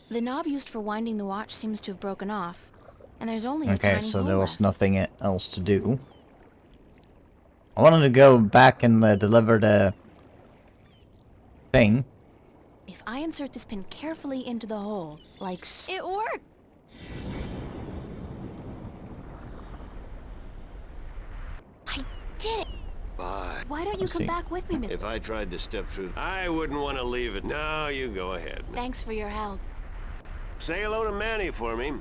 S2: The knob used for winding the watch seems to have broken off, and there's only a tiny
S1: Okay, so
S2: hole
S1: there was
S2: left.
S1: nothing else to do. I wanted to go back and deliver the thing.
S2: If I insert this pin carefully into the hole, like it worked. I did it.
S21: Bye.
S2: Why don't you come back with me, Miss?
S21: If I tried to step through, I wouldn't want to leave it. Now you go ahead.
S2: Thanks for your help.
S21: Say hello to Manny for me.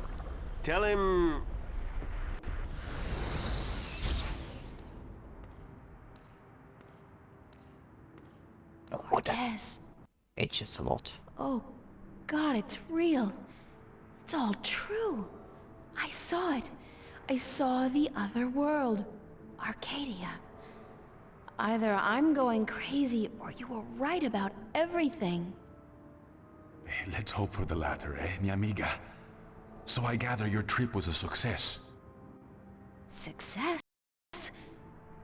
S21: Tell him...
S2: Cortez.
S1: It's just a lot.
S2: Oh, God, it's real. It's all true. I saw it. I saw the other world. Arcadia. Either I'm going crazy, or you were right about everything.
S9: Let's hope for the latter, mi amiga? So I gather your trip was a success.
S2: Success?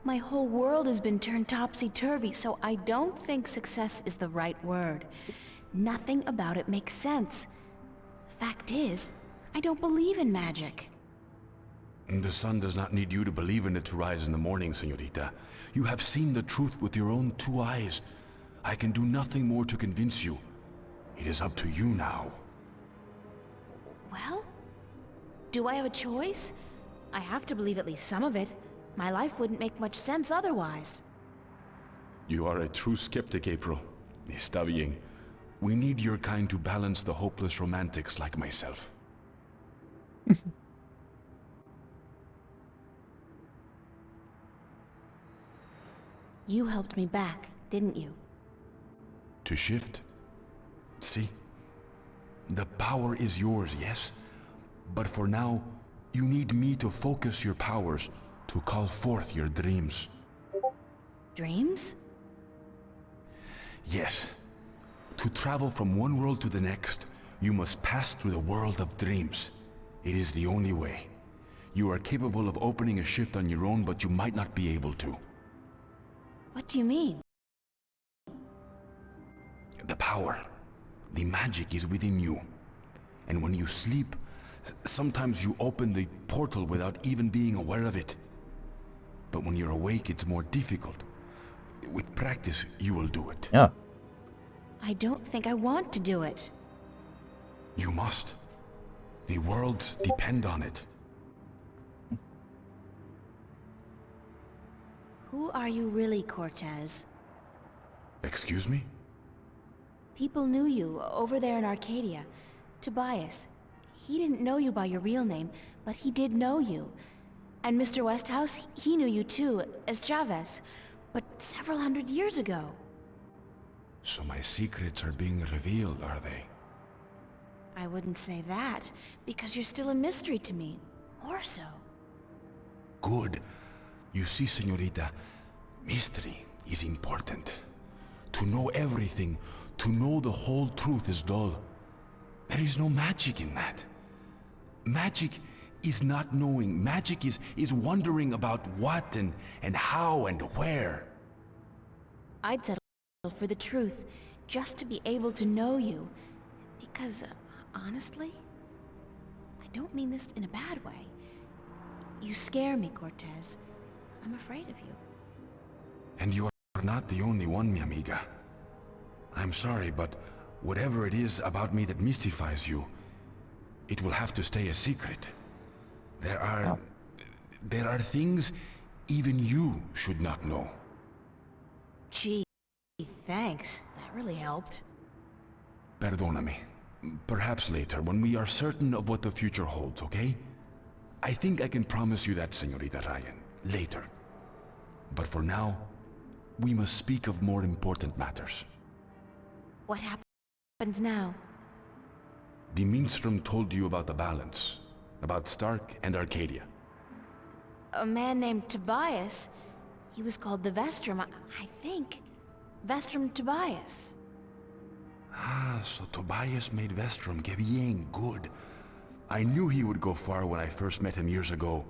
S2: My whole world has been turned topsy-turvy, so I don't think success is the right word. Nothing about it makes sense. Fact is, I don't believe in magic.
S9: The sun does not need you to believe in it to rise in the morning, señorita. You have seen the truth with your own 2 eyes. I can do nothing more to convince you. It is up to you now.
S2: Well, do I have a choice? I have to believe at least some of it. My life wouldn't make much sense otherwise.
S9: You are a true skeptic, April. Está bien. We need your kind to balance the hopeless romantics like myself.
S2: You helped me back, didn't you?
S9: To shift? See? The power is yours, yes? But for now, you need me to focus your powers to call forth your dreams.
S2: Dreams?
S9: Yes. To travel from one world to the next, you must pass through the world of dreams. It is the only way. You are capable of opening a shift on your own, but you might not be able to.
S2: What do you mean?
S9: The power, the magic is within you. And when you sleep, sometimes you open the portal without even being aware of it. But when you're awake, it's more difficult. With practice, you will do it.
S1: Yeah.
S2: I don't think I want to do it.
S9: You must. The worlds depend on it.
S2: Who are you really, Cortez?
S9: Excuse me?
S2: People knew you over there in Arcadia. Tobias. He didn't know you by your real name, but he did know you. And Mr. Westhouse, he knew you too, as Chavez, but several hundred years ago.
S9: So my secrets are being revealed, are they?
S2: I wouldn't say that, because you're still a mystery to me. More so.
S9: Good. You see, señorita, mystery is important. To know everything, to know the whole truth is dull. There is no magic in that. Magic is not knowing. Magic is wondering about what and how and where.
S2: I'd settle for the truth, just to be able to know you. Because, honestly, I don't mean this in a bad way. You scare me, Cortez. I'm afraid of you.
S9: And you are not the only one, mi amiga. I'm sorry, but whatever it is about me that mystifies you, it will have to stay a secret. There are things even you should not know.
S2: Gee, thanks. That really helped.
S9: Perdóname. Perhaps later, when we are certain of what the future holds, okay? I think I can promise you that, Señorita Ryan. Later. But for now, we must speak of more important matters.
S2: What happens now?
S9: The Minstrom told you about the balance, about Stark and Arcadia.
S2: A man named Tobias. He was called the Vestrum, I think. Vestrum Tobias.
S9: Ah, so Tobias made Vestrum. Que bien, good. I knew he would go far when I first met him years ago.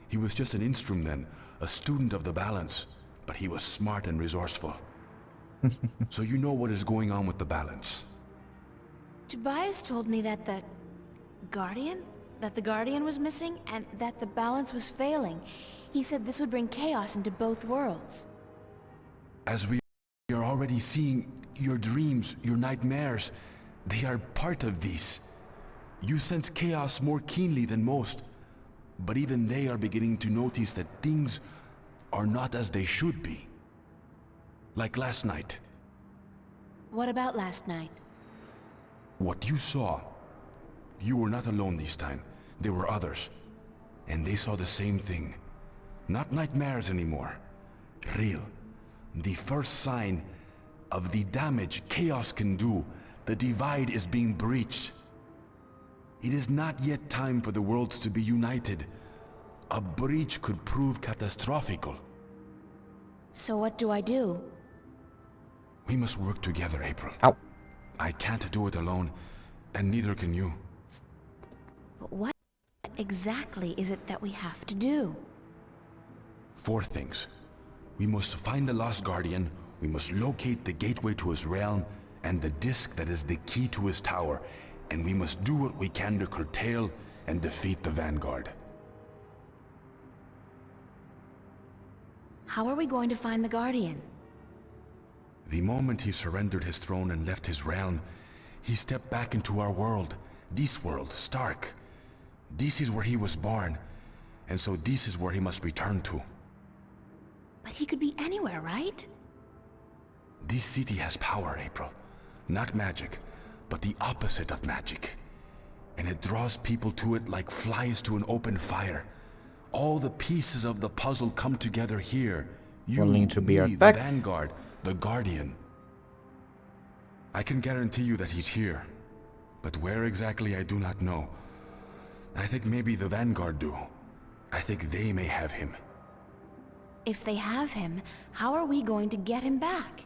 S9: He was just an instrument then, a student of the balance, but he was smart and resourceful. So you know what is going on with the balance.
S2: Tobias told me that the Guardian was missing, and that the balance was failing. He said this would bring chaos into both worlds.
S9: As we are already seeing, your dreams, your nightmares, they are part of these. You sense chaos more keenly than most, but even they are beginning to notice that things are not as they should be. Like last night.
S2: What about last night?
S9: What you saw, you were not alone this time. There were others, and they saw the same thing. Not nightmares anymore. Real. The first sign of the damage chaos can do. The divide is being breached. It is not yet time for the worlds to be united. A breach could prove catastrophical.
S2: So what do I do?
S9: We must work together, April.
S1: Ow.
S9: I can't do it alone, and neither can you.
S2: But what exactly is it that we have to do?
S9: 4 things. We must find the Lost Guardian, we must locate the gateway to his realm, and the disc that is the key to his tower, and we must do what we can to curtail and defeat the Vanguard.
S2: How are we going to find the Guardian?
S9: The moment he surrendered his throne and left his realm, he stepped back into our world. This world, Stark. This is where he was born, and so this is where he must return to.
S2: But he could be anywhere, right?
S9: This city has power, April. Not magic, but the opposite of magic. And it draws people to it like flies to an open fire. All the pieces of the puzzle come together here. You,
S1: Willing to be
S9: me,
S1: our
S9: the
S1: back.
S9: Vanguard, the Guardian. I can guarantee you that he's here. But where exactly I do not know. I think maybe the Vanguard do. I think they may have him.
S2: If they have him, how are we going to get him back?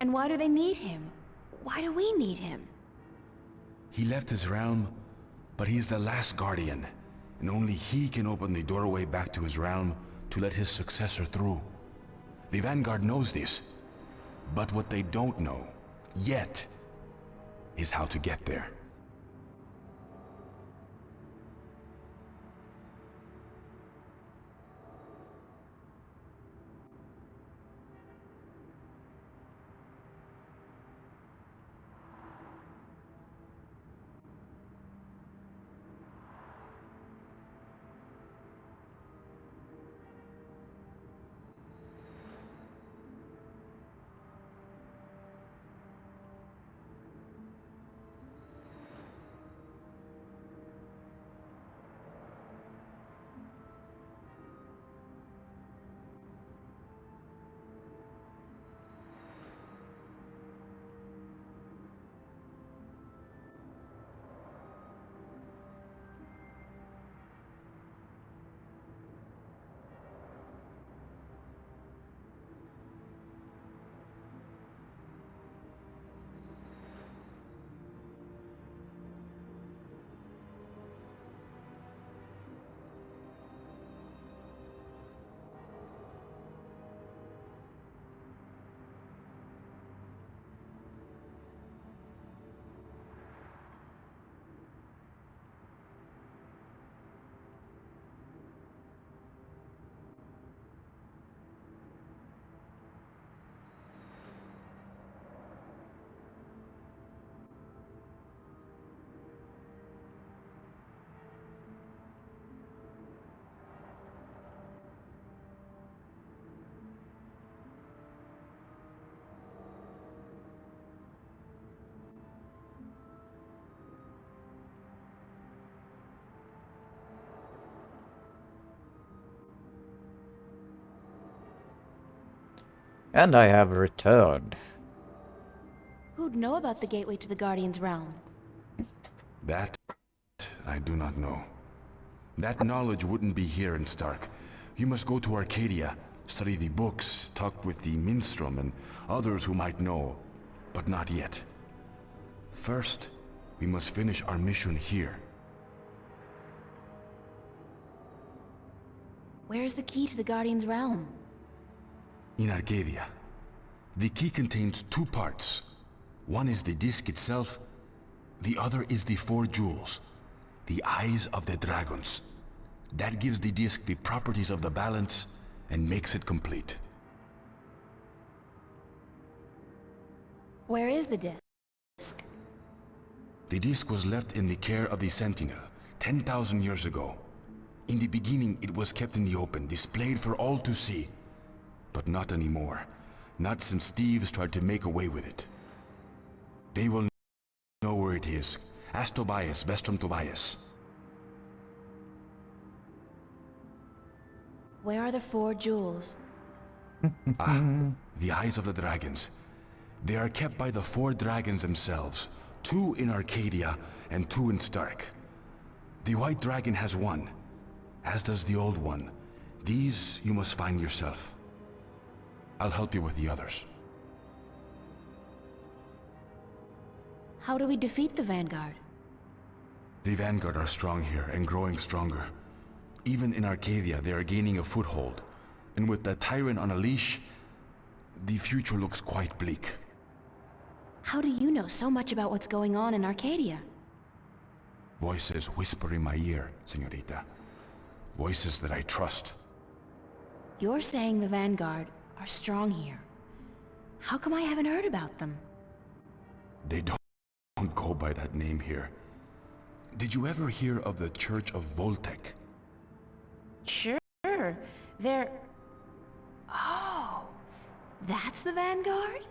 S2: And why do they need him? Why do we need him?
S9: He left his realm, but he's the last Guardian. And only he can open the doorway back to his realm to let his successor through. The Vanguard knows this. But what they don't know, yet, is how to get there.
S1: And I have returned.
S2: Who'd know about the gateway to the Guardian's realm?
S9: That I do not know. That knowledge wouldn't be here in Stark. You must go to Arcadia, study the books, talk with the minstrel and others who might know, but not yet. First, we must finish our mission here.
S2: Where's the key to the Guardian's realm?
S9: In Arcadia. The key contains two parts. One is the disc itself, the other is the 4 jewels, the eyes of the dragons. That gives the disc the properties of the balance and makes it complete.
S2: Where is the disc?
S9: The disc was left in the care of the Sentinel 10,000 years ago. In the beginning, it was kept in the open, displayed for all to see. But not anymore. Not since thieves tried to make away with it. They will know where it is. Ask Tobias, Vestrum Tobias.
S2: Where are the 4 jewels?
S9: The eyes of the dragons. They are kept by the 4 dragons themselves. 2 in Arcadia and 2 in Stark. The white dragon has 1, as does the old one. These you must find yourself. I'll help you with the others.
S2: How do we defeat the Vanguard?
S9: The Vanguard are strong here and growing stronger. Even in Arcadia, they are gaining a foothold. And with the Tyrant on a leash, the future looks quite bleak.
S2: How do you know so much about what's going on in Arcadia?
S9: Voices whisper in my ear, señorita. Voices that I trust.
S2: You're saying the Vanguard are strong here. How come I haven't heard about them?
S9: They don't go by that name here. Did you ever hear of the Church of Voltec?
S2: Sure. They're... Oh, that's the Vanguard?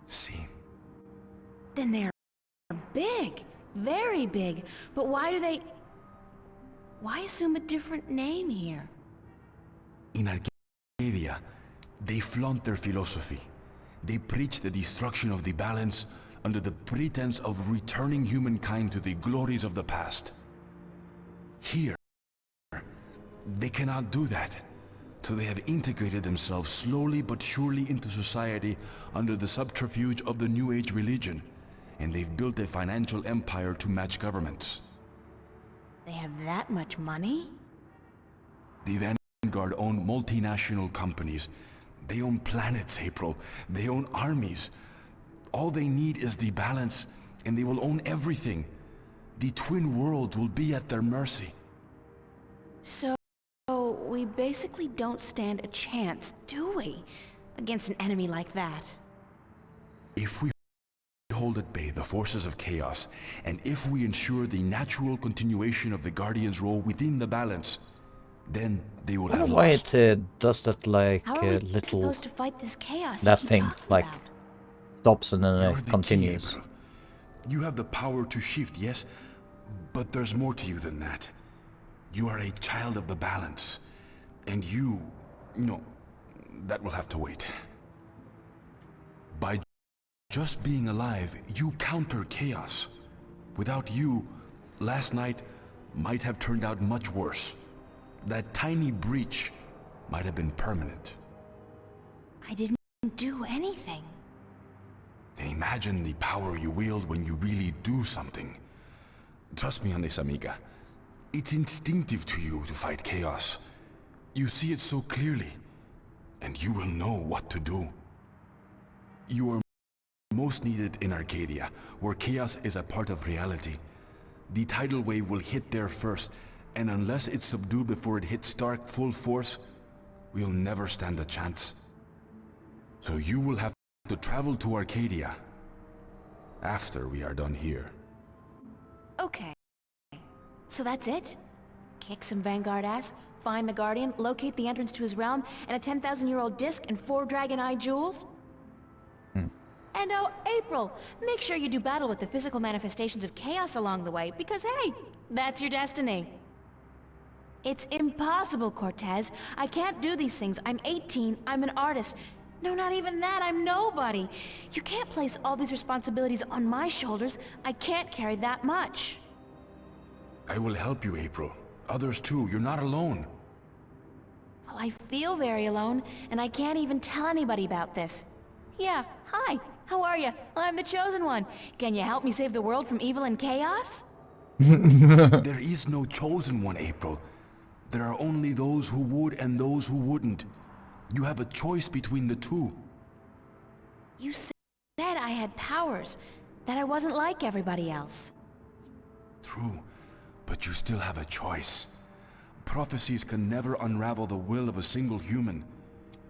S9: See.
S2: Then they're big. Very big. But why do they... Why assume a different name here?
S9: In Arcadia, they flaunt their philosophy. They preach the destruction of the balance under the pretense of returning humankind to the glories of the past. Here, they cannot do that. So they have integrated themselves slowly but surely into society under the subterfuge of the New Age religion. And they've built a financial empire to match governments.
S2: They have that much money?
S9: The Vanguard own multinational companies. They own planets, April. They own armies. All they need is the balance, and they will own everything. The twin worlds will be at their mercy.
S2: So, we basically don't stand a chance, do we? Against an enemy like that.
S9: If we hold at bay the forces of chaos, and if we ensure the natural continuation of the Guardian's role within the balance, then they will have
S1: why
S9: lost.
S1: it does that like
S2: How are we
S1: little
S2: supposed to fight this chaos
S1: that
S2: you keep
S1: thing
S2: talking
S1: like
S2: about?
S1: stops and then
S9: You're
S1: it
S9: the key,
S1: continues.
S9: April. You have the power to shift, yes, but there's more to you than that. You are a child of the balance, and no, that will have to wait. By just being alive, you counter chaos. Without you, last night might have turned out much worse. That tiny breach might have been permanent.
S2: I didn't do anything.
S9: And imagine the power you wield when you really do something. Trust me on this, amiga. It's instinctive to you to fight chaos. You see it so clearly, and you will know what to do. You are most needed in Arcadia, where chaos is a part of reality. The tidal wave will hit there first, and unless it's subdued before it hits Stark full force, we'll never stand a chance. So you will have to travel to Arcadia after we are done here.
S2: Okay. So that's it? Kick some Vanguard ass, find the Guardian, locate the entrance to his realm, and a 10,000-year-old disc and 4 Dragon Eye jewels? And oh, April, make sure you do battle with the physical manifestations of chaos along the way, because hey, that's your destiny. It's impossible, Cortez. I can't do these things. I'm 18, I'm an artist. No, not even that. I'm nobody. You can't place all these responsibilities on my shoulders. I can't carry that much.
S9: I will help you, April. Others too. You're not alone.
S2: Well, I feel very alone, and I can't even tell anybody about this. Yeah, hi. How are you? I'm the Chosen One. Can you help me save the world from evil and chaos?
S9: There is no Chosen One, April. There are only those who would and those who wouldn't. You have a choice between the two.
S2: You said I had powers, that I wasn't like everybody else.
S9: True, but you still have a choice. Prophecies can never unravel the will of a single human.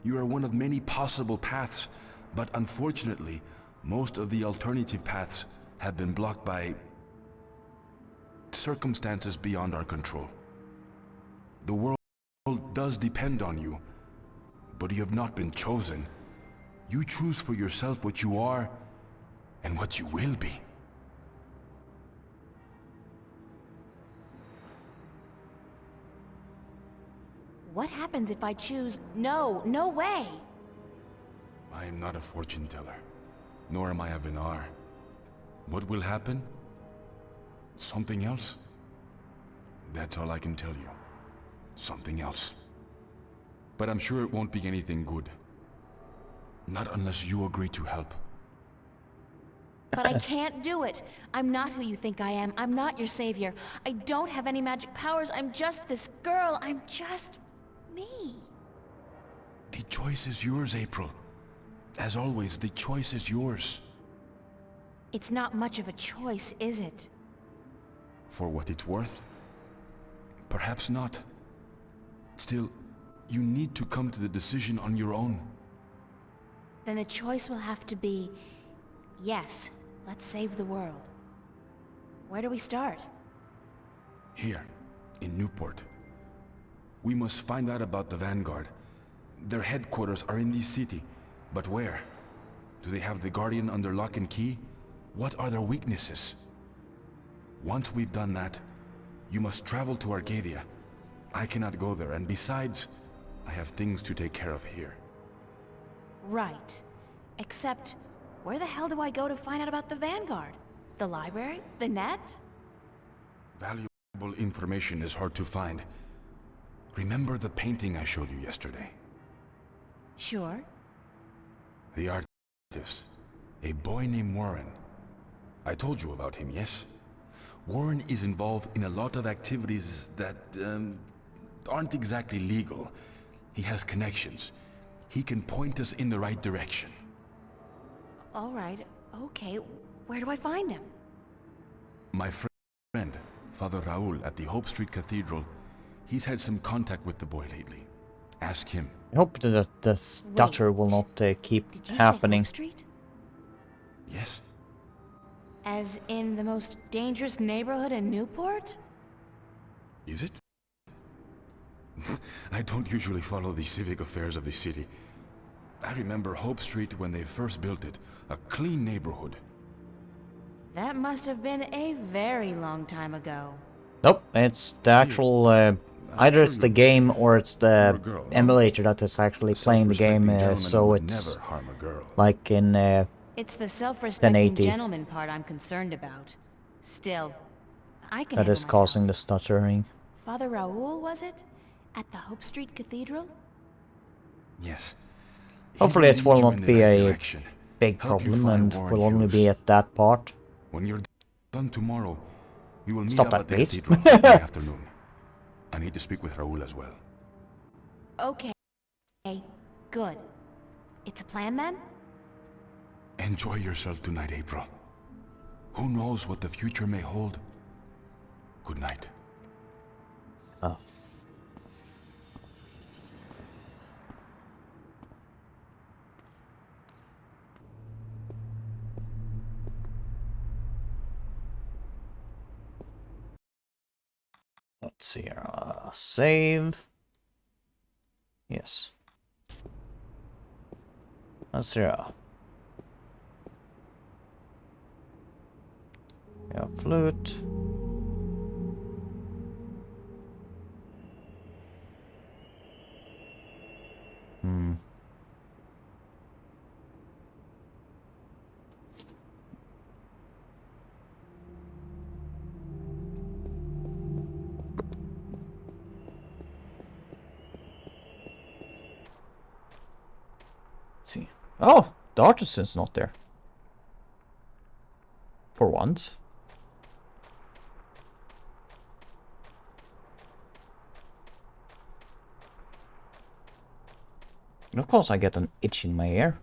S9: You are one of many possible paths, but unfortunately, most of the alternative paths have been blocked by circumstances beyond our control. The world does depend on you, but you have not been chosen. You choose for yourself what you are and what you will be.
S2: What happens if I choose no, no way?
S9: I am not a fortune teller, nor am I a Vinar. What will happen? Something else? That's all I can tell you. Something else. But I'm sure it won't be anything good. Not unless you agree to help.
S2: But I can't do it. I'm not who you think I am. I'm not your savior. I don't have any magic powers. I'm just this girl. I'm just me.
S9: The choice is yours, April. As always, the choice is yours.
S2: It's not much of a choice, is it?
S9: For what it's worth? Perhaps not. Still, you need to come to the decision on your own.
S2: Then the choice will have to be, yes, let's save the world. Where do we start?
S9: Here, in Newport. We must find out about the Vanguard. Their headquarters are in this city, but where? Do they have the Guardian under lock and key? What are their weaknesses? Once we've done that, you must travel to Arcadia. I cannot go there, and besides, I have things to take care of here.
S2: Right. Except, where the hell do I go to find out about the Vanguard? The library? The net?
S9: Valuable information is hard to find. Remember the painting I showed you yesterday?
S2: Sure.
S9: The artist, a boy named Warren. I told you about him, yes? Warren is involved in a lot of activities that aren't exactly legal. He has connections. He can point us in the right direction.
S2: All right, okay. Where do I find him?
S9: My friend, Father Raul at the Hope Street Cathedral, he's had some contact with the boy lately. Ask him.
S1: I hope that the stutter will not keep happening.
S2: Say Hope Street?
S9: Yes.
S2: As in the most dangerous neighborhood in Newport?
S9: Is it? I don't usually follow the civic affairs of the city. I remember Hope Street when they first built it. A clean neighborhood.
S2: That must have been a very long time ago.
S1: Nope, it's the actual, either it's the game or it's the emulator that is actually playing the game, so it's like in
S2: It's the self-respecting
S1: 1080
S2: gentleman part I'm concerned about. Still, I can
S1: that
S2: handle
S1: is
S2: myself.
S1: causing the stuttering.
S2: Father Raul, was it? At the Hope Street Cathedral?
S9: Yes.
S1: Hopefully it will not be a big problem and will only be at that part.
S9: When you're done tomorrow, we will meet
S1: Stop
S9: up
S1: that,
S9: at the
S1: please.
S9: cathedral in the afternoon. I need to speak with Raul as well.
S2: Okay. Good. It's a plan then?
S9: Enjoy yourself tonight, April. Who knows what the future may hold? Good night.
S1: Oh. Let's see here. Save. Yes. Let's see. Yeah, flute. Oh, the artisan's not there. For once. And of course I get an itch in my ear.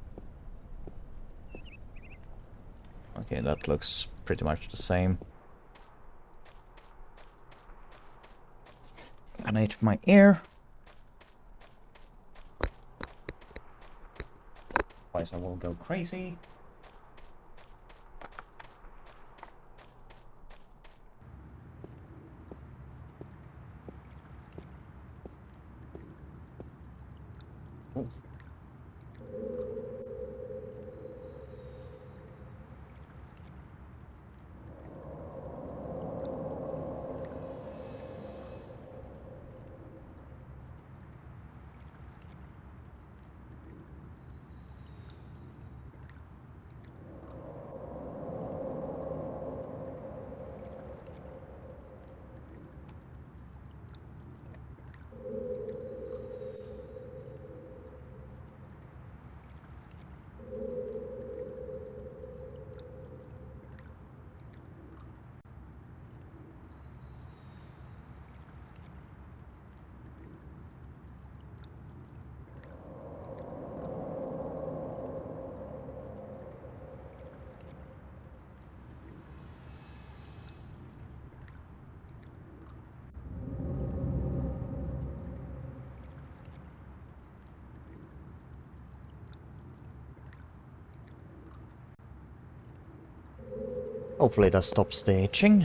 S1: Okay, that looks pretty much the same. An itch in my ear. Otherwise I will go crazy. Oh. Hopefully that stops the itching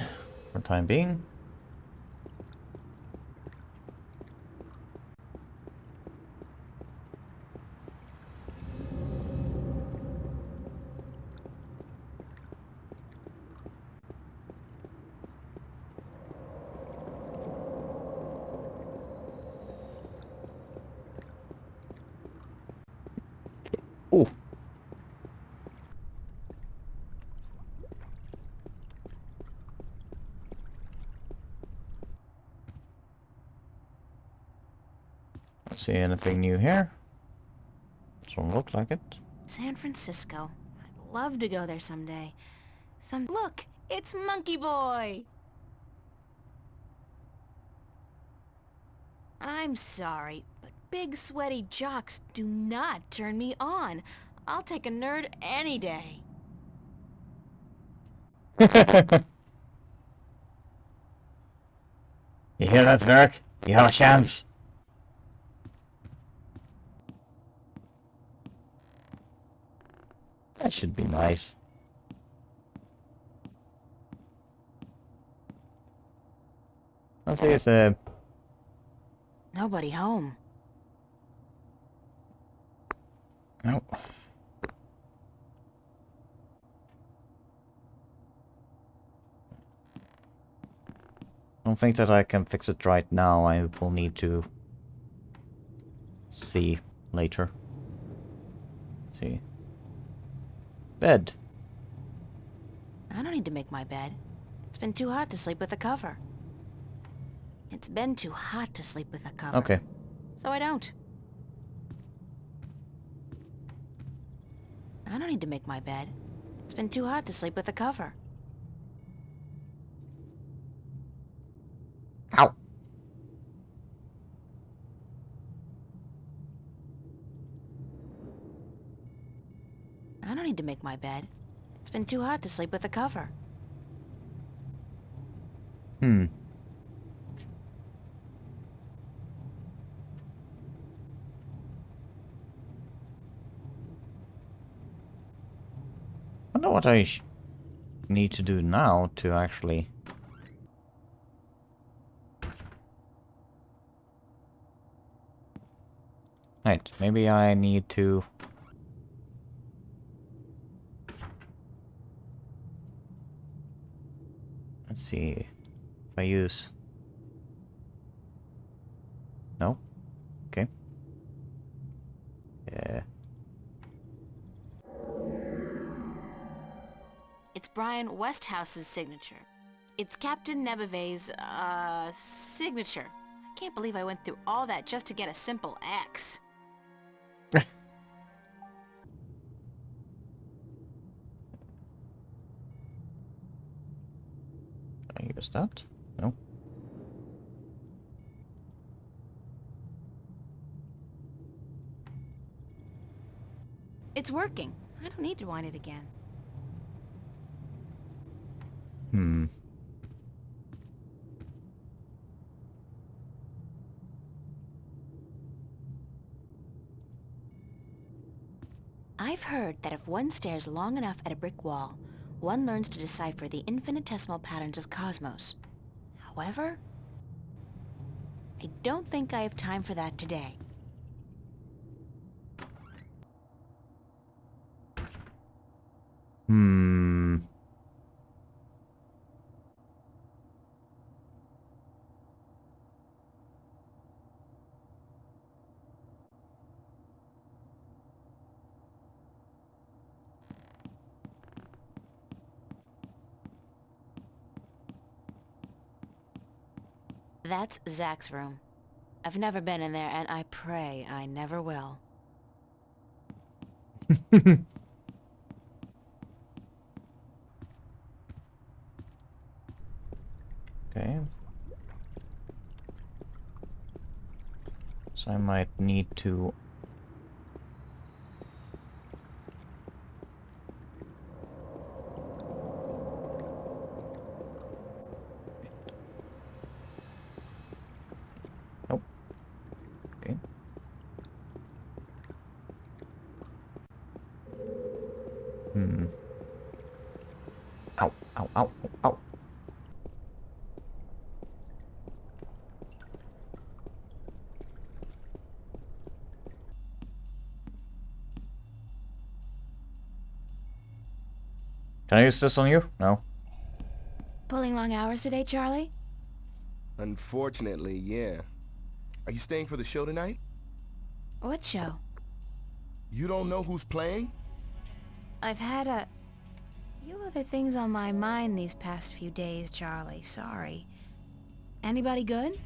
S1: for the time being. Oh. See anything new here? Doesn't look like it.
S2: San Francisco. I'd love to go there someday. Look, it's Monkey Boy! I'm sorry, but big sweaty jocks do not turn me on. I'll take a nerd any day.
S1: You hear that, Varric? You have a chance. That should be nice. Let's see if
S2: Nobody home.
S1: Nope. I don't think that I can fix it right now. I will need to see later. See. Bed.
S2: I don't need to make my bed. It's been too hot to sleep with a cover. It's been too hot to sleep with a cover.
S1: Okay.
S2: So I don't. I don't need to make my bed. It's been too hot to sleep with a cover.
S1: Ow.
S2: I don't need to make my bed. It's been too hot to sleep with a cover.
S1: Hmm. I wonder what I need to do now to actually... Right, maybe I need to... Let's see... If I use... No? Okay. Yeah.
S2: It's Brian Westhouse's signature. It's Captain Nebeve's, signature. I can't believe I went through all that just to get a simple X.
S1: that? No.
S2: It's working. I don't need to wind it again.
S1: Hmm.
S2: I've heard that if one stares long enough at a brick wall, one learns to decipher the infinitesimal patterns of cosmos. However, I don't think I have time for that today.
S1: Hmm.
S2: That's Zach's room. I've never been in there, and I pray I never will.
S1: Okay. So I might need to... Nope. Okay. Hmm. Ow, ow, ow, ow. Can I use this on you? No.
S2: Pulling long hours today, Charlie?
S11: Unfortunately, yeah. Are you staying for the show tonight?
S2: What show?
S11: You don't know who's playing?
S2: I've had a few other things on my mind these past few days, Charlie. Sorry. Anybody good?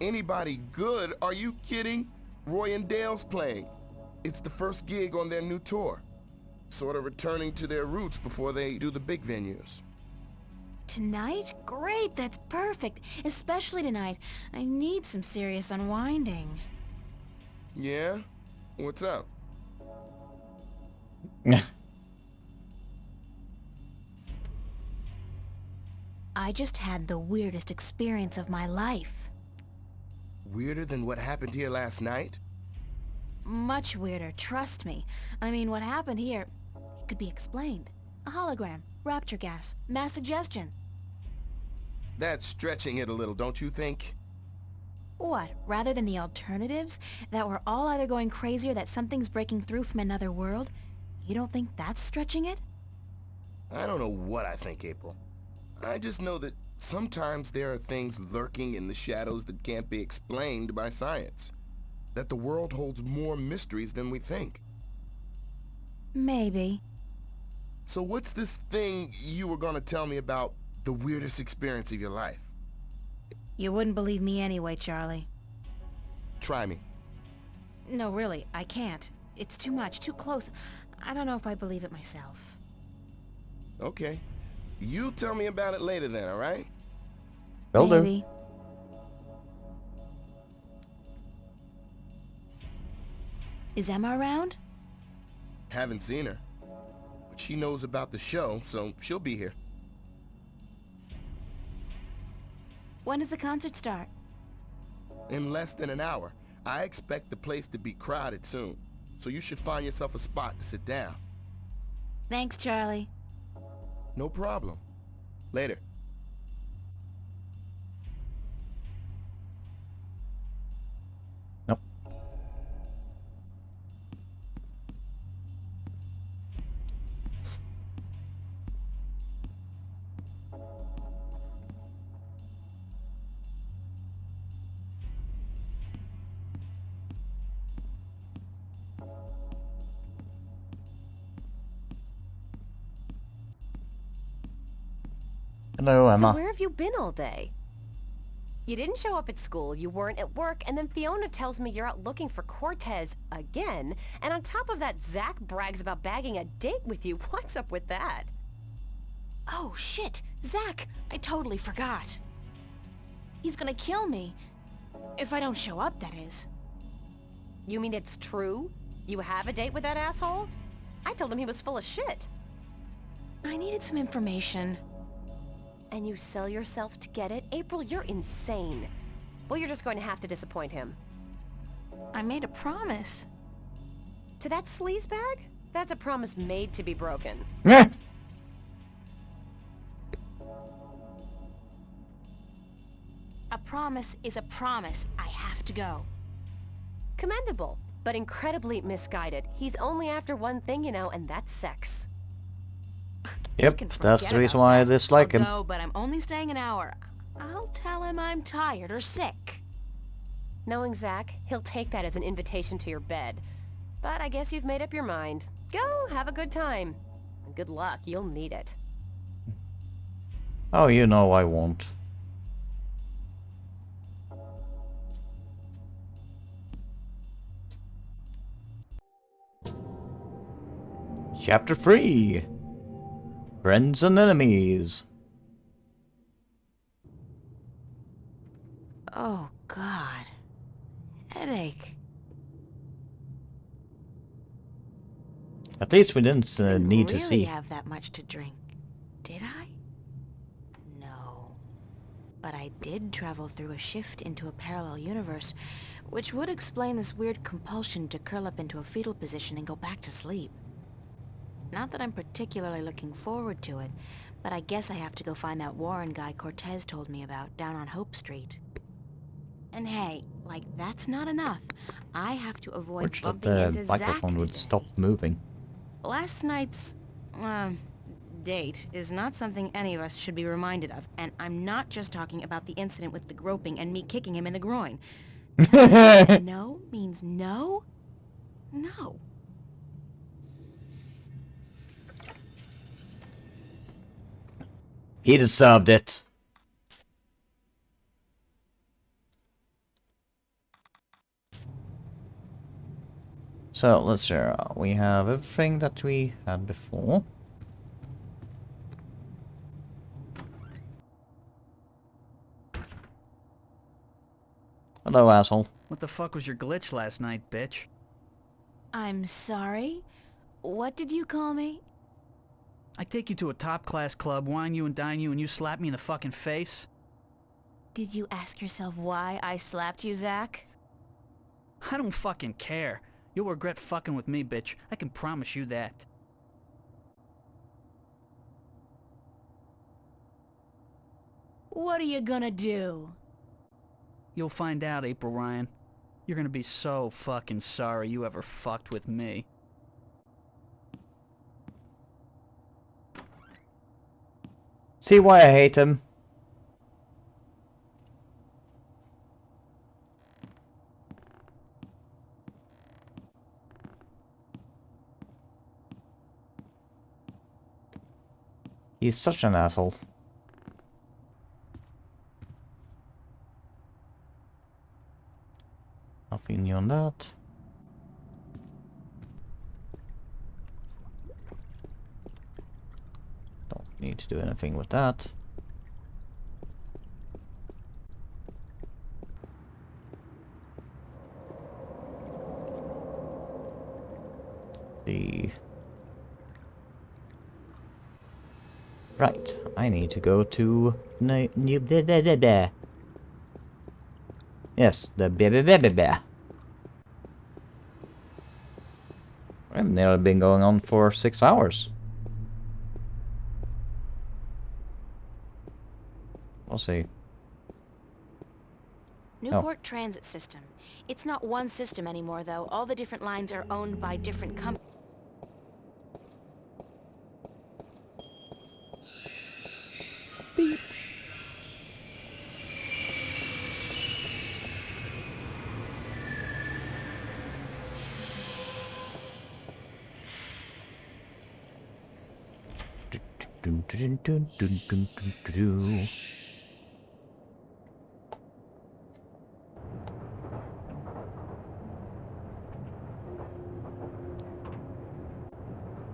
S11: Anybody good? Are you kidding? Roy and Dale's playing. It's the first gig on their new tour. Sort of returning to their roots before they do the big venues.
S2: Tonight? Great, that's perfect. Especially tonight. I need some serious unwinding.
S11: Yeah? What's up?
S2: I just had the weirdest experience of my life.
S11: Weirder than what happened here last night?
S2: Much weirder, trust me. I mean, what happened here, it could be explained. A hologram, rapture gas, mass suggestion.
S11: That's stretching it a little, don't you think?
S2: What, rather than the alternatives? That we're all either going crazy or that something's breaking through from another world? You don't think that's stretching it?
S11: I don't know what I think, April. I just know that sometimes there are things lurking in the shadows that can't be explained by science. That the world holds more mysteries than we think.
S2: Maybe.
S11: So what's this thing you were gonna tell me about the weirdest experience of your life?
S2: You wouldn't believe me anyway, Charlie.
S11: Try me.
S2: No, really, I can't. It's too much, too close. I don't know if I believe it myself.
S11: Okay. You tell me about it later then, alright?
S1: Will do.
S2: Maybe. Is Emma around?
S11: Haven't seen her. But she knows about the show, so she'll be here.
S2: When does the concert start?
S11: In less than an hour. I expect the place to be crowded soon. So you should find yourself a spot to sit down.
S2: Thanks, Charlie.
S11: No problem. Later.
S1: Nope. Hello, Emma.
S10: So where have you been all day? You didn't show up at school, you weren't at work, and then Fiona tells me you're out looking for Cortez again, and on top of that, Zach brags about bagging a date with you. What's up with that?
S2: Oh, shit! Zach! I totally forgot. He's gonna kill me. If I don't show up, that is.
S10: You mean it's true? You have a date with that asshole? I told him he was full of shit.
S2: I needed some information.
S10: And you sell yourself to get it? April, you're insane. Well, you're just going to have to disappoint him.
S2: I made a promise.
S10: To that sleazebag? That's a promise made to be broken.
S2: A promise is a promise. I have to go.
S10: Commendable, but incredibly misguided. He's only after one thing, you know, and that's sex.
S1: Yep, that's the reason why I dislike him.
S2: I'll go, but I'm only staying an hour. I'll tell him I'm tired or sick.
S10: Knowing Zach, he'll take that as an invitation to your bed. But I guess you've made up your mind. Go, have a good time. And good luck, you'll need it.
S1: Oh, you know I won't. Chapter 3. Friends and Enemies.
S2: Oh, God. Headache.
S1: At least we didn't need
S2: really
S1: to see.
S2: Have that much to drink, did I? No. But I did travel through a shift into a parallel universe, which would explain this weird compulsion to curl up into a fetal position and go back to sleep. Not that I'm particularly looking forward to it, but I guess I have to go find that Warren guy Cortez told me about down on Hope Street. And hey, like that's not enough. I have to avoid
S1: Which that
S2: bumping into
S1: the
S2: Zach
S1: microphone would
S2: today.
S1: stop moving.
S2: Last night's, date is not something any of us should be reminded of, and I'm not just talking about the incident with the groping and me kicking him in the groin. No means no? No.
S1: He deserved it. So let's see. We have everything that we had before. Hello, asshole.
S7: What the fuck was your glitch last night, bitch?
S2: I'm sorry? What did you call me?
S7: I take you to a top-class club, wine you and dine you, and you slap me in the fucking face?
S2: Did you ask yourself why I slapped you, Zach?
S7: I don't fucking care. You'll regret fucking with me, bitch. I can promise you that.
S2: What are you gonna do?
S7: You'll find out, April Ryan. You're gonna be so fucking sorry you ever fucked with me.
S1: See why I hate him? He's such an asshole. Nothing new on that. Don't need to do anything with that. See. Right, I need to go to Yes, the I've nearly been going on for 6 hours. We'll see.
S2: Newport Transit System. It's not one system anymore, though. All the different lines are owned by different companies.
S1: Beep.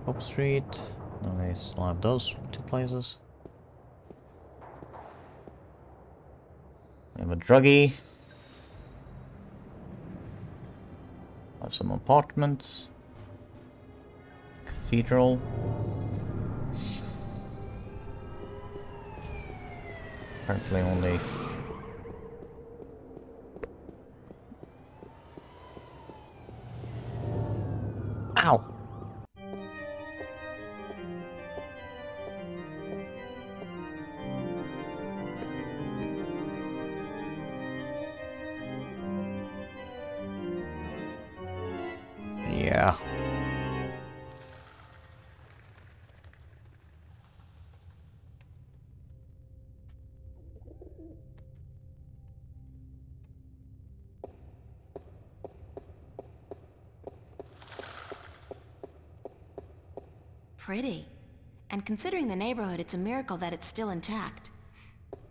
S1: Hope Street. Okay, still have those two places. We have a druggie. Have some apartments. Cathedral. Apparently only... Ow! Yeah.
S2: Pretty. And considering the neighborhood, it's a miracle that it's still intact.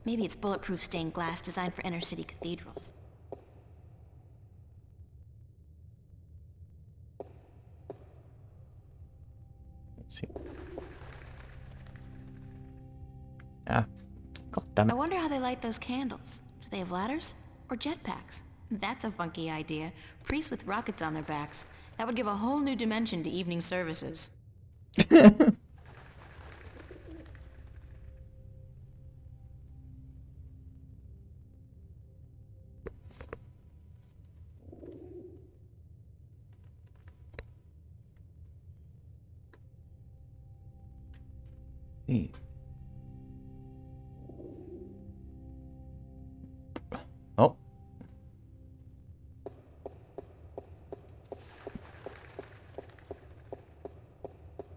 S2: Maybe it's bulletproof stained glass designed for inner-city cathedrals.
S1: Let's see. Ah, god damn it.
S2: I wonder how they light those candles. Do they have ladders? Or jetpacks? That's a funky idea. Priests with rockets on their backs. That would give a whole new dimension to evening services.
S1: Oh.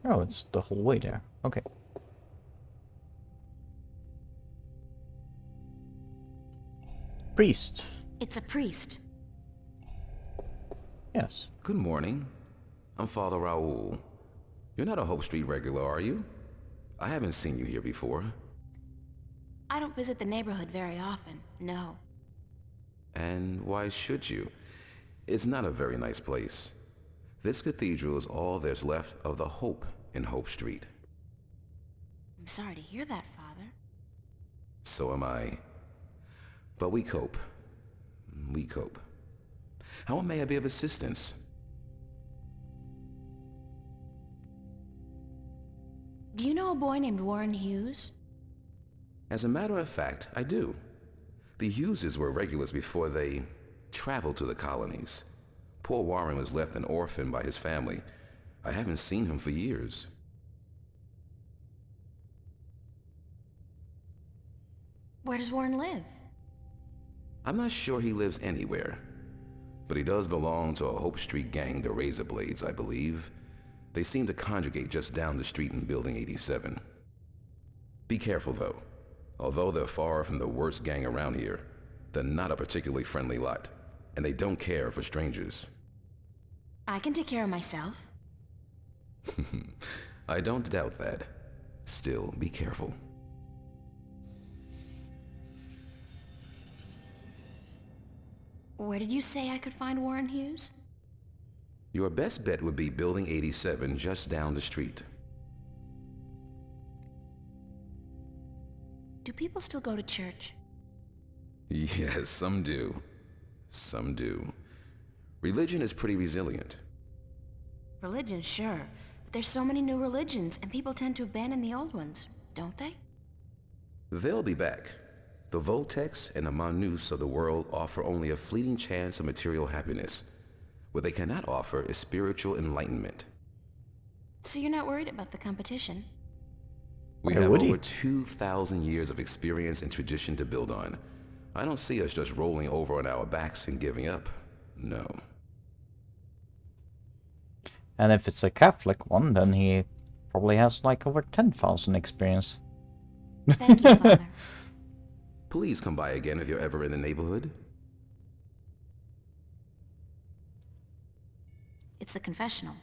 S1: Oh, it's the whole way there. Okay. Priest.
S2: It's a priest.
S1: Yes.
S4: Good morning. I'm Father Raoul. You're not a Hope Street regular, are you? I haven't seen you here before.
S2: I don't visit the neighborhood very often, no.
S4: And why should you? It's not a very nice place. This cathedral is all there's left of the hope in Hope Street.
S2: I'm sorry to hear that, Father.
S4: So am I. But we cope. We cope. How may I be of assistance?
S2: Do you know a boy named Warren Hughes?
S4: As a matter of fact, I do. The Hugheses were regulars before they traveled to the colonies. Poor Warren was left an orphan by his family. I haven't seen him for years.
S2: Where does Warren live?
S4: I'm not sure he lives anywhere. But he does belong to a Hope Street gang, the Razor Blades, I believe. They seem to congregate just down the street in Building 87. Be careful, though. Although they're far from the worst gang around here, they're not a particularly friendly lot, and they don't care for strangers.
S2: I can take care of myself.
S4: I don't doubt that. Still, be careful.
S2: Where did you say I could find Warren Hughes?
S4: Your best bet would be Building 87, just down the street.
S2: Do people still go to church?
S4: Yes, some do. Some do. Religion is pretty resilient.
S2: Religion, sure. But there's so many new religions, and people tend to abandon the old ones, don't they?
S4: They'll be back. The Voltex and the Manus of the world offer only a fleeting chance of material happiness. What they cannot offer is spiritual enlightenment.
S2: So you're not worried about the competition?
S4: We have over 2,000 years of experience and tradition to build on. I don't see us just rolling over on our backs and giving up. No.
S1: And if it's a Catholic one, then he probably has like over 10,000 experience.
S2: Thank you, Father.
S4: Please come by again if you're ever in the neighborhood.
S2: It's the confessional.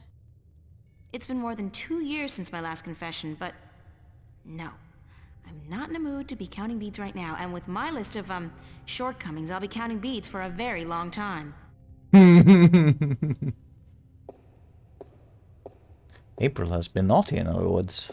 S2: It's been more than 2 years since my last confession, but no. I'm not in a mood to be counting beads right now, and with my list of, shortcomings, I'll be counting beads for a very long time.
S1: April has been naughty, in other words.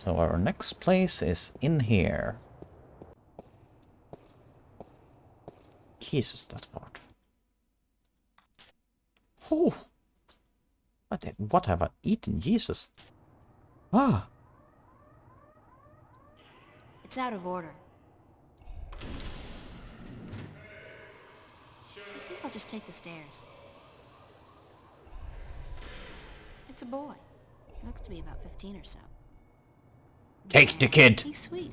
S1: So our next place is in here. Jesus, that's hard. Oh! What have I eaten? Jesus. Ah!
S2: It's out of order. I think I'll just take the stairs. It's a boy. Looks to be about 15 or so.
S1: Take the kid!
S2: He's sweet,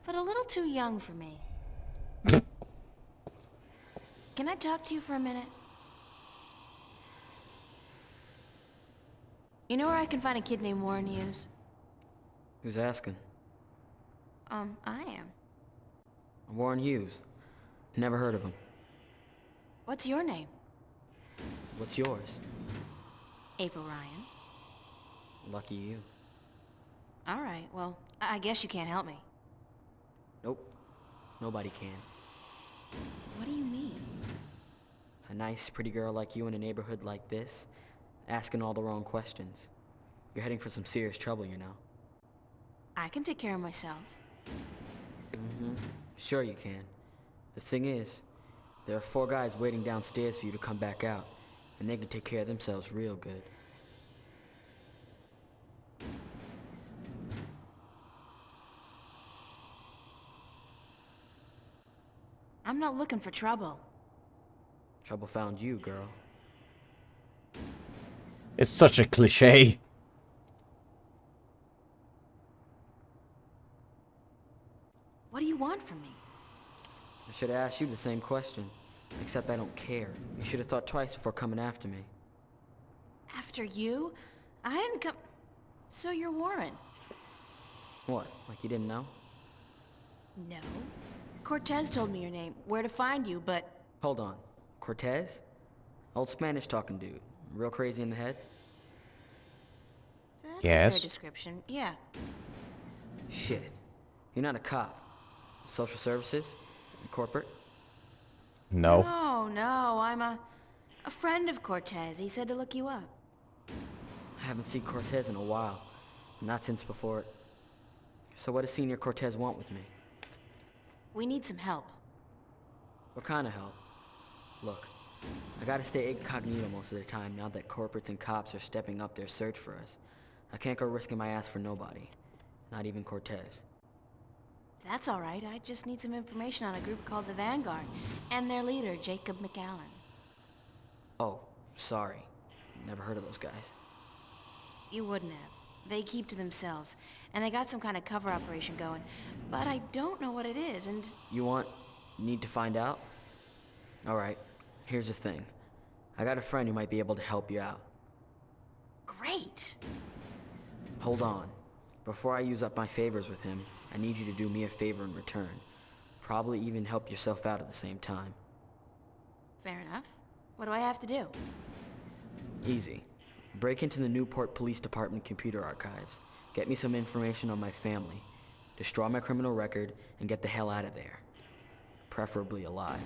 S2: but a little too young for me. Can I talk to you for a minute? You know where I can find a kid named Warren Hughes?
S13: Who's asking?
S2: I am.
S13: Warren Hughes. Never heard of him.
S2: What's your name?
S13: What's yours?
S2: April Ryan.
S13: Lucky you.
S2: All right, well, I guess you can't help me.
S13: Nope. Nobody can.
S2: What do you mean?
S13: A nice, pretty girl like you in a neighborhood like this, asking all the wrong questions. You're heading for some serious trouble, you know.
S2: I can take care of myself.
S13: Mm-hmm. Sure you can. The thing is, there are 4 guys waiting downstairs for you to come back out, and they can take care of themselves real good.
S2: I'm not looking for trouble.
S13: Trouble found you, girl.
S1: It's such a cliche.
S2: What do you want from me?
S13: I should have asked you the same question, except I don't care. You should have thought twice before coming after me.
S2: After you? I didn't come... So you're Warren?
S13: What, like you didn't know?
S2: No. Cortez told me your name, where to find you, but...
S13: Hold on. Cortez? Old Spanish-talking dude. Real crazy in the head?
S2: That's
S1: Yes.
S2: a fair description, yeah.
S13: Shit. You're not a cop. Social services? Corporate?
S1: No.
S2: No, I'm a friend of Cortez. He said to look you up.
S13: I haven't seen Cortez in a while. Not since before it. So what does Senior Cortez want with me?
S2: We need some help.
S13: What kind of help? Look, I gotta stay incognito most of the time now that corporates and cops are stepping up their search for us. I can't go risking my ass for nobody. Not even Cortez.
S2: That's all right. I just need some information on a group called the Vanguard and their leader, Jacob McAllen.
S13: Oh, sorry. Never heard of those guys.
S2: You wouldn't have. They keep to themselves, and they got some kind of cover operation going, but I don't know what it is, and...
S13: Need to find out? Alright, here's the thing. I got a friend who might be able to help you out.
S2: Great!
S13: Hold on. Before I use up my favors with him, I need you to do me a favor in return. Probably even help yourself out at the same time.
S2: Fair enough. What do I have to do?
S13: Easy. Break into the Newport Police Department computer archives. Get me some information on my family. Destroy my criminal record and get the hell out of there. Preferably alive.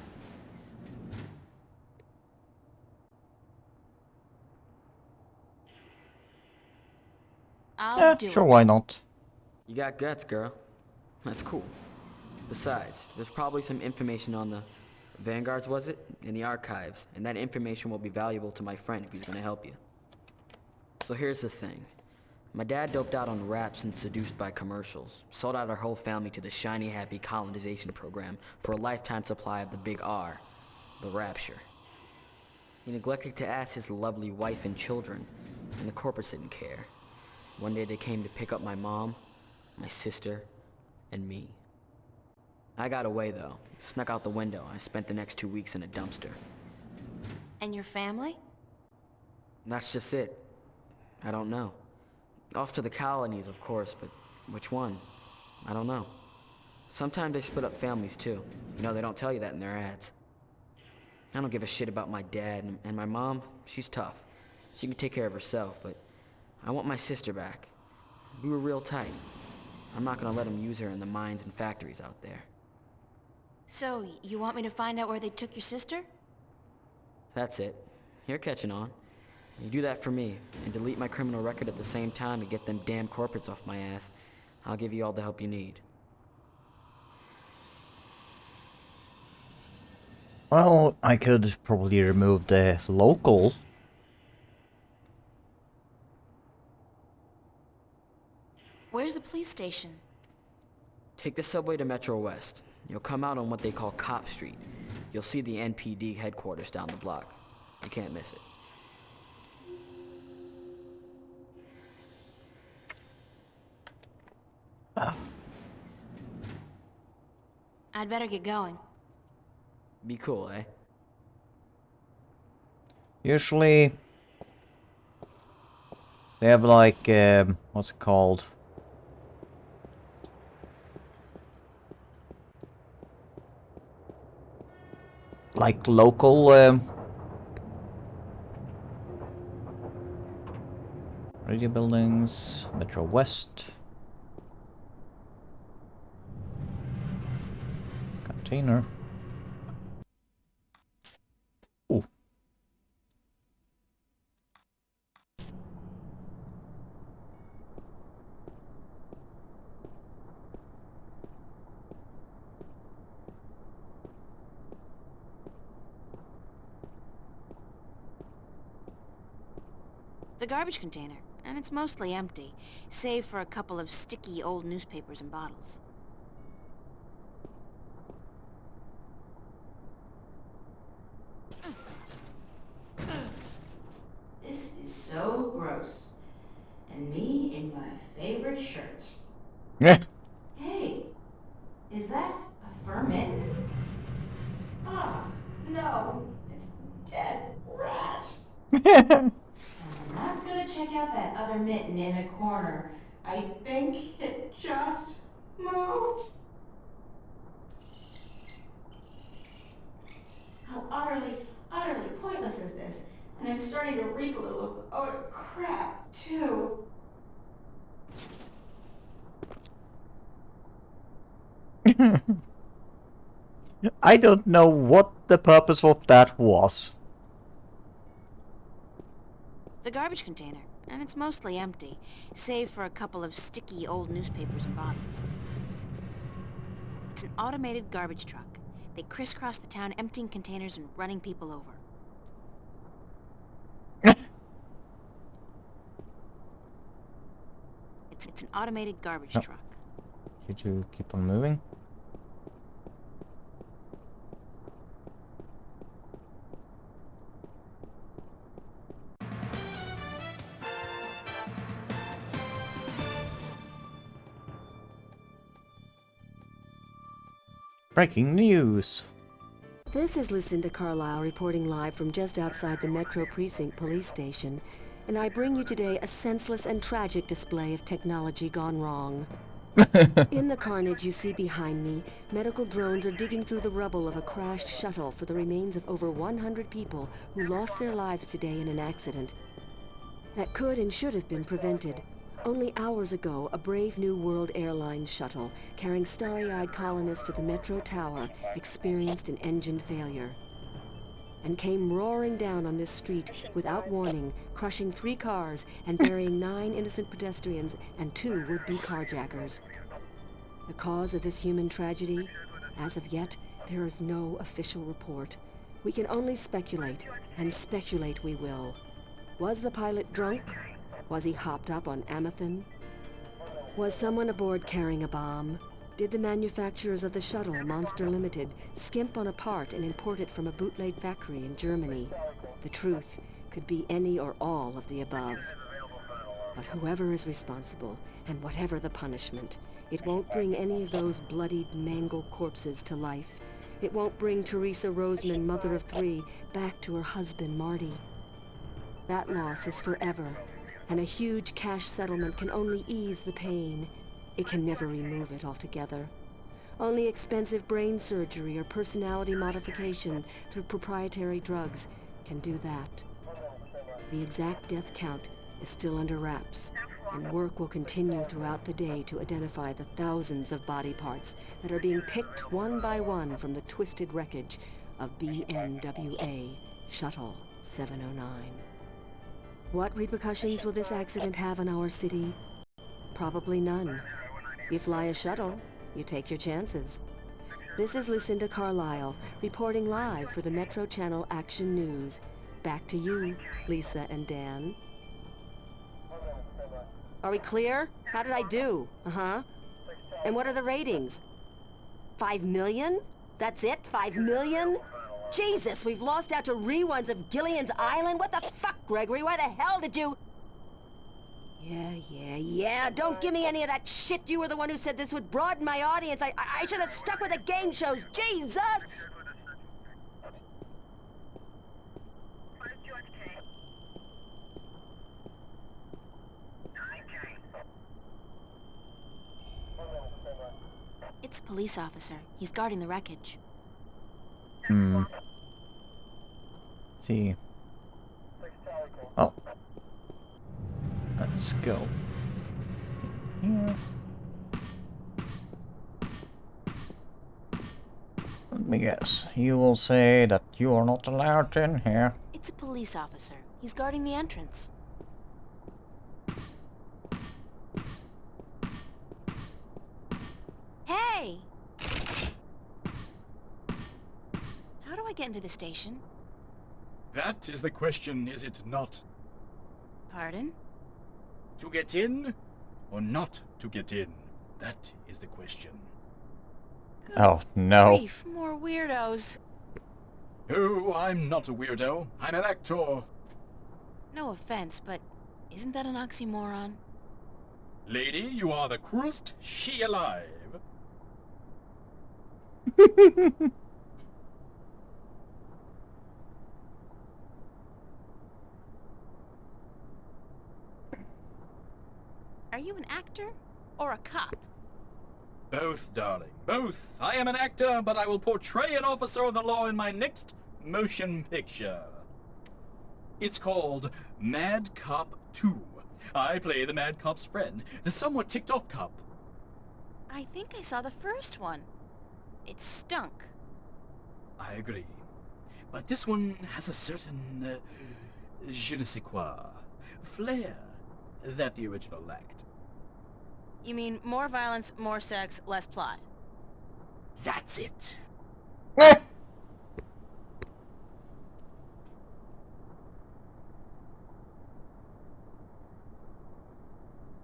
S2: I'll do
S1: Sure,
S2: it.
S1: why not?
S13: You got guts, girl. That's cool. Besides, there's probably some information on the Vanguards, was it? In the archives, and that information will be valuable to my friend if he's gonna help you. So here's the thing. My dad doped out on raps and seduced by commercials. Sold out our whole family to the shiny happy colonization program for a lifetime supply of the big R, the rapture. He neglected to ask his lovely wife and children, and the corporates didn't care. One day they came to pick up my mom, my sister, and me. I got away though, snuck out the window. I spent the next 2 weeks in a dumpster.
S2: And your family?
S13: And that's just it. I don't know. Off to the colonies, of course, but which one? I don't know. Sometimes they split up families too. You know, they don't tell you that in their ads. I don't give a shit about my dad, and my mom, she's tough. She can take care of herself, but I want my sister back. We were real tight. I'm not gonna let them use her in the mines and factories out there.
S2: So, you want me to find out where they took your sister?
S13: That's it. You're catching on. You do that for me, and delete my criminal record at the same time to get them damn corporates off my ass. I'll give you all the help you need.
S1: Well, I could probably remove the local.
S2: Where's the police station?
S13: Take the subway to Metro West. You'll come out on what they call Cop Street. You'll see the NPD headquarters down the block. You can't miss it.
S2: I'd better get going.
S13: Be cool, eh?
S1: Usually they have like what's it called? Like local radio buildings, Metro West. Container. Ooh.
S2: It's a garbage container, and it's mostly empty, save for a couple of sticky old newspapers and bottles. This is so gross. And me in my favorite shirts. Hey, is that a fur mitten? Oh, no, it's dead rat. I'm not gonna check out that other mitten in the corner. I think it just moved. How utterly pointless is this? And I'm starting to reek a little of odor crap, too.
S1: I don't know what the purpose of that was.
S2: It's a garbage container, and it's mostly empty, save for a couple of sticky old newspapers and bottles. It's an automated garbage truck. They crisscross the town emptying containers and running people over. It's an automated garbage truck.
S1: You two keep on moving. Breaking news.
S3: This is Lucinda Carlisle reporting live from just outside the Metro Precinct Police Station, and I bring you today a senseless and tragic display of technology gone wrong. In the carnage you see behind me, medical drones are digging through the rubble of a crashed shuttle for the remains of over 100 people who lost their lives today in an accident that could and should have been prevented. Only hours ago, a brave New World Airlines shuttle carrying starry-eyed colonists to the Metro Tower experienced an engine failure and came roaring down on this street without warning, crushing 3 cars and burying 9 innocent pedestrians and 2 would-be carjackers. The cause of this human tragedy? As of yet, there is no official report. We can only speculate, and speculate we will. Was the pilot drunk? Was he hopped up on Amethyst? Was someone aboard carrying a bomb? Did the manufacturers of the shuttle, Monster Limited, skimp on a part and import it from a bootleg factory in Germany? The truth could be any or all of the above. But whoever is responsible, and whatever the punishment, it won't bring any of those bloodied, mangled corpses to life. It won't bring Teresa Roseman, mother of 3, back to her husband, Marty. That loss is forever, and a huge cash settlement can only ease the pain. It can never remove it altogether. Only expensive brain surgery or personality modification through proprietary drugs can do that. The exact death count is still under wraps, and work will continue throughout the day to identify the thousands of body parts that are being picked one by one from the twisted wreckage of BNWA Shuttle 709. What repercussions will this accident have on our city? Probably none. You fly a shuttle, you take your chances. This is Lucinda Carlisle, reporting live for the Metro Channel Action News. Back to you, Lisa and Dan. Are we clear? How did I do? Uh-huh. And what are the ratings? 5 million? That's it? 5 million? Jesus, we've lost out to reruns of Gillian's Island? What the fuck, Gregory? Why the hell did you... Yeah. Don't give me any of that shit. You were the one who said this would broaden my audience. I should have stuck with the game shows. Jesus!
S2: It's a police officer. He's guarding the wreckage.
S1: Let's see. Oh. Let's go. Here. Let me guess. You will say that you are not allowed in here.
S2: It's a police officer. He's guarding the entrance. Hey! How do I get into the station?
S6: That is the question, is it not?
S2: Pardon?
S6: To get in, or not to get in? That is the question.
S1: Oh, no.
S2: Grief, more weirdos.
S6: Oh, I'm not a weirdo. I'm an actor.
S2: No offense, but isn't that an oxymoron?
S6: Lady, you are the cruelest she alive.
S2: Are you an actor or a cop?
S6: Both, darling, both. I am an actor, but I will portray an officer of the law in my next motion picture. It's called Mad Cop 2. I play the Mad Cop's friend, the somewhat ticked-off cop.
S2: I think I saw the first one. It stunk.
S6: I agree. But this one has a certain, je ne sais quoi, flair that the original lacked.
S2: You mean more violence, more sex, less plot?
S6: That's it.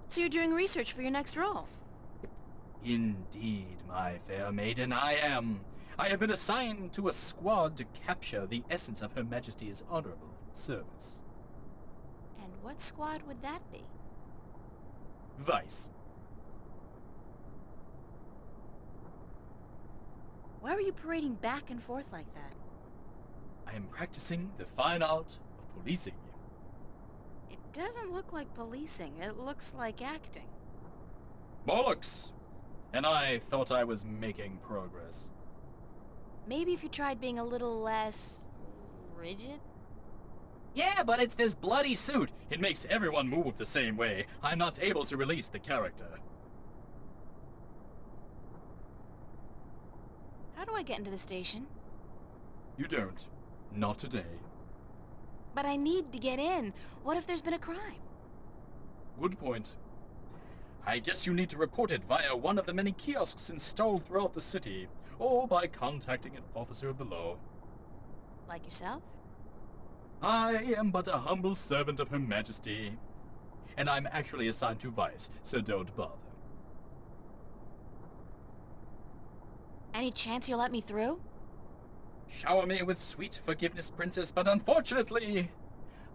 S2: So you're doing research for your next role?
S6: Indeed, my fair maiden, I am. I have been assigned to a squad to capture the essence of Her Majesty's honorable service.
S2: And what squad would that be?
S6: Vice.
S2: Why were you parading back and forth like that?
S6: I am practicing the fine art of policing.
S2: It doesn't look like policing. It looks like acting.
S6: Bollocks! And I thought I was making progress.
S2: Maybe if you tried being a little less... rigid?
S6: Yeah, but it's this bloody suit. It makes everyone move the same way. I'm not able to release the character.
S2: How do I get into the station?
S6: You don't. Not today.
S2: But I need to get in. What if there's been a crime?
S6: Good point. I guess you need to report it via one of the many kiosks installed throughout the city, or by contacting an officer of the law.
S2: Like yourself?
S6: I am but a humble servant of Her Majesty, and I'm actually assigned to Vice, so don't bother.
S2: Any chance you'll let me through?
S6: Shower me with sweet forgiveness, princess, but unfortunately,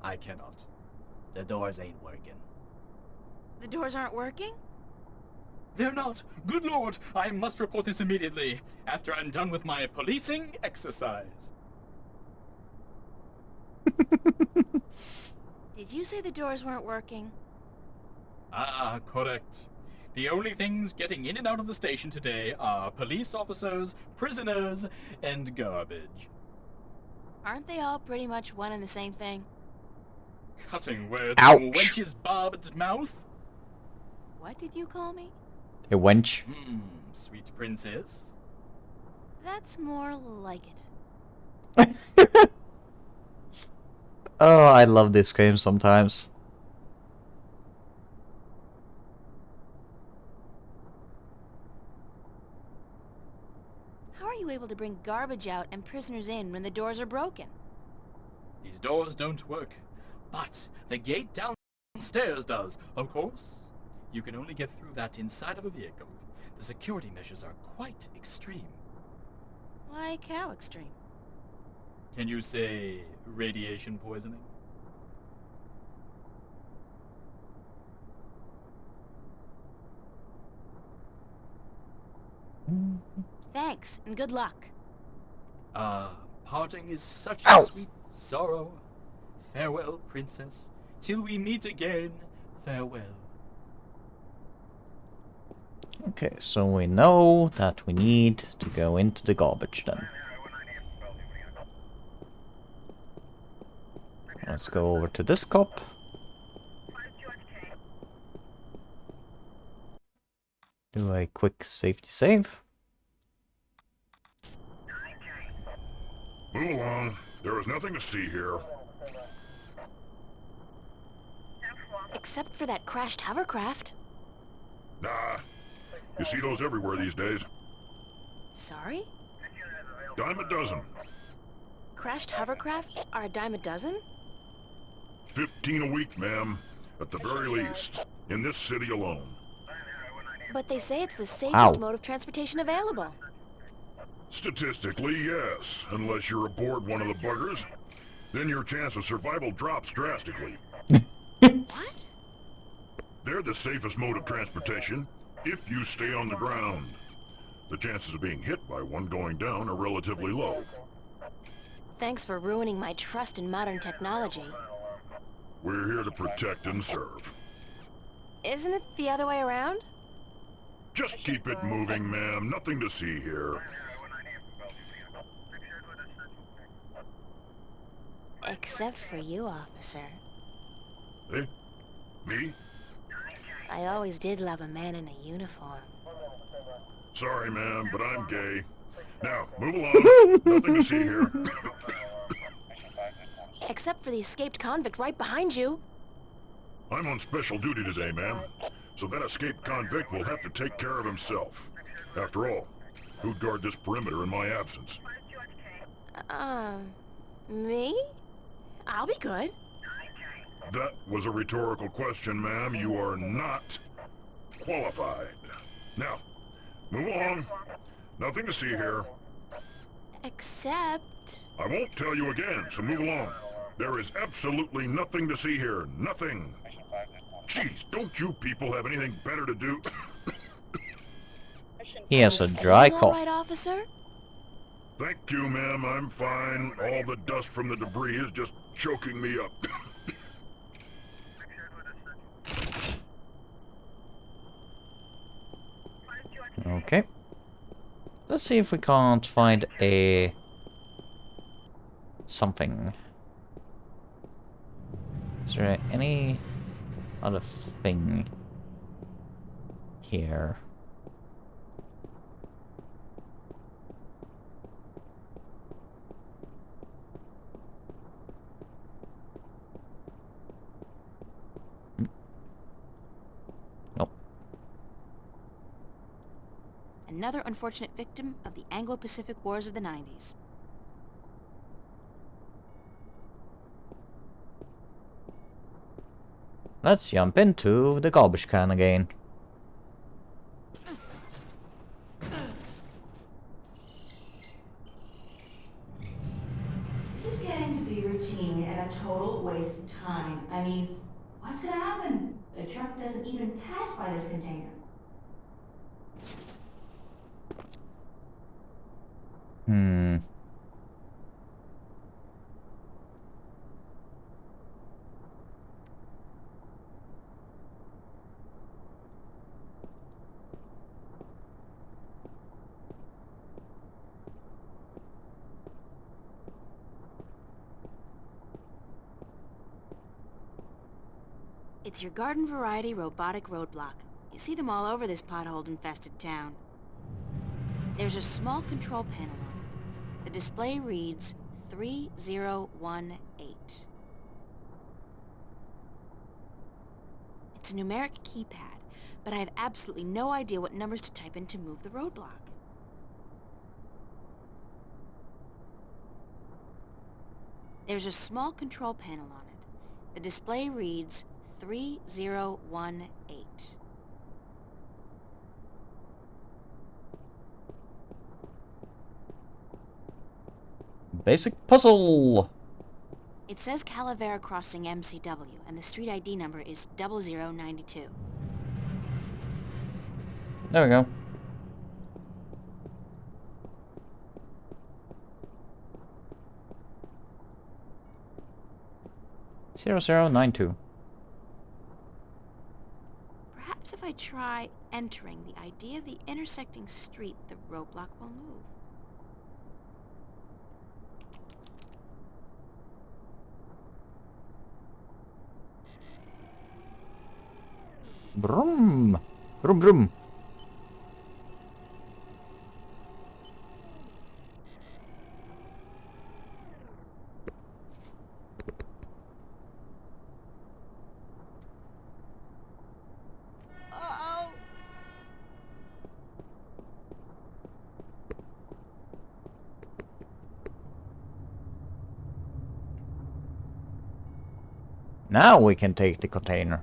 S6: I cannot. The doors ain't working.
S2: The doors aren't working?
S6: They're not. Good lord, I must report this immediately, after I'm done with my policing exercise.
S2: Did you say the doors weren't working?
S6: Ah, correct. The only things getting in and out of the station today are police officers, prisoners, and garbage.
S2: Aren't they all pretty much one and the same thing?
S6: Cutting words
S1: Ouch.
S6: from wench's barbed mouth?
S2: What did you call me?
S1: A wench.
S6: Sweet princess.
S2: That's more like it.
S1: Oh, I love this game sometimes.
S2: you able to bring garbage out and prisoners in when the doors are broken?
S6: These doors don't work, but the gate downstairs does, of course. You can only get through that inside of a vehicle. The security measures are quite extreme.
S2: Like how extreme?
S6: Can you say radiation poisoning?
S2: Thanks, and good luck.
S6: Parting is such
S1: Ow.
S6: a sweet sorrow. Farewell, princess. Till we meet again, farewell.
S1: Okay, so we know that we need to go into the garbage then. Let's go over to this cop. Do a quick safety save.
S15: Move along. There is nothing to see here.
S2: Except for that crashed hovercraft.
S15: Nah. You see those everywhere these days.
S2: Sorry?
S15: Dime a dozen.
S2: Crashed hovercraft are a dime a dozen?
S15: 15 a week, ma'am. At the very least. In this city alone.
S2: But they say it's the
S1: Ow.
S2: safest mode of transportation available.
S15: Statistically, yes. Unless you're aboard one of the buggers. Then your chance of survival drops drastically.
S2: What?
S15: They're the safest mode of transportation, if you stay on the ground. The chances of being hit by one going down are relatively low.
S2: Thanks for ruining my trust in modern technology.
S15: We're here to protect and serve.
S2: Isn't it the other way around?
S15: Just keep it moving, ma'am. Nothing to see here.
S2: Except for you, officer.
S15: Eh? Me?
S2: I always did love a man in a uniform.
S15: Sorry, ma'am, but I'm gay. Now, move along. Nothing to see here.
S2: Except for the escaped convict right behind you.
S15: I'm on special duty today, ma'am. So that escaped convict will have to take care of himself. After all, who'd guard this perimeter in my absence?
S2: Me? I'll be good.
S15: That was a rhetorical question, ma'am. You are not qualified. Now, move along. Nothing to see here.
S2: Except...
S15: I won't tell you again, so move along. There is absolutely nothing to see here. Nothing. Jeez, don't you people have anything better to do?
S1: He has a dry
S2: All
S1: cough.
S2: right, officer?
S15: Thank you, ma'am. I'm fine. All the dust from the debris is just choking me up.
S1: Okay. Let's see if we can't find a... something. Is there any other thing here? Nope.
S2: Another unfortunate victim of the Anglo-Pacific Wars of the 90s.
S1: Let's jump into the garbage can again.
S2: This is getting to be routine and a total waste of time. I mean, what's gonna happen? The truck doesn't even pass by this container.
S1: Hmm.
S2: It's your garden variety robotic roadblock. You see them all over this pothole-infested town. There's a small control panel on it. The display reads 3018. It's a numeric keypad, but I have absolutely no idea what numbers to type in to move the roadblock. There's a small control panel on it. The display reads 3018.
S1: Basic puzzle!
S2: It says Calavera Crossing MCW, and the street ID number is 0092.
S1: There we go. Zero zero 92.
S2: Perhaps if I try entering the ID of the intersecting street, the roadblock will move.
S1: Brum! Brum brum! Now we can take the container.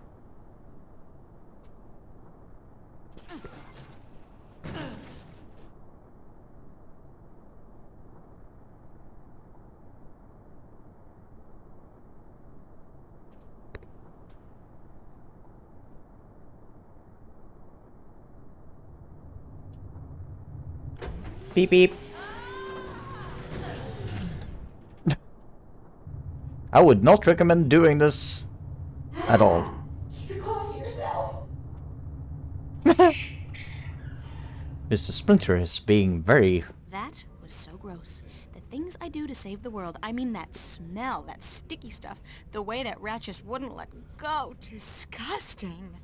S1: Beep beep. I would not recommend doing this at all.
S2: Keep it close to yourself.
S1: Mr. Splinter is being very...
S2: That was so gross. The things I do to save the world, I mean that smell, that sticky stuff, the way that rat just wouldn't let go. Disgusting.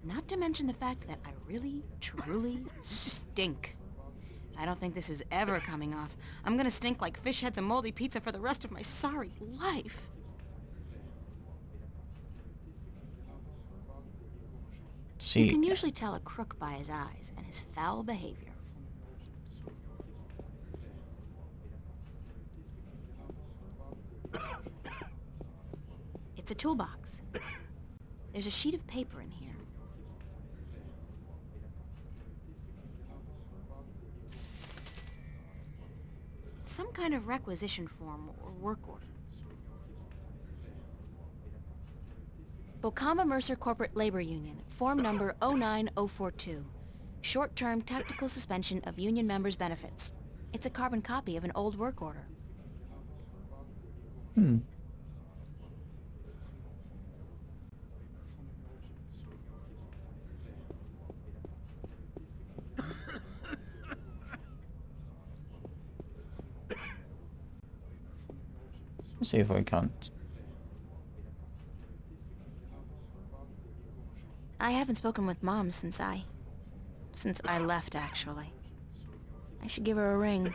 S2: Not to mention the fact that I really, truly stink. I don't think this is ever coming off. I'm gonna stink like fish heads and moldy pizza for the rest of my sorry life.
S1: See.
S2: You can usually tell a crook by his eyes and his foul behavior. It's a toolbox. There's a sheet of paper in here. Some kind of requisition form or work order. Bocamba Mercer Corporate Labor Union, form number 09042. Short-term tactical suspension of union members' benefits. It's a carbon copy of an old work order.
S1: Let's see if I can't.
S2: I haven't spoken with Mom since I left, actually. I should give her a ring.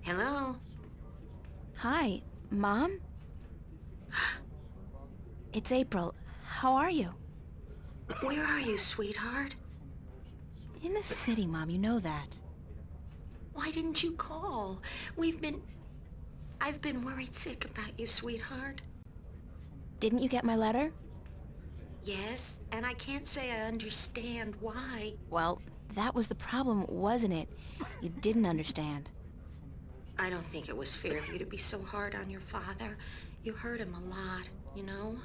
S3: Hello?
S2: Hi, Mom? It's April. How are you?
S3: Where are you, sweetheart?
S2: In the city, Mom, you know that.
S3: Why didn't you call? I've been worried sick about you, sweetheart.
S2: Didn't you get my letter?
S3: Yes, and I can't say I understand why.
S2: Well, that was the problem, wasn't it? You didn't understand.
S3: I don't think it was fair of you to be so hard on your father. You hurt him a lot, you know?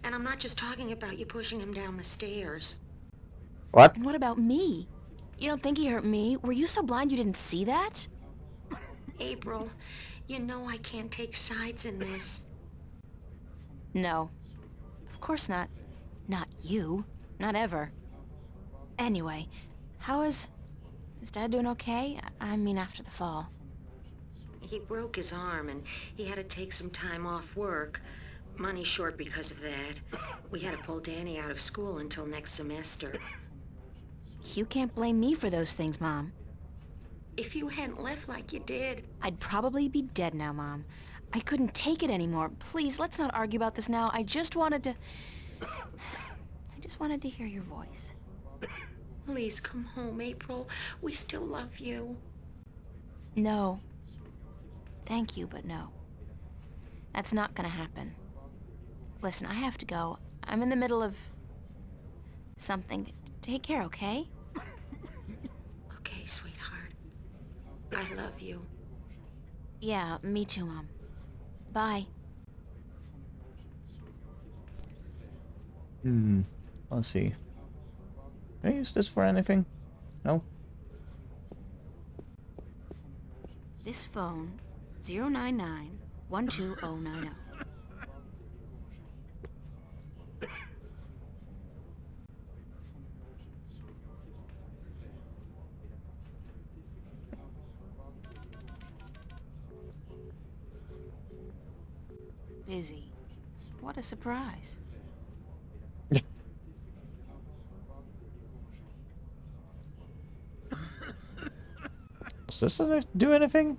S3: And I'm not just talking about you pushing him down the stairs.
S1: What?
S2: And what about me? You don't think he hurt me? Were you so blind you didn't see that?
S3: April, you know I can't take sides in this.
S2: No. Of course not. Not you. Not ever. Anyway, is Dad doing okay? I mean, after the fall.
S3: He broke his arm and he had to take some time off work. Money short because of that. We had to pull Danny out of school until next semester.
S2: You can't blame me for those things, Mom.
S3: If you hadn't left like you did...
S2: I'd probably be dead now, Mom. I couldn't take it anymore. Please, let's not argue about this now. I just wanted to hear your voice. Please come home, April. We still love you. No. Thank you, but no. That's not gonna happen. Listen, I have to go. I'm in the middle of... something. Take care, okay? Okay, sweetheart. I love you. Yeah, me too, Mom. Bye.
S1: Let's see. Can I use this for anything? No?
S2: This phone, 099-12090. Busy. What a surprise.
S1: Does this do anything?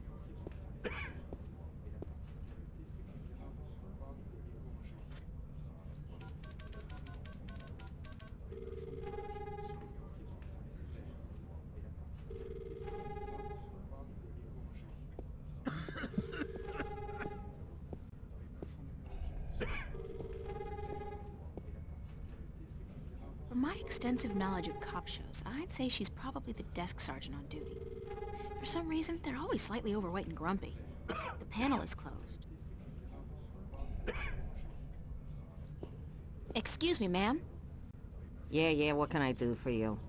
S2: From my extensive knowledge of cop shows, I'd say she's probably the desk sergeant on duty. For some reason, they're always slightly overweight and grumpy. The panel is closed. Excuse me, ma'am?
S14: Yeah, what can I do for you?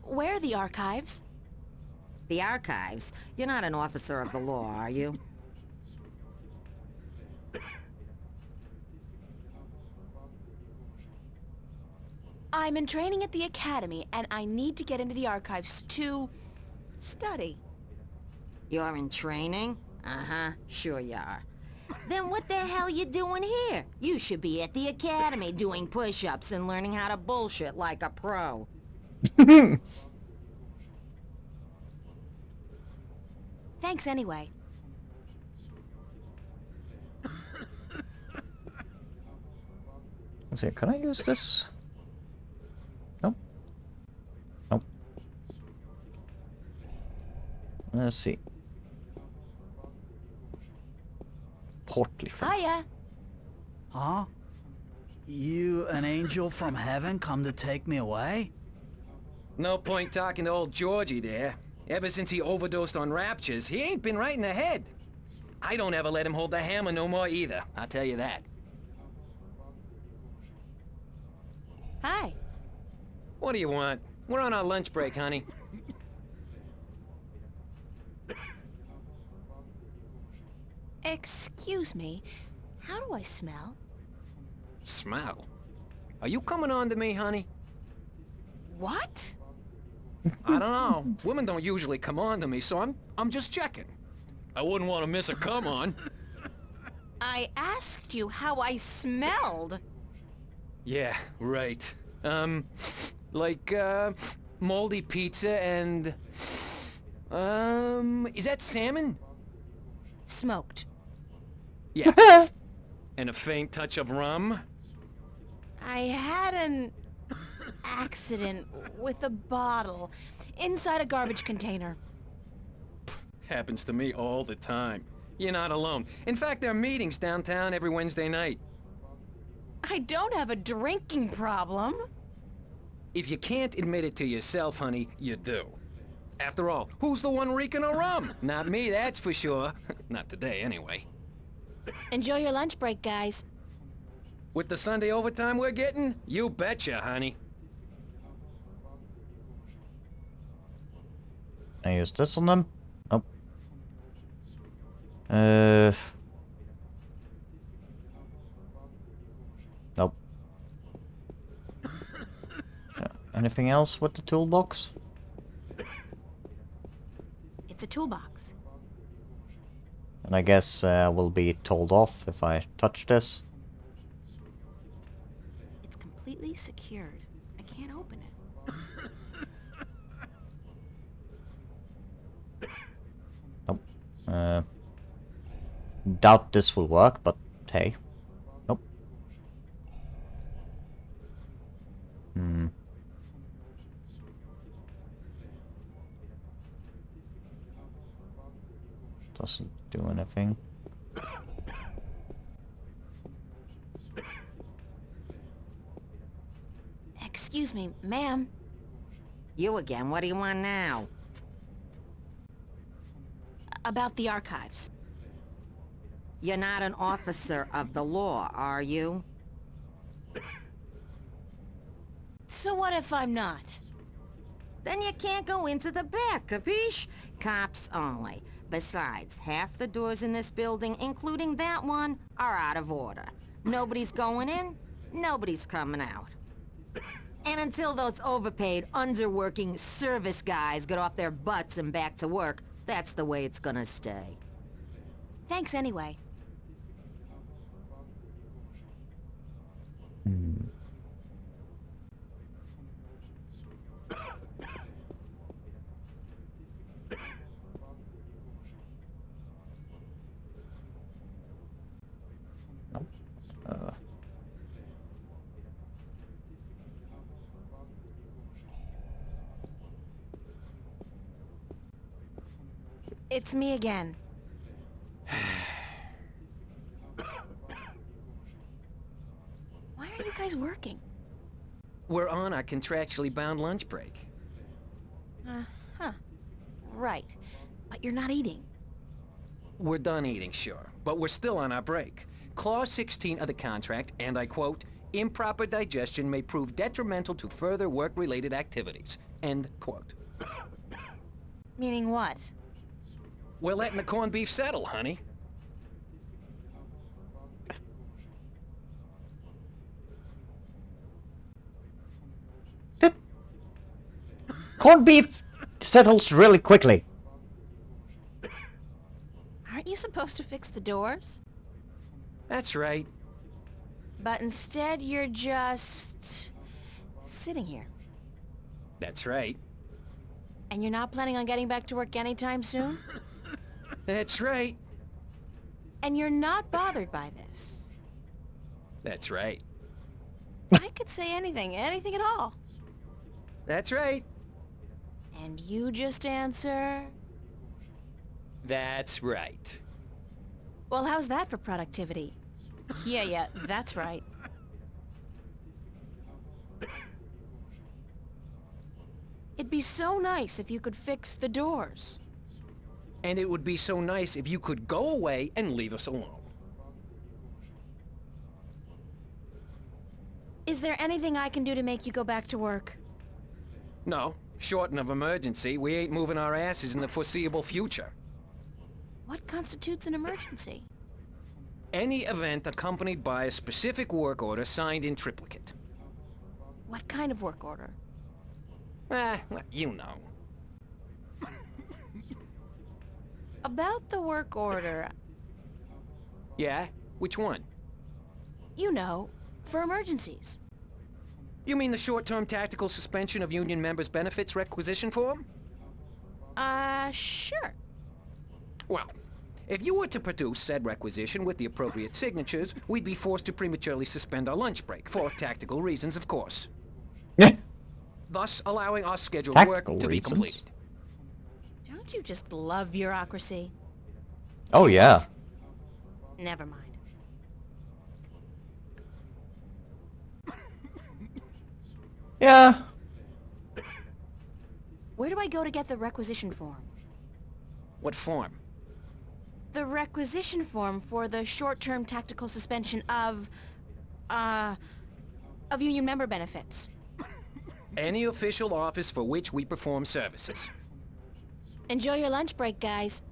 S2: Where are the archives?
S14: The archives? You're not an officer of the law, are you?
S2: I'm in training at the academy, and I need to get into the archives to... study.
S14: You're in training? Uh-huh, sure you are. Then what the hell you doing here? You should be at the academy doing push-ups and learning how to bullshit like a pro.
S2: Thanks anyway.
S1: Let's see, can I use this? Nope. Nope. Let's see. Portly from.
S2: Hiya!
S7: Huh? You an angel from heaven come to take me away?
S19: No point talking to old Georgie there. Ever since he overdosed on raptures, he ain't been right in the head. I don't ever let him hold the hammer no more either, I'll tell you that.
S2: Hi.
S19: What do you want? We're on our lunch break, honey.
S2: Excuse me, how do I smell?
S19: Smell? Are you coming on to me, honey?
S2: What?
S19: I don't know. Women don't usually come on to me, so I'm just checking. I wouldn't want to miss a come on.
S2: I asked you how I smelled.
S19: Yeah, right. Like, moldy pizza and... is that salmon?
S2: Smoked.
S19: Yeah. And a faint touch of rum?
S2: I had an accident with a bottle inside a garbage container.
S19: Happens to me all the time. You're not alone. In fact, there are meetings downtown every Wednesday night.
S2: I don't have a drinking problem.
S19: If you can't admit it to yourself, honey, you do. After all, who's the one reeking of rum? Not me, that's for sure. Not today, anyway.
S2: Enjoy your lunch break, guys.
S19: With the Sunday overtime we're getting? You betcha, honey.
S1: I use this on them? Nope. Nope. Anything else with the toolbox?
S2: It's a toolbox.
S1: And I guess will be told off if I touch this.
S2: It's completely secured. I can't open it.
S1: Nope. Doubt this will work, but hey. Nope. Doesn't do anything.
S2: Excuse me, ma'am.
S14: You again, what do you want now?
S2: About the archives.
S14: You're not an officer of the law, are you?
S2: So what if I'm not?
S14: Then you can't go into the back, capiche? Cops only. Besides, half the doors in this building, including that one, are out of order. Nobody's going in, nobody's coming out. And until those overpaid, underworking service guys get off their butts and back to work, that's the way it's gonna stay.
S2: Thanks anyway. It's me again. Why are you guys working?
S19: We're on our contractually bound lunch break.
S2: Huh. Right. But you're not eating.
S19: We're done eating, sure, but we're still on our break. Clause 16 of the contract, and I quote, improper digestion may prove detrimental to further work-related activities. End quote.
S2: Meaning what?
S19: We're letting the corned beef settle, honey.
S1: Corned beef settles really quickly.
S2: Aren't you supposed to fix the doors?
S19: That's right.
S2: But instead you're just... sitting here.
S19: That's right.
S2: And you're not planning on getting back to work anytime soon?
S19: That's right.
S2: And you're not bothered by this?
S19: That's right.
S2: I could say anything at all.
S19: That's right.
S2: And you just answer...
S19: That's right.
S2: Well, how's that for productivity? Yeah, that's right. It'd be so nice if you could fix the doors.
S19: And it would be so nice if you could go away and leave us alone.
S2: Is there anything I can do to make you go back to work?
S19: No, short of emergency, we ain't moving our asses in the foreseeable future.
S2: What constitutes an emergency?
S19: Any event accompanied by a specific work order signed in triplicate.
S2: What kind of work order?
S19: Well, you know.
S2: About the work order...
S19: Yeah? Which one?
S2: You know, for emergencies.
S19: You mean the short-term tactical suspension of union members' benefits requisition form?
S2: Sure.
S19: Well, if you were to produce said requisition with the appropriate signatures, we'd be forced to prematurely suspend our lunch break, for tactical reasons, of course. Thus allowing our scheduled
S1: Tactical
S19: work to be
S1: reasons?
S19: completed.
S2: Don't you just love bureaucracy?
S1: Oh yeah.
S2: Never mind.
S1: Yeah.
S2: Where do I go to get the requisition form?
S19: What form?
S2: The requisition form for the short-term tactical suspension of union member benefits.
S19: Any official office for which we perform services.
S2: Enjoy your lunch break, guys.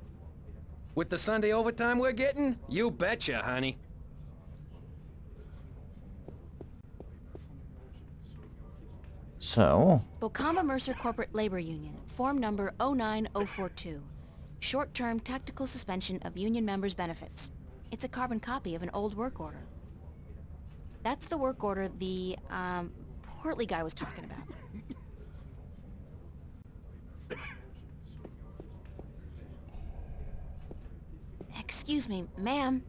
S19: With the Sunday overtime we're getting? You betcha, honey.
S1: So...
S2: Bocama Mercer Corporate Labor Union, form number 09042. Short-term tactical suspension of union members' benefits. It's a carbon copy of an old work order. That's the work order the, portly guy was talking about. Excuse me, ma'am.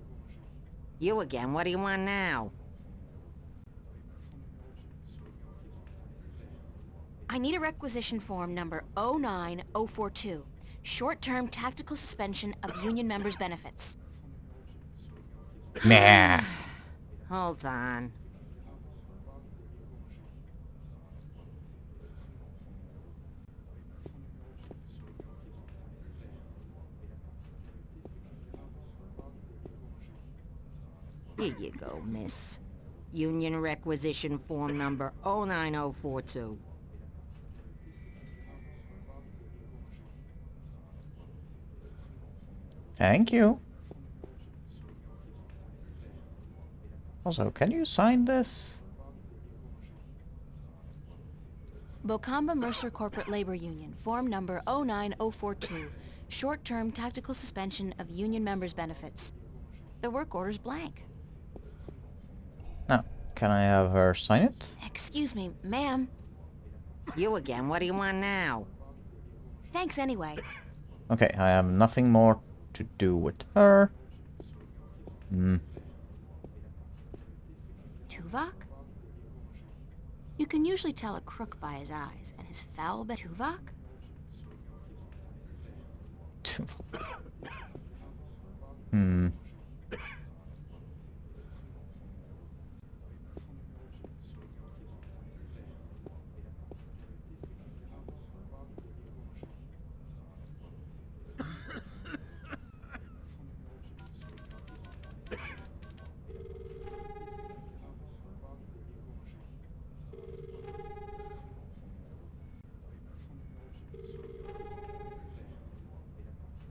S14: You again, what do you want now?
S2: I need a requisition form number 09042. Short-term tactical suspension of union members' benefits.
S1: Nah.
S14: Hold on. Here you go, miss. Union requisition form number 09042.
S1: Thank you. Also, can you sign this?
S2: Bocamba Mercer Corporate Labor Union, form number 09042. Short-term tactical suspension of union members' benefits. The work order's blank.
S1: No. Can I have her sign it?
S2: Excuse me, ma'am.
S14: You again, what do you want now?
S2: Thanks anyway.
S1: Okay, I have nothing more to do with her.
S2: Tuvok? You can usually tell a crook by his eyes, and his foul bet Tuvok?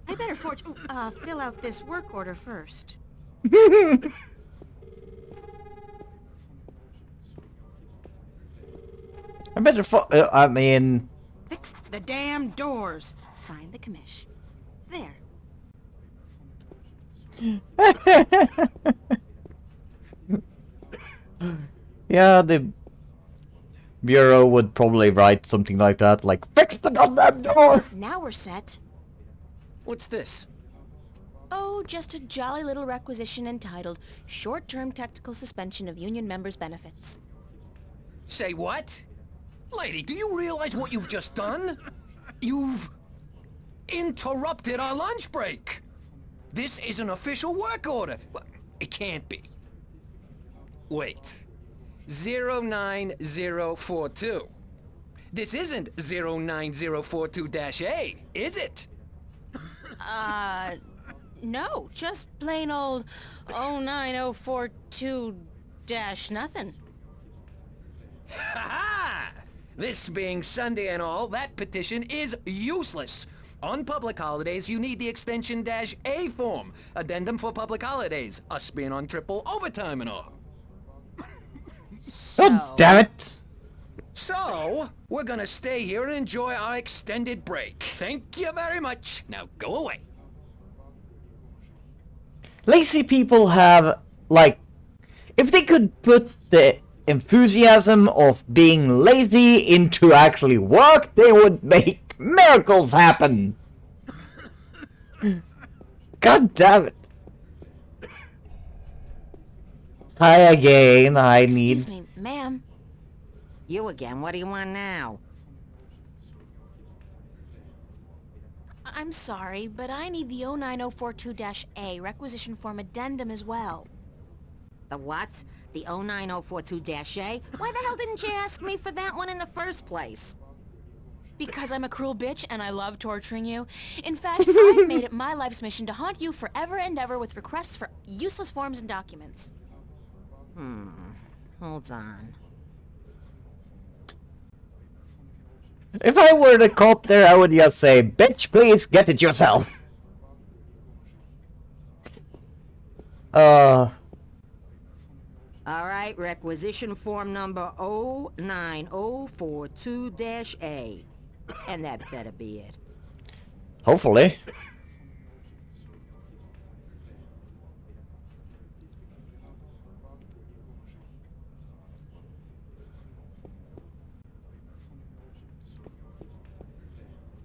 S2: I better fill out this work order first.
S1: I better I mean...
S2: Fix the damn doors. Sign the commish. There.
S1: Yeah, the Bureau would probably write something like that, like, fix the goddamn door!
S2: Now we're set.
S19: What's this?
S2: Oh, just a jolly little requisition entitled Short-Term Tactical Suspension of Union Members' Benefits.
S19: Say what? Lady, do you realize what you've just done? You've interrupted our lunch break. This is an official work order. Well, it can't be. Wait. 09042. This isn't 09042-A, is it?
S2: No, just plain old 09042-nothing.
S19: Ha-ha! This being Sunday and all, that petition is useless. On public holidays, you need the extension -A form. Addendum for public holidays. Us being on triple overtime and all.
S1: Oh, damn it!
S19: So, we're gonna stay here and enjoy our extended break. Thank you very much. Now go away.
S1: Lazy people have, like... If they could put the enthusiasm of being lazy into actually work, they would make miracles happen! God damn it! Hi again, I need...
S2: Excuse me, ma'am.
S14: You again, what do you want now?
S2: I'm sorry, but I need the 09042-A requisition form addendum as well.
S14: The what? The 09042-A? Why the hell didn't you ask me for that one in the first place?
S2: Because I'm a cruel bitch and I love torturing you. In fact, I've made it my life's mission to haunt you forever and ever with requests for useless forms and documents.
S14: Hold on.
S1: If I were the cop there, I would just say, bitch, please get it yourself.
S14: Alright, requisition form number 09042-A. And that better be it.
S1: Hopefully.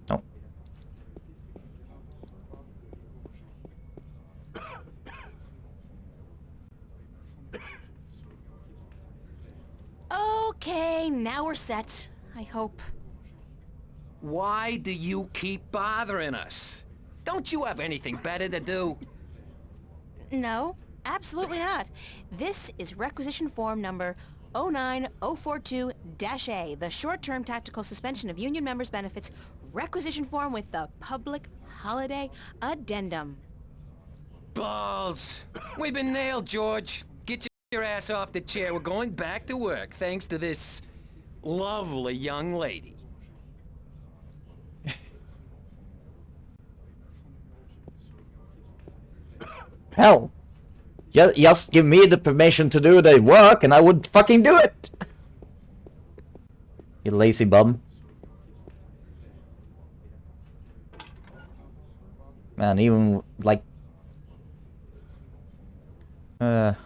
S1: No.
S2: Okay, now we're set. I hope.
S19: Why do you keep bothering us? Don't you have anything better to do?
S2: No, absolutely not. This is requisition form number 09042-A, the short-term tactical suspension of union members' benefits requisition form with the public holiday addendum.
S19: Balls! We've been nailed, George. Get your ass off the chair. We're going back to work, thanks to this lovely young lady.
S1: Hell, just give me the permission to do the work and I would fucking do it! You lazy bum. Man, even, like...
S2: The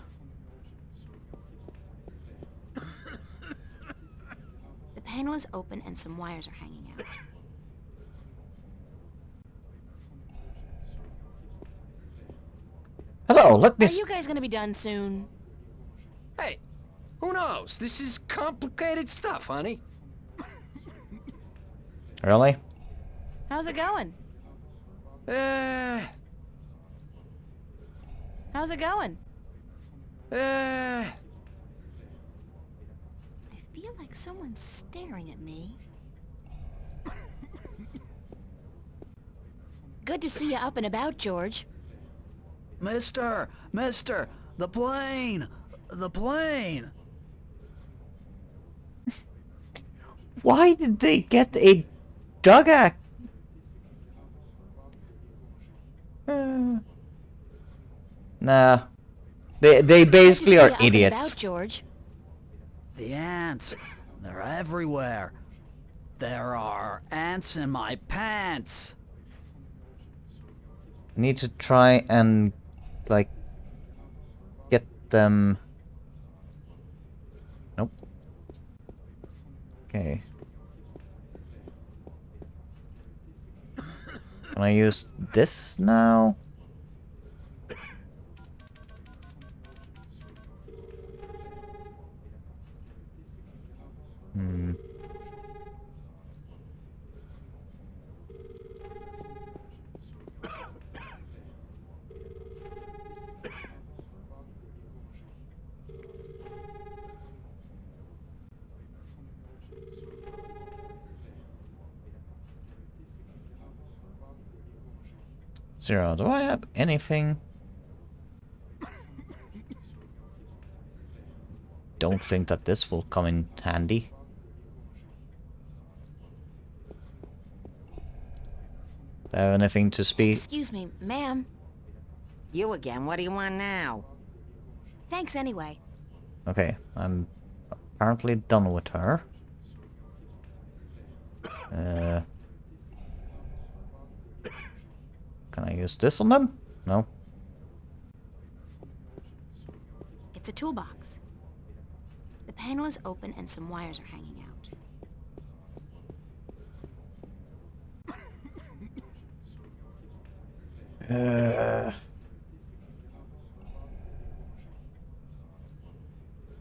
S2: panel is open and some wires are hanging out.
S1: Hello, let me...
S2: Are you guys gonna be done soon?
S19: Hey, who knows? This is complicated stuff, honey.
S1: Really?
S2: How's it going? How's it going? I feel like someone's staring at me. Good to see you up and about, George.
S7: Mister! The plane! The plane!
S1: Why did they get a dugout? Nah. They basically are idiots.
S2: About, George.
S7: The ants! They're everywhere! There are ants in my pants!
S1: Need to try and, like, get them... Nope. Okay. Can I use this now? Zero, do I have anything? Don't think that this will come in handy. Do I have anything to speak?
S2: Excuse me, ma'am.
S14: You again, what do you want now?
S2: Thanks anyway.
S1: Okay, I'm apparently done with her. Can I use this on them? No.
S2: It's a toolbox. The panel is open and some wires are hanging out.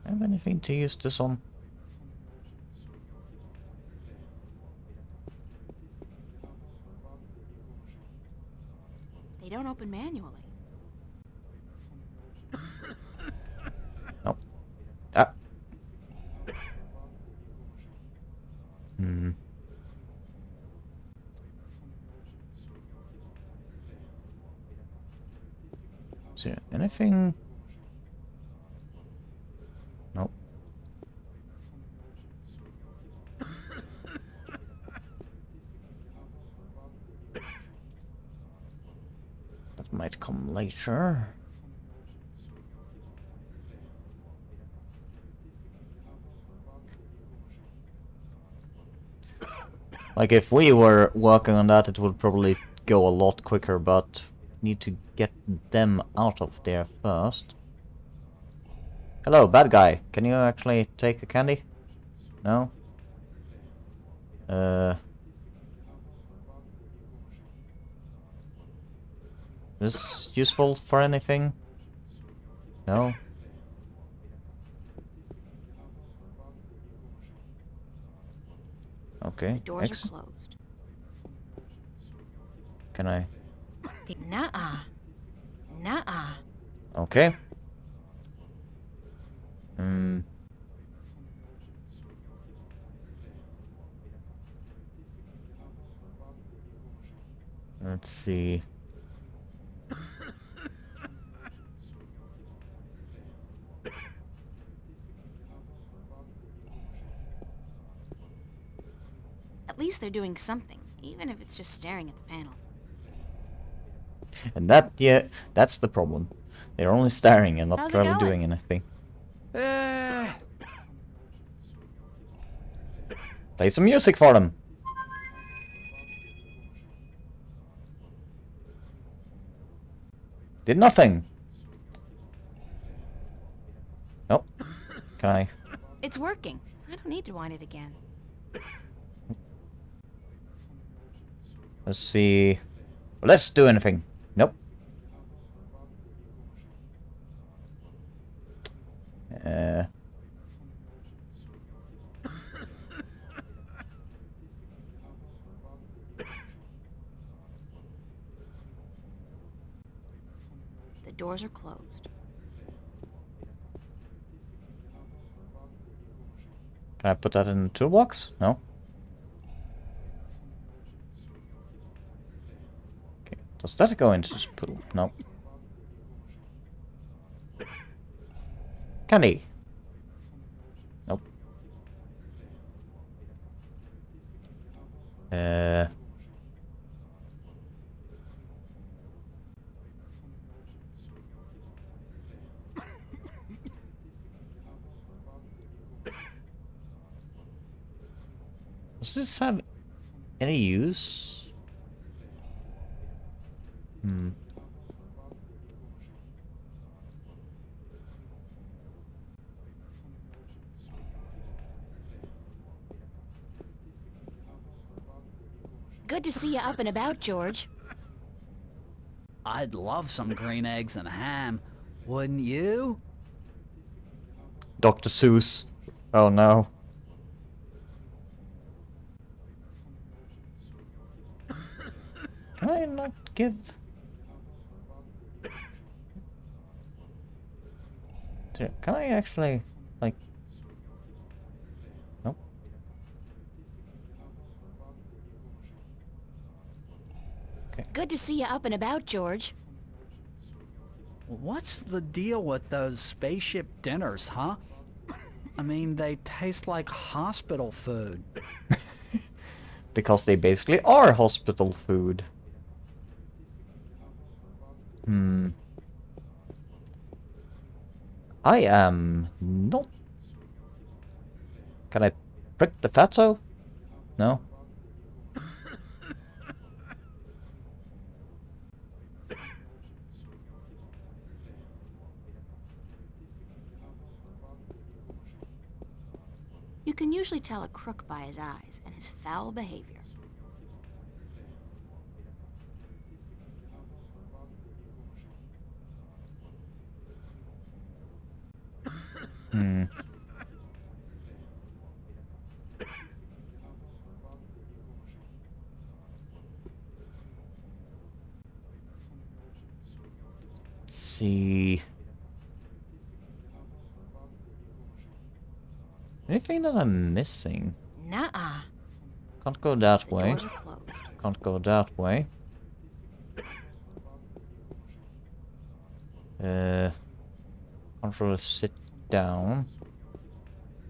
S1: Have anything to use this on?
S2: They don't open manually.
S1: Nope. Ah. Is there anything? Nope. That might come later. Like, if we were working on that, it would probably go a lot quicker, but need to get them out of there first. Hello, bad guy. Can you actually take a candy? No? This useful for anything? No? Okay.
S2: The doors are closed.
S1: Can I?
S2: Nuh-uh. Nuh-uh.
S1: Okay. Hmm. Let's see.
S2: At least they're doing something, even if it's just staring at the panel.
S1: And that, yeah, that's the problem. They're only staring and not
S2: How's it
S1: really
S2: going?
S1: doing anything. Play some music for them. Did nothing. Nope. Can I?
S2: It's working. I don't need to wind it again.
S1: Let's see. Let's do anything. Nope.
S2: The doors are closed.
S1: Can I put that in the toolbox? No. Okay. Does that go into this pool? No. Candy. Nope. Does this have any use? Hmm.
S2: Good to see you up and about, George.
S7: I'd love some green eggs and ham. Wouldn't you?
S1: Dr. Seuss. Oh no. Can I not give... Can I actually, like... Nope. Okay.
S2: Good to see you up and about, George.
S7: What's the deal with those spaceship dinners, huh? I mean, they taste like hospital food.
S1: Because they basically are hospital food. Hmm. I am not... Can I prick the fatso? No?
S2: You can usually tell a crook by his eyes and his foul behavior.
S1: Hmm. Let's see. Anything that I'm missing?
S2: Nuh-uh.
S1: Can't go that
S2: The
S1: way.
S2: doors are closed.
S1: Can't go that way. Can't really sit down.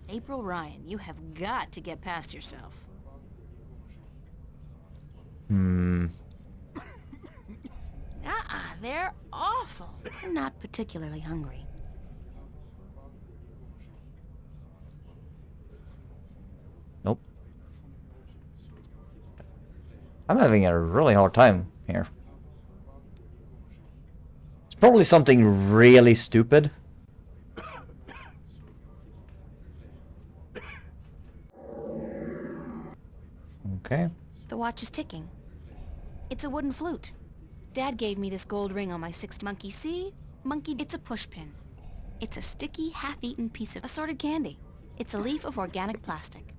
S2: April Ryan, you have got to get past yourself.
S1: Hmm.
S2: Nuh-uh, they're awful. I'm not particularly hungry.
S1: Nope. I'm having a really hard time here. It's probably something really stupid. Okay.
S2: The watch is ticking. It's a wooden flute. Dad gave me this gold ring on my 6th monkey. See? Monkey, it's a pushpin. It's a sticky, half-eaten piece of assorted candy. It's a leaf of organic plastic.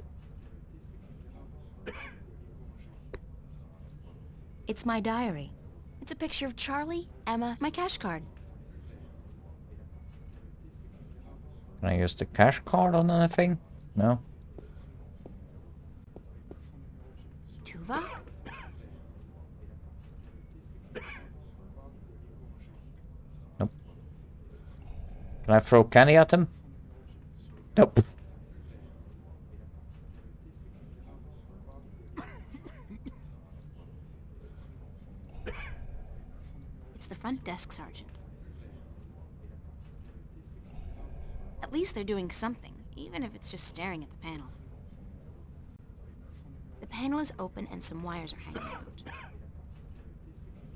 S2: It's my diary. It's a picture of Charlie, Emma, my cash card.
S1: Can I use the cash card on anything? No.
S2: Tuvok?
S1: Nope. Can I throw candy at him? Nope.
S2: It's the front desk sergeant. At least they're doing something, even if it's just staring at the panel. The panel is open and some wires are hanging out.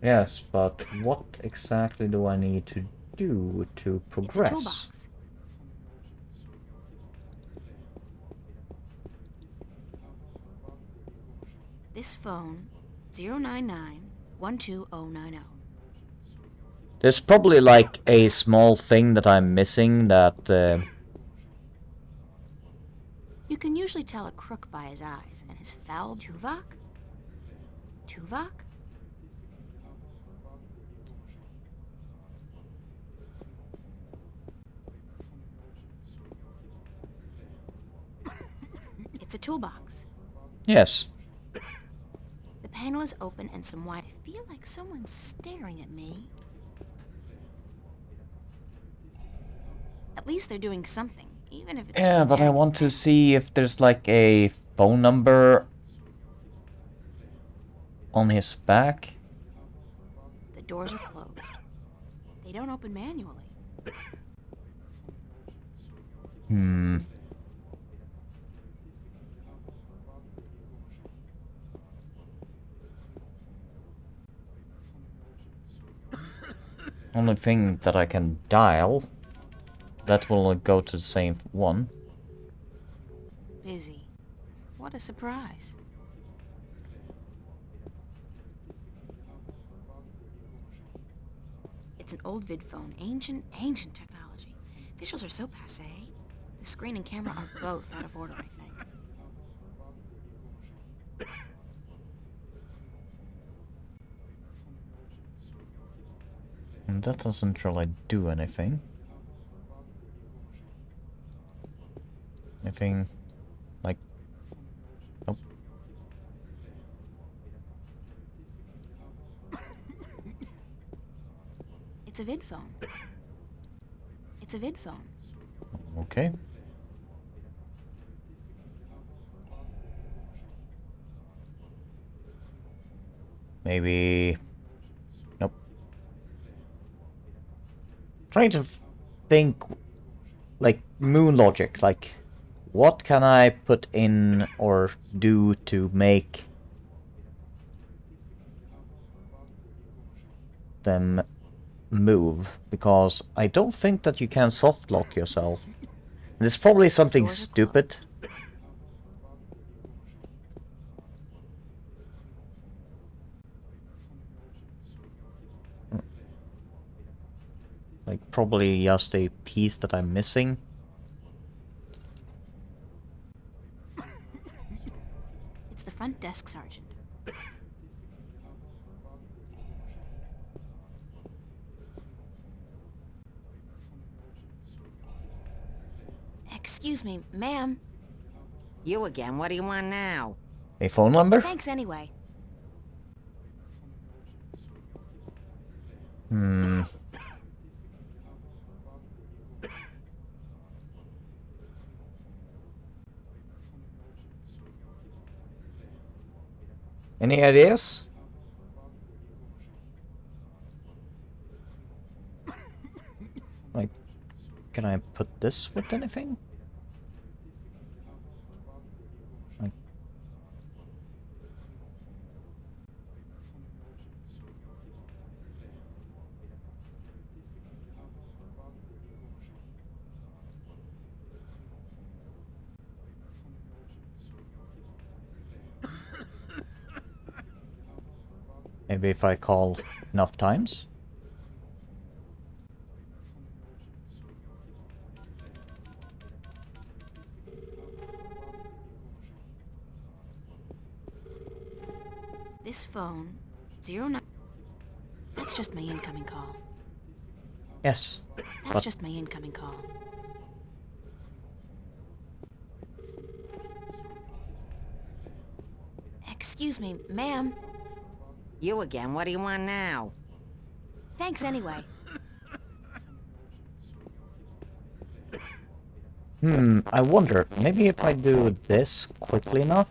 S1: Yes, but what exactly do I need to do to progress?
S2: It's a toolbox. This phone, 099-12090.
S1: There's probably like a small thing that I'm missing that...
S2: You can usually tell a crook by his eyes, and his foul Tuvok? Tuvok? It's a toolbox.
S1: Yes.
S2: The panel is open and some wire. I feel like someone's staring at me. At least they're doing something, even if it's
S1: Yeah,
S2: just
S1: but I
S2: staring.
S1: want to see if there's like a phone number on his back.
S2: The doors are closed. They don't open manually.
S1: Hmm. Only thing that I can dial, that will go to the same one.
S2: Busy. What a surprise. It's an old vid phone. Ancient technology. Visuals are so passé. The screen and camera are both out of order, I think.
S1: And that doesn't really do anything. Anything like... Nope.
S2: It's a vid phone. It's a vid phone.
S1: Okay. Maybe... Nope. Trying to think like moon logic, like what can I put in or do to make them move, because I don't think that you can soft lock yourself. And it's probably something stupid. Like probably just a piece that I'm missing.
S2: It's the front desk sergeant. Excuse me, ma'am.
S14: You again, what do you want now?
S1: A phone number?
S2: Thanks anyway.
S1: Hmm. Any ideas? Like, can I put this with anything? Like... Maybe if I call enough times?
S2: This phone, 09. That's just my incoming call.
S1: Yes.
S2: That's
S1: But
S2: just my incoming call. Excuse me, ma'am.
S14: You again, what do you want now?
S2: Thanks anyway.
S1: I wonder, maybe if I do this quickly enough?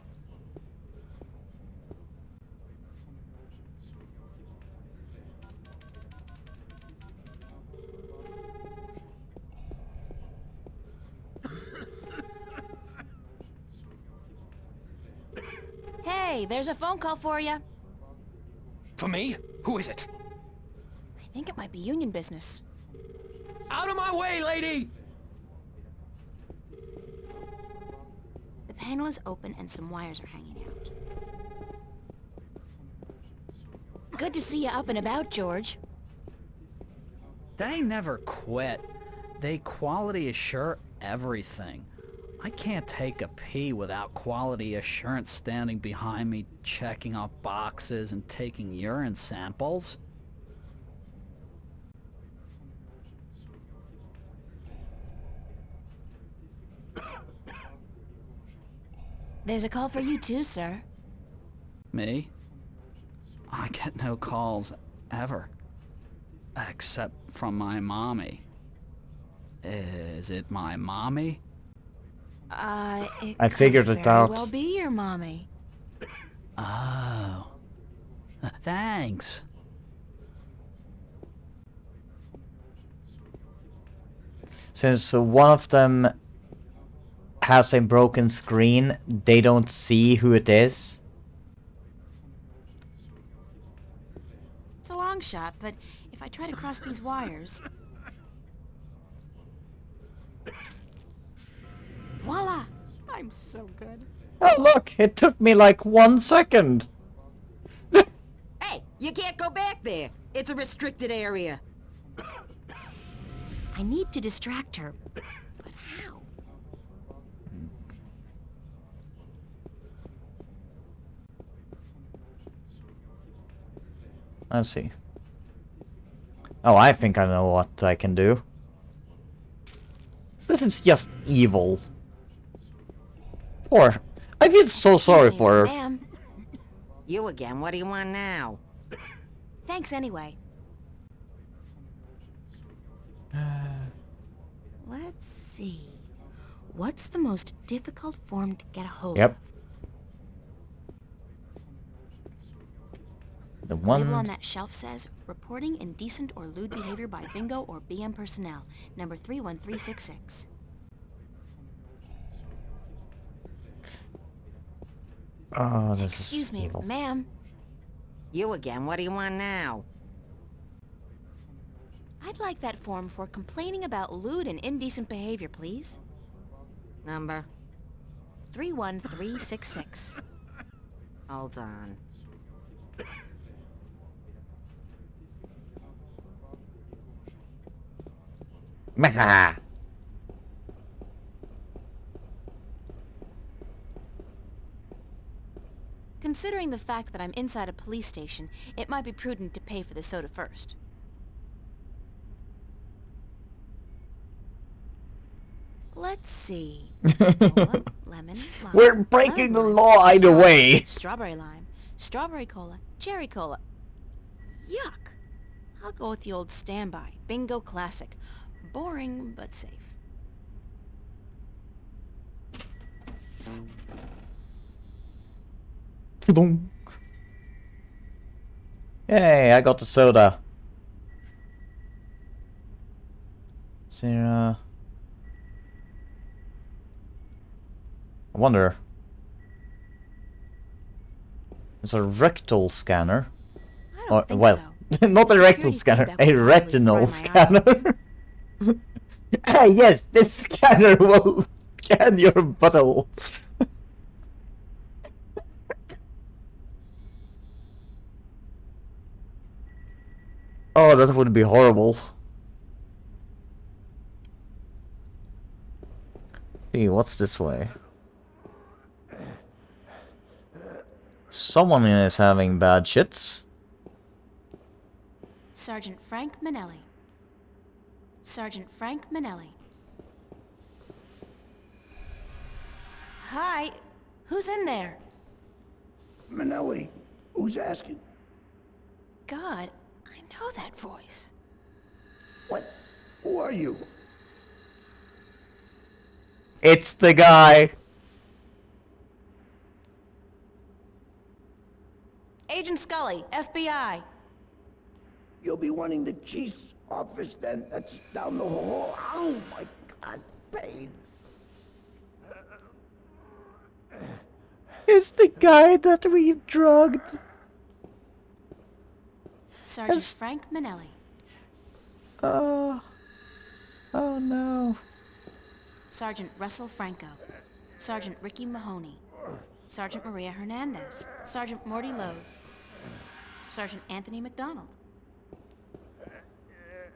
S2: Hey, there's a phone call for you.
S19: For me? Who is it?
S2: I think it might be union business.
S19: Out of my way, lady!
S2: The panel is open and some wires are hanging out. Good to see you up and about, George.
S7: They never quit. They quality assure everything. I can't take a pee without quality assurance standing behind me, checking off boxes and taking urine samples.
S2: There's a call for you too, sir.
S7: Me? I get no calls ever. Except from my mommy. Is it my mommy?
S2: It
S1: I figured
S2: could
S1: it
S2: very
S1: out.
S2: well be your mommy.
S7: Oh. Thanks.
S1: Since one of them has a broken screen, they don't see who it is.
S2: It's a long shot, but if I try to cross these wires... Voila! I'm so good.
S1: Oh look, it took me like 1 second.
S14: Hey, you can't go back there. It's a restricted area.
S2: I need to distract her, but how?
S1: Let's see. Oh, I think I know what I can do. This is just evil. Poor. I feel so sorry for her.
S2: Ma'am.
S14: You again, what do you want now?
S2: Thanks anyway. Let's see. What's the most difficult form to get a hold
S1: Yep.
S2: of?
S1: The
S2: The label on
S1: one...
S2: that shelf says, reporting indecent or lewd behavior by bingo or BM personnel, number 31366.
S1: Oh, this
S2: Excuse
S1: is
S2: me,
S1: evil.
S2: ma'am.
S14: You again, what do you want now?
S2: I'd like that form for complaining about lewd and indecent behavior, please.
S14: Number?
S2: 31366.
S14: Hold on.
S1: Meh.
S2: Considering the fact that I'm inside a police station, it might be prudent to pay for the soda first. Let's see. Cola, lemon, lime.
S1: We're breaking the
S2: lemon,
S1: law
S2: lime,
S1: either way.
S2: Strawberry lime, strawberry cola, cherry cola. Yuck. I'll go with the old standby, bingo classic. Boring, but safe.
S1: Boom. Yay, I got the soda. Sarah. I wonder. It's a rectal scanner.
S2: I don't think
S1: well, not a rectal scanner, a retinal scanner. Ah, yes, this scanner will scan your butthole. Oh, that would be horrible. See, what's this way? Someone is having bad shits.
S2: Sergeant Frank Manelli. Sergeant Frank Manelli. Hi. Who's in there?
S12: Manelli, who's asking?
S2: God, I know that voice.
S12: What? Who are you?
S1: It's the guy.
S2: Agent Scully, FBI.
S12: You'll be wanting the chief's office then. That's down the hall. Oh my God, pain.
S1: It's the guy that we drugged.
S2: Sergeant Frank Manelli.
S1: Oh no.
S2: Sergeant Russell Franco. Sergeant Ricky Mahoney. Sergeant Maria Hernandez. Sergeant Morty Lowe. Sergeant Anthony McDonald.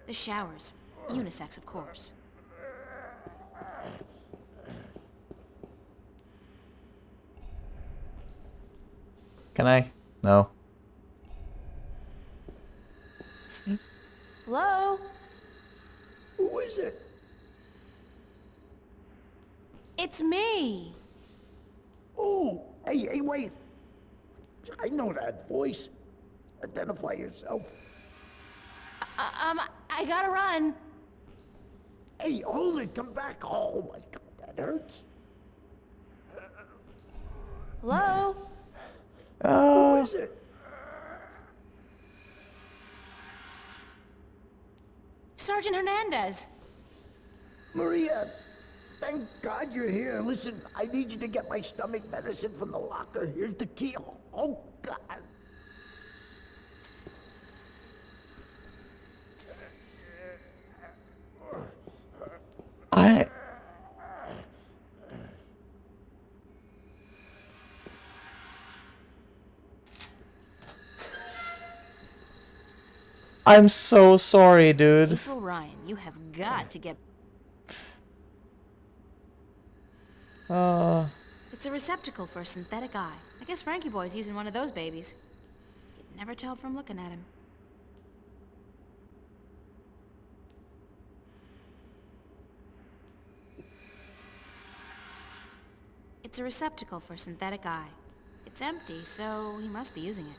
S2: The showers. Unisex, of course.
S1: Can I? No.
S2: Hello?
S12: Who is it?
S2: It's me.
S12: Oh, hey, wait. I know that voice. Identify yourself.
S2: I gotta run.
S12: Hey, hold it, come back. Oh my God, that hurts.
S2: Hello?
S12: Who is it?
S2: Sergeant Hernandez.
S12: Maria, thank God you're here. Listen, I need you to get my stomach medicine from the locker. Here's the key. Oh, God.
S1: I'm so sorry, dude.
S2: April Ryan, you have got to get... It's a receptacle for a synthetic eye. I guess Frankie Boy's using one of those babies. You'd never tell from looking at him. It's a receptacle for a synthetic eye. It's empty, so he must be using it.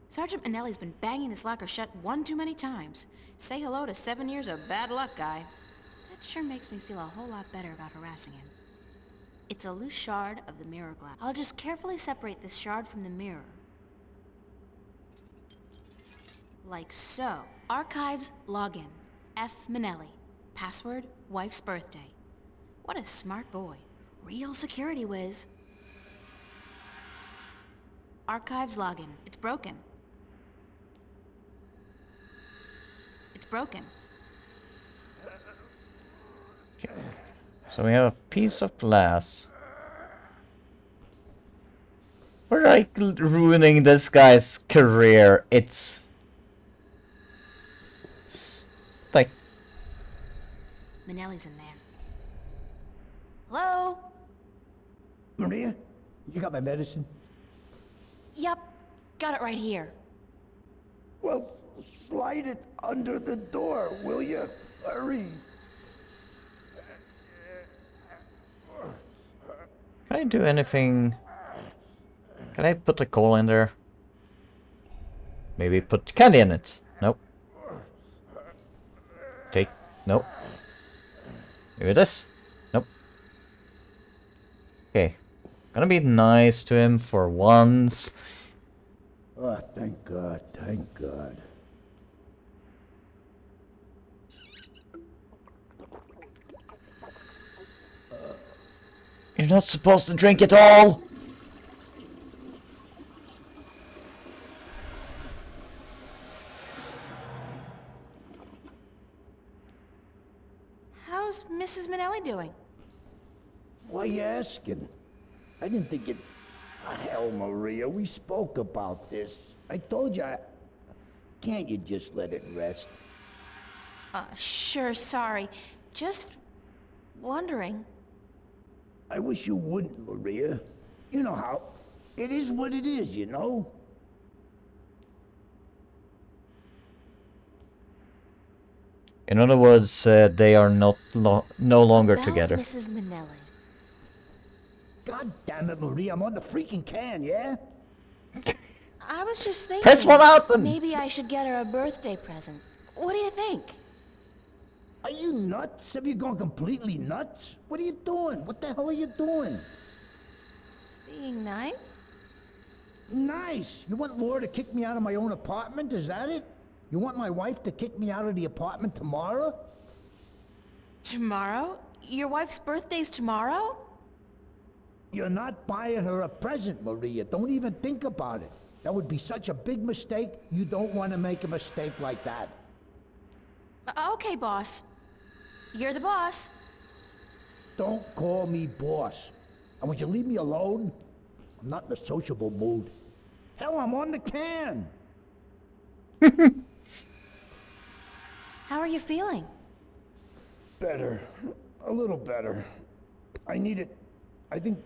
S2: Sergeant Manelli's been banging this locker shut one too many times. Say hello to 7 years of bad luck, guy. That sure makes me feel a whole lot better about harassing him. It's a loose shard of the mirror glass. I'll just carefully separate this shard from the mirror. Like so. Archives login. F. Manelli. Password, wife's birthday. What a smart boy. Real security whiz. Archives login. It's broken. It's broken.
S1: Okay. So we have a piece of glass. We're like ruining this guy's career. It's like
S2: Manelli's in there. Hello?
S12: Maria, you got my medicine?
S2: Yup. Got it right here.
S12: Well, slide it under the door, will you? Hurry.
S1: Can I do anything? Can I put the coal in there? Maybe put candy in it. Nope. Take. Nope. Maybe this. Nope. Okay. Gonna be nice to him for once.
S12: Oh, thank God, thank God.
S1: You're not supposed to drink it all!
S2: How's Mrs. Manelli doing?
S12: Why you asking? I didn't think it... Hell, Maria, we spoke about this. I told you Can't you just let it rest?
S2: Sure, sorry. Just wondering.
S12: I wish you wouldn't, Maria. You know how. It is what it is, you know?
S1: In other words, they are no longer
S2: About
S1: together.
S2: Mrs. Manelli.
S12: God damn it, Maria, I'm on the freaking can, yeah?
S2: I was just thinking.
S1: Press one out then.
S2: Maybe I should get her a birthday present. What do you think?
S12: Are you nuts? Have you gone completely nuts? What are you doing? What the hell are you doing?
S2: Being nice?
S12: Nice! You want Laura to kick me out of my own apartment, is that it? You want my wife to kick me out of the apartment tomorrow?
S2: Tomorrow? Your wife's birthday's tomorrow?
S12: You're not buying her a present, Maria. Don't even think about it. That would be such a big mistake. You don't want to make a mistake like that.
S2: Okay, boss. You're the boss.
S12: Don't call me boss. And would you leave me alone? I'm not in a sociable mood. Hell, I'm on the can.
S2: How are you feeling?
S12: Better. A little better. I need it. I think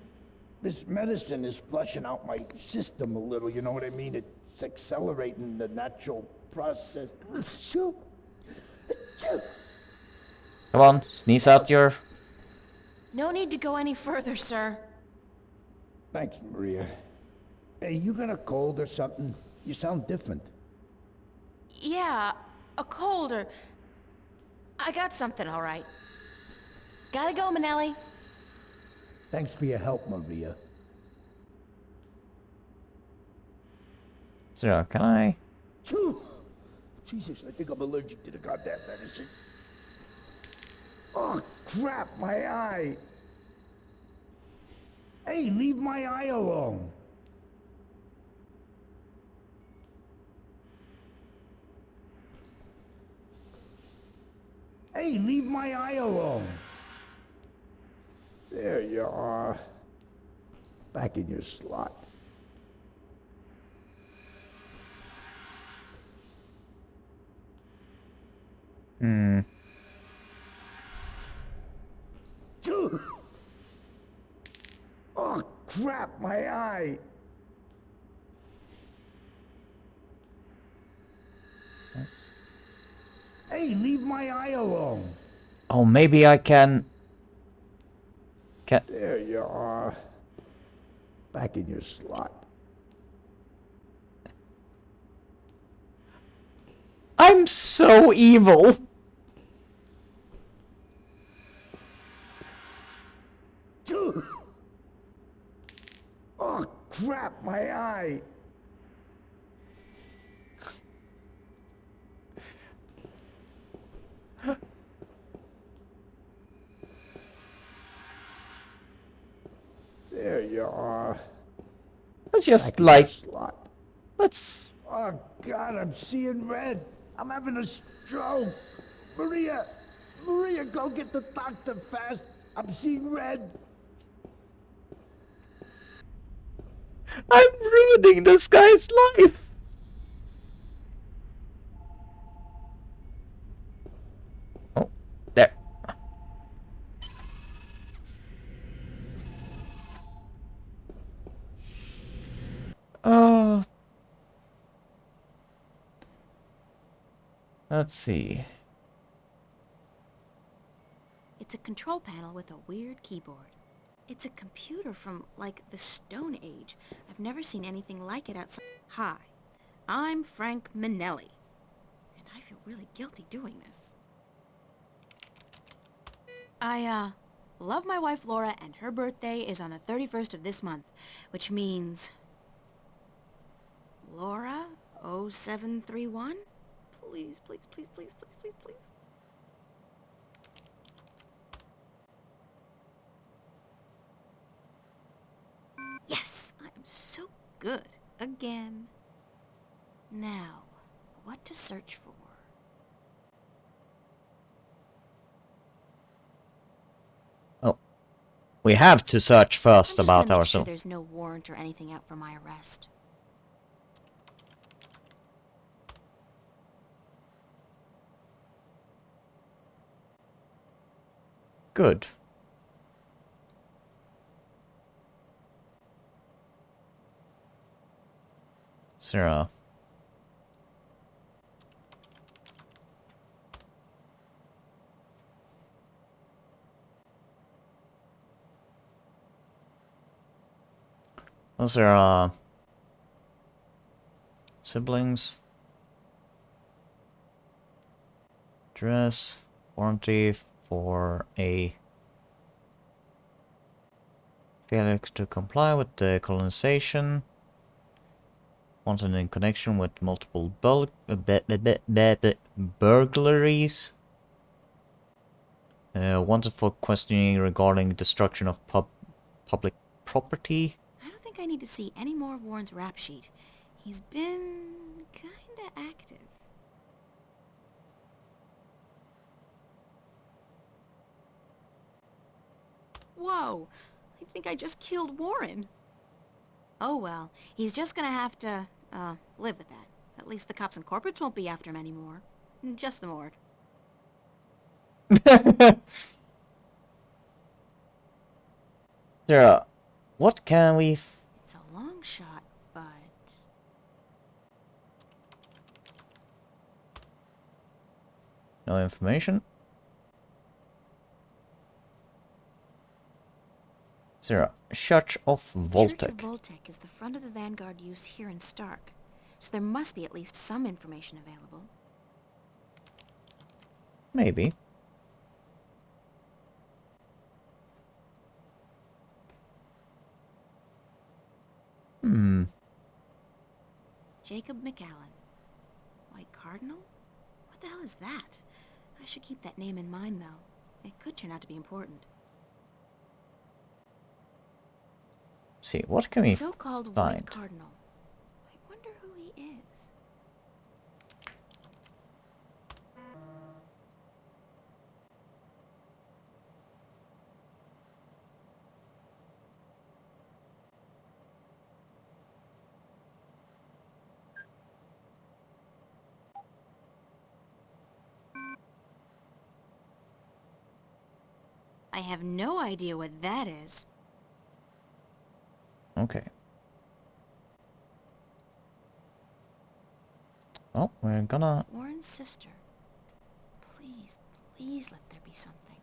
S12: this medicine is flushing out my system a little, you know what I mean? It's accelerating the natural process.
S1: Come on, sneeze out your...
S2: No need to go any further, sir.
S12: Thanks, Maria. Hey, you got a cold or something? You sound different.
S2: Yeah, a cold or... I got something, all right. Gotta go, Manelli.
S12: Thanks for your help, Maria.
S1: So, can I...
S12: Jesus, I think I'm allergic to the goddamn medicine. Oh, crap, my eye. Hey, leave my eye alone. Hey, leave my eye alone. There you are. Back in your slot.
S1: Hmm.
S12: Oh, crap, my eye. Hey, leave my eye alone.
S1: Oh, maybe I can...
S12: There you are. Back in your slot.
S1: I'm so evil!
S12: Oh, crap, my eye. There you are.
S1: Let's just, like... Let's...
S12: Oh, God, I'm seeing red. I'm having a stroke. Maria! Maria, go get the doctor fast. I'm seeing red.
S1: I'm ruining this guy's life! Oh, there. Oh. Let's see.
S2: It's a control panel with a weird keyboard. It's a computer from, like, the Stone Age. I've never seen anything like it outside. Hi, I'm Frank Manelli. And I feel really guilty doing this. I, love my wife Laura, and her birthday is on the 31st of this month, which means... Laura 0731? Please, please, please, please, please, please, please. Yes! I'm so good. Again. Now, what to search for?
S1: Oh. We have to search first about
S2: Make
S1: our
S2: sure
S1: soul.
S2: there's no warrant or anything out for my arrest.
S1: Good. Sarah. Those are siblings. Dress warranty for a failure to comply with the colonization. Wanted in connection with multiple burglaries. Wanted for questioning regarding destruction of public property.
S2: I don't think I need to see any more of Warren's rap sheet. He's been kinda active. Whoa! I think I just killed Warren. Oh well, he's just gonna have to, live with that. At least the cops and corporates won't be after him anymore. Just the morgue.
S1: Sarah, what can we...
S2: It's a long shot, but...
S1: No information? Sarah, Church of Voltec.
S2: Church of Voltec is the front of the Vanguard use here in Stark, so there must be at least some information available.
S1: Maybe.
S2: Jacob McAllen. White Cardinal? What the hell is that? I should keep that name in mind, though. It could turn out to be important.
S1: See, what can we
S2: So-called
S1: find?
S2: White Cardinal. I wonder who he is. I have no idea what that is.
S1: Okay. Well, we're gonna...
S2: Warren's sister. Please, please let there be something.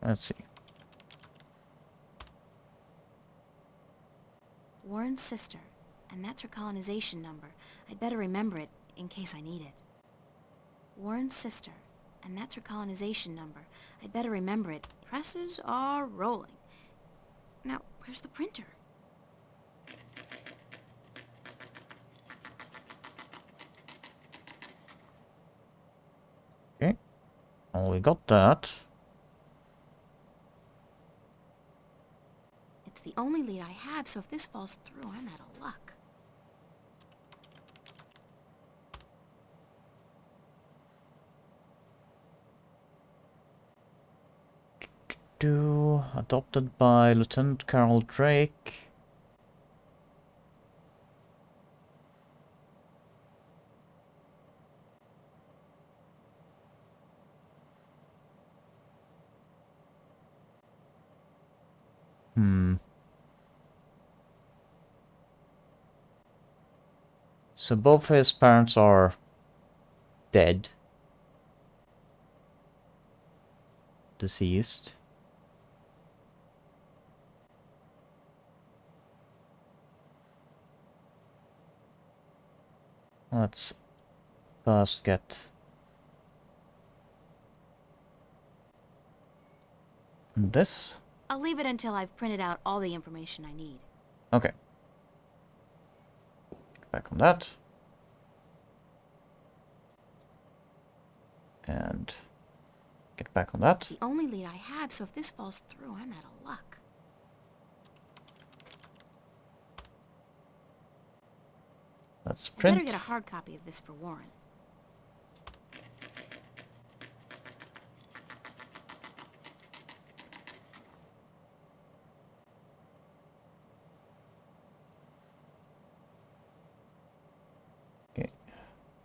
S1: Let's see.
S2: Warren's sister, and that's her colonization number. I'd better remember it in case I need it. Warren's sister, and that's her colonization number. I'd better remember it. Presses are rolling. Now, where's the printer?
S1: Okay. Well, we got that.
S2: It's the only lead I have, so if this falls through, I'm out of luck.
S1: Adopted by Lieutenant Carol Drake. So both his parents are dead. Deceased. Let's first get this.
S2: I'll leave it until I've printed out all the information I need.
S1: Okay. Back on that. And get back on that.
S2: It's the only lead I have, so if this falls through, I'm out of luck.
S1: Let's
S2: I
S1: print.
S2: better get a hard copy of this for Warren.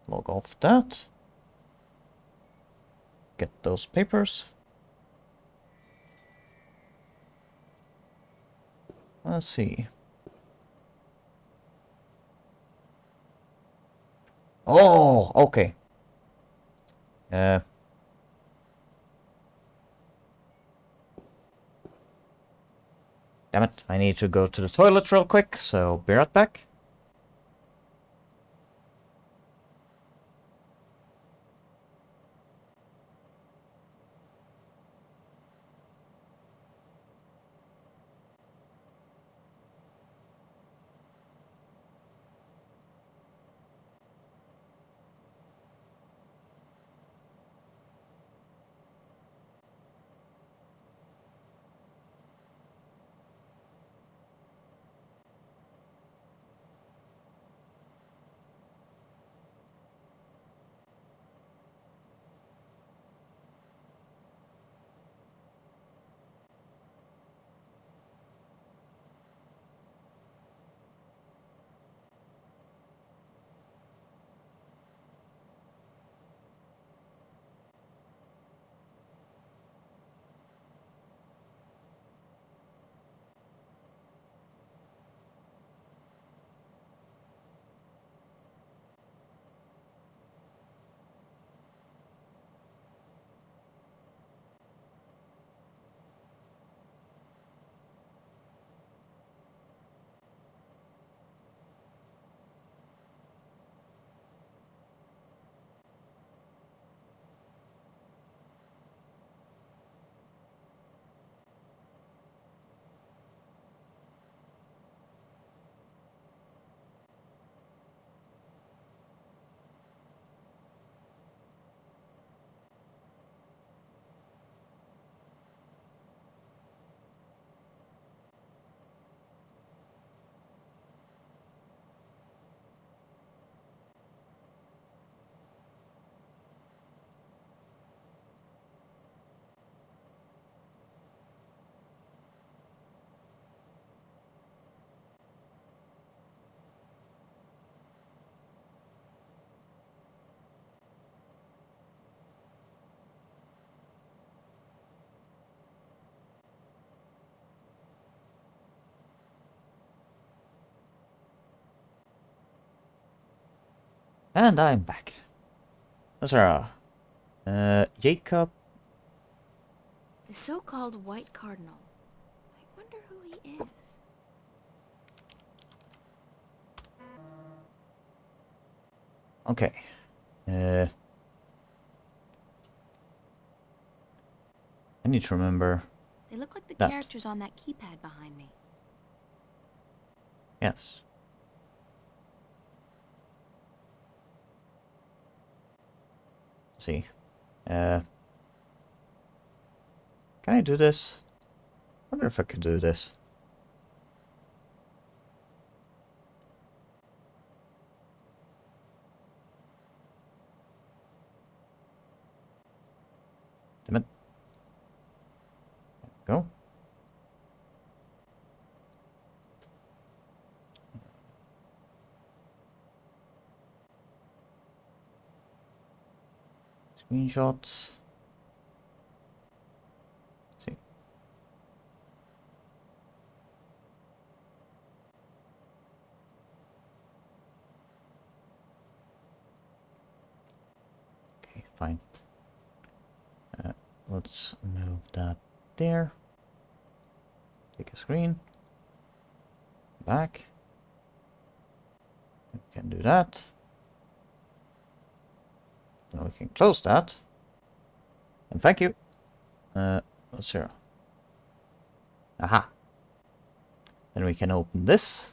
S1: Log off that. Get those papers. Let's see. Oh, okay. Damn it, I need to go to the toilet real quick, so be right back. And I'm back. Sarah. Jacob.
S2: The so-called White Cardinal. I wonder who he is.
S1: Okay. I need to remember.
S2: They look like the
S1: that.
S2: characters on that keypad behind me.
S1: Yes. Let's see. Can I do this? I wonder if I could do this. Damn it. There we go. Screenshots. Let's see. Okay, fine. Let's move that there. Take a screen. Back. We can do that. Now we can close that. And thank you. What's here? Aha. Then we can open this.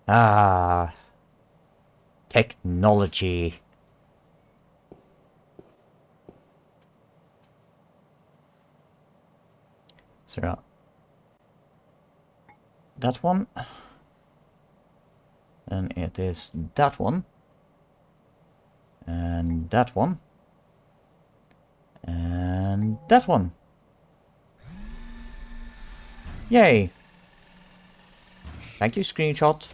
S1: Ah. Technology. So that one. And it is that one. And that one. And that one. Yay! Thank you, screenshot.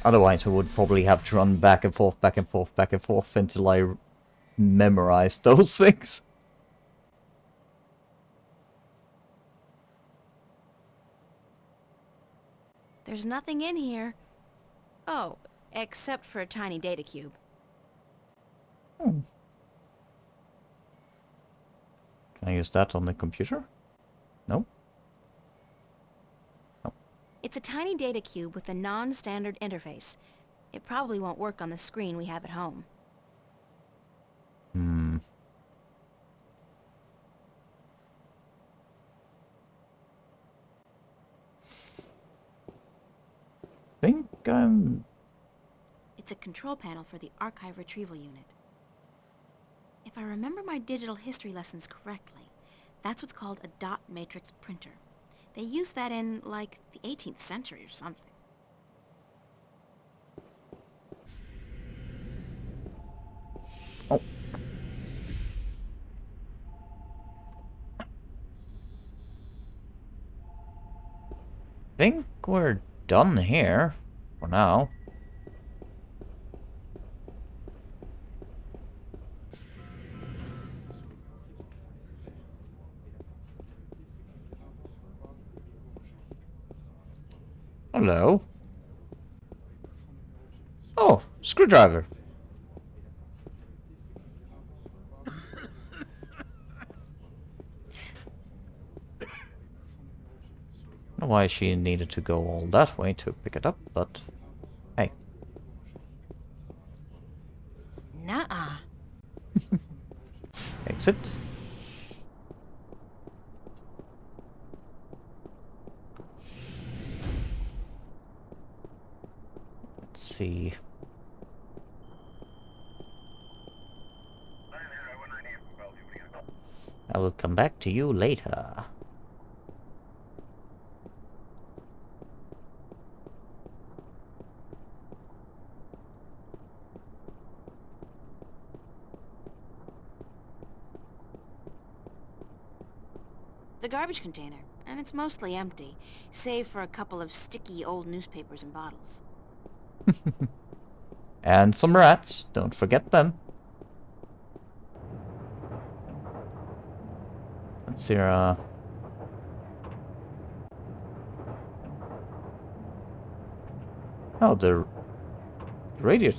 S1: Otherwise I would probably have to run back and forth, back and forth, back and forth until I memorize those things.
S2: There's nothing in here. Oh, except for a tiny data cube.
S1: Can I use that on the computer? No?
S2: It's a tiny data cube with a non-standard interface. It probably won't work on the screen we have at home.
S1: Think I'm...
S2: It's a control panel for the archive retrieval unit. If I remember my digital history lessons correctly, that's what's called a dot matrix printer. They used that in, like, the 18th century or something.
S1: Oh. Think we're done here for now. Hello. Oh, screwdriver. I don't know why she needed to go all that way to pick it up, but hey.
S2: Nuh-uh.
S1: Exit. Let's see. I will come back to you later.
S2: It's a garbage container, and it's mostly empty, save for a couple of sticky old newspapers and bottles.
S1: And some rats, don't forget them. Let's see, oh, the radio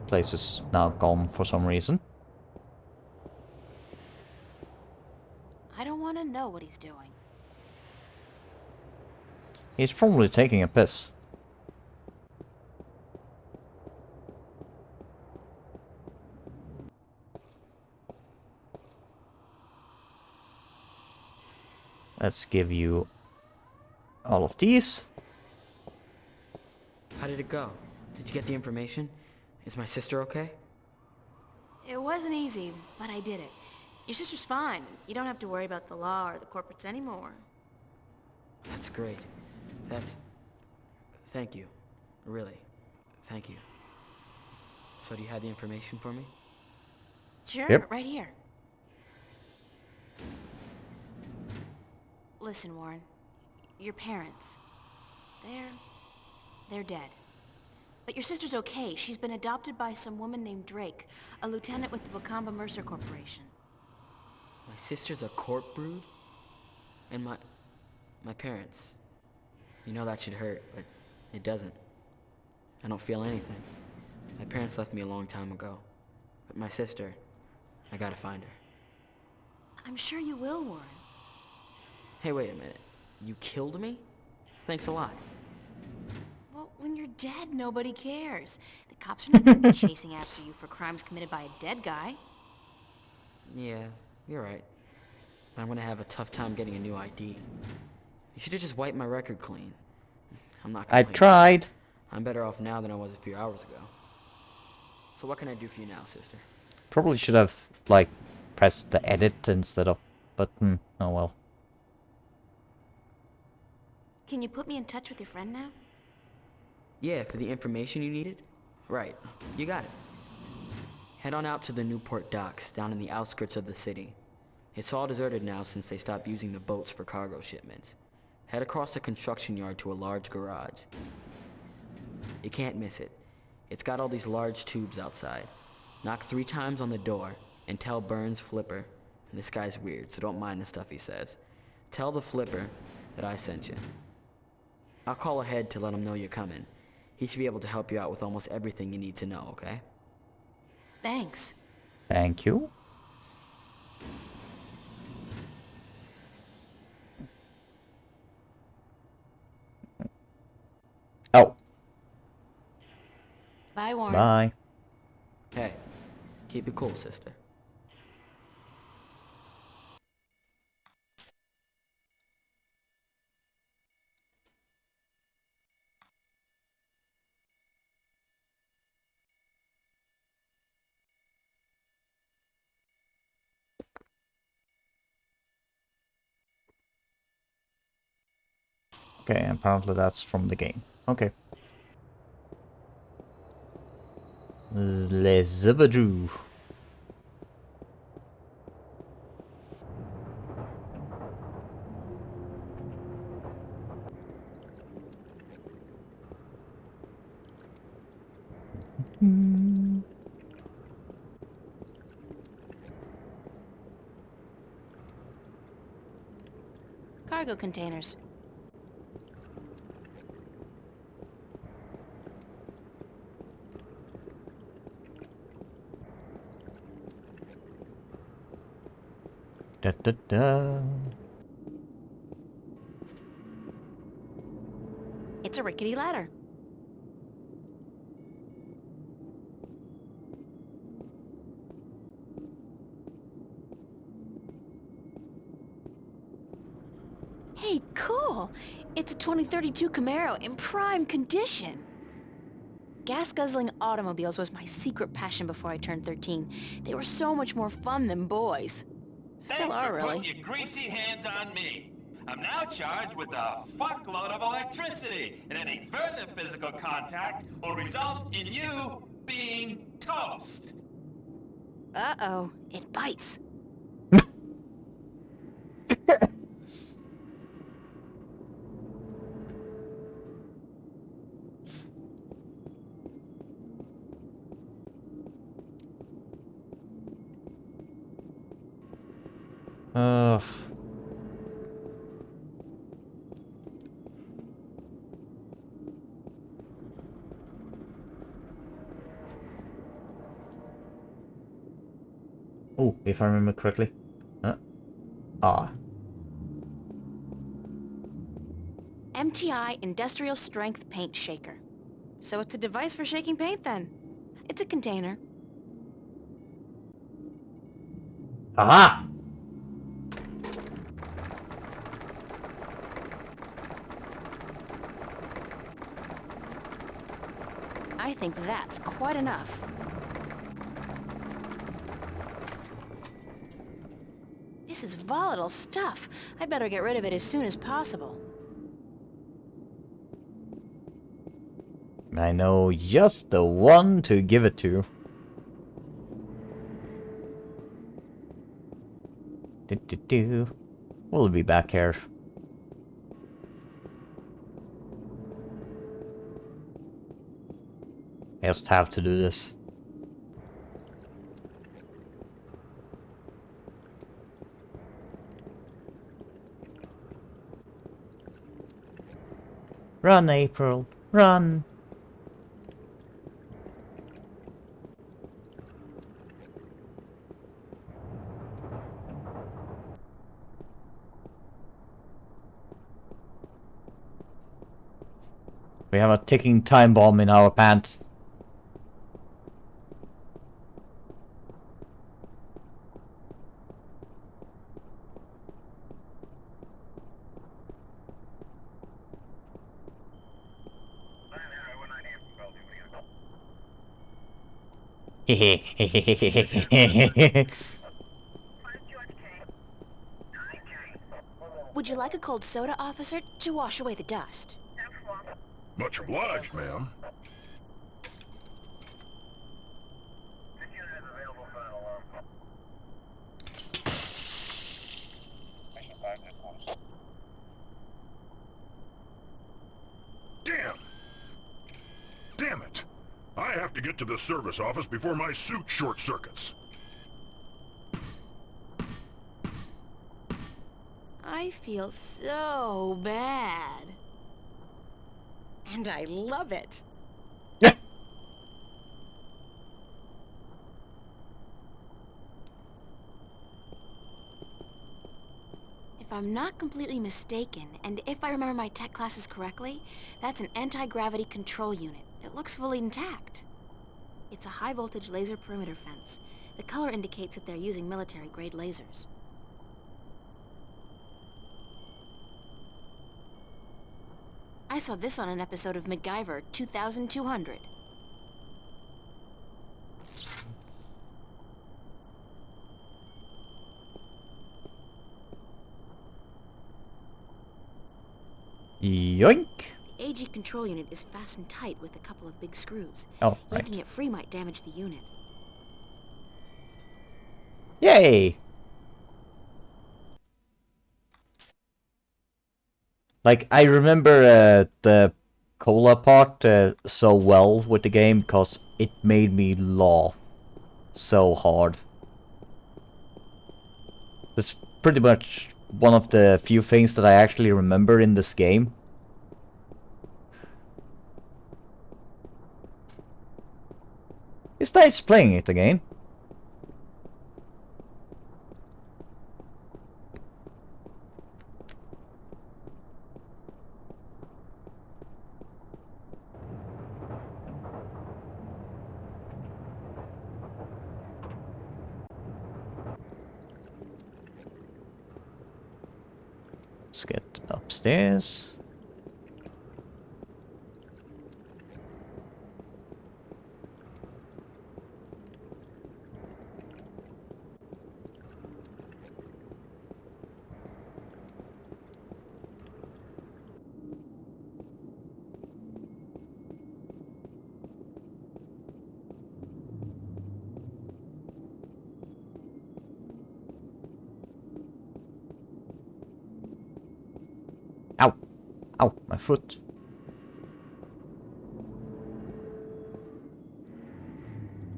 S1: place is now gone for some reason.
S2: I don't want to know what he's doing.
S1: He's probably taking a piss. Let's give you all of these.
S13: How did it go? Did you get the information? Is my sister okay?
S2: It wasn't easy, but I did it. Your sister's fine. You don't have to worry about the law or the corporates anymore.
S13: That's great. Thank you. Really. Thank you. So do you have the information for me?
S2: Sure,
S1: Yep.
S2: Right here. Listen, Warren. Your parents, they're dead. But your sister's okay. She's been adopted by some woman named Drake, a lieutenant with the Wakamba Mercer Corporation.
S13: My sister's a corp brood? And my parents. You know that should hurt, but it doesn't. I don't feel anything. My parents left me a long time ago. But my sister, I gotta find her.
S2: I'm sure you will, Warren.
S13: Hey, wait a minute. You killed me? Thanks a lot.
S2: Well, when you're dead, nobody cares. The cops are not going to be chasing after you for crimes committed by a dead guy.
S13: Yeah, you're right. I'm gonna have a tough time getting a new ID. You should have just wiped my record clean. I'm not
S1: I
S13: complaining.
S1: tried.
S13: I'm better off now than I was a few hours ago. So what can I do for you now, sister?
S1: Probably should have, like, pressed the edit instead of button. Oh well.
S2: Can you put me in touch with your friend now?
S13: Yeah, for the information you needed? Right. You got it. Head on out to the Newport docks, down in the outskirts of the city. It's all deserted now since they stopped using the boats for cargo shipments. Head across the construction yard to a large garage. You can't miss it. It's got all these large tubes outside. Knock 3 times on the door and tell Burns Flipper, and this guy's weird, so don't mind the stuff he says. Tell the Flipper that I sent you. I'll call ahead to let him know you're coming. He should be able to help you out with almost everything you need to know, okay?
S2: Thanks.
S1: Thank you. Oh.
S2: Bye, Warren.
S1: Bye.
S13: Hey, keep it cool, sister.
S1: Okay, apparently that's from the game. Okay. Les Zibadoo.
S2: Cargo containers.
S1: Da da da.
S2: It's a rickety ladder. Hey, cool! It's a 2032 Camaro in prime condition. Gas-guzzling automobiles was my secret passion before I turned 13. They were so much more fun than boys. Still
S8: Thanks
S2: are,
S8: for
S2: really.
S8: putting your greasy hands on me. I'm now charged with a fuckload of electricity, and any further physical contact will result in you being toast.
S2: Uh-oh, it bites.
S1: Uh. Oh, if I remember correctly.
S2: MTI Industrial Strength Paint Shaker. So it's a device for shaking paint then. It's a container.
S1: Aha!
S2: I think that's quite enough. This is volatile stuff. I'd better get rid of it as soon as possible.
S1: I know just the one to give it to. We'll be back here. I just have to do this. Run, April, run! We have a ticking time bomb in our pants.
S2: Would you like a cold soda, officer, to wash away the dust?
S15: Much obliged, ma'am. Damn! I have to get to the service office before my suit short circuits.
S2: I feel so bad. And I love it. If I'm not completely mistaken, and if I remember my tech classes correctly, that's an anti-gravity control unit. It looks fully intact. It's a high-voltage laser perimeter fence. The color indicates that they're using military-grade lasers. I saw this on an episode of MacGyver 2200.
S1: Yoink!
S2: The AG control unit is fastened tight with a couple of big screws.
S1: Oh,
S2: Yanking it free might damage the unit.
S1: Yay! Like, I remember the cola part so well with the game because it made me laugh so hard. It's pretty much one of the few things that I actually remember in this game. It's nice playing it again. Let's get upstairs. Ow! Ow, my foot.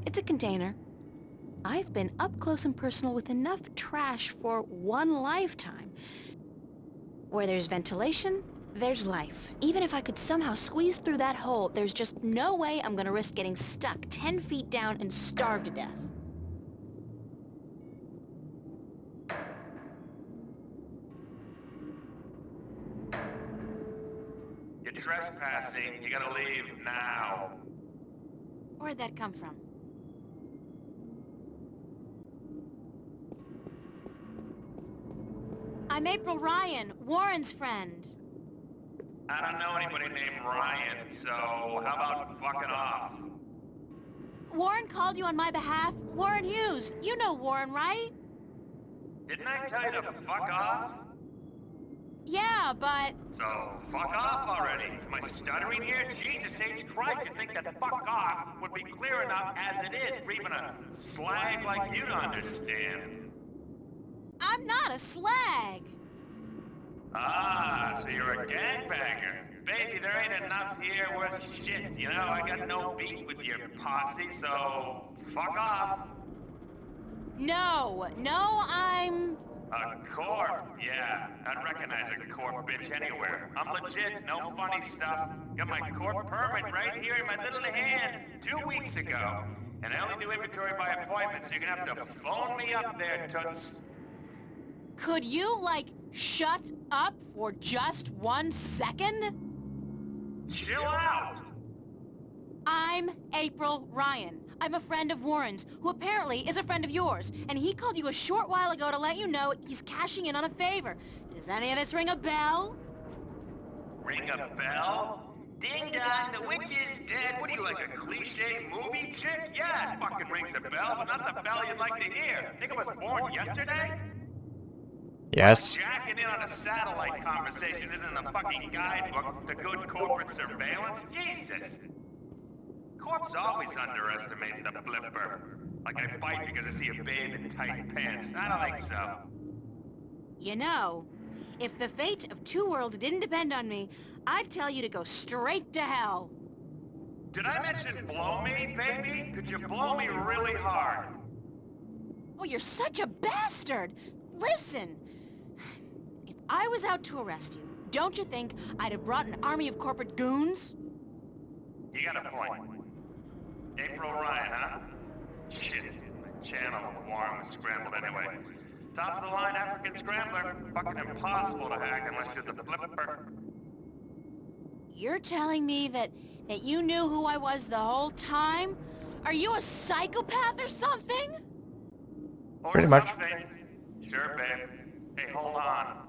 S2: It's a container. I've been up close and personal with enough trash for one lifetime. Where there's ventilation, there's life. Even if I could somehow squeeze through that hole, there's just no way I'm gonna risk getting stuck 10 feet down and starve to death.
S8: You're trespassing. You gotta leave now.
S2: Where'd that come from? I'm April Ryan, Warren's friend.
S8: I don't know anybody named Ryan, so how about fucking off?
S2: Warren called you on my behalf. Warren Hughes. You know Warren, right?
S8: Didn't I tell you to fuck off?
S2: Yeah, but...
S8: So, fuck off already. Am I stuttering here? Jesus H. Christ, you'd think that fuck off would be clear enough as it is for even a slag like you to understand.
S2: I'm not a slag.
S8: Ah, so you're a gangbanger. Baby, there ain't enough here worth shit, you know? I got no beat with your posse, so fuck off.
S2: No, I'm...
S8: A corp? Yeah, I'd recognize a corp bitch anywhere. I'm legit, no funny stuff. Got my corp permit right here in my little hand 2 weeks ago. And I only do inventory by appointment, so you're gonna have to phone me up there, toots.
S2: Could you, like, shut up for just 1 second?
S8: Chill out!
S2: I'm April Ryan. I'm a friend of Warren's, who apparently is a friend of yours. And he called you a short while ago to let you know he's cashing in on a favor. Does any of this ring a bell?
S8: Ring a bell? Ding dong, the witch is dead. What are you, like a cliche movie chick? Yeah, it fucking rings a bell, but not the bell you'd like to hear. Think I was born yesterday?
S1: Yes.
S8: Jacking in on a satellite conversation isn't in the fucking guidebook to good corporate surveillance. Jesus! Corps always underestimate the blipper. Like I bite because I see a babe in tight pants. I don't think so.
S2: You know, if the fate of 2 worlds didn't depend on me, I'd tell you to go straight to hell.
S8: Did I mention blow me, baby? Could you blow me really hard?
S2: Oh, you're such a bastard! Listen! If I was out to arrest you, don't you think I'd have brought an army of corporate goons?
S8: You got a point. April Ryan, huh? Shit. My channel with Warren was scrambled anyway. Top of the line African scrambler. Fucking impossible to hack unless you're the flipper.
S2: You're telling me that you knew who I was the whole time? Are you a psychopath or something?
S8: Or
S1: Pretty much.
S8: something. Sure, babe. Hey, hold on.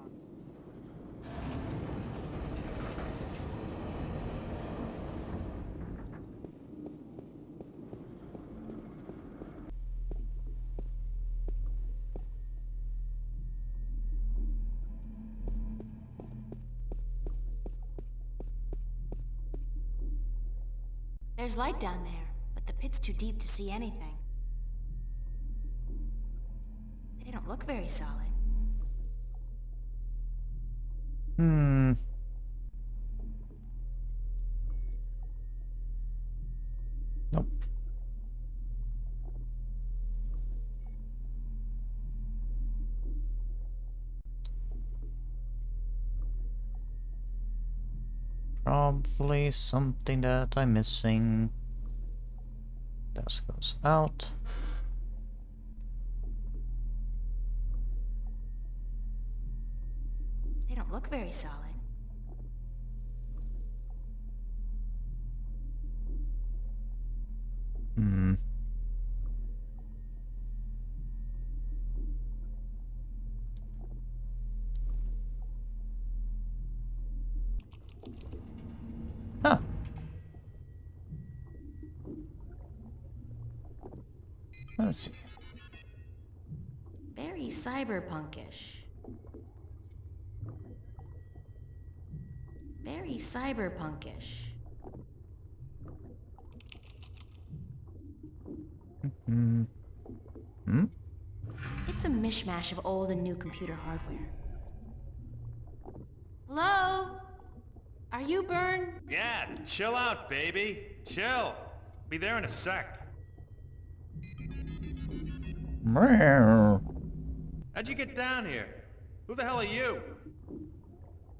S2: There's light down there, but the pit's too deep to see anything. They don't look very solid.
S1: Hmm. Nope. Probably something that I'm missing. That goes out.
S2: They don't look very solid.
S1: Hmm. Huh. Let's see.
S2: Very cyberpunkish. Very cyberpunkish.
S1: Hmm. Hmm?
S2: It's a mishmash of old and new computer hardware. Hello? Are you Byrne?
S8: Yeah, chill out, baby. Chill. Be there in a sec.
S1: Meow.
S8: How'd you get down here? Who the hell are you?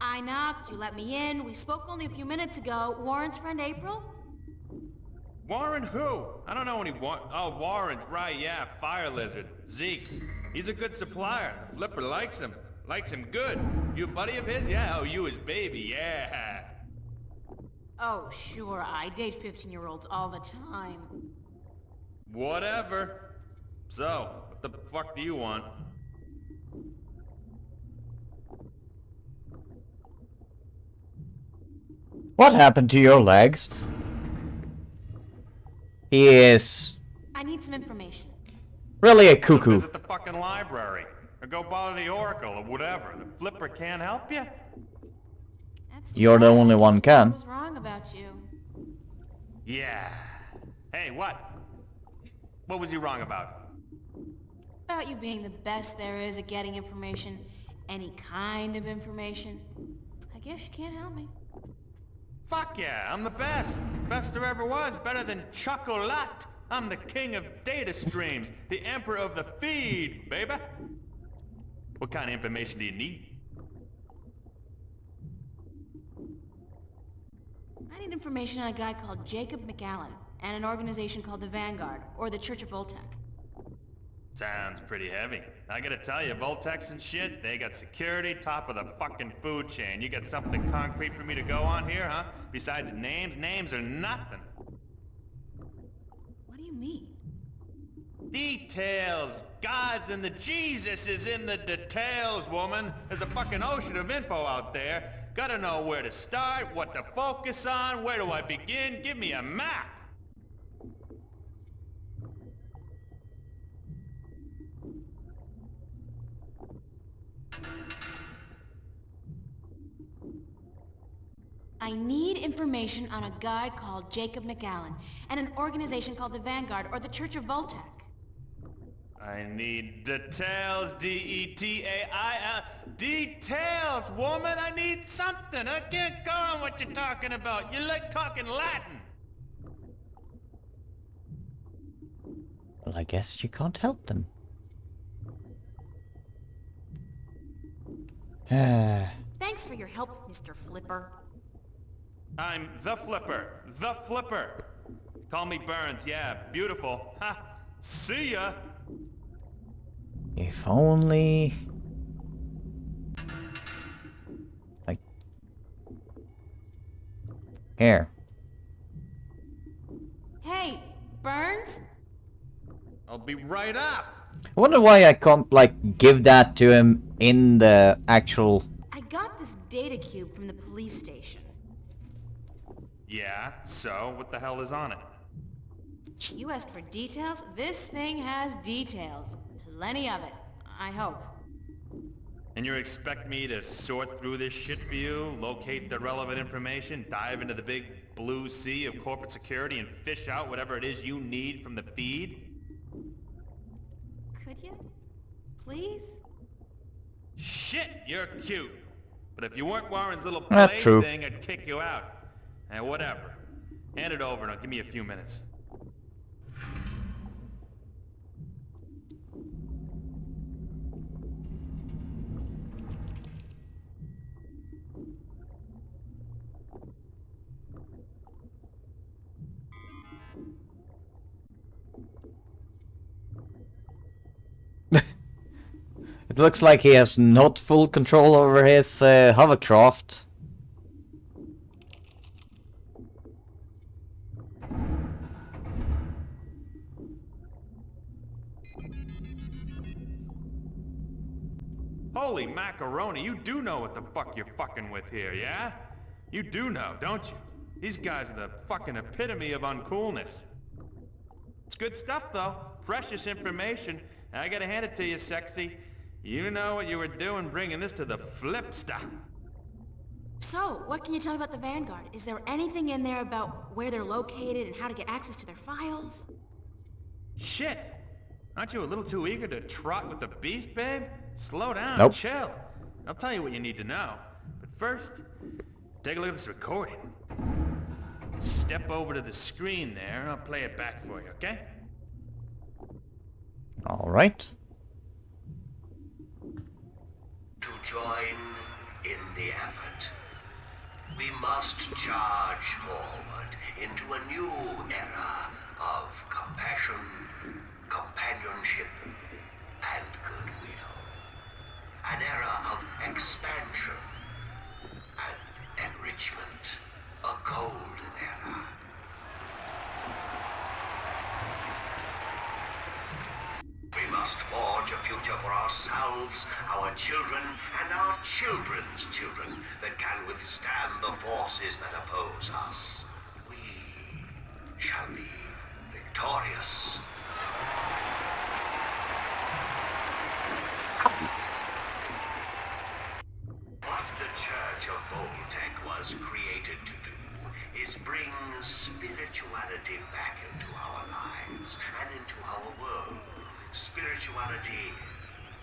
S2: I knocked, you let me in. We spoke only a few minutes ago. Warren's friend April?
S8: Warren who? I don't know any Oh, Warren, right, yeah, Fire Lizard. Zeke. He's a good supplier. The flipper likes him. Likes him good. You a buddy of his? Yeah, oh, you his baby, yeah.
S2: Oh, sure, I date 15-year-olds all the time.
S8: Whatever. So, what the fuck do you want?
S1: What happened to your legs? He is
S2: I need some information.
S1: really a cuckoo.
S8: Visit the fucking library. Or go bother the Oracle or whatever. The flipper can't help you?
S1: You're the only one can.
S2: What was wrong about you?
S8: Yeah. Hey, what? What was he wrong about?
S2: About you being the best there is at getting information. Any kind of information. I guess you can't help me.
S8: Fuck yeah, I'm the best. Best there ever was. Better than chocolate. I'm the king of data streams. The emperor of the feed, baby. What kind of information do you need?
S2: I need information on a guy called Jacob McAllen and an organization called the Vanguard, or the Church of Voltec.
S8: Sounds pretty heavy. I gotta tell you, Voltex and shit, they got security, top of the fucking food chain. You got something concrete for me to go on here, huh? Besides names? Names are nothing.
S2: What do you mean?
S8: Details! God's and the Jesus is in the details, woman. There's a fucking ocean of info out there. Gotta know where to start, what to focus on, where do I begin? Give me a map!
S2: I need information on a guy called Jacob McAllen and an organization called the Vanguard, or the Church of Voltec.
S8: I need details, D-E-T-A-I-L. Details, woman! I need something! I can't go on what you're talking about. You like talking Latin.
S1: Well, I guess you can't help them.
S2: Thanks for your help, Mr. Flipper.
S8: I'm the Flipper. The Flipper. Call me Burns. Yeah, beautiful. Ha! See ya!
S1: If only... Like... Here.
S2: Hey, Burns?
S8: I'll be right up!
S1: I wonder why I can't, like, give that to him in the actual...
S2: I got this data cube from the police station.
S8: Yeah, so what the hell is on it?
S2: You asked for details? This thing has details. Plenty of it, I hope.
S8: And you expect me to sort through this shit for you, locate the relevant information, dive into the big blue sea of corporate security and fish out whatever it is you need from the feed?
S2: Could you? Please?
S8: Shit, you're cute. But if you weren't Warren's little
S1: That's true.
S8: plaything, I'd kick you out. And whatever. Hand it over and give me a few minutes.
S1: It looks like he has not full control over his hovercraft.
S8: Holy macaroni, you do know what the fuck you're fucking with here, yeah? You do know, don't you? These guys are the fucking epitome of uncoolness. It's good stuff, though. Precious information. I gotta hand it to you, sexy. You know what you were doing bringing this to the Flipster.
S2: So, what can you tell me about the Vanguard? Is there anything in there about where they're located and how to get access to their files?
S8: Shit! Aren't you a little too eager to trot with the beast, babe? Slow down,
S1: Nope.
S8: chill. I'll tell you what you need to know. But first, take a look at this recording. Step over to the screen there, and I'll play it back for you, okay?
S1: Alright.
S20: To join in the effort, we must charge forward into a new era of compassion, companionship, and goodwill. An era of expansion and enrichment. A golden era. We must forge a future for ourselves, our children, and our children's children that can withstand the forces that oppose us. We shall be victorious. What the Church of Voltec was created to do is bring spirituality back into our lives and into our world. Spirituality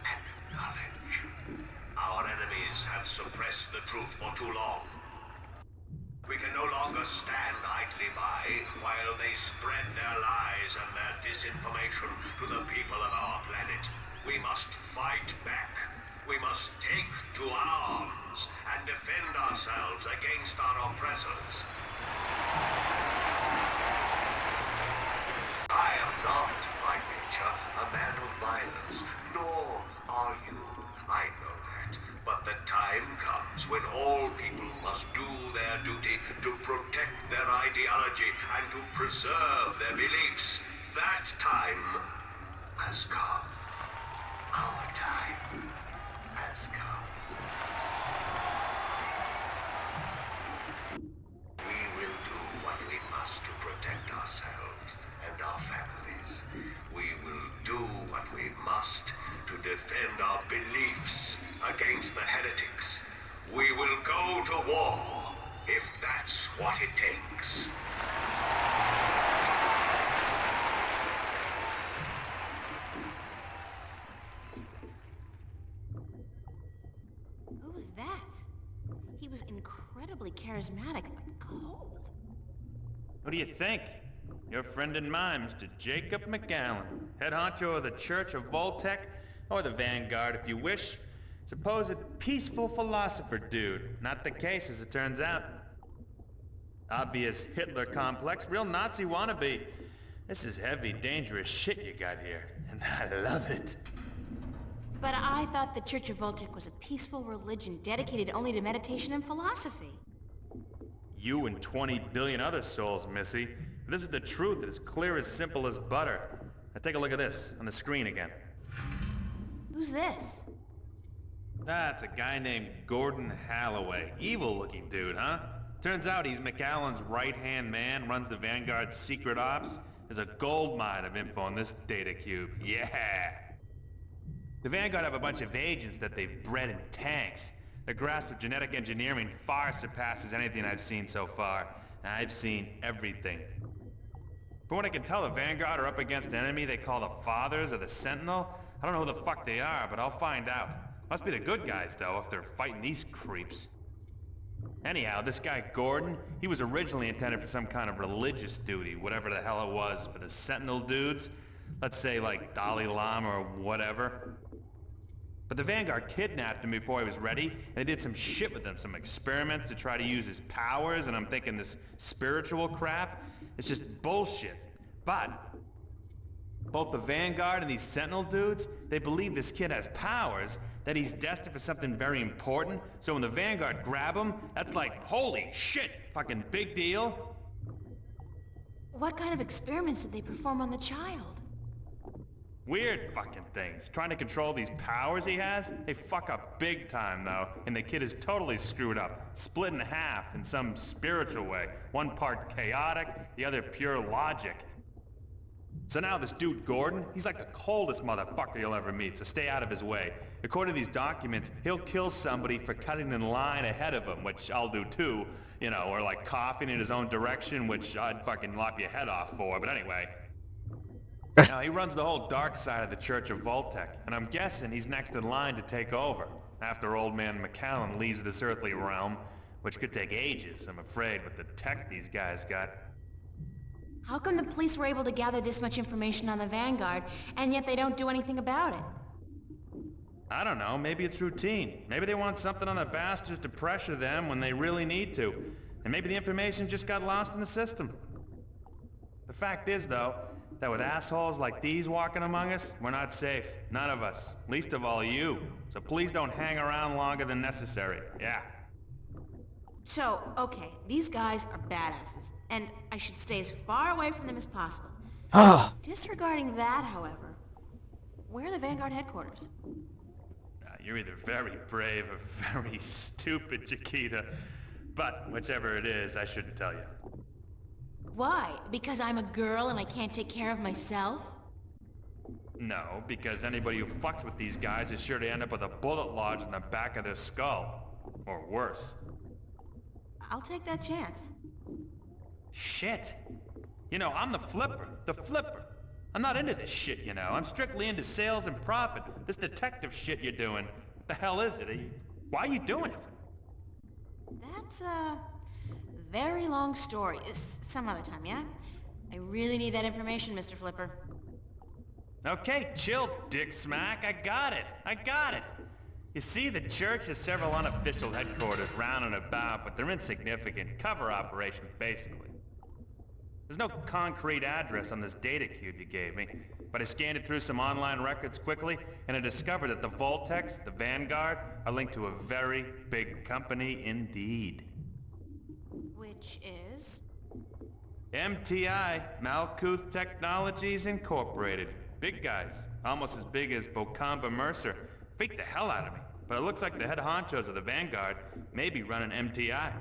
S20: and knowledge. Our enemies have suppressed the truth for too long. We can no longer stand idly by while they spread their lies and their disinformation to the people of our planet. We must fight back. We must take to arms and defend ourselves against our oppressors. I am not, by nature, a man of violence, nor are you. I know that. But the time comes when all people must do their duty to protect their ideology and to preserve their beliefs. That time has come. Our time has come. We will do what we must to protect ourselves and our families. We will do what we must to defend our beliefs against the heretics. We will go to war if that's what it takes.
S2: Who was that? He was incredibly charismatic, but cold.
S8: What do you think?
S16: Your friend and mine, Mr. Jacob McAllen, head honcho of the Church of Voltec, or the Vanguard if you wish. Supposed peaceful philosopher dude. Not the case, as it turns out. Obvious Hitler complex, real Nazi wannabe. This is heavy, dangerous shit you got here, and I love it.
S2: But I thought the Church of Voltec was a peaceful religion dedicated only to meditation and philosophy.
S16: You and 20 billion other souls, Missy. This is the truth, it's clear as simple as butter. Now take a look at this, on the screen again.
S2: Who's this?
S16: That's a guy named Gordon Halloway. Evil-looking dude, huh? Turns out he's McAllen's right-hand man, runs the Vanguard's secret ops. There's a gold mine of info on this data cube. Yeah! The Vanguard have a bunch of agents that they've bred in tanks. Their grasp of genetic engineering far surpasses anything I've seen so far. I've seen everything. From what I can tell, the Vanguard are up against an enemy they call the Fathers or the Sentinel. I don't know who the fuck they are, but I'll find out. Must be the good guys, though, if they're fighting these creeps. Anyhow, this guy Gordon, he was originally intended for some kind of religious duty, whatever the hell it was, for the Sentinel dudes. Let's say, like, Dalai Lama or whatever. But the Vanguard kidnapped him before he was ready, and they did some shit with him, some experiments to try to use his powers, and I'm thinking this spiritual crap, it's just bullshit. But both the Vanguard and these Sentinel dudes, they believe this kid has powers, that he's destined for something very important, so when the Vanguard grab him, that's like, holy shit, fucking big deal.
S2: What kind of experiments did they perform on the child?
S16: Weird fucking things. Trying to control these powers he has? They fuck up big time, though, and the kid is totally screwed up, split in half in some spiritual way. One part chaotic, the other pure logic. So now this dude Gordon, he's like the coldest motherfucker you'll ever meet, so stay out of his way. According to these documents, he'll kill somebody for cutting in line ahead of him, which I'll do too, you know, or like coughing in his own direction, which I'd fucking lop your head off for, but anyway. Now, he runs the whole dark side of the Church of Voltec, and I'm guessing he's next in line to take over, after old man McAllen leaves this earthly realm, which could take ages, I'm afraid, with the tech these guys got.
S2: How come the police were able to gather this much information on the Vanguard, and yet they don't do anything about it?
S16: I don't know, maybe it's routine. Maybe they want something on the bastards to pressure them when they really need to. And maybe the information just got lost in the system. The fact is, though, that with assholes like these walking among us, we're not safe. None of us. Least of all you. So please don't hang around longer than necessary. Yeah.
S2: So, okay, these guys are badasses, and I should stay as far away from them as possible. Disregarding that, however, where are the Vanguard headquarters?
S16: You're either very brave or very stupid, Chiquita. But whichever it is, I shouldn't tell you.
S2: Why? Because I'm a girl and I can't take care of myself?
S16: No, because anybody who fucks with these guys is sure to end up with a bullet lodged in the back of their skull. Or worse.
S2: I'll take that chance.
S16: Shit. You know, I'm the flipper. The flipper. I'm not into this shit, you know. I'm strictly into sales and profit. This detective shit you're doing. What the hell is it? Why are you doing it?
S2: That's a very long story. Some other time, yeah? I really need that information, Mr. Flipper.
S16: Okay, chill, dick smack. I got it. You see, the church has several unofficial headquarters round and about, but they're insignificant. Cover operations, basically. There's no concrete address on this data cube you gave me, but I scanned it through some online records quickly, and I discovered that the Voltex, the Vanguard, are linked to a very big company indeed.
S2: Which is?
S16: MTI, Malkuth Technologies Incorporated. Big guys, almost as big as Bocamba Mercer. Freaked the hell out of me, but it looks like the head honchos of the Vanguard may be running MTI.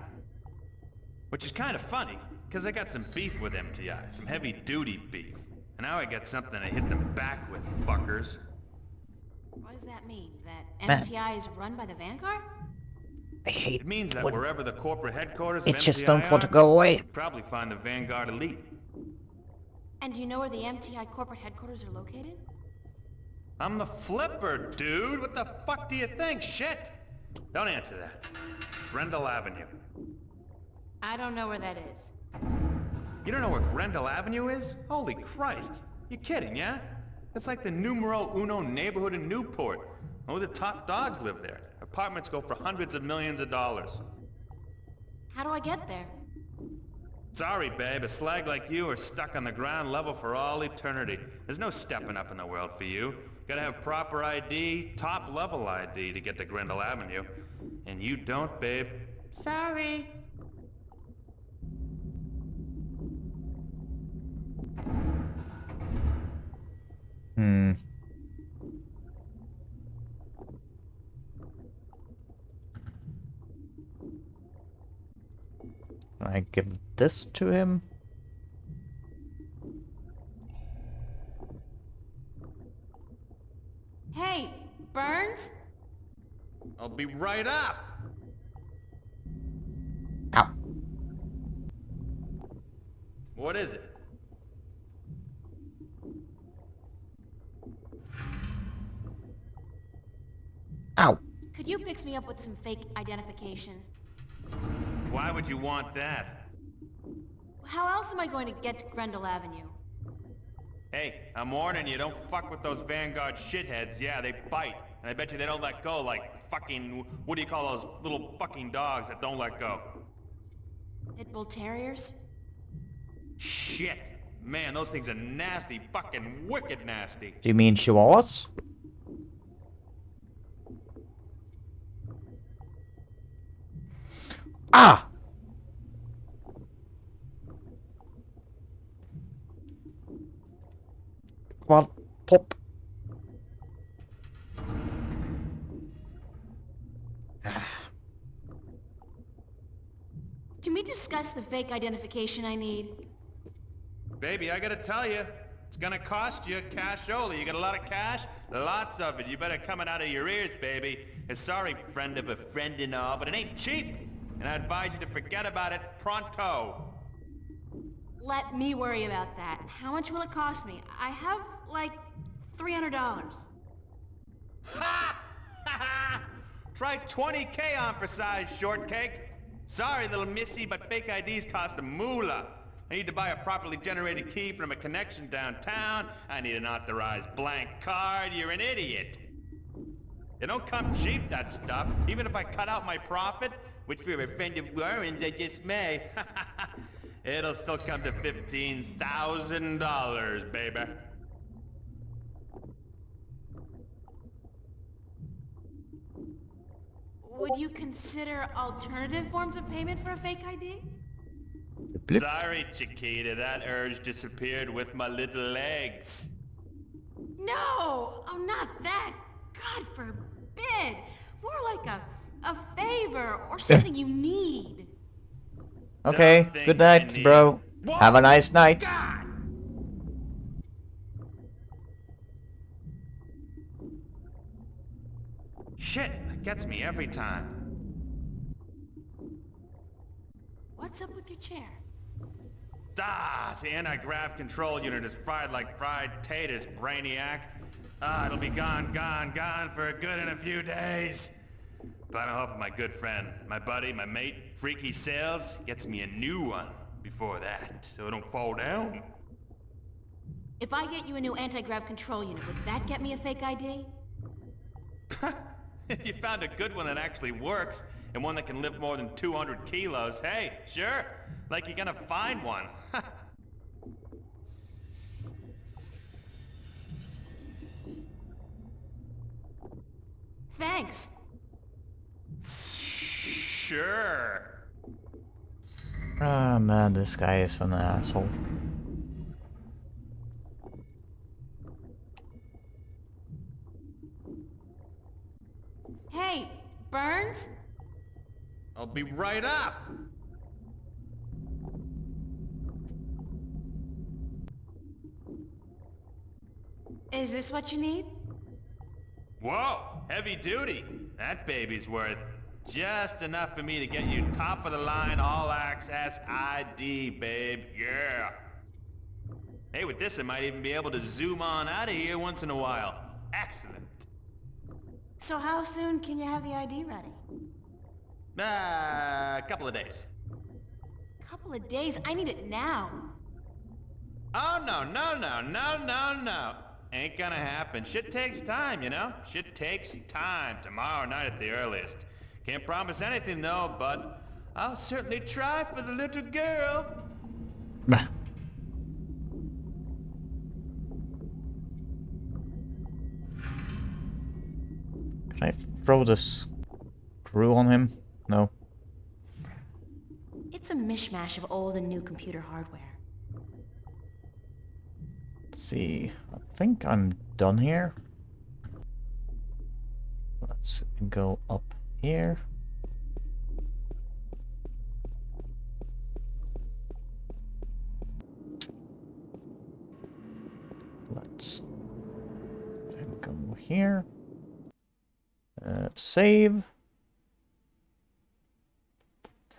S16: Which is kind of funny, because I got some beef with MTI, some heavy-duty beef. And now I got something to hit them back with, fuckers.
S2: What does that mean? That MTI is run by the Vanguard?
S1: I hate
S16: it. Means that wherever the corporate headquarters of
S1: it
S16: MTI
S1: just don't want to go away.
S16: you'll probably find the Vanguard elite.
S2: And do you know where the MTI corporate headquarters are located?
S16: I'm the flipper, dude. What the fuck do you think? Shit. Don't answer that. Brendel Avenue.
S2: I don't know where that is.
S16: You don't know where Grendel Avenue is? Holy Christ. You're kidding, yeah? It's like the numero uno neighborhood in Newport. Only the top dogs live there. Apartments go for hundreds of millions of dollars.
S2: How do I get there?
S16: Sorry, babe. A slag like you are stuck on the ground level for all eternity. There's no stepping up in the world for you. Gotta have proper ID, top-level ID to get to Grendel Avenue. And you don't, babe. Sorry.
S1: I give this to him.
S2: Hey, Burns?
S16: I'll be right up.
S1: Ow.
S16: What is it?
S1: Ow.
S2: Could you fix me up with some fake identification?
S16: Why would you want that?
S2: How else am I going to get to Grendel Avenue?
S16: Hey, I'm warning you, don't fuck with those Vanguard shitheads. Yeah, they bite. And I bet you they don't let go like fucking... What do you call those little fucking dogs that don't let go?
S2: Pit Bull Terriers?
S16: Shit. Man, those things are nasty. Fucking wicked nasty.
S1: Do you mean chihuahuas? Ah! Come on, pop.
S2: Can we discuss the fake identification I need?
S16: Baby, I gotta tell you, it's gonna cost you cash only. You got a lot of cash? Lots of it. You better come it out of your ears, baby. Sorry, friend of a friend and all, but it ain't cheap. And I advise you to forget about it pronto.
S2: Let me worry about that. How much will it cost me? I have, like, $300.
S16: Ha! Try 20K on for size, shortcake. Sorry, little missy, but fake IDs cost a moolah. I need to buy a properly generated key from a connection downtown. I need an authorized blank card. You're an idiot. It don't come cheap, that stuff. Even if I cut out my profit, which for a friend of Warren's I just may, it'll still come to $15,000, baby.
S2: Would you consider alternative forms of payment for a fake ID?
S16: Sorry, Chiquita, that urge disappeared with my little legs.
S2: No! Oh, not that! God forbid! More like a favor or something you need.
S1: Okay, good night, bro. Have a nice night.
S16: God. Shit, that gets me every time.
S2: What's up with your chair?
S16: Ah, the anti-grav control unit is fried like fried taters, brainiac. Ah, it'll be gone for good in a few days. But I'm hoping my good friend, my buddy, my mate, Freaky Sales, gets me a new one before that, so it don't fall down.
S2: If I get you a new anti-grav control unit, would that get me a fake ID?
S16: If you found a good one that actually works, and one that can lift more than 200 kilos, hey, sure, like you're gonna find one.
S2: Thanks.
S16: Sure.
S1: Oh man, this guy is an asshole.
S2: Hey, Burns?
S16: I'll be right up.
S2: Is this what you need?
S16: Whoa, heavy duty. That baby's worth just enough for me to get you top of the line all access ID, babe. Yeah. Hey, with this I might even be able to zoom on out of here once in a while. Excellent.
S2: So how soon can you have the ID ready?
S16: A couple of days.
S2: Couple of days? I need it now.
S16: Oh, no, no, no, no, no, no. Ain't gonna happen. Shit takes time, you know? Shit takes time. Tomorrow night at the earliest. Can't promise anything, though, but I'll certainly try for the little girl.
S1: Bah. Can I throw the screw on him? No.
S2: It's a mishmash of old and new computer hardware.
S1: Let's see. I think I'm done here. Let's go up here. Let's go here. Save.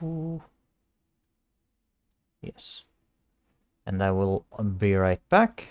S1: Ooh. Yes. And I will be right back.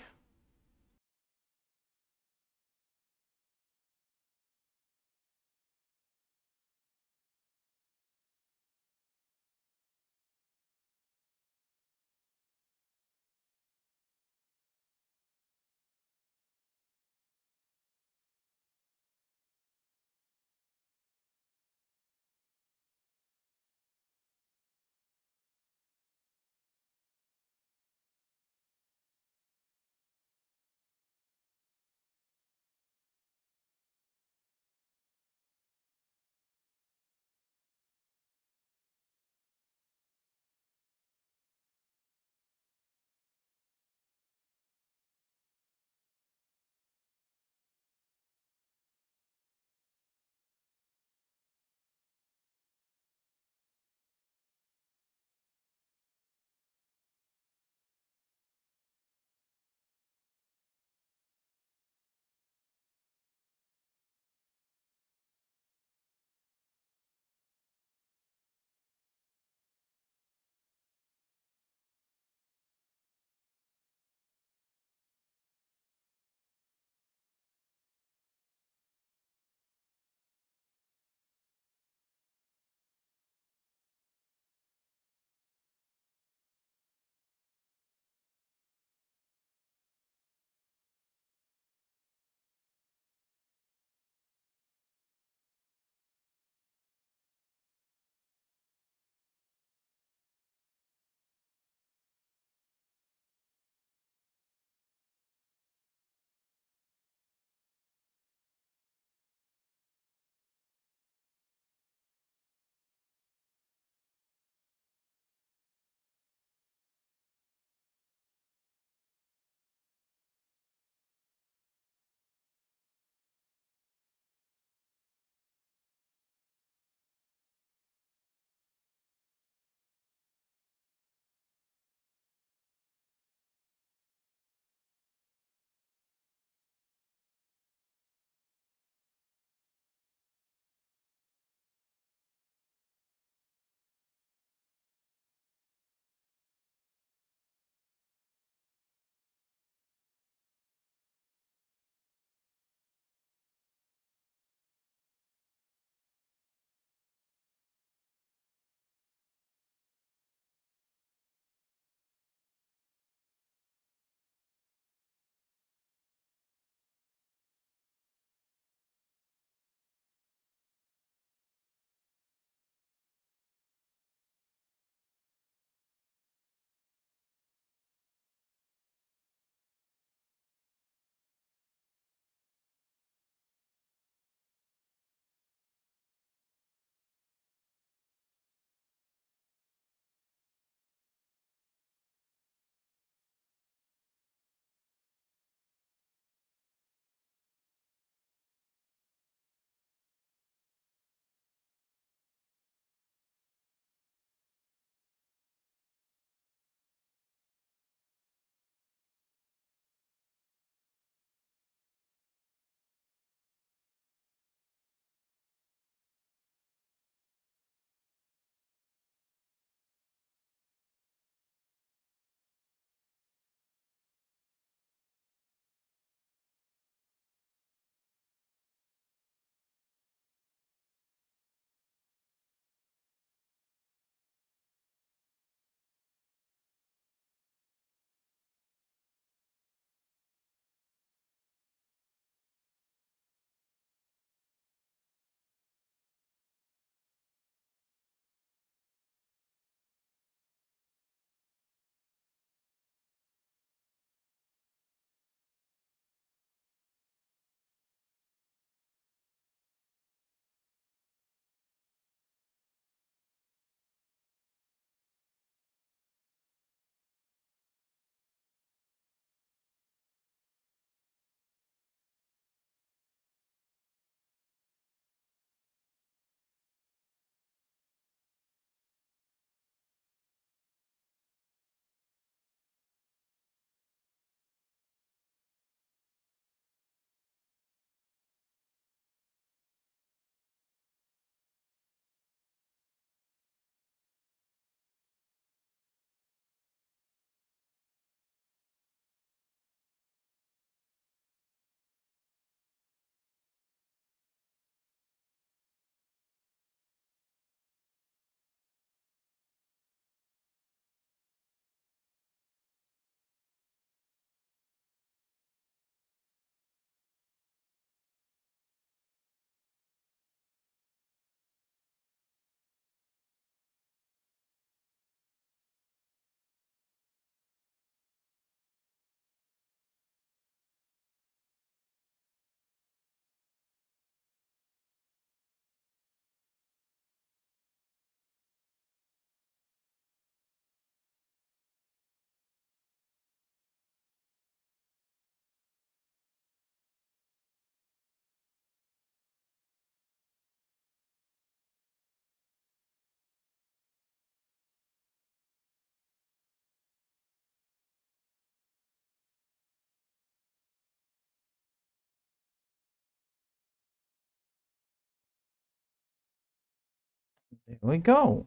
S1: There we go.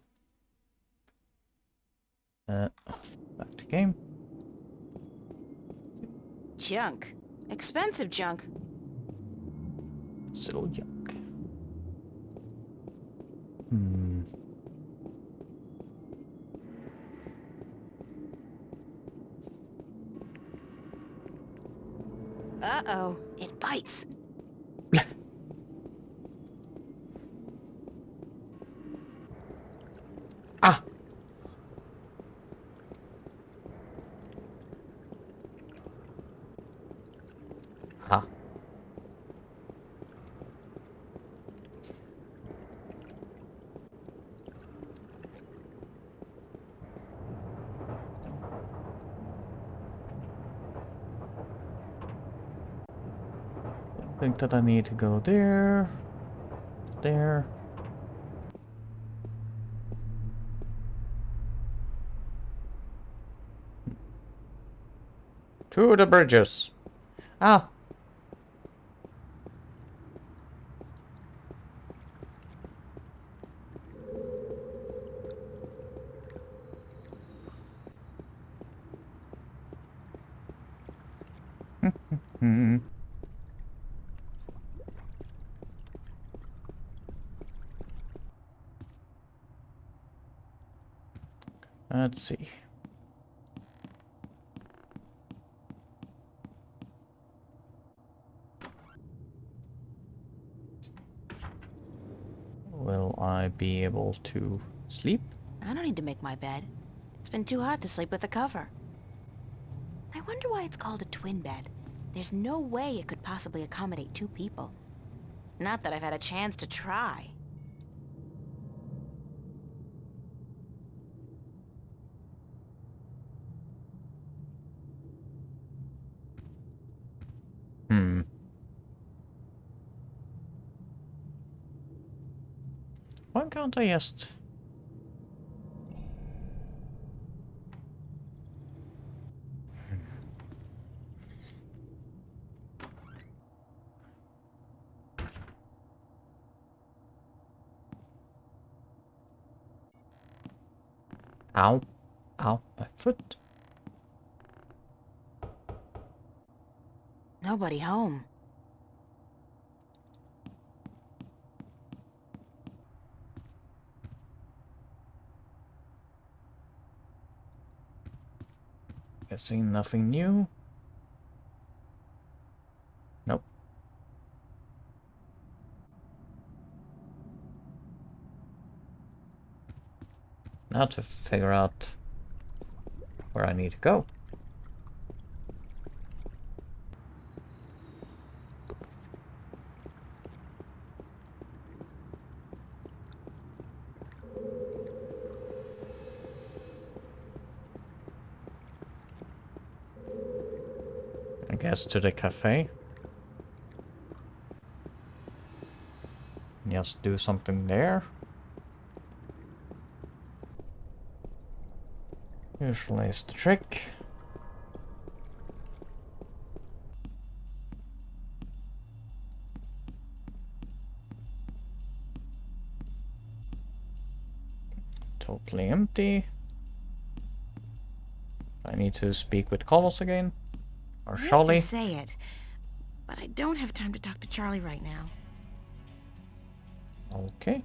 S1: Back to game.
S2: Junk. Expensive junk.
S1: Still junk.
S2: Uh-oh. It bites.
S1: Ah! Ha. I think that I need to go there. There. To the bridges. Ah. Let's see. Will I be able to sleep?
S2: I don't need to make my bed. It's been too hot to sleep with a cover. I wonder why it's called a twin bed. There's no way it could possibly accommodate 2 people. Not that I've had a chance to try.
S1: Why can't I just... Ow. Ow, my foot.
S2: Nobody home.
S1: Guessing nothing new. Nope. Now to figure out where I need to go. I guess to the cafe. Just do something there. Usually is the trick. Totally empty. I need to speak with Carlos again. Or
S2: I hate
S1: Charlie.
S2: to say it, but I don't have time to talk to Charlie right now.
S1: Okay.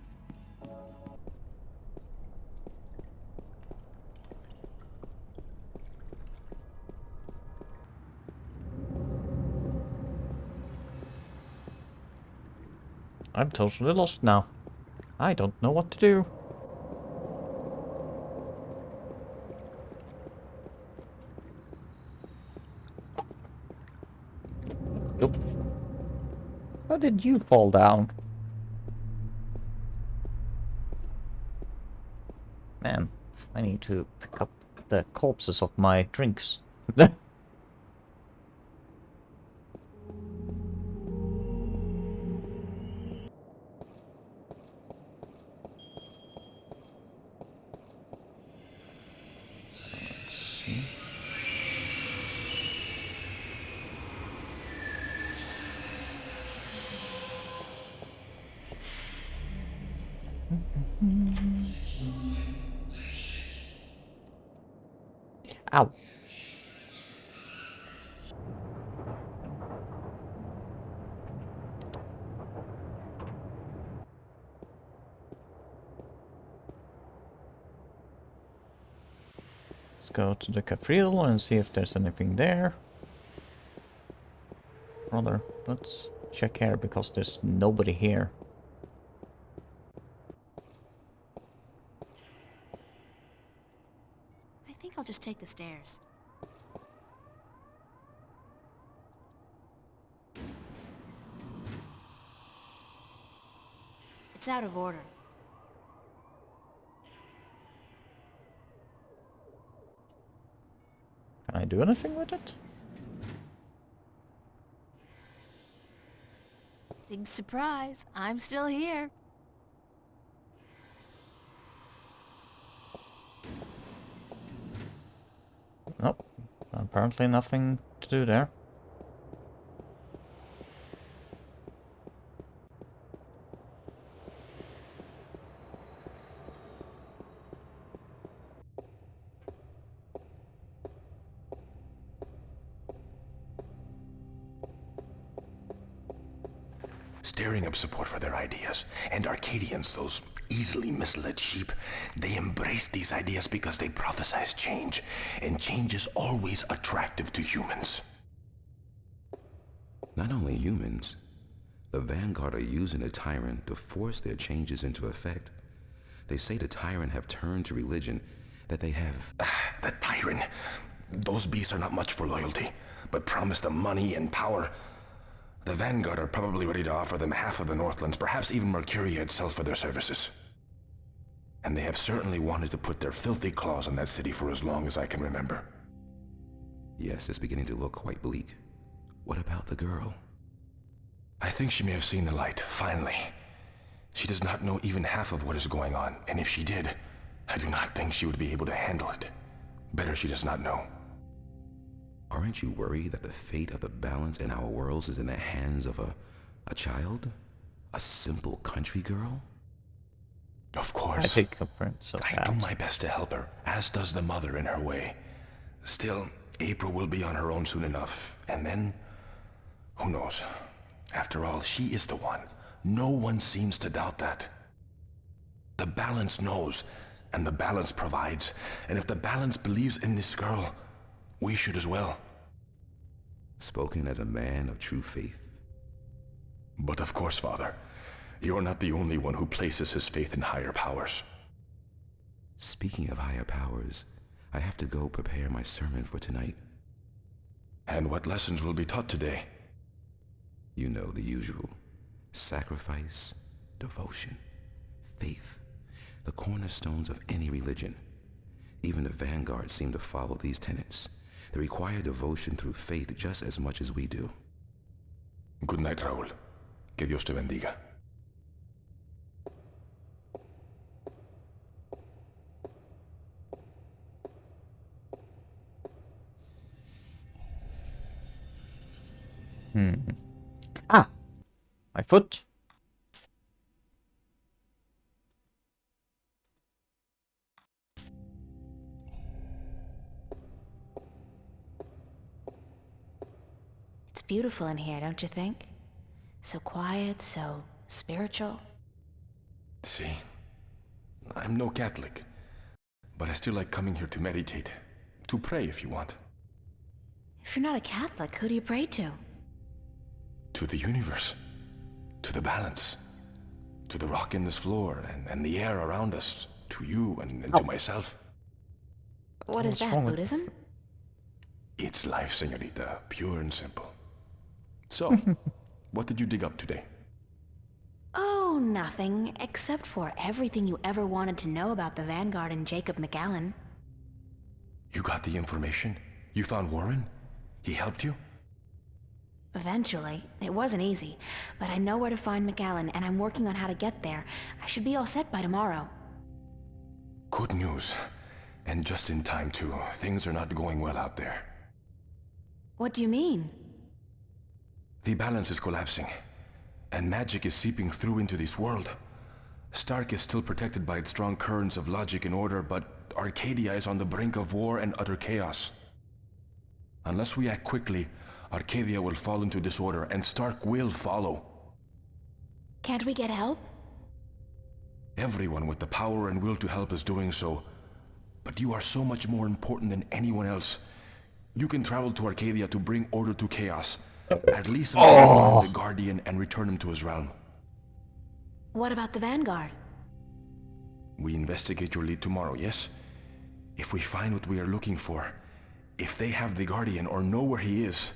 S1: I'm totally lost now. I don't know what to do. Nope. How did you fall down? Man, I need to pick up the corpses of my drinks. Ow. Let's go to the cathedral and see if there's anything there. Rather, let's check here because there's nobody here.
S2: I think I'll just take the stairs. It's out of order.
S1: Can I do anything with it?
S2: Big surprise, I'm still here.
S1: Nope. Apparently nothing to do there.
S9: Stirring up support for their ideas. And Arcadians, those easily misled sheep, they embrace these ideas because they prophesize change. And change is always attractive to humans.
S4: Not only humans, the Vanguard are using the Tyrant to force their changes into effect. They say the Tyrant have turned to religion, that they have...
S9: The Tyrant. Those beasts are not much for loyalty, but promise them money and power. The Vanguard are probably ready to offer them half of the Northlands, perhaps even Mercuria itself for their services. And they have certainly wanted to put their filthy claws on that city for as long as I can remember.
S4: Yes, it's beginning to look quite bleak. What about the girl?
S9: I think she may have seen the light, finally. She does not know even half of what is going on, and if she did, I do not think she would be able to handle it. Better she does not know.
S4: Aren't you worried that the fate of the balance in our worlds is in the hands of a child? A simple country girl?
S9: Of course.
S1: I think her friend's so
S9: I do my best to help her, as does the mother in her way. Still, April will be on her own soon enough, and then... who knows? After all, she is the one. No one seems to doubt that. The balance knows, and the balance provides, and if the balance believes in this girl, we should as well.
S4: Spoken as a man of true faith.
S9: But of course, Father, you're not the only one who places his faith in higher powers.
S4: Speaking of higher powers, I have to go prepare my sermon for tonight.
S9: And what lessons will be taught today?
S4: You know the usual. Sacrifice, devotion, faith, the cornerstones of any religion. Even the Vanguard seem to follow these tenets. They require devotion through faith just as much as we do.
S9: Good night, Raúl. Que Dios te bendiga.
S1: Ah! My foot!
S2: It's beautiful in here, don't you think? So quiet, so spiritual.
S9: See? I'm no Catholic, but I still like coming here to meditate. To pray if you want.
S2: If you're not a Catholic, who do you pray to?
S9: To the universe. To the balance. To the rock in this floor and the air around us. To you and to myself.
S2: What is that, Buddhism?
S9: It's life, señorita. Pure and simple. So, what did you dig up today?
S2: Oh, nothing, except for everything you ever wanted to know about the Vanguard and Jacob McAllen.
S9: You got the information? You found Warren? He helped you?
S2: Eventually. It wasn't easy, but I know where to find McAllen, and I'm working on how to get there. I should be all set by tomorrow.
S9: Good news. And just in time, too. Things are not going well out there.
S2: What do you mean?
S9: The balance is collapsing, and magic is seeping through into this world. Stark is still protected by its strong currents of logic and order, but Arcadia is on the brink of war and utter chaos. Unless we act quickly, Arcadia will fall into disorder, and Stark will follow.
S2: Can't we get help?
S9: Everyone with the power and will to help is doing so. But you are so much more important than anyone else. You can travel to Arcadia to bring order to chaos. At least until we find the Guardian and return him to his realm.
S2: What about the Vanguard?
S9: We investigate your lead tomorrow, yes? If we find what we are looking for, if they have the Guardian or know where he is,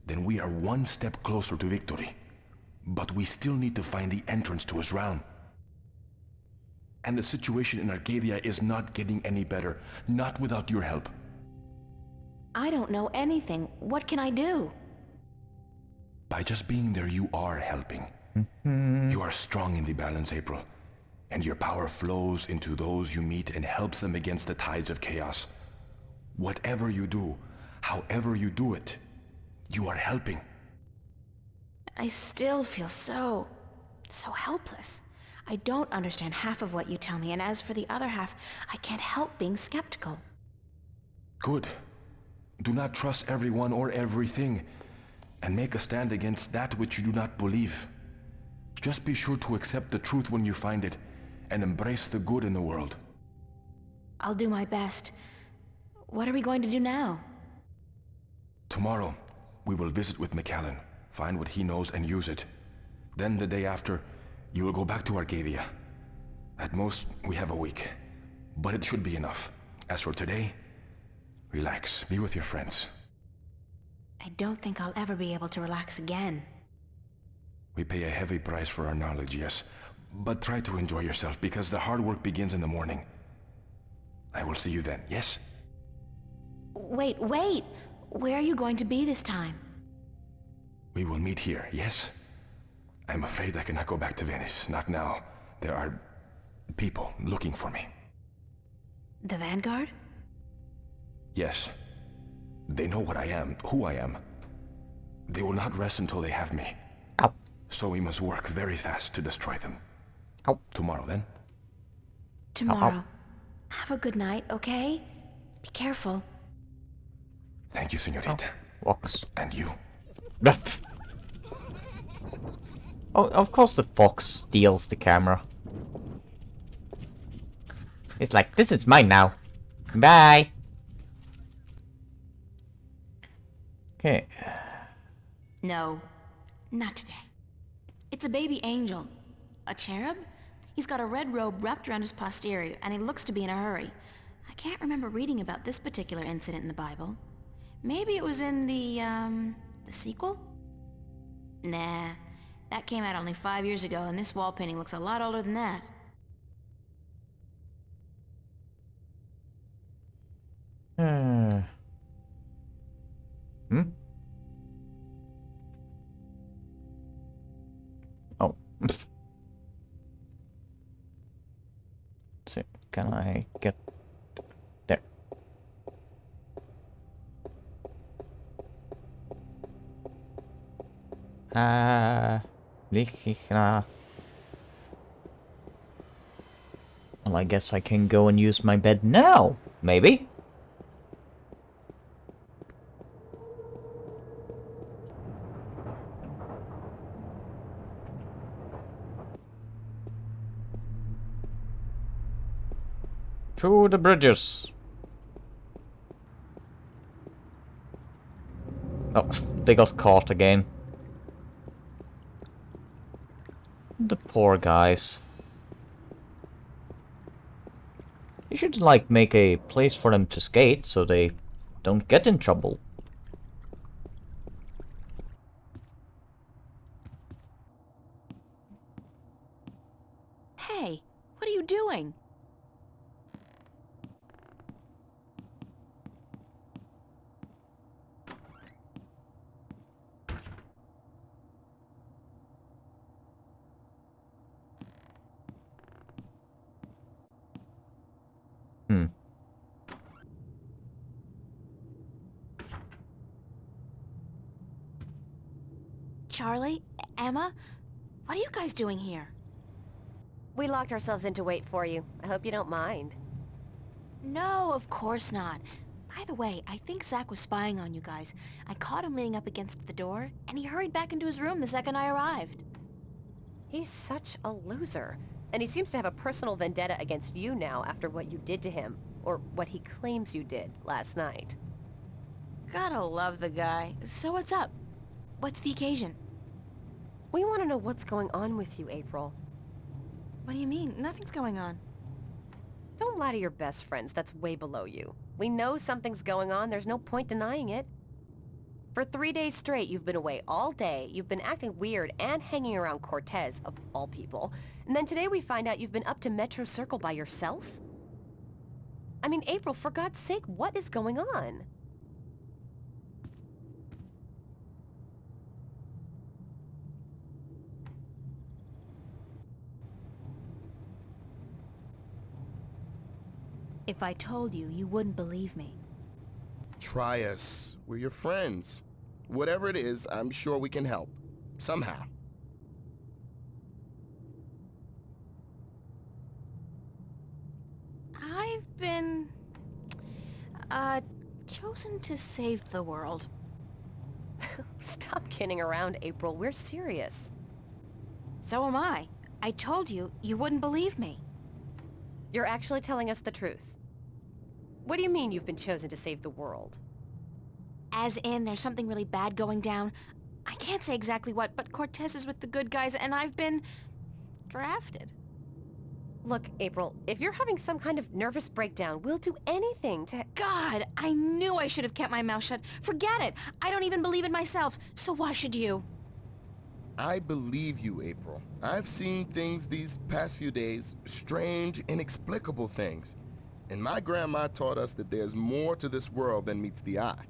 S9: then we are one step closer to victory. But we still need to find the entrance to his realm. And the situation in Arcadia is not getting any better, not without your help.
S2: I don't know anything. What can I do?
S9: By just being there, you are helping. You are strong in the balance, April. And your power flows into those you meet and helps them against the tides of chaos. Whatever you do, however you do it, you are helping.
S2: I still feel so helpless. I don't understand half of what you tell me, and as for the other half, I can't help being skeptical.
S9: Good. Do not trust everyone or everything, and make a stand against that which you do not believe. Just be sure to accept the truth when you find it, and embrace the good in the world.
S2: I'll do my best. What are we going to do now?
S9: Tomorrow, we will visit with McAllen, find what he knows and use it. Then the day after, you will go back to Arcadia. At most, we have a week, but it should be enough. As for today, relax, be with your friends.
S2: I don't think I'll ever be able to relax again.
S9: We pay a heavy price for our knowledge, yes, but try to enjoy yourself because the hard work begins in the morning. I will see you then, yes?
S2: Wait! Where are you going to be this time?
S9: We will meet here, yes? I'm afraid I cannot go back to Venice, not now. There are people looking for me.
S2: The Vanguard?
S9: Yes. They know what I am, who I am. They will not rest until they have me.
S1: Ow.
S9: So we must work very fast to destroy them.
S1: Ow.
S9: Tomorrow, then?
S2: Tomorrow.
S1: Ow.
S2: Have a good night, okay? Be careful.
S9: Thank you, señorita.
S1: Fox.
S9: And you.
S1: Oh, of course the fox steals the camera. It's like, this is mine now. Bye! Okay.
S2: No, not today. It's a baby angel. A cherub? He's got a red robe wrapped around his posterior, and he looks to be in a hurry. I can't remember reading about this particular incident in the Bible. Maybe it was in the sequel? Nah, that came out only 5 years ago, and this wall painting looks a lot older than that.
S1: Oh. So, can I get there? Well, I guess I can go and use my bed now, maybe? To the bridges. Oh, they got caught again. The poor guys. You should, like, make a place for them to skate so they don't get in trouble.
S2: Hey, what are you doing? Charlie? Emma? What are you guys doing here?
S10: We locked ourselves in to wait for you. I hope you don't mind.
S2: No, of course not. By the way, I think Zach was spying on you guys. I caught him leaning up against the door, and he hurried back into his room the second I arrived.
S10: He's such a loser. And he seems to have a personal vendetta against you now after what you did to him. Or what he claims you did last night.
S2: Gotta love the guy. So what's up? What's the occasion?
S10: We want to know what's going on with you, April.
S2: What do you mean? Nothing's going on.
S10: Don't lie to your best friends. That's way below you. We know something's going on. There's no point denying it. For 3 days straight, you've been away all day. You've been acting weird and hanging around Cortez, of all people. And then today we find out you've been up to Metro Circle by yourself? I mean, April, for God's sake, what is going on?
S2: If I told you, you wouldn't believe me.
S11: Try us. We're your friends. Whatever it is, I'm sure we can help. Somehow.
S2: I've been... chosen to save the world.
S10: Stop kidding around, April. We're serious.
S2: So am I. I told you, you wouldn't believe me.
S10: You're actually telling us the truth. What do you mean you've been chosen to save the world?
S2: As in, there's something really bad going down. I can't say exactly what, but Cortez is with the good guys, and I've been... drafted.
S10: Look, April, if you're having some kind of nervous breakdown, we'll do anything to...
S2: God, I knew I should have kept my mouth shut. Forget it! I don't even believe it myself, so why should you?
S11: I believe you, April. I've seen things these past few days, strange, inexplicable things. And my grandma taught us that there's more to this world than meets the eye.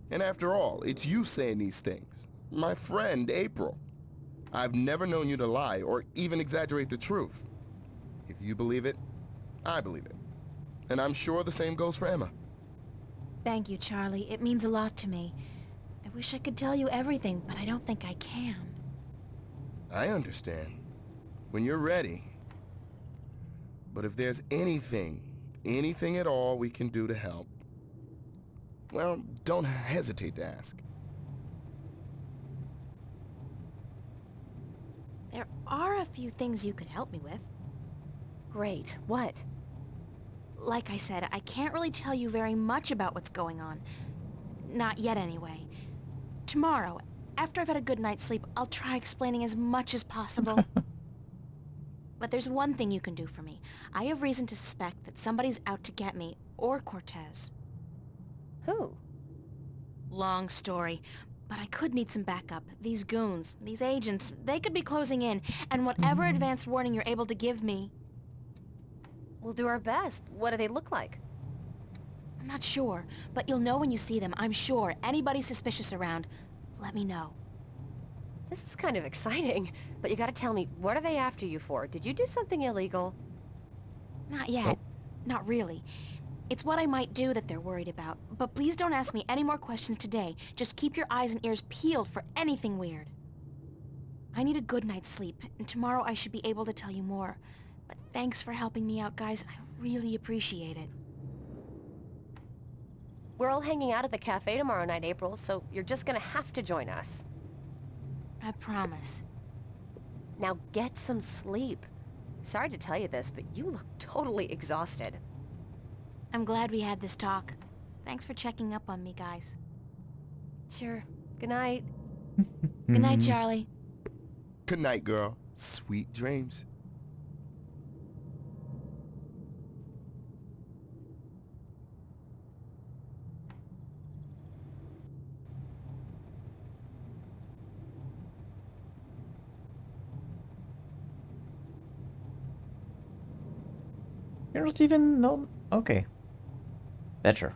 S11: And after all, it's you saying these things. My friend, April. I've never known you to lie or even exaggerate the truth. If you believe it, I believe it. And I'm sure the same goes for Emma.
S2: Thank you, Charlie. It means a lot to me. I wish I could tell you everything, but I don't think I can.
S11: I understand. When you're ready. But if there's anything at all we can do to help, well, don't hesitate to ask.
S2: There are a few things you could help me with.
S10: Great. What?
S2: Like I said, I can't really tell you very much about what's going on. Not yet, anyway. Tomorrow, after I've had a good night's sleep, I'll try explaining as much as possible. But there's one thing you can do for me. I have reason to suspect that somebody's out to get me, or Cortez.
S10: Who?
S2: Long story, but I could need some backup. These goons, these agents, they could be closing in, and whatever advanced warning you're able to give me...
S10: We'll do our best. What do they look like?
S2: I'm not sure, but you'll know when you see them, I'm sure. Anybody suspicious around, let me know.
S10: This is kind of exciting, but you gotta tell me, what are they after you for? Did you do something illegal?
S2: Not yet. Not really. It's what I might do that they're worried about. But please don't ask me any more questions today. Just keep your eyes and ears peeled for anything weird. I need a good night's sleep, and tomorrow I should be able to tell you more. But thanks for helping me out, guys. I really appreciate it.
S10: We're all hanging out at the cafe tomorrow night, April, so you're just gonna have to join us.
S2: I promise.
S10: Now get some sleep. Sorry to tell you this, but you look totally exhausted.
S2: I'm glad we had this talk. Thanks for checking up on me, guys.
S10: Sure. Good night.
S2: Good night, Charlie.
S11: Good night, girl. Sweet dreams.
S1: You're not even... no... okay. Better.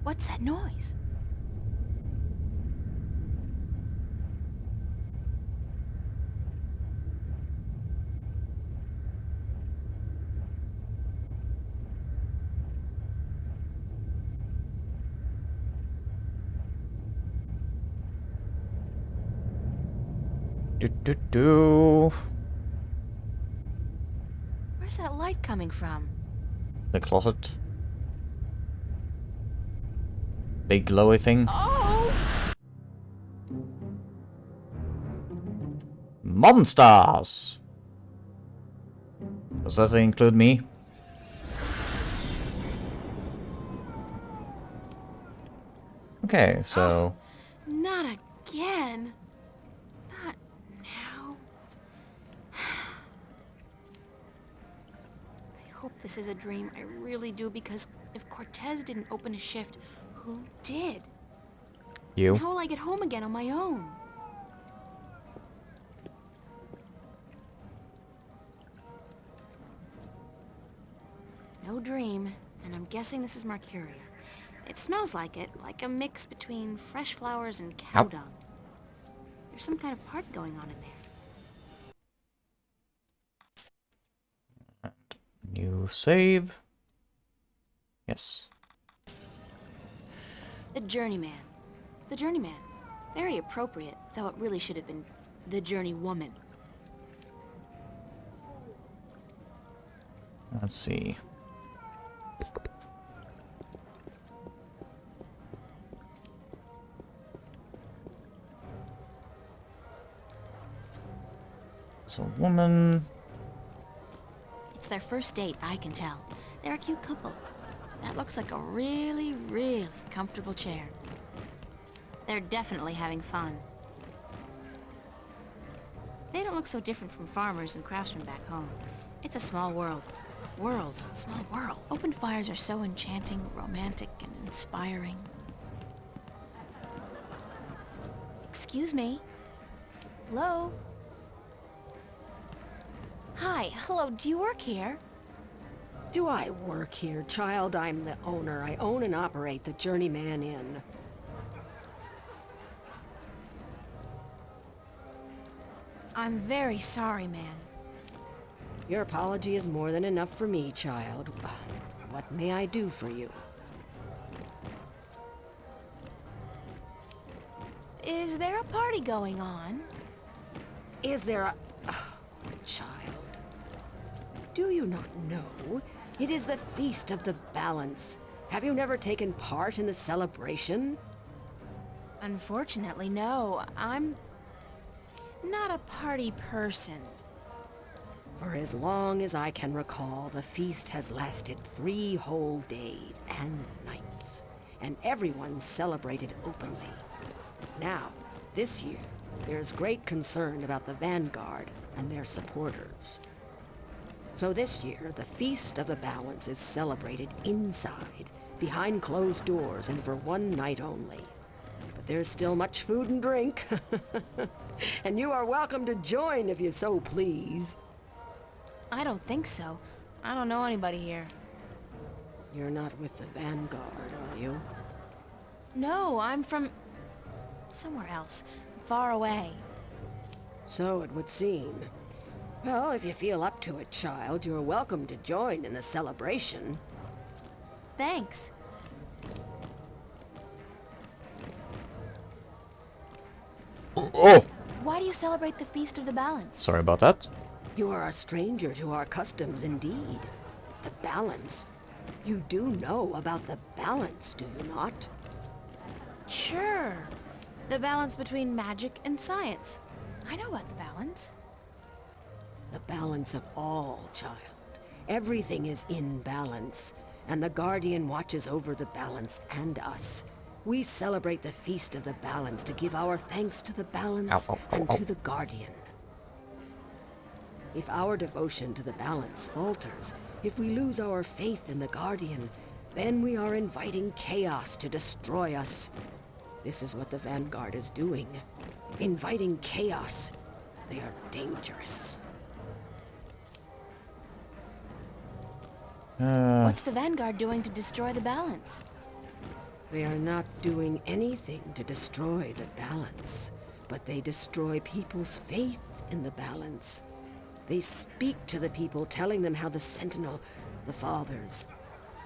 S2: What's that noise?
S1: Do.
S2: Where's that light coming from?
S1: The closet. Big glowy thing.
S2: Oh!
S1: Monsters! Does that include me? Okay, so...
S2: Not again. Not now. I hope this is a dream. I really do, because if Cortez didn't open a shift, who did?
S1: You.
S2: And how will I get home again on my own? No dream, and I'm guessing this is Mercuria. It smells like it, like a mix between fresh flowers and cow dung. There's some kind of party going on in there.
S1: New save. Yes.
S2: The Journeyman. The Journeyman. Very appropriate, though it really should have been the Journeywoman.
S1: Let's see. So, woman.
S2: It's their first date, I can tell. They're a cute couple. That looks like a really, really comfortable chair. They're definitely having fun. They don't look so different from farmers and craftsmen back home. It's a small world. Worlds, small world. Open fires are so enchanting, romantic, and inspiring. Excuse me. Hello? Hi, hello, do you work here?
S3: Do I work here, child? I'm the owner. I own and operate the Journeyman Inn.
S2: I'm very sorry, ma'am.
S3: Your apology is more than enough for me, child. What may I do for you?
S2: Is there a party going on?
S3: Is there a... child. Do you not know? It is the Feast of the Balance. Have you never taken part in the celebration?
S2: Unfortunately, no. I'm not a party person.
S3: For as long as I can recall, the feast has lasted 3 whole days and nights, and everyone celebrated openly. Now, this year, there's great concern about the Vanguard and their supporters. So this year, the Feast of the Balance is celebrated inside, behind closed doors, and for 1 night only. But there's still much food and drink. And you are welcome to join if you so please.
S2: I don't think so. I don't know anybody here.
S3: You're not with the Vanguard, are you?
S2: No, I'm from somewhere else, far away.
S3: So it would seem. Well, if you feel up to it, child, you're welcome to join in the celebration.
S2: Thanks.
S1: Oh!
S2: Why do you celebrate the Feast of the Balance?
S1: Sorry about that.
S3: You are a stranger to our customs indeed. The balance. You do know about the balance, do you not?
S2: Sure. The balance between magic and science. I know about the balance.
S3: The balance of all, child. Everything is in balance, and the Guardian watches over the balance and us. We celebrate the Feast of the Balance to give our thanks to the balance and to the Guardian. If our devotion to the balance falters, if we lose our faith in the Guardian, then we are inviting chaos to destroy us. This is what the Vanguard is doing. Inviting chaos. They are dangerous.
S2: What's the Vanguard doing to destroy the balance?
S3: They are not doing anything to destroy the balance, but they destroy people's faith in the balance. They speak to the people, telling them how the Sentinel, the Fathers,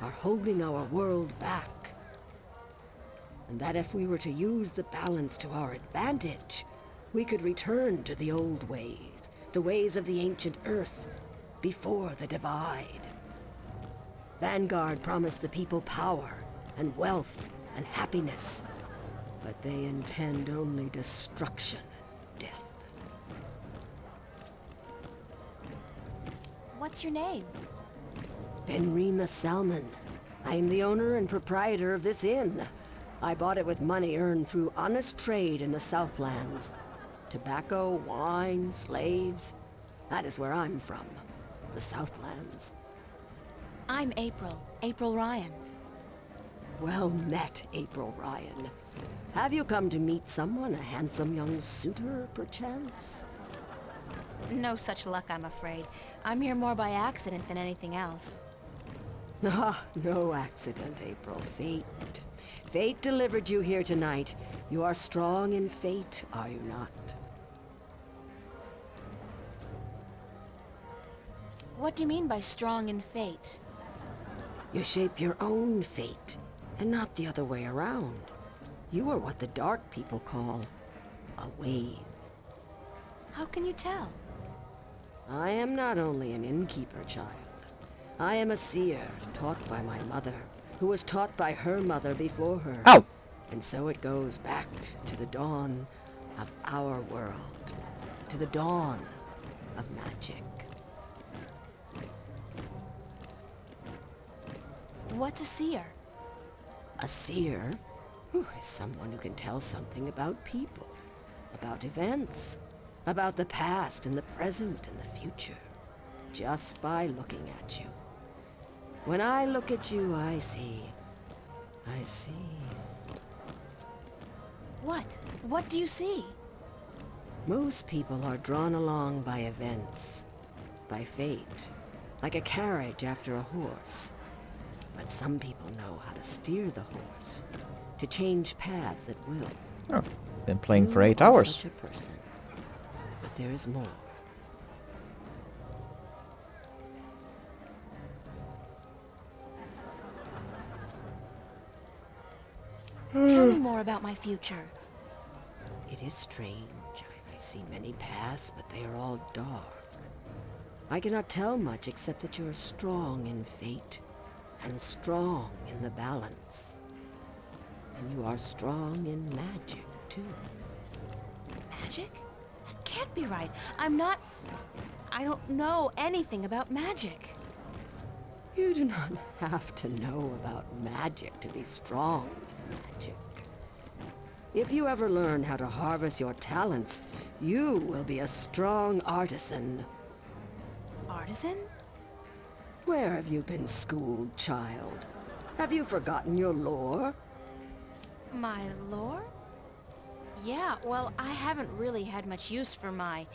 S3: are holding our world back. And that if we were to use the balance to our advantage, we could return to the old ways, the ways of the ancient Earth, before the divide. Vanguard promised the people power and wealth and happiness, but they intend only destruction and death.
S2: What's your name?
S3: Benrima Salmon. I am the owner and proprietor of this inn. I bought it with money earned through honest trade in the Southlands. Tobacco, wine, slaves. That is where I'm from. The Southlands.
S2: I'm April Ryan.
S3: Well met, April Ryan. Have you come to meet someone, a handsome young suitor, perchance?
S2: No such luck, I'm afraid. I'm here more by accident than anything else.
S3: Ah, no accident, April. Fate. Fate delivered you here tonight. You are strong in fate, are you not?
S2: What do you mean by strong in fate?
S3: You shape your own fate, and not the other way around. You are what the dark people call a wave.
S2: How can you tell?
S3: I am not only an innkeeper, child. I am a seer, taught by my mother, who was taught by her mother before her.
S1: Ow!
S3: And so it goes back to the dawn of our world, to the dawn of magic.
S2: What's a seer?
S3: A seer is someone who can tell something about people, about events, about the past and the present and the future, just by looking at you. When I look at you, I see.
S2: What? What do you see?
S3: Most people are drawn along by events, by fate, like a carriage after a horse. But some people know how to steer the horse, to change paths at will.
S1: Oh, been playing for
S3: You
S1: 8
S3: are
S1: hours.
S3: Such a person. But there is more.
S2: Tell me more about my future.
S3: It is strange. I see many paths, but they are all dark. I cannot tell much except that you are strong in fate, and strong in the balance. And you are strong in magic, too.
S2: Magic? That can't be right. I don't know anything about magic.
S3: You do not have to know about magic to be strong in magic. If you ever learn how to harvest your talents, you will be a strong artisan.
S2: Artisan?
S3: Where have you been schooled, child? Have you forgotten your lore?
S2: My lore? Yeah, well, I haven't really had much use for my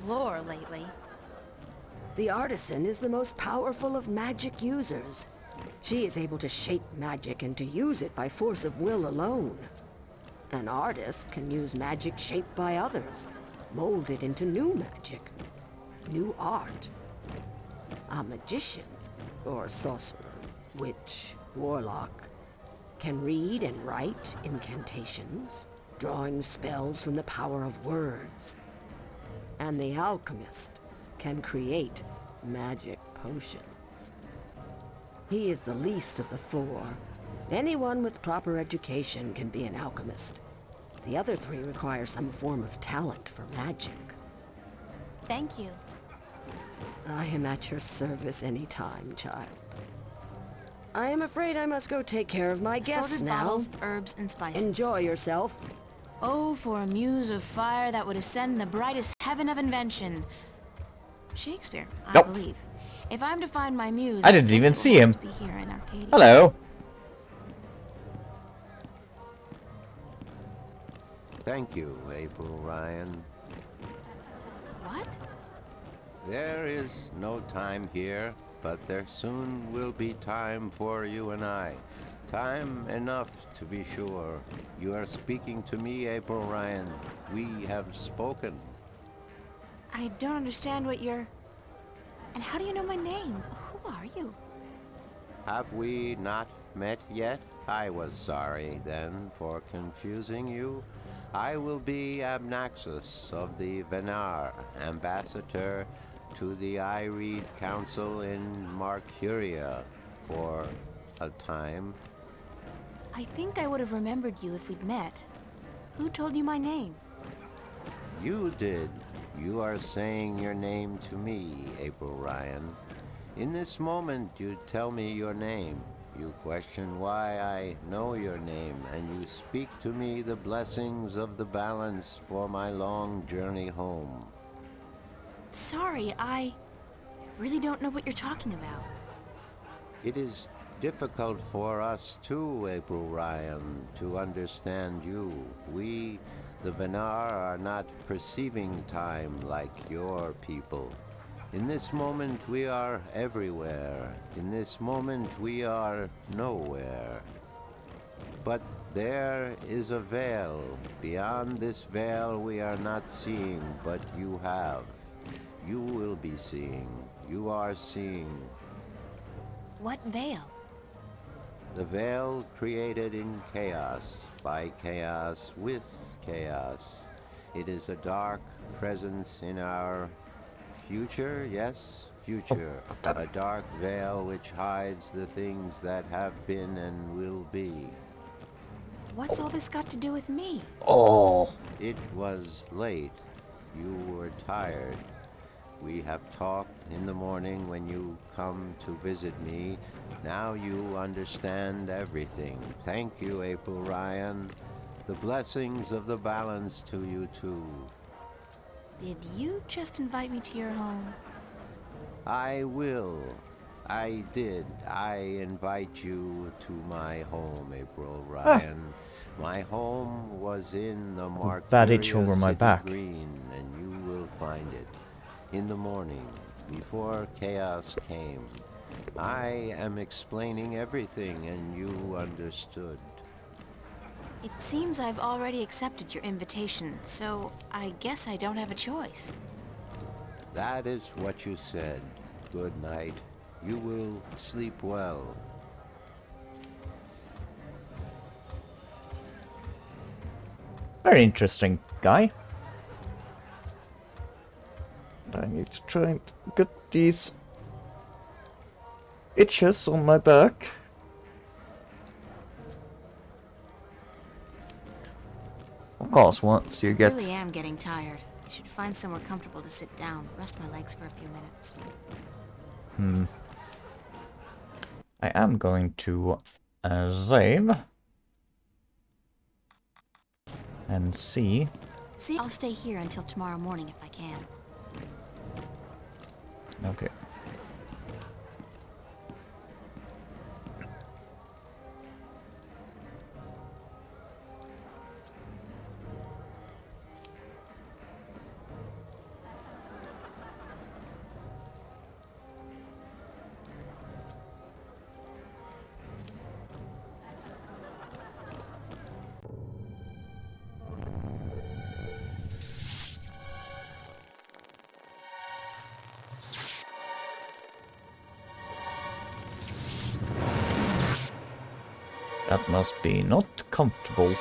S2: lore lately.
S3: The artisan is the most powerful of magic users. She is able to shape magic and to use it by force of will alone. An artist can use magic shaped by others, mold it into new magic, new art. A magician, or sorcerer, witch, warlock, can read and write incantations, drawing spells from the power of words. And the alchemist can create magic potions. He is the least of the four. Anyone with proper education can be an alchemist. The other three require some form of talent for magic.
S2: Thank you.
S3: I am at your service any time, child. I am afraid I must go take care of my guests
S2: Assorted
S3: now.
S2: bottles, herbs, and spices.
S3: Enjoy yourself.
S2: Oh, for a muse of fire that would ascend the brightest heaven of invention. Shakespeare, I
S1: Nope.
S2: believe. If I'm to find my muse,
S1: I didn't
S2: guess
S1: even
S2: it will
S1: see him.
S2: have to be here in Arcadia.
S1: Hello.
S20: Thank you, April Ryan.
S2: What?
S20: There is no time here. but there soon will be time for you and I. Time enough, to be sure. You are speaking to me, April Ryan. We have spoken.
S2: I don't understand what you're... And how do you know my name? Who are you?
S20: Have we not met yet? I was sorry, then, for confusing you. I will be Abnaxus of the Venar, ambassador to the Ireed Council in Marcuria for a time.
S2: I think I would have remembered you if we'd met. Who told you my name?
S20: You did. You are saying your name to me, April Ryan. In this moment, you tell me your name. You question why I know your name, and you speak to me the blessings of the balance for my long journey home.
S2: Sorry, I really don't know what you're talking about.
S20: It is difficult for us too, April Ryan, to understand you. We, the Venar, are not perceiving time like your people. In this moment we are everywhere. In this moment we are nowhere. But there is a veil. Beyond this veil we are not seeing, but you have. You will be seeing. You are seeing.
S2: What veil?
S20: The veil created in chaos, by chaos, with chaos. It is a dark presence in our future, yes, future. A dark veil which hides the things that have been and will be.
S2: What's all this got to do with me?
S1: Oh.
S20: It was late. You were tired. We have talked in the morning when you come to visit me. Now you understand everything. Thank you, April Ryan. The blessings of the balance to you too.
S2: Did you just invite me to your home?
S20: I will. I did. I invite you to my home, April Ryan. My home was in the
S1: Bandage over
S20: Marcuria
S1: my
S20: City
S1: back.
S20: Green, and you will find it. In the morning, before chaos came. I am explaining everything, and you understood.
S2: It seems I've already accepted your invitation, so I guess I don't have a choice.
S20: That is what you said. Good night. You will sleep well.
S1: Very interesting guy. I need to try and get these itches on my back. Of course, once you
S2: I
S1: get...
S2: really am getting tired. I should find somewhere comfortable to sit down, rest my legs for a few minutes.
S1: I am going to save and see.
S2: See, I'll stay here until tomorrow morning if I can.
S1: Okay. That must be not comfortable.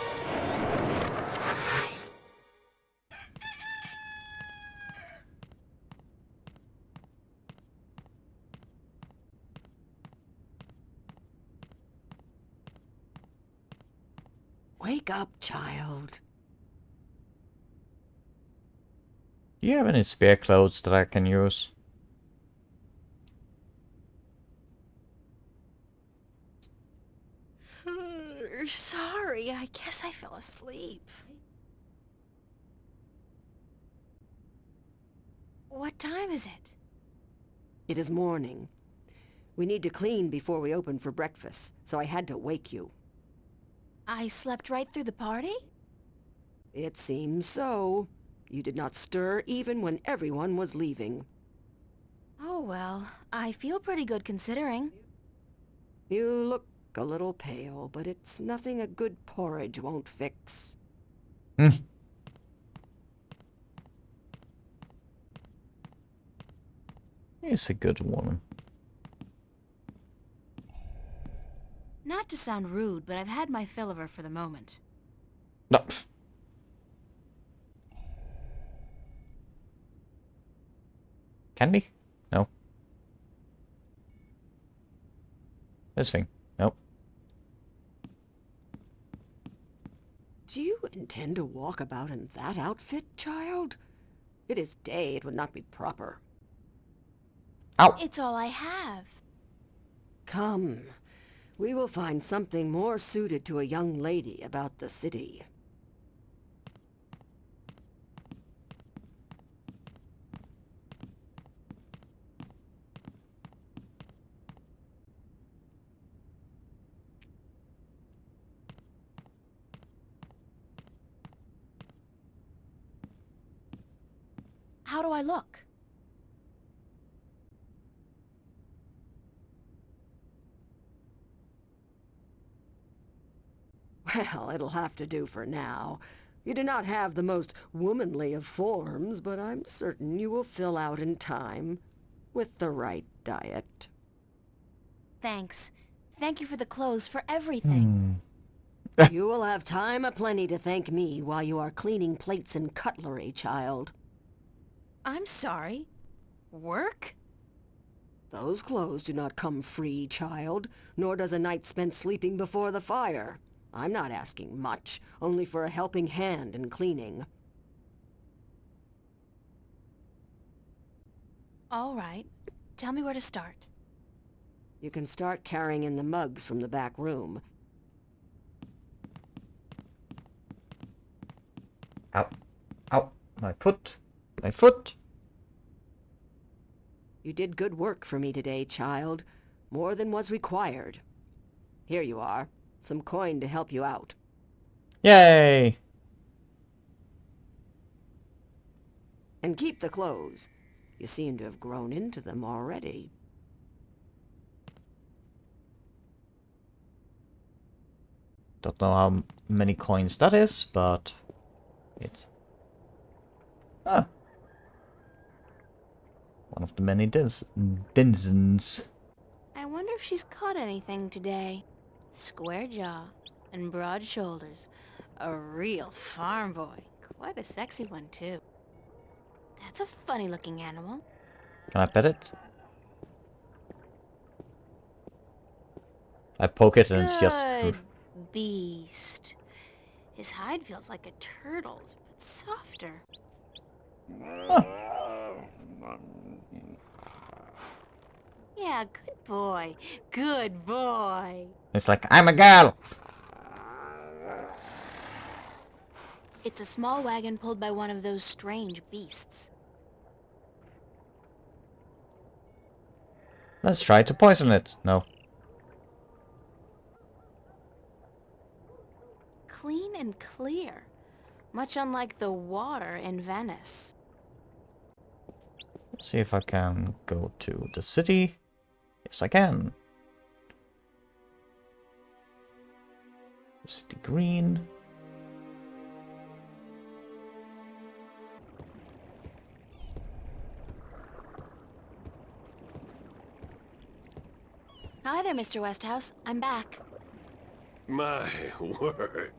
S3: Wake up, child.
S1: Do you have any spare clothes that I can use?
S2: Sorry, I guess I fell asleep. What time is it?
S3: It is morning. We need to clean before we open for breakfast, so I had to wake you.
S2: I slept right through the party?
S3: It seems so. You did not stir even when everyone was leaving.
S2: Oh well, I feel pretty good considering.
S3: You look a little pale, but it's nothing a good porridge won't fix.
S1: He's a good woman.
S2: Not to sound rude, but I've had my fill of her for the moment.
S1: No. Can we? No. This thing. Nope.
S3: Do you intend to walk about in that outfit, child? It is day, it would not be proper.
S1: Ow!
S2: It's all I have.
S3: Come. We will find something more suited to a young lady about the city.
S2: How do I look?
S3: Well, it'll have to do for now. You do not have the most womanly of forms, but I'm certain you will fill out in time, with the right diet.
S2: Thanks. Thank you for the clothes, for everything.
S3: You will have time aplenty to thank me while you are cleaning plates and cutlery, child.
S2: I'm sorry. Work?
S3: Those clothes do not come free, child, nor does a night spent sleeping before the fire. I'm not asking much, only for a helping hand in cleaning.
S2: All right. Tell me where to start.
S3: You can start carrying in the mugs from the back room.
S1: Ow. Ow. My foot. My foot.
S3: You did good work for me today, child. More than was required. Here you are. Some coin to help you out.
S1: Yay!
S3: And keep the clothes. You seem to have grown into them already.
S1: Don't know how many coins that is, but it's one of the many denizens.
S2: I wonder if she's caught anything today. Square jaw and broad shoulders. A real farm boy. Quite a sexy one, too. That's a funny-looking animal.
S1: Can I pet it? I poke it and it's just...
S2: Good beast. His hide feels like a turtle's, but softer. Yeah, good boy. Good boy.
S1: It's like, I'm a girl!
S2: It's a small wagon pulled by one of those strange beasts.
S1: Let's try to poison it. No.
S2: Clean and clear. Much unlike the water in Venice.
S1: Let's see if I can go to the city. Yes, I can. City green.
S2: Hi there, Mr. Westhouse. I'm back.
S21: My word.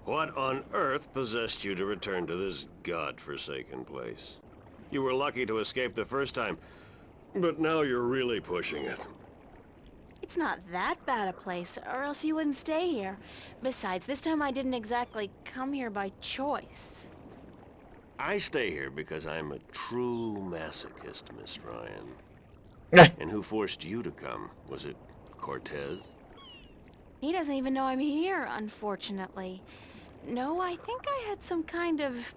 S21: What on earth possessed you to return to this godforsaken place? You were lucky to escape the first time, but now you're really pushing it.
S2: It's not that bad a place, or else you wouldn't stay here. Besides, this time I didn't exactly come here by choice.
S21: I stay here because I'm a true masochist, Miss Ryan. And who forced you to come? Was it Cortez?
S2: He doesn't even know I'm here, unfortunately. No, I think I had some kind of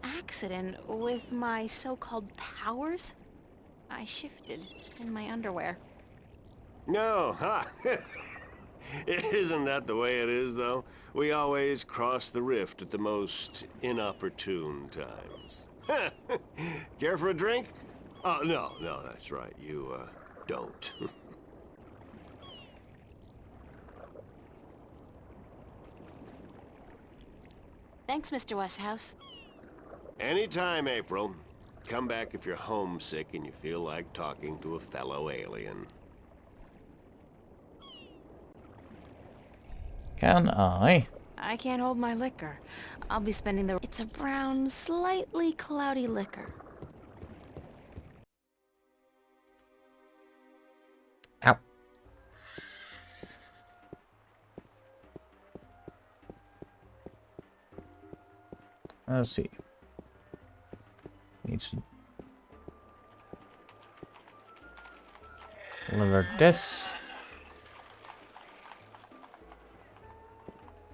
S2: accident with my so-called powers. I shifted in my underwear.
S21: No, ha! Isn't that the way it is, though? We always cross the rift at the most inopportune times. Care for a drink? Oh, no, that's right. You, don't.
S2: Thanks, Mr. Westhouse.
S21: Anytime, April. Come back if you're homesick and you feel like talking to a fellow alien.
S1: Can I?
S2: I can't hold my liquor. I'll be spending the... It's a brown, slightly cloudy liquor.
S1: Ow. Let's see. Need to deliver this.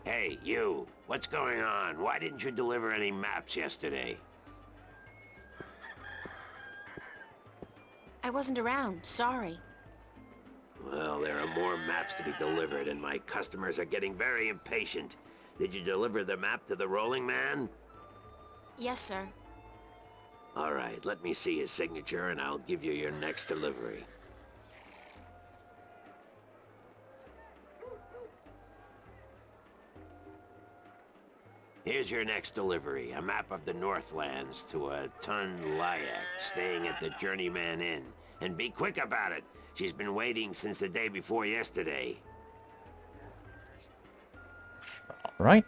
S20: Hey, you. What's going on? Why didn't you deliver any maps yesterday?
S2: I wasn't around. Sorry.
S20: Well, there are more maps to be delivered, and my customers are getting very impatient. Did you deliver the map to the rolling man?
S2: Yes, sir.
S20: All right, let me see his signature, and I'll give you your next delivery. Here's your next delivery, a map of the Northlands to a Tun Layak staying at the Journeyman Inn. And be quick about it. She's been waiting since the day before yesterday.
S1: All right.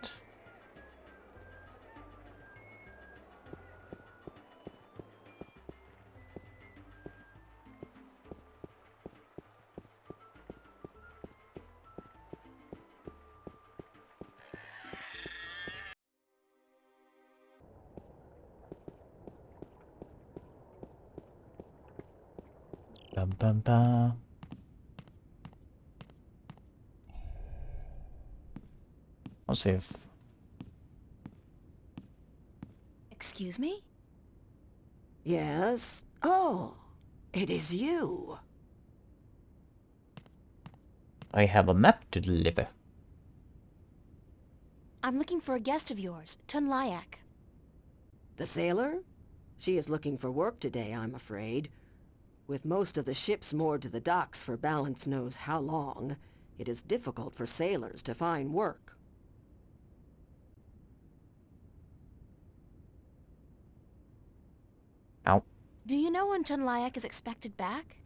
S1: Bum, bum, bum. I'll see if...
S2: Excuse me?
S3: Yes? Oh, it is you.
S1: I have a map to deliver.
S2: I'm looking for a guest of yours, Tun Layak.
S3: The sailor? She is looking for work today, I'm afraid. With most of the ships moored to the docks for balance knows how long, it is difficult for sailors to find work.
S1: Ow.
S2: Do you know when Tun Layak is expected back?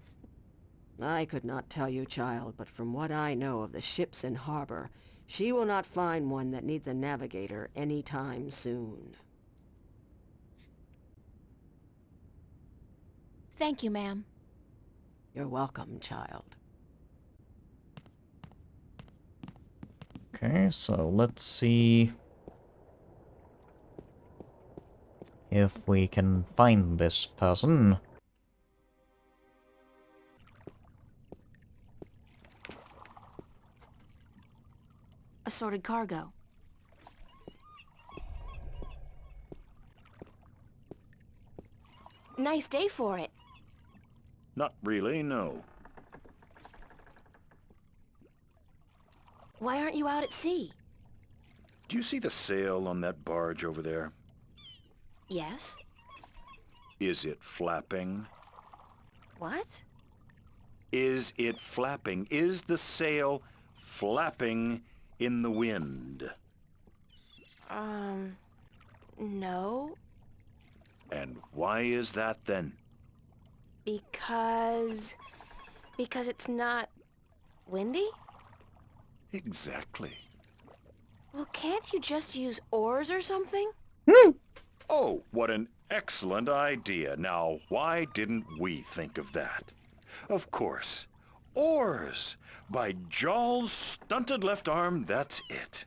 S3: I could not tell you, child, but from what I know of the ships in harbor, she will not find one that needs a navigator anytime soon.
S2: Thank you, ma'am.
S3: You're welcome, child.
S1: Okay, so let's see if we can find this person.
S2: Assorted cargo. Nice day for it.
S15: Not really, no.
S2: Why aren't you out at sea?
S15: Do you see the sail on that barge over there?
S2: Yes.
S15: Is it flapping?
S2: What?
S15: Is it flapping? Is the sail flapping in the wind?
S2: No.
S15: And why is that then?
S2: Because it's not windy?
S15: Exactly.
S2: Well, can't you just use oars or something?
S15: Oh, what an excellent idea. Now, why didn't we think of that? Of course. Oars! By Jaw's stunted left arm, that's it.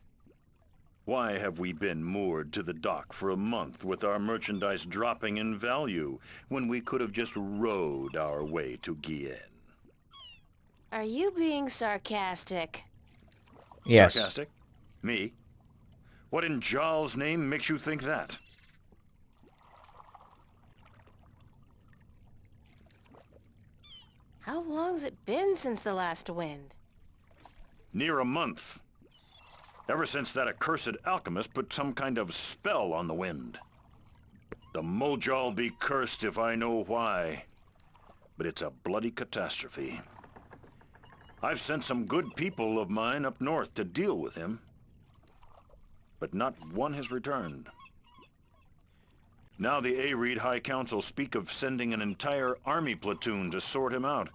S15: Why have we been moored to the dock for a month with our merchandise dropping in value when we could have just rowed our way to Guienne?
S2: Are you being sarcastic?
S1: Yes.
S15: Sarcastic? Me? What in Jaw's name makes you think that?
S2: How long's it been since the last wind?
S15: Near a month. Ever since that accursed alchemist put some kind of spell on the wind. The Moja'll be cursed if I know why. but it's a bloody catastrophe. I've sent some good people of mine up north to deal with him, but not one has returned. Now the A-Reed High Council speak of sending an entire army platoon to sort him out,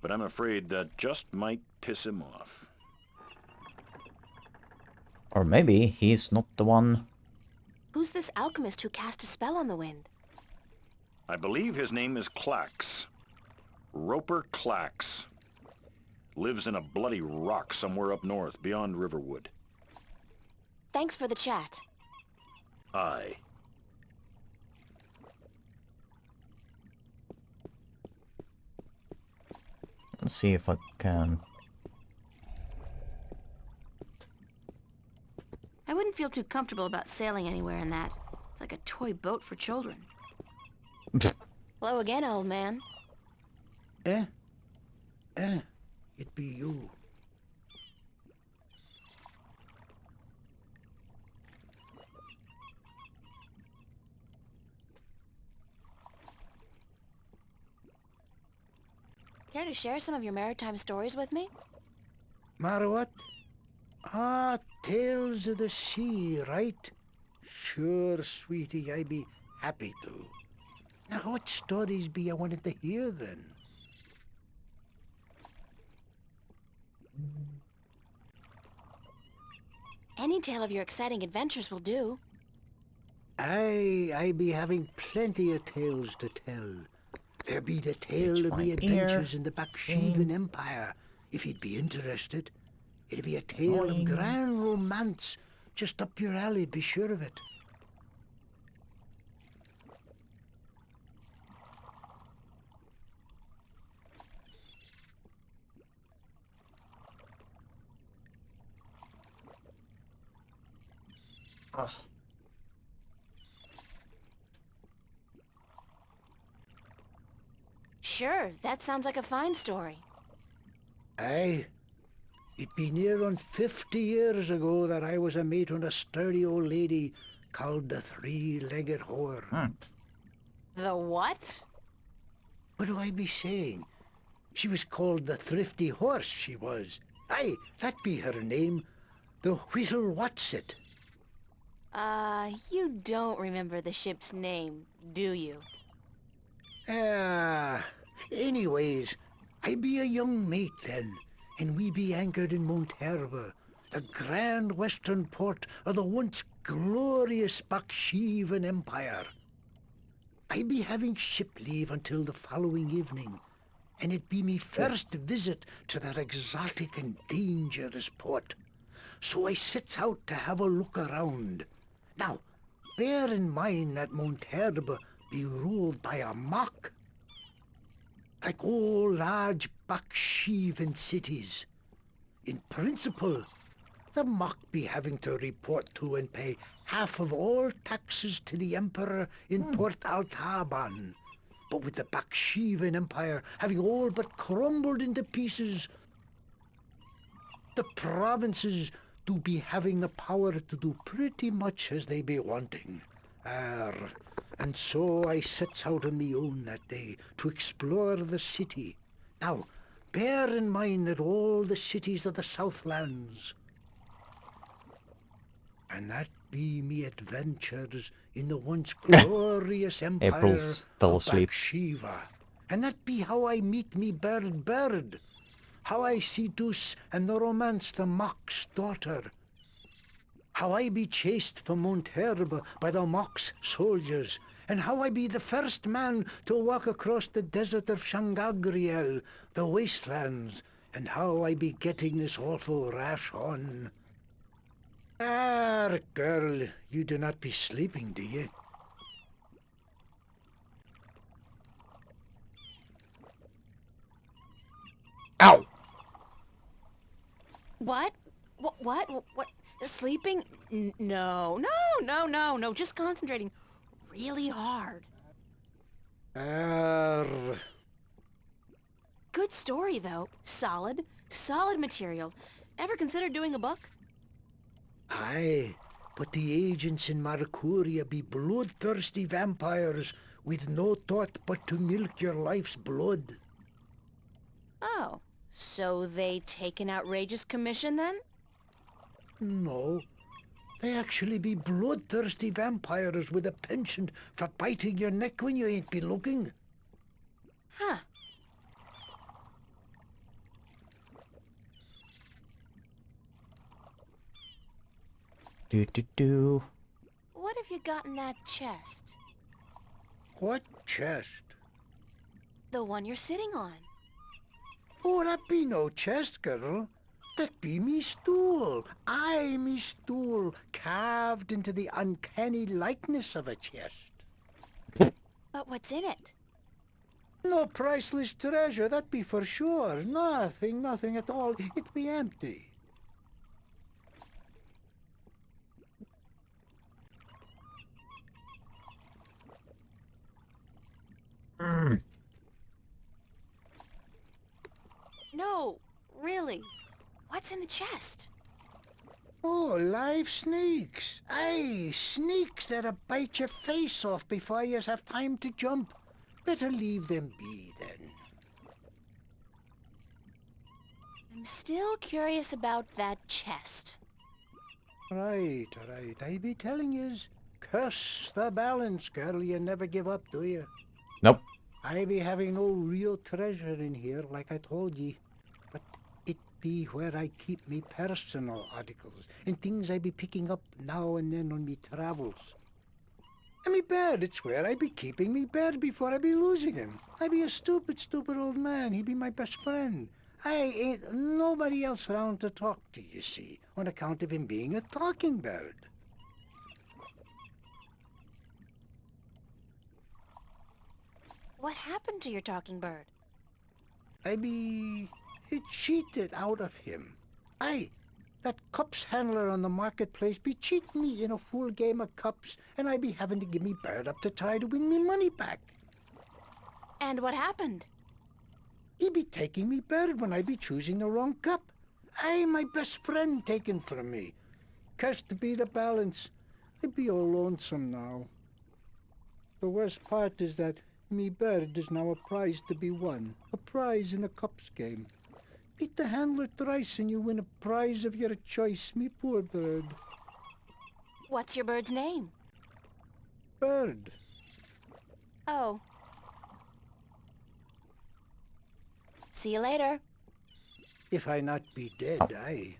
S15: but I'm afraid that just might piss him off.
S1: Or maybe he's not the one.
S2: Who's this alchemist who cast a spell on the wind?
S15: I believe his name is Clax. Roper Clax. Lives in a bloody rock somewhere up north, beyond Riverwood.
S2: Thanks for the chat.
S15: Aye.
S1: Let's see if I can.
S2: I wouldn't feel too comfortable about sailing anywhere in that. It's like a toy boat for children. Hello again, old man.
S12: It be you.
S2: Care to share some of your maritime stories with me?
S12: What? Ah, Tales of the Sea, right? Sure, sweetie, I be happy to. Now, what stories be I wanted to hear, then?
S2: Any tale of your exciting adventures will do.
S12: I be having plenty of tales to tell. There be the tale of me adventures in the Baksheevan Empire, if you'd be interested. It'd be a tale of grand romance, just up your alley, be sure of it.
S2: Sure, that sounds like a fine story.
S12: Aye. It be near on 50 years ago that I was a mate on a sturdy old lady called the Three-Legged Whore.
S2: The what?
S12: What do I be saying? She was called the Thrifty Horse, she was. Aye, that be her name. The Whittle Whatsit.
S2: You don't remember the ship's name, do you?
S12: Anyways, I be a young mate then, and we be anchored in Monterba, the grand western port of the once glorious Baksheevan Empire. I be having ship leave until the following evening, and it be me first visit to that exotic and dangerous port. So I sets out to have a look around. Now, bear in mind that Monterba be ruled by a mock. Like all large Baksheevan cities. In principle, the mock be having to report to and pay half of all taxes to the Emperor in Port Altaban. But with the Baksheevan Empire having all but crumbled into pieces, the provinces do be having the power to do pretty much as they be wanting. And so I sets out on me own that day to explore the city. Now, bear in mind that all the cities of the Southlands, and that be me adventures in the once glorious empire
S1: April's fell
S12: of
S1: asleep.
S12: Bakshiva. And that be how I meet me bird, how I seduce and romance the mock's daughter, how I be chased from Monterba by the mock's soldiers, and how I be the first man to walk across the desert of Shangagriel, the wastelands, and how I be getting this awful rash on. Girl, you do not be sleeping, do you?
S1: Ow!
S2: What? What? Sleeping? No. Just concentrating really hard. Good story, though. Solid material. Ever consider doing a book?
S12: Aye, but the agents in Marcuria be bloodthirsty vampires with no thought but to milk your life's blood.
S2: Oh, so they take an outrageous commission then?
S12: No. They actually be bloodthirsty vampires with a penchant for biting your neck when you ain't be looking.
S2: Huh.
S1: Do.
S2: What have you got in that chest?
S12: What chest?
S2: The one you're sitting on.
S12: Oh, that be no chest, girl. That be me stool. Aye, me stool, carved into the uncanny likeness of a chest.
S2: But what's in it?
S12: No priceless treasure, that be for sure. Nothing at all. It be empty.
S2: No, really. What's in the chest?
S12: Oh, live snakes. Aye, snakes that'll bite your face off before you have time to jump. Better leave them be, then.
S2: I'm still curious about that chest.
S12: Right. I be telling yous, curse the balance, girl. You never give up, do you?
S1: Nope.
S12: I be having no real treasure in here, like I told ye. But it be where I keep me personal articles and things I be picking up now and then on me travels. And me bed, it's where I be keeping me bed before I be losing him. I be a stupid old man. He be my best friend. I ain't nobody else around to talk to, you see, on account of him being a talking bird.
S2: What happened to your talking bird?
S12: I be cheated out of him. Aye, that cups handler on the marketplace be cheating me in a full game of cups, and I be having to give me bird up to try to win me money back.
S2: And what happened?
S12: He be taking me bird when I be choosing the wrong cup. Aye, my best friend taken from me. Cursed be the balance. I be all lonesome now. The worst part is that me bird is now a prize to be won. A prize in the cups game. Beat the handler thrice and you win a prize of your choice, me poor bird.
S2: What's your bird's name?
S12: Bird.
S2: Oh. See you later.
S12: If I not be dead, aye.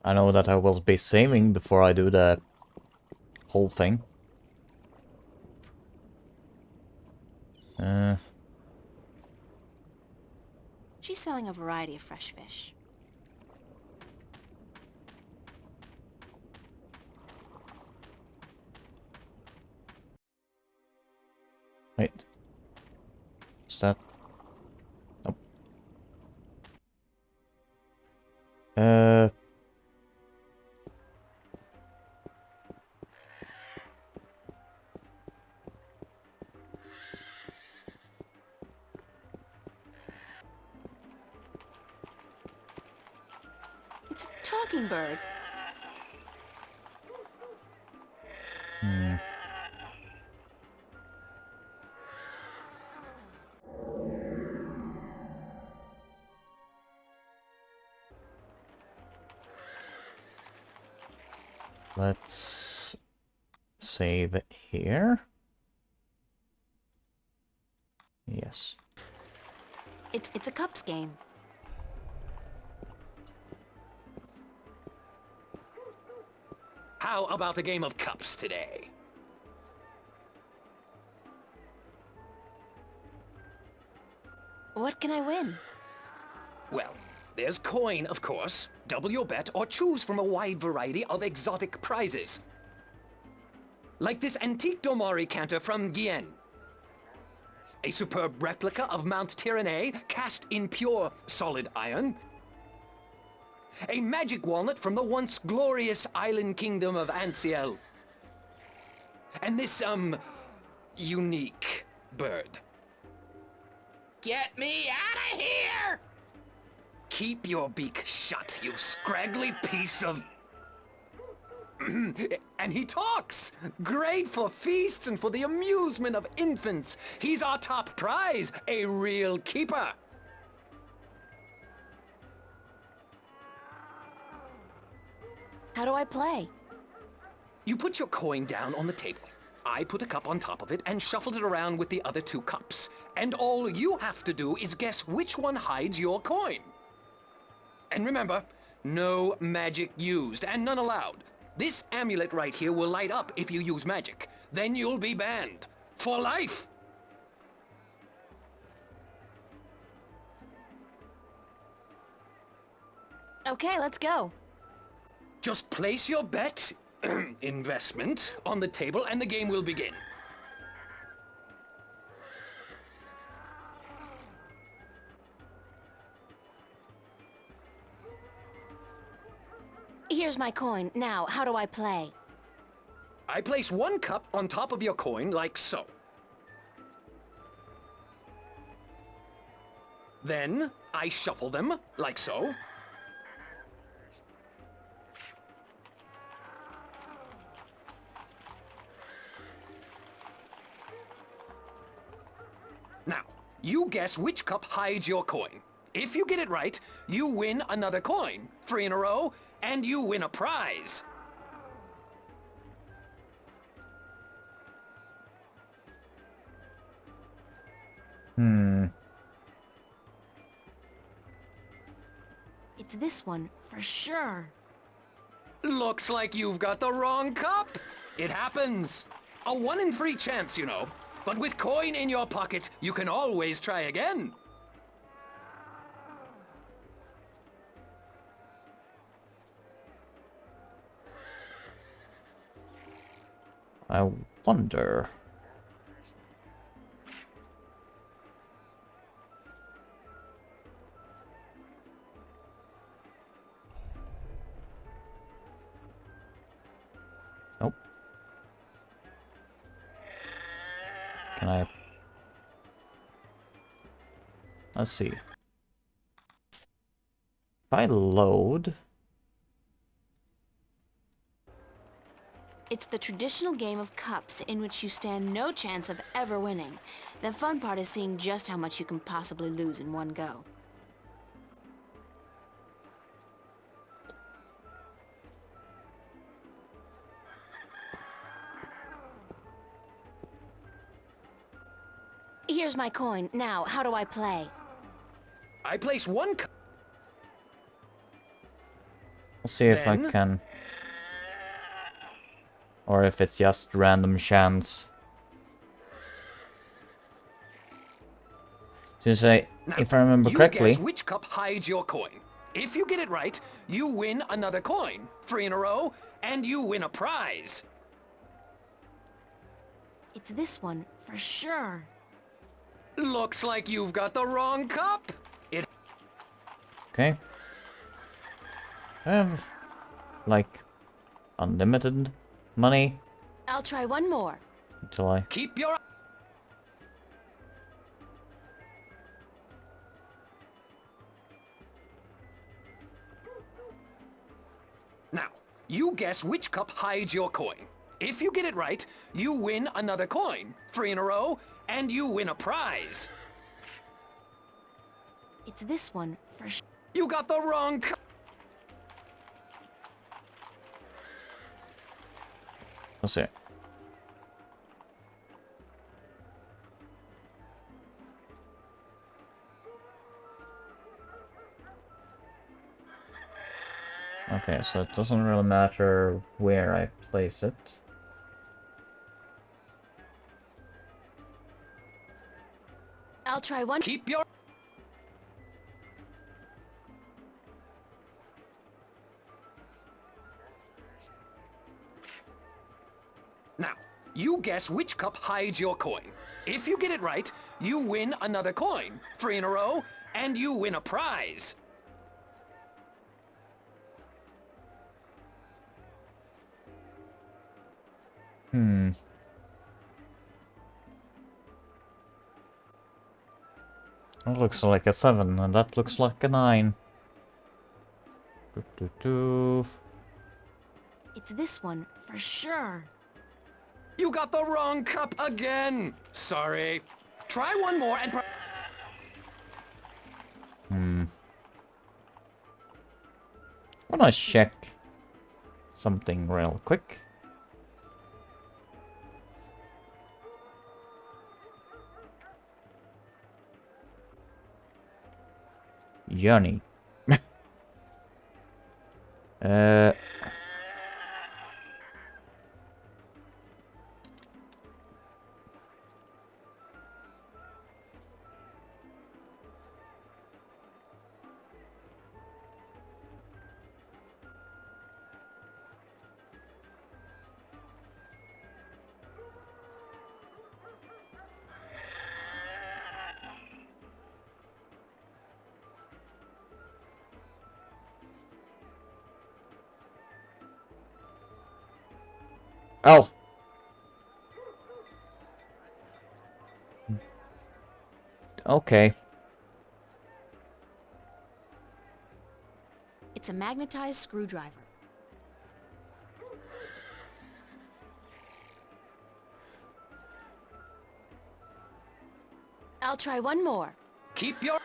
S1: I know that I will be saving before I do the whole thing.
S2: She's selling a variety of fresh fish.
S1: Wait. Is that? Nope.
S2: It's a talking bird.
S1: Let's save it here. Yes.
S2: It's a cups game.
S19: How about a game of cups today?
S2: What can I win?
S19: Well, there's coin, of course. Double your bet or choose from a wide variety of exotic prizes. Like this antique Domari canter from Guyenne. A superb replica of Mount Tyranny, cast in pure solid iron. A magic walnut from the once glorious island kingdom of Ansiel. And this, unique bird.
S18: Get me out of here!
S19: Keep your beak shut, you scraggly piece of... And he talks! Great for feasts and for the amusement of infants. He's our top prize, a real keeper.
S2: How do I play?
S19: You put your coin down on the table. I put a cup on top of it and shuffled it around with the other 2 cups. And all you have to do is guess which one hides your coin. And remember, no magic used and none allowed. This amulet right here will light up if you use magic. Then you'll be banned. For life!
S2: Okay, let's go.
S19: Just place your bet, investment, on the table and the game will begin.
S2: Here's my coin. Now, how do I play?
S19: I place 1 cup on top of your coin, like so. Then, I shuffle them, like so. Now, you guess which cup hides your coin. If you get it right, you win another coin, 3 in a row, and you win a prize.
S2: It's this one, for sure.
S19: Looks like you've got the wrong cup. It happens. A 1 in 3 chance, you know. But with coin in your pocket, you can always try again.
S1: I wonder... Nope. Can I... Let's see. If I load...
S2: It's the traditional game of cups in which you stand no chance of ever winning. The fun part is seeing just how much you can possibly lose in one go. Here's my coin. Now, how do I play?
S19: I place 1 cup.
S1: I'll see if I can... Or if it's just random chance. Since if I remember correctly...
S19: You guess which cup hides your coin. If you get it right, you win another coin, 3 in a row, and you win a prize.
S2: It's this one, for sure.
S19: Looks like you've got the wrong cup.
S1: Okay. I have, like, unlimited money.
S2: I'll try one more.
S1: Until I...
S19: Keep your... Now, you guess which cup hides your coin. If you get it right, you win another coin, 3 in a row, and you win a prize.
S2: It's this one, for sure.
S19: You got the wrong cup.
S1: Let's see. Okay, so it doesn't really matter where I place it.
S2: I'll try one.
S19: Keep your... Now, you guess which cup hides your coin. If you get it right, you win another coin. 3 in a row, and you win a prize.
S1: That looks like a 7, and that looks like a 9.
S2: It's this one, for sure.
S19: You got the wrong cup again! Sorry. Try one more and...
S1: I wanna check something real quick. Johnny. Oh. Okay.
S2: It's a magnetized screwdriver. I'll try one more.
S19: Keep your...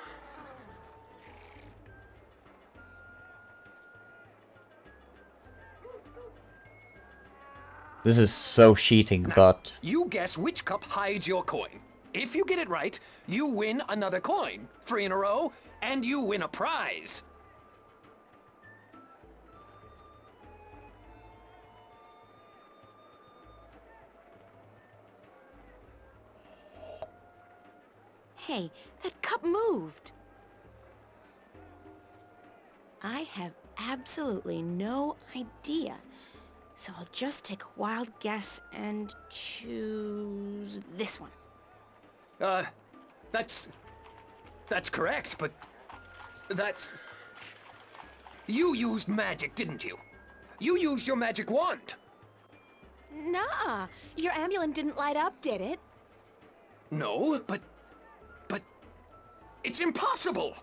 S1: This is so cheating, but...
S19: You guess which cup hides your coin. If you get it right, you win another coin. 3 in a row, and you win a prize.
S2: Hey, that cup moved. I have absolutely no idea. So I'll just take a wild guess and choose this one.
S19: That's correct, but... That's... You used magic, didn't you? You used your magic wand.
S2: Nah, your amulet didn't light up, did it?
S19: No, but... It's impossible!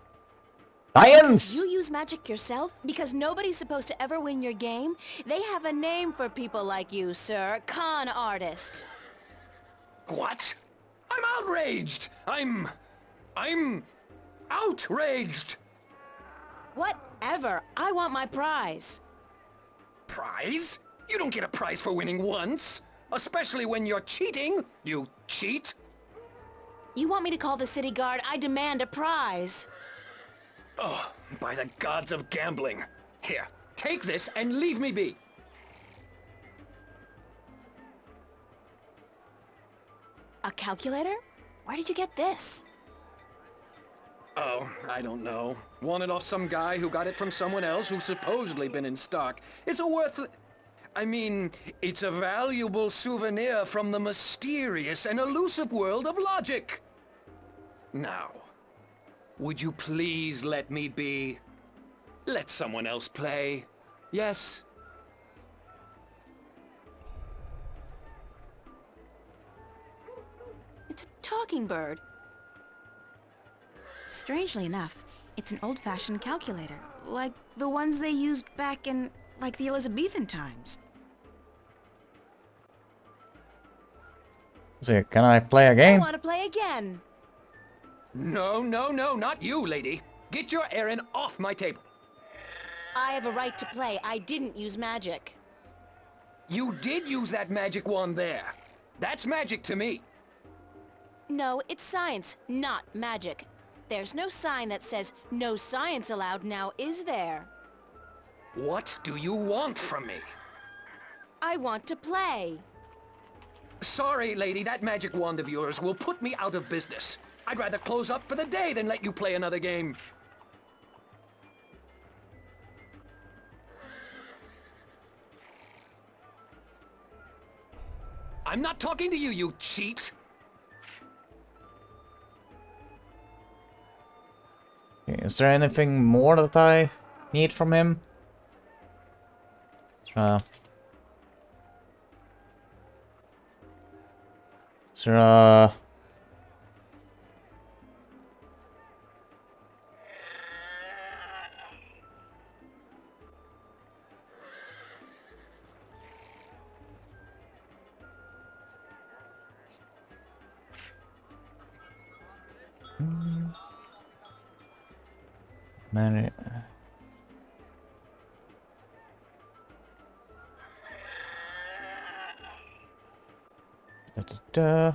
S1: Science!
S2: You use magic yourself? Because nobody's supposed to ever win your game? They have a name for people like you, sir. Con artist.
S19: What? I'm outraged! I'm outraged!
S2: Whatever. I want my prize.
S19: Prize? You don't get a prize for winning once. Especially when you're cheating. You cheat.
S2: You want me to call the city guard? I demand a prize.
S19: Oh, by the gods of gambling. Here, take this and leave me be.
S2: A calculator? Where did you get this?
S19: Oh, I don't know. Won it off some guy who got it from someone else who's supposedly been in stock. It's it's a valuable souvenir from the mysterious and elusive world of logic. Now, would you please let me be? Let someone else play. Yes?
S2: It's a talking bird. Strangely enough, it's an old-fashioned calculator, like the ones they used back in, like, the Elizabethan times.
S1: So, can I play a
S2: I
S1: game?
S2: want to play again.
S19: No, not you, lady. Get your errand off my table.
S2: I have a right to play. I didn't use magic.
S19: You did use that magic wand there. That's magic to me.
S2: No, it's science, not magic. There's no sign that says no science allowed now, is there?
S19: What do you want from me?
S2: I want to play.
S19: Sorry, lady, that magic wand of yours will put me out of business. I'd rather close up for the day than let you play another game. I'm not talking to you, you cheat!
S1: is there anything more that I need from him? Is there a... Many... Da.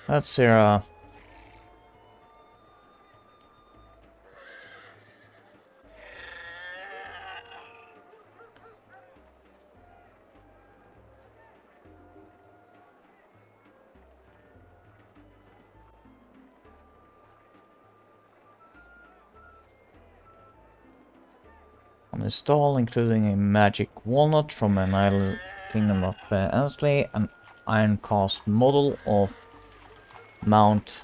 S1: That's Sarah. Install, including a magic walnut from an island kingdom of Ansley, an iron cast model of Mount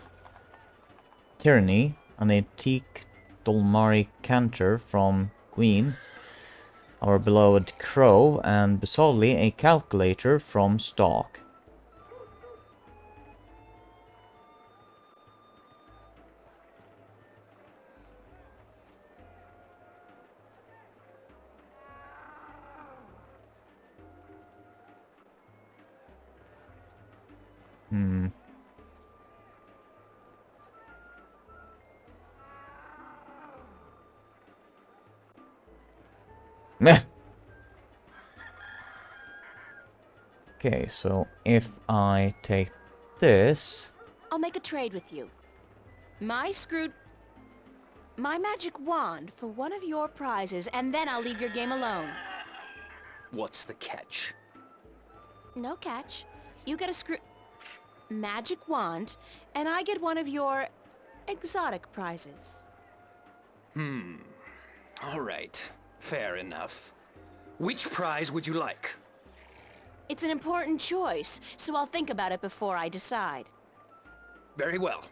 S1: Tyranny, an antique Dolmari canter from Queen, our beloved Crow, and bizarrely a calculator from Stark. Meh. Okay, so if I take this...
S2: I'll make a trade with you. My magic wand for one of your prizes, and then I'll leave your game alone.
S19: What's the catch?
S2: No catch. You get a magic wand, and I get one of your exotic prizes.
S19: All right. Fair enough. Which prize would you like?
S2: It's an important choice, so I'll think about it before I decide.
S19: Very well.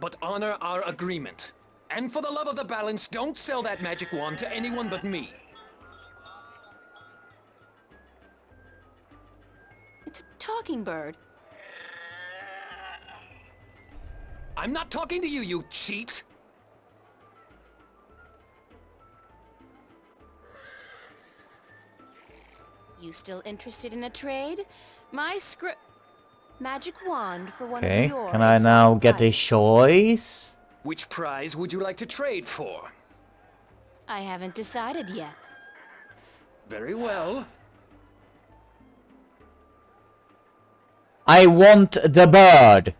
S19: But honor our agreement. And for the love of the balance, don't sell that magic wand to anyone but me.
S2: It's a talking bird.
S19: I'm not talking to you, you cheat!
S2: You still interested in a trade? My magic wand for one
S1: Okay,
S2: of your
S1: can I now
S2: exotic
S1: get a
S2: prizes.
S1: choice?
S19: Which prize would you like to trade for?
S2: I haven't decided yet.
S19: Very well.
S1: I want the bird!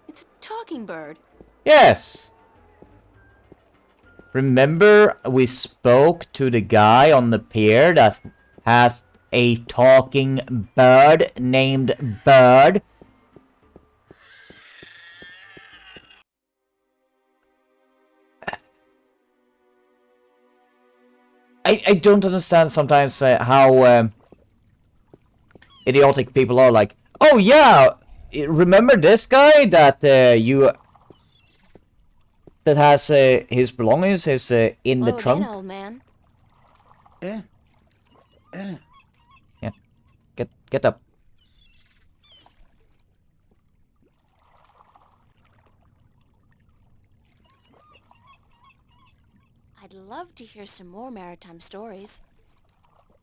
S2: It's a talking bird.
S1: Yes! Remember we spoke to the guy on the pier that has a talking bird named Bird? I don't understand sometimes how idiotic people are like, oh yeah, remember this guy that that has his belongings is in the trunk?
S2: Again, old man.
S12: Eh?
S1: Yeah, get up.
S2: I'd love to hear some more maritime stories.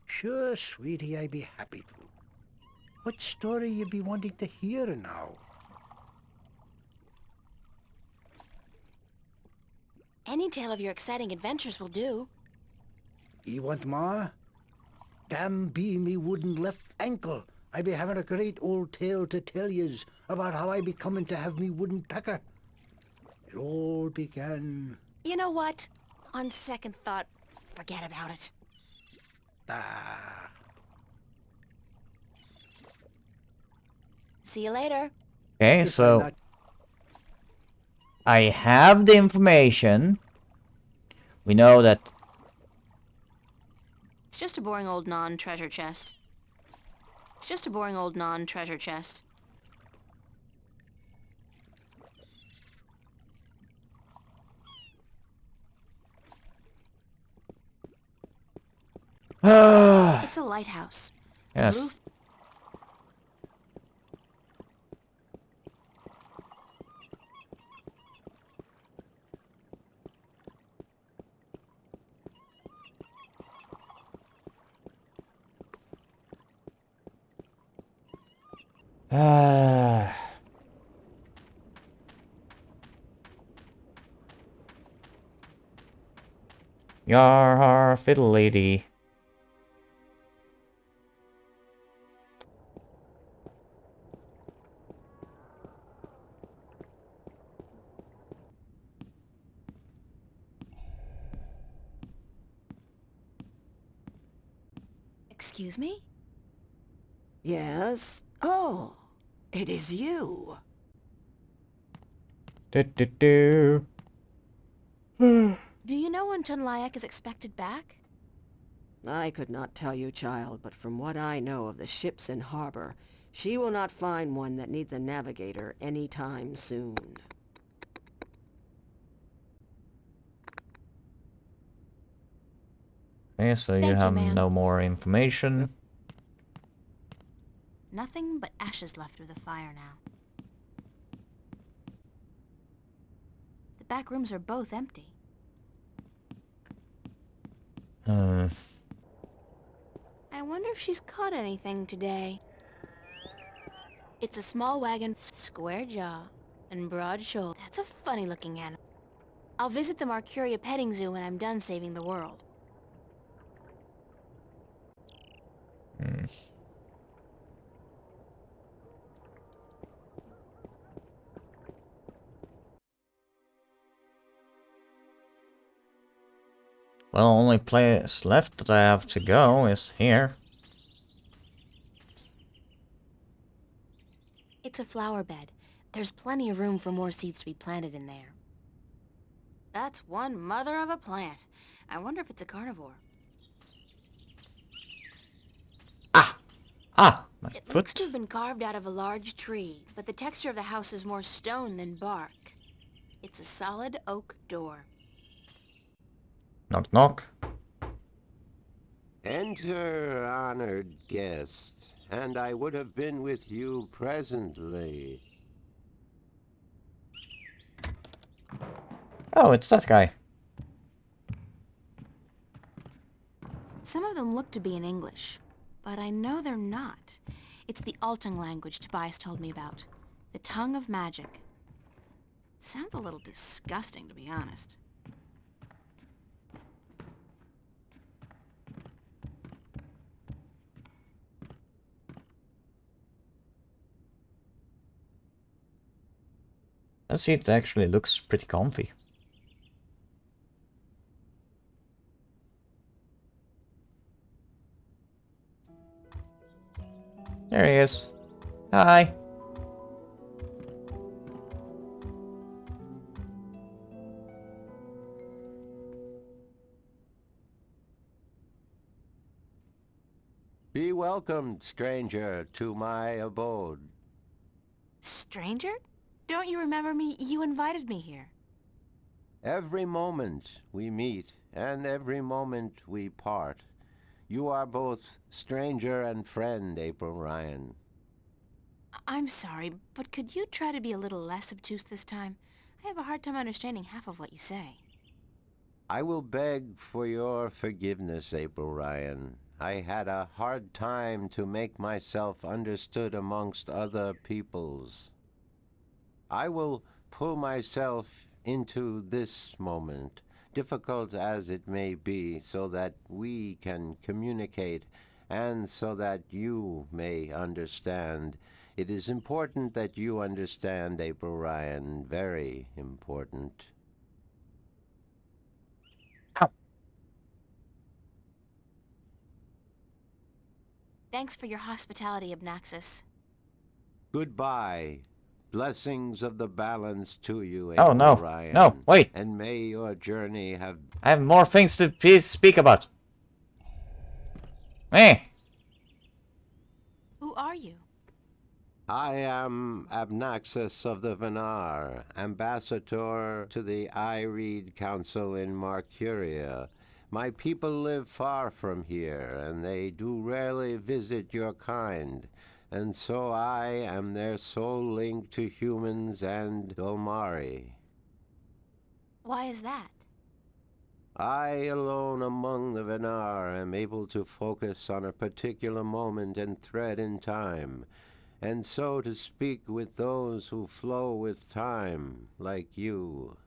S12: Sure, sweetie, I'd be happy to. What story you be wanting to hear now?
S2: Any tale of your exciting adventures will do.
S12: You want more? Damn be me wooden left ankle. I be having a great old tale to tell yez about how I be coming to have me wooden pecker. It all began...
S2: You know what? On second thought, forget about it.
S12: Ah.
S2: See you later.
S1: Okay, so I have the information. We know that
S2: It's just a boring old non-treasure chest. It's just a boring old non-treasure chest. It's a lighthouse. The
S1: Yes.
S2: roof.
S1: Yar fiddle lady.
S2: Excuse me?
S3: Yes? Oh, it is you.
S1: Do.
S2: Do you know when Tunlayak is expected back?
S3: I could not tell you, child, but from what I know of the ships in harbor, she will not find one that needs a navigator anytime soon.
S1: Okay, so you
S2: Thank you,
S1: have
S2: ma'am.
S1: no more information.
S2: Nothing but ashes left of the fire now. The back rooms are both empty. I wonder if she's caught anything today. It's a small wagon, square jaw, and broad shoulder. That's a funny-looking animal. I'll visit the Marcuria petting zoo when I'm done saving the world.
S1: Well, only place left that I have to go is here.
S2: It's a flower bed. There's plenty of room for more seeds to be planted in there. That's one mother of a plant. I wonder if it's a carnivore.
S1: My
S2: It
S1: foot.
S2: looks to have been carved out of a large tree, but the texture of the house is more stone than bark. It's a solid oak door.
S1: Knock knock.
S20: Enter, honored guest, and I would have been with you presently.
S1: Oh, it's that guy.
S2: Some of them look to be in English, but I know they're not. It's the Altung language Tobias told me about. The tongue of magic. Sounds a little disgusting, to be honest.
S1: That seat actually looks pretty comfy. There he is. Hi.
S20: Be welcomed, stranger, to my abode.
S2: Stranger? Don't you remember me? You invited me here.
S20: Every moment we meet, and every moment we part. You are both stranger and friend, April Ryan.
S2: I'm sorry, but could you try to be a little less obtuse this time? I have a hard time understanding half of what you say.
S20: I will beg for your forgiveness, April Ryan. I had a hard time to make myself understood amongst other peoples. I will pull myself into this moment, difficult as it may be, so that we can communicate and so that you may understand. It is important that you understand, April Ryan. Very important.
S2: Thanks for your hospitality, Obnaxis.
S20: Goodbye. Blessings of the balance to you,
S1: Oh,
S20: April
S1: no.
S20: Ryan.
S1: No, wait.
S20: And may your journey have...
S1: I have more things to speak about. Hey!
S2: Who are you?
S20: I am Abnaxis of the Venar, ambassador to the I-Read Council in Marcuria. My people live far from here, and they do rarely visit your kind, and so I am their sole link to humans and Dolmari.
S2: Why is that?
S20: I alone among the Venar am able to focus on a particular moment and thread in time, and so to speak with those who flow with time, like you.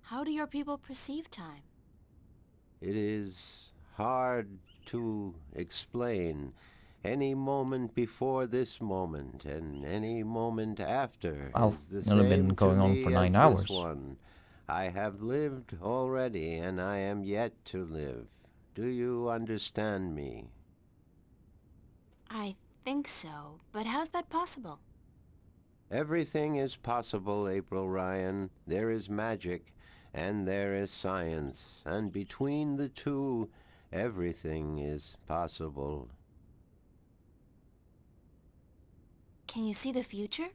S2: How do your people perceive time?
S20: It is hard to explain. Any moment before this moment and any moment after
S1: Wow,
S20: is the
S1: it's only been
S20: same
S1: going
S20: to
S1: on
S20: me
S1: for
S20: as
S1: 9
S20: this
S1: hours.
S20: one. I have lived already, and I am yet to live. Do you understand me?
S2: I think so, but how's that possible?
S20: Everything is possible, April Ryan. There is magic, and there is science, and between the two, everything is possible.
S2: Can you see the future?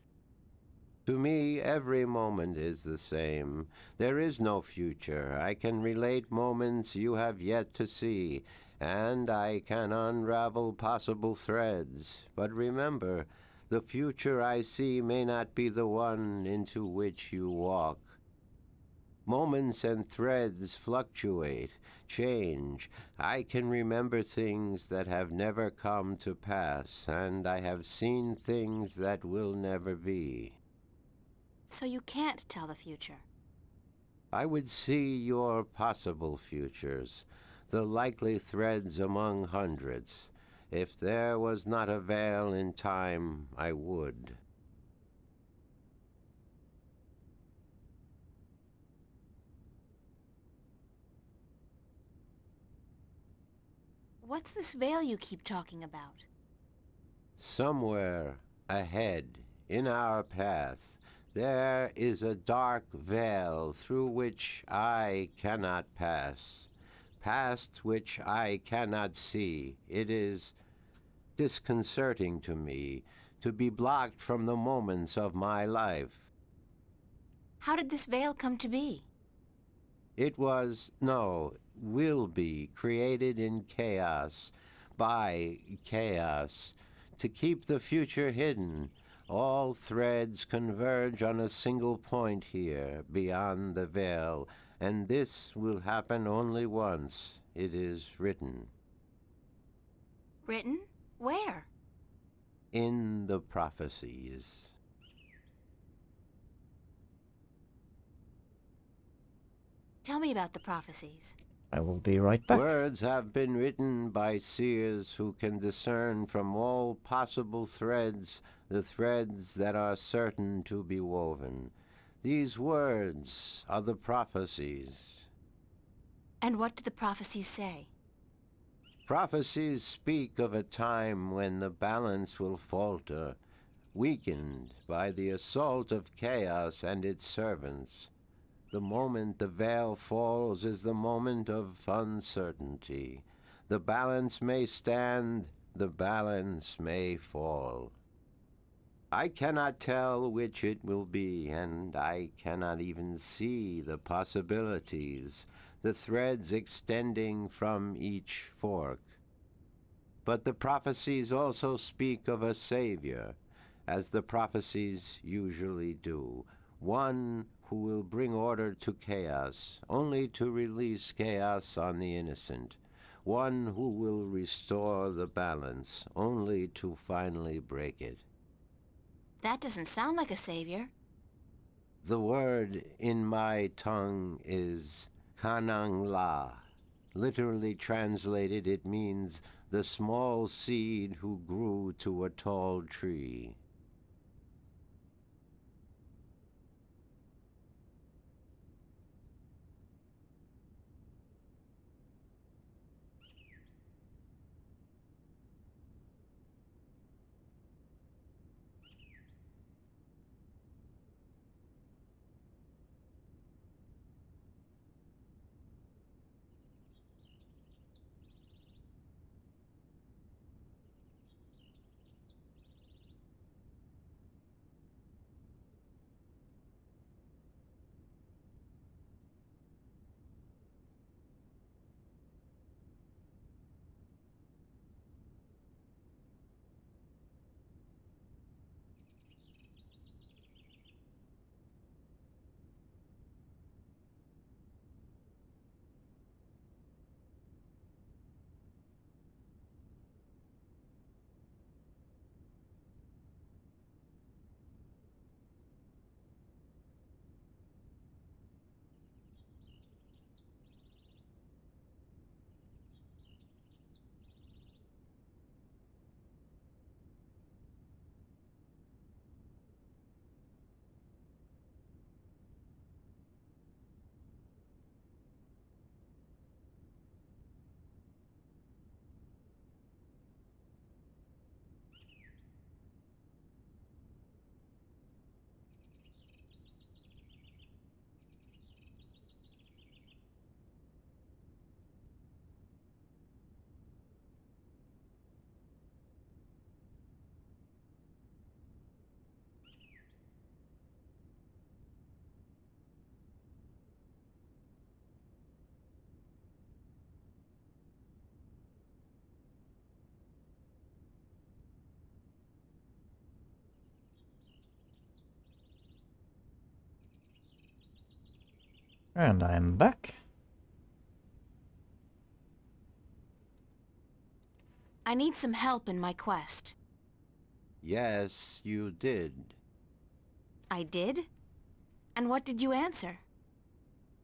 S20: To me, every moment is the same. There is no future. I can relate moments you have yet to see, and I can unravel possible threads. But remember, the future I see may not be the one into which you walk. Moments and threads fluctuate, change. I can remember things that have never come to pass, and I have seen things that will never be.
S2: So you can't tell the future.
S20: I would see your possible futures, the likely threads among hundreds. If there was not a veil in time, I would.
S2: What's this veil you keep talking about?
S20: Somewhere ahead, in our path, there is a dark veil through which I cannot pass, past which I cannot see. It is disconcerting to me to be blocked from the moments of my life.
S2: How did this veil come to be?
S20: It was, no, will be created in chaos, by chaos, to keep the future hidden. All threads converge on a single point here, beyond the veil, and this will happen only once. It is written.
S2: Written? Where?
S20: In the prophecies.
S2: Tell me about the prophecies.
S1: I will be right back.
S20: Words have been written by seers who can discern from all possible threads the threads that are certain to be woven. These words are the prophecies.
S2: And what do the prophecies say?
S20: Prophecies speak of a time when the balance will falter, weakened by the assault of chaos and its servants. The moment the veil falls is the moment of uncertainty. The balance may stand, the balance may fall. I cannot tell which it will be, and I cannot even see the possibilities, the threads extending from each fork. But the prophecies also speak of a savior, as the prophecies usually do, one who will bring order to chaos, only to release chaos on the innocent, One who will restore the balance, only to finally break it.
S2: That doesn't sound like a savior.
S20: The word in my tongue is Kanang La. Literally translated, it means the small seed who grew to a tall tree.
S1: And I'm back.
S2: I need some help in my quest.
S20: Yes, you did.
S2: I did? And what did you answer?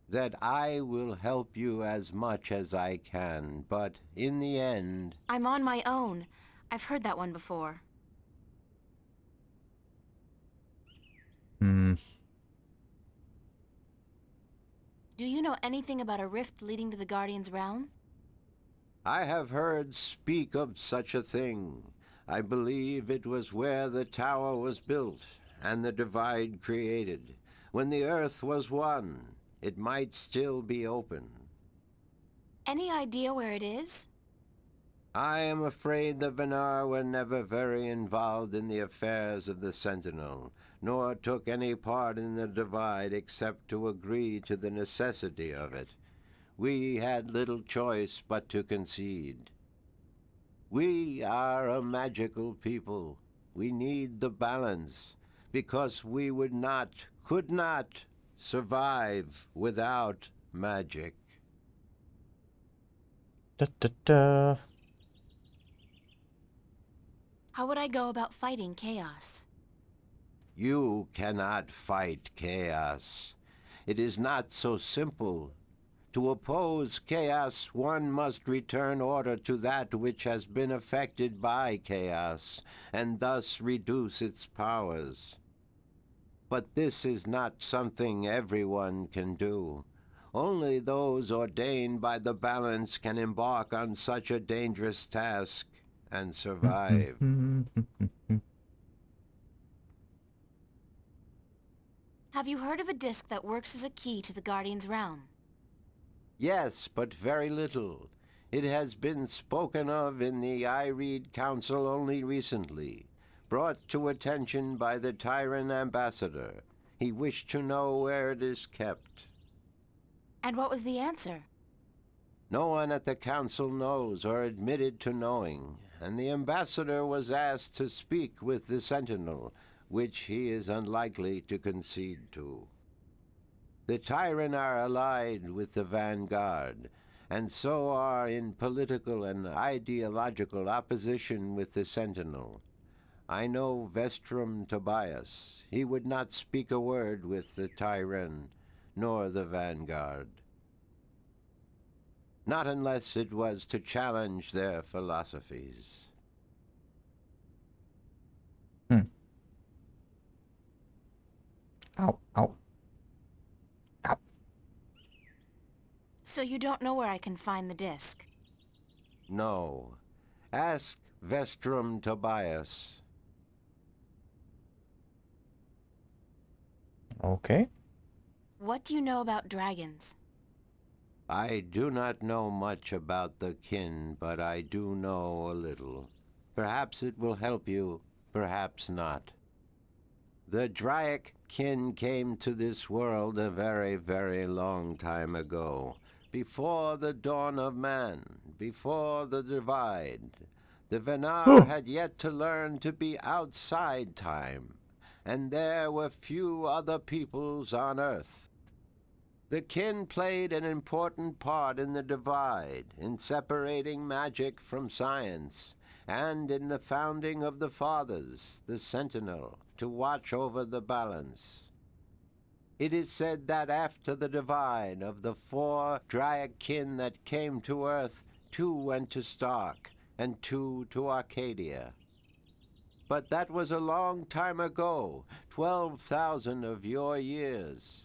S20: That I will help you as much as I can, but in the end...
S2: I'm on my own. I've heard that one before.
S1: Hmm.
S2: Do you know anything about a rift leading to the Guardian's realm?
S20: I have heard speak of such a thing. I believe it was where the tower was built and the divide created. When the earth was one, it might still be open.
S2: Any idea where it is?
S20: I am afraid the Venar were never very involved in the affairs of the Sentinel, nor took any part in the divide except to agree to the necessity of it. We had little choice but to concede. We are a magical people. We need the balance, because we would not, could not, survive without magic.
S1: Da, da, da.
S2: How would I go about fighting chaos?
S20: You cannot fight chaos. It is not so simple. To oppose chaos, one must return order to that which has been affected by chaos, and thus reduce its powers. But this is not something everyone can do. Only those ordained by the balance can embark on such a dangerous task and survive.
S2: Have you heard of a disc that works as a key to the Guardian's realm?
S20: Yes, but very little. It has been spoken of in the I-Read Council only recently, brought to attention by the Tyrant Ambassador. He wished to know where it is kept.
S2: And what was the answer?
S20: No one at the council knows or admitted to knowing, and the ambassador was asked to speak with the Sentinel, which he is unlikely to concede to. The Tyrant are allied with the Vanguard, and so are in political and ideological opposition with the Sentinel. I know Vestrum Tobias. He would not speak a word with the Tyren, nor the Vanguard. Not unless it was to challenge their philosophies.
S1: Ow, ow. Ow.
S2: So you don't know where I can find the disc?
S20: No. Ask Vestrum Tobias.
S1: Okay.
S2: What do you know about dragons?
S20: I do not know much about the kin, but I do know a little. Perhaps it will help you, perhaps not. The Draic kin came to this world a very, very long time ago. Before the dawn of man, before the divide. The Venar had yet to learn to be outside time, and there were few other peoples on Earth. The kin played an important part in the divide, in separating magic from science, and in the founding of the Fathers, the Sentinel, to watch over the balance. It is said that after the divide of the 4 Draic kin that came to Earth, 2 went to Stark, and 2 to Arcadia. But that was a long time ago, 12,000 of your years.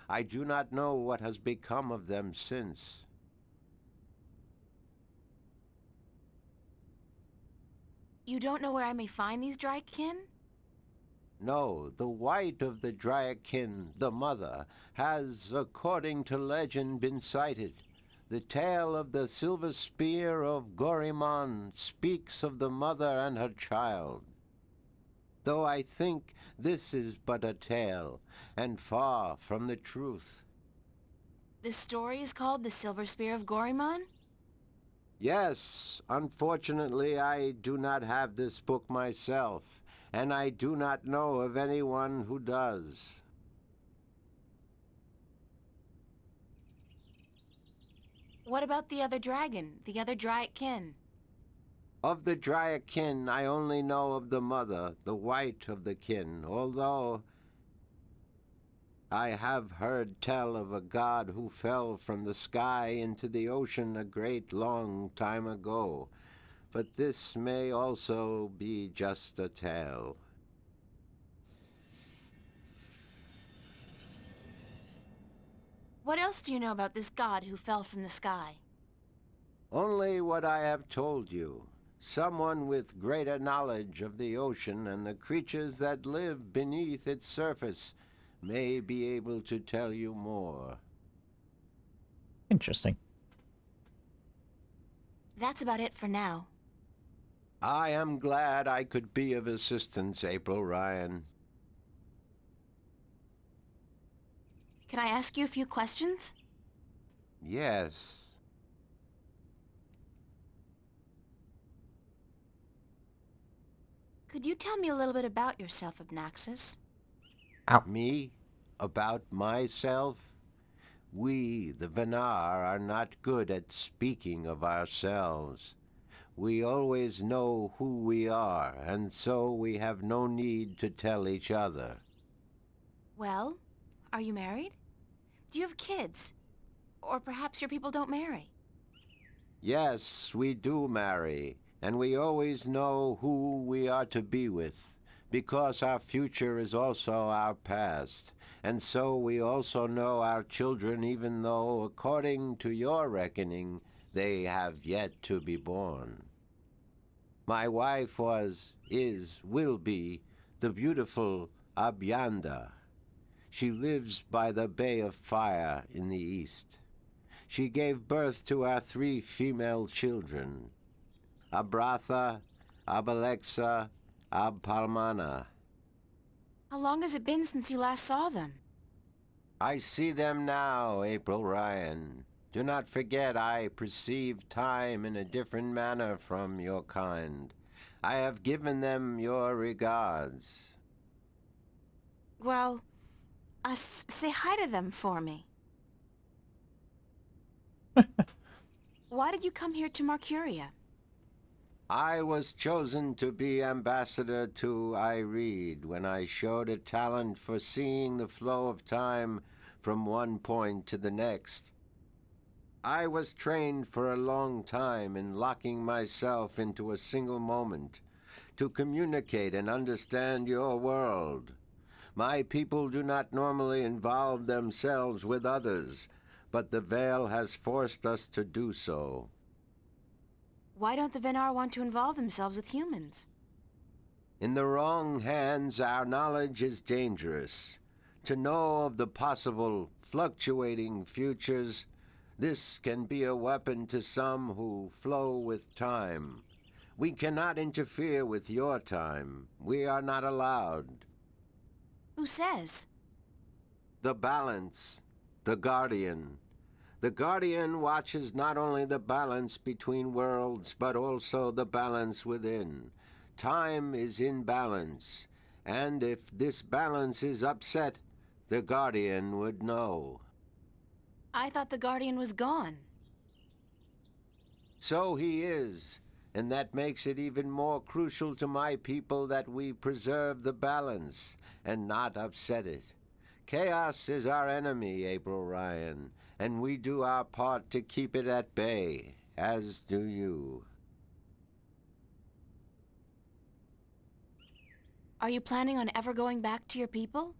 S20: I do not know what has become of them since.
S2: You don't know where I may find these Drykin?
S20: No, the white of the Dryakin, the mother, has, according to legend, been sighted. The tale of the silver spear of Gorimon speaks of the mother and her child. Though I think this is but a tale, and far from the truth.
S2: The story is called The Silver Spear of Gorimon?
S20: Yes, unfortunately I do not have this book myself, and I do not know of anyone who does.
S2: What about the other dragon, the other Draic kin?
S20: Of the Draic kin, I only know of the mother, the white of the kin, although I have heard tell of a god who fell from the sky into the ocean a great long time ago. But this may also be just a tale.
S2: What else do you know about this god who fell from the sky?
S20: Only what I have told you. Someone with greater knowledge of the ocean and the creatures that live beneath its surface may be able to tell you more.
S1: Interesting.
S2: That's about it for now.
S20: I am glad I could be of assistance, April Ryan.
S2: Can I ask you a few questions?
S20: Yes.
S2: Could you tell me a little bit about yourself, Abnaxis?
S20: Me? About myself? We, the Venar, are not good at speaking of ourselves. We always know who we are, and so we have no need to tell each other.
S2: Well, are you married? Do you have kids? Or perhaps your people don't marry?
S20: Yes, we do marry, and we always know who we are to be with, because our future is also our past, and so we also know our children even though, according to your reckoning, they have yet to be born. My wife will be, the beautiful Abyanda. She lives by the Bay of Fire in the east. She gave birth to our 3 female children, Abratha, Abalexa, Abpalmana.
S2: How long has it been since you last saw them?
S20: I see them now, April Ryan. Do not forget I perceive time in a different manner from your kind. I have given them your regards.
S2: Well, say hi to them for me. Why did you come here to Mercuria?
S20: I was chosen to be ambassador to Ireed when I showed a talent for seeing the flow of time from one point to the next. I was trained for a long time in locking myself into a single moment to communicate and understand your world. My people do not normally involve themselves with others, but the Veil has forced us to do so.
S2: Why don't the Venar want to involve themselves with humans?
S20: In the wrong hands, our knowledge is dangerous. To know of the possible fluctuating futures, this can be a weapon to some who flow with time. We cannot interfere with your time. We are not allowed.
S2: Who says?
S20: The balance. The Guardian. The Guardian watches not only the balance between worlds, but also the balance within. Time is in balance, and if this balance is upset, the Guardian would know.
S2: I thought the Guardian was gone.
S20: So he is, and that makes it even more crucial to my people that we preserve the balance and not upset it. Chaos is our enemy, April Ryan, and we do our part to keep it at bay, as do you.
S2: Are you planning on ever going back to your people?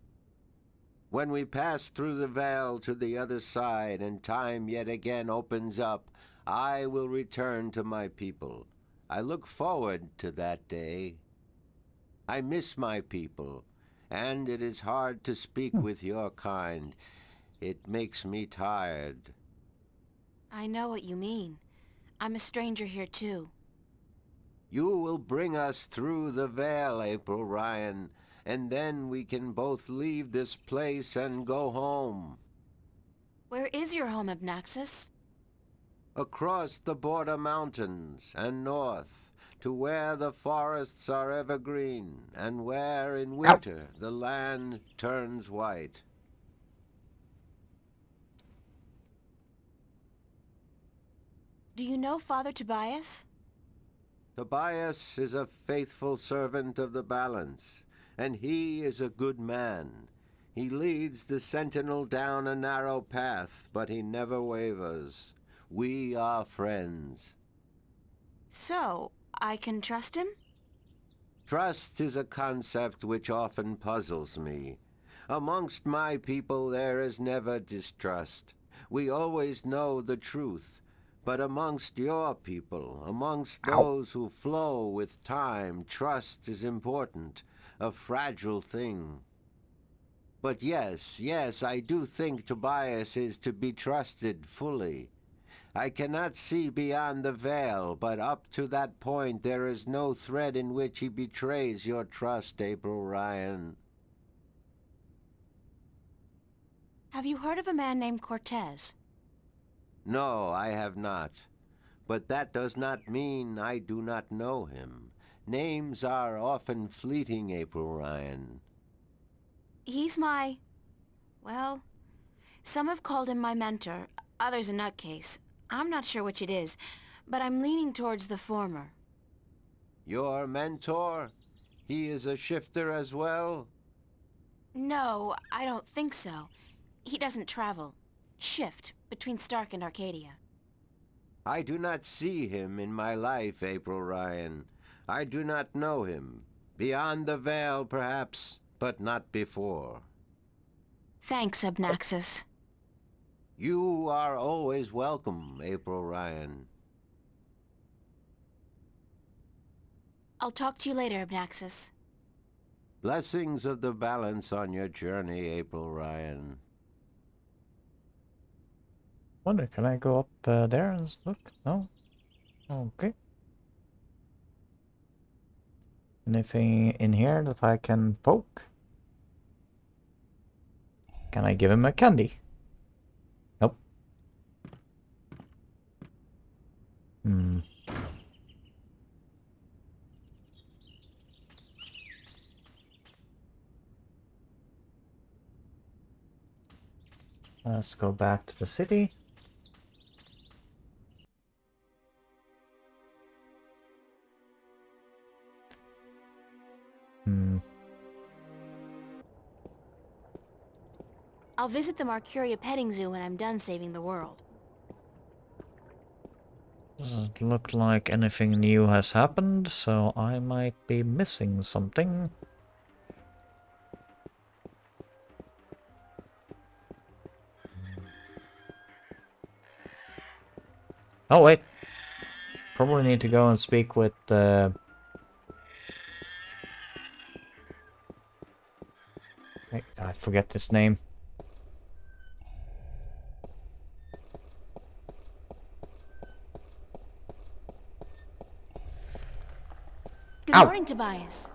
S20: When we pass through the veil to the other side and time yet again opens up, I will return to my people. I look forward to that day. I miss my people, and it is hard to speak with your kind. It makes me tired.
S2: I know what you mean. I'm a stranger here too.
S20: You will bring us through the veil, April Ryan, and then we can both leave this place and go home.
S2: Where is your home, Abnaxis?
S20: Across the border mountains and north, to where the forests are evergreen, and where in winter the land turns white.
S2: Do you know Father Tobias?
S20: Tobias is a faithful servant of the balance, and he is a good man. He leads the sentinel down a narrow path, but he never wavers. We are friends.
S2: So, I can trust him?
S20: Trust is a concept which often puzzles me. Amongst my people there is never distrust. We always know the truth. But amongst your people, amongst those who flow with time, trust is important, a fragile thing. But yes, I do think Tobias is to be trusted fully. I cannot see beyond the veil, but up to that point there is no thread in which he betrays your trust, April Ryan.
S2: Have you heard of a man named Cortez?
S20: No, I have not. But that does not mean I do not know him. Names are often fleeting, April Ryan.
S2: He's my... well, some have called him my mentor, others a nutcase. I'm not sure which it is, but I'm leaning towards the former.
S20: Your mentor? He is a shifter as well?
S2: No, I don't think so. He doesn't travel. Shift between Stark and Arcadia.
S20: I do not see him in my life, April Ryan. I do not know him. Beyond the veil, perhaps, but not before.
S2: Thanks, Abnaxis.
S20: You are always welcome, April Ryan.
S2: I'll talk to you later, Abnaxis.
S20: Blessings of the balance on your journey, April Ryan.
S1: Wonder, can I go up there and look? No? Okay. Anything in here that I can poke? Can I give him a candy? Nope. Let's go back to the city.
S2: I'll visit the Marcuria petting zoo when I'm done saving the world.
S1: Doesn't look like anything new has happened, so I might be missing something. Oh wait, probably need to go and speak with I forget his name.
S2: Good morning, Tobias.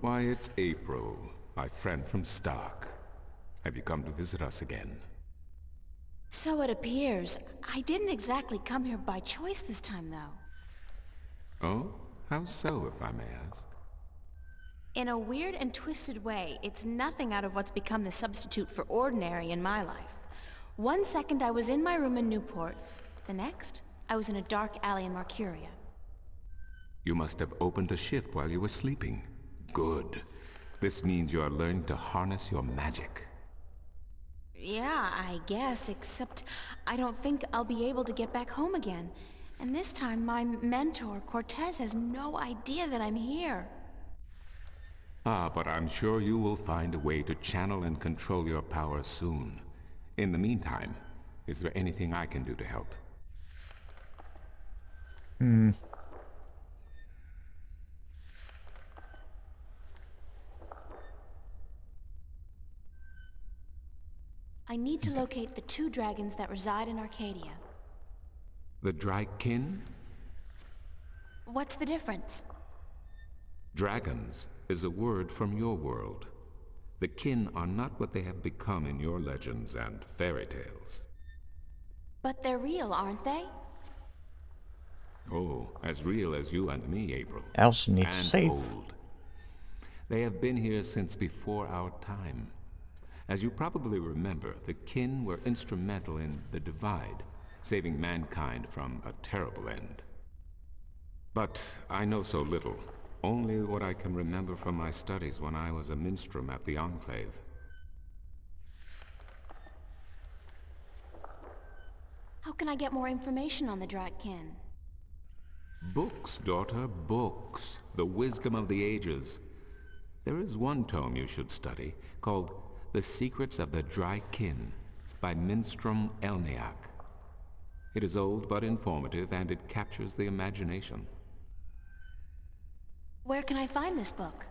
S17: Why, it's April, my friend from Stark. Have you come to visit us again?
S2: So it appears. I didn't exactly come here by choice this time, though.
S17: Oh? How so, if I may ask?
S2: In a weird and twisted way, it's nothing out of what's become the substitute for ordinary in my life. One second I was in my room in Newport. The next, I was in a dark alley in Marcuria.
S17: You must have opened a shift while you were sleeping. Good. This means you are learning to harness your magic.
S2: Yeah, I guess, except I don't think I'll be able to get back home again. And this time my mentor, Cortez, has no idea that I'm here.
S17: Ah, but I'm sure you will find a way to channel and control your power soon. In the meantime, is there anything I can do to help?
S2: I need to locate the 2 dragons that reside in Arcadia.
S17: The Drykin?
S2: What's the difference?
S17: Dragons is a word from your world. The kin are not what they have become in your legends and fairy tales.
S2: But they're real, aren't they?
S17: Oh, as real as you and me, April.
S1: I also need to
S17: and
S1: save.
S17: old. They have been here since before our time. As you probably remember, the kin were instrumental in the Divide, saving mankind from a terrible end. But I know so little. Only what I can remember from my studies when I was a minstrel at the Enclave.
S2: How can I get more information on the Dratkin?
S17: Books, daughter, books. The wisdom of the ages. There is one tome you should study, called The Secrets of the Drykin, by Minstrom Elniak. It is old but informative, and it captures the imagination.
S2: Where can I find this book?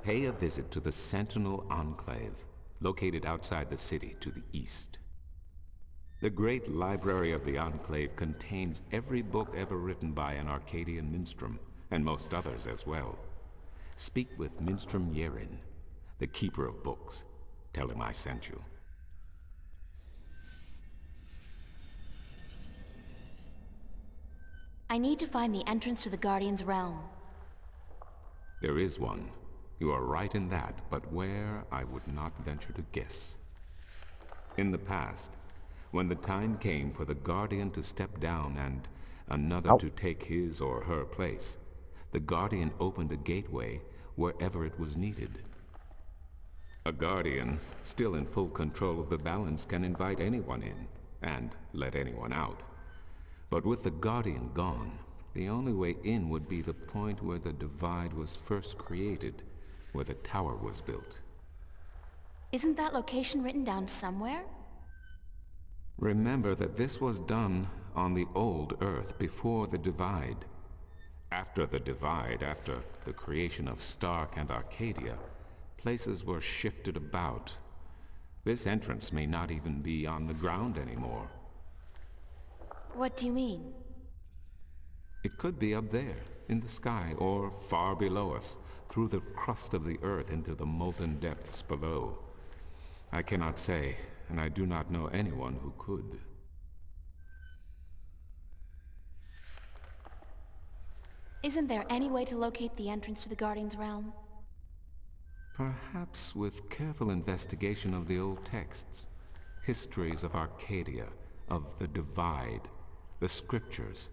S17: Pay a visit to the Sentinel Enclave, located outside the city to the east. The great library of the Enclave contains every book ever written by an Arcadian minstrel, and most others as well. Speak with Minstrom Yerin, the keeper of books. Tell him I sent you.
S2: I need to find the entrance to the Guardian's realm.
S17: There is one. You are right in that, but where, I would not venture to guess. In the past, when the time came for the Guardian to step down and another to take his or her place, the Guardian opened a gateway wherever it was needed. A Guardian, still in full control of the balance, can invite anyone in and let anyone out. But with the Guardian gone, the only way in would be the point where the Divide was first created, where the tower was built.
S2: Isn't that location written down somewhere?
S17: Remember that this was done on the old Earth before the Divide. After the Divide, after the creation of Stark and Arcadia, places were shifted about. This entrance may not even be on the ground anymore.
S2: What do you mean?
S17: It could be up there, in the sky, or far below us, through the crust of the Earth into the molten depths below. I cannot say, and I do not know anyone who could.
S2: Isn't there any way to locate the entrance to the Guardian's realm?
S17: Perhaps with careful investigation of the old texts, histories of Arcadia, of the Divide, the scriptures.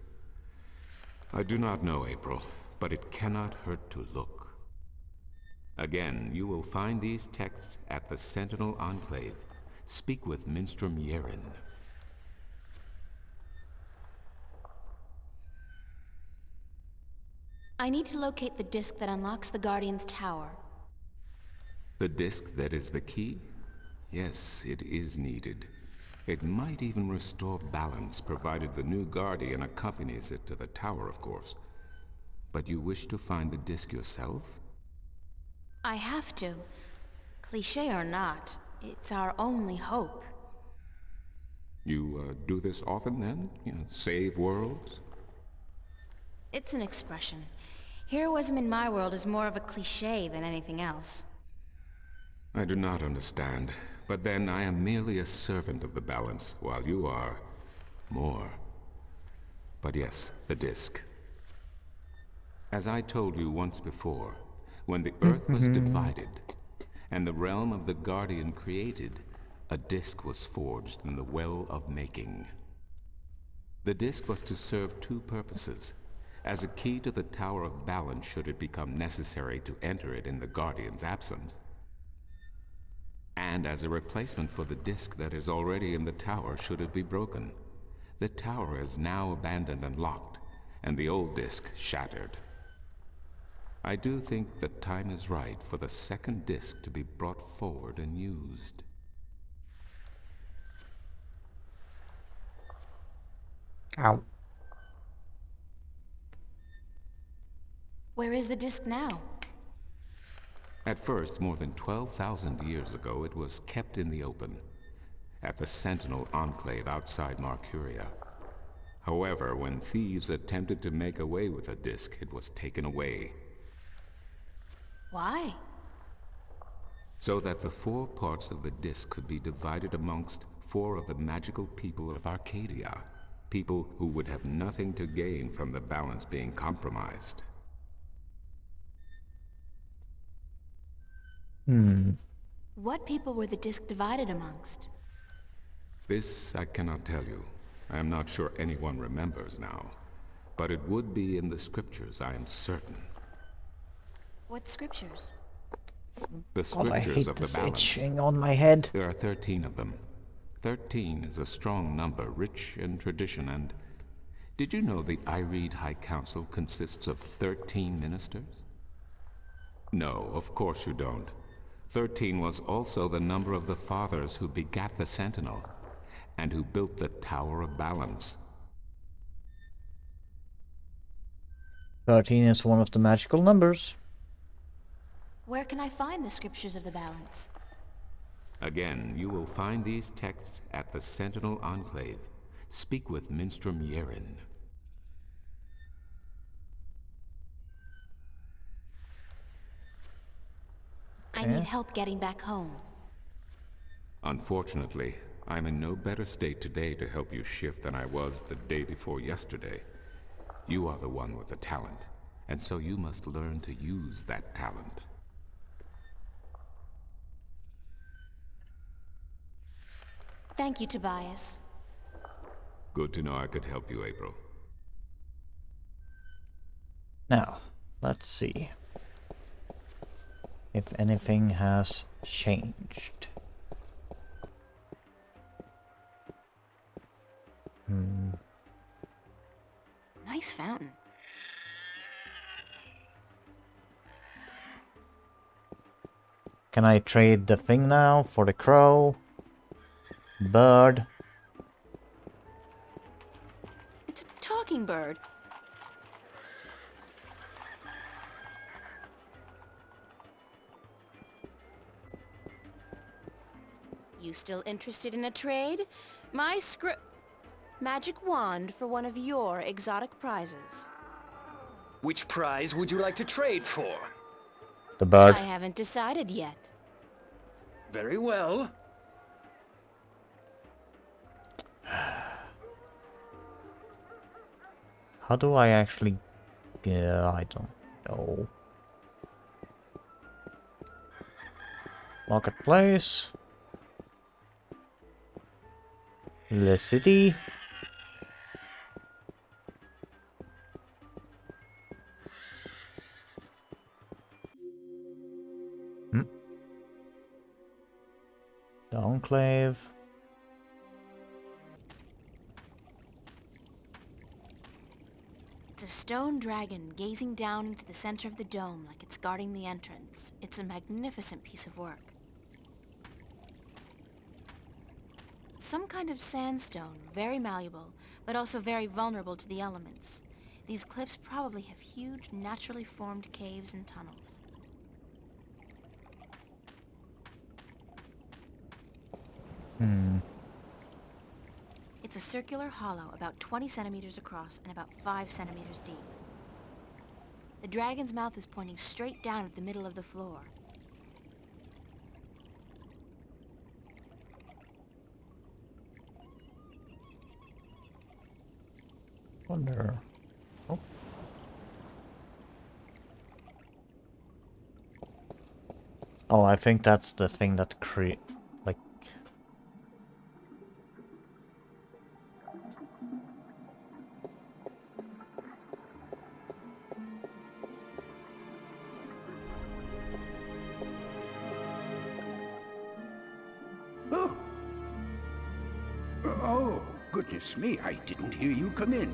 S17: I do not know, April, but it cannot hurt to look. Again, you will find these texts at the Sentinel Enclave. Speak with Minstrom Yerin.
S2: I need to locate the disk that unlocks the Guardian's tower.
S17: The disk that is the key? Yes, it is needed. It might even restore balance, provided the new Guardian accompanies it to the tower, of course. But you wish to find the disk yourself?
S2: I have to. Cliché or not, it's our only hope.
S17: You do this often then? You know, save worlds?
S2: It's an expression. Heroism in my world is more of a cliché than anything else.
S17: I do not understand. But then I am merely a servant of the balance, while you are more. But yes, the disk. As I told you once before, when the Earth was divided, and the realm of the Guardian created, a disk was forged in the Well of Making. The disk was to serve two purposes: as a key to the Tower of Balance should it become necessary to enter it in the Guardian's absence, and as a replacement for the disk that is already in the tower should it be broken. The tower is now abandoned and locked, and the old disk shattered. I do think the time is right for the second disk to be brought forward and used.
S1: Ow.
S2: Where is the disk now?
S17: At first, more than 12,000 years ago, it was kept in the open, at the Sentinel Enclave outside Marcuria. However, when thieves attempted to make away with the disk, it was taken away.
S2: Why?
S17: So that the four parts of the disk could be divided amongst four of the magical people of Arcadia, people who would have nothing to gain from the balance being compromised.
S2: What people were the disk divided amongst?
S17: This I cannot tell you. I am not sure anyone remembers now. But it would be in the scriptures, I am certain.
S2: What scriptures?
S17: The
S1: Oh, I
S17: scriptures
S1: hate
S17: of the
S1: this
S17: balance.
S1: itching on my head.
S17: There are 13 of them. 13 is a strong number, rich in tradition, and... Did you know the Ireed High Council consists of 13 ministers? No, of course you don't. 13 was also the number of the fathers who begat the Sentinel, and who built the Tower of Balance.
S1: 13 is one of the magical numbers.
S2: Where can I find the scriptures of the balance?
S17: Again, you will find these texts at the Sentinel Enclave. Speak with Minstrom Yerin.
S2: I need help getting back home.
S17: Unfortunately, I'm in no better state today to help you shift than I was the day before yesterday. You are the one with the talent, and so you must learn to use that talent.
S2: Thank you, Tobias.
S17: Good to know I could help you, April.
S1: Now, let's see if anything has changed.
S2: Nice fountain.
S1: Can I trade the thing now for the crow? Bird?
S2: It's a talking bird. You still interested in a trade? My magic wand for one of your exotic prizes.
S19: Which prize would you like to trade for?
S1: The bird.
S2: I haven't decided yet.
S19: Very well.
S1: How do I actually... Yeah, I don't know. Marketplace. The city. The Enclave.
S2: It's a stone dragon gazing down into the center of the dome like it's guarding the entrance. It's a magnificent piece of work. It's some kind of sandstone, very malleable, but also very vulnerable to the elements. These cliffs probably have huge, naturally formed caves and tunnels. It's a circular hollow about 20 centimeters across and about 5 centimeters deep. The dragon's mouth is pointing straight down at the middle of the floor.
S1: Wonder. Oh. Oh, I think that's the thing that like.
S12: Oh. Oh, goodness me, I didn't hear you come in.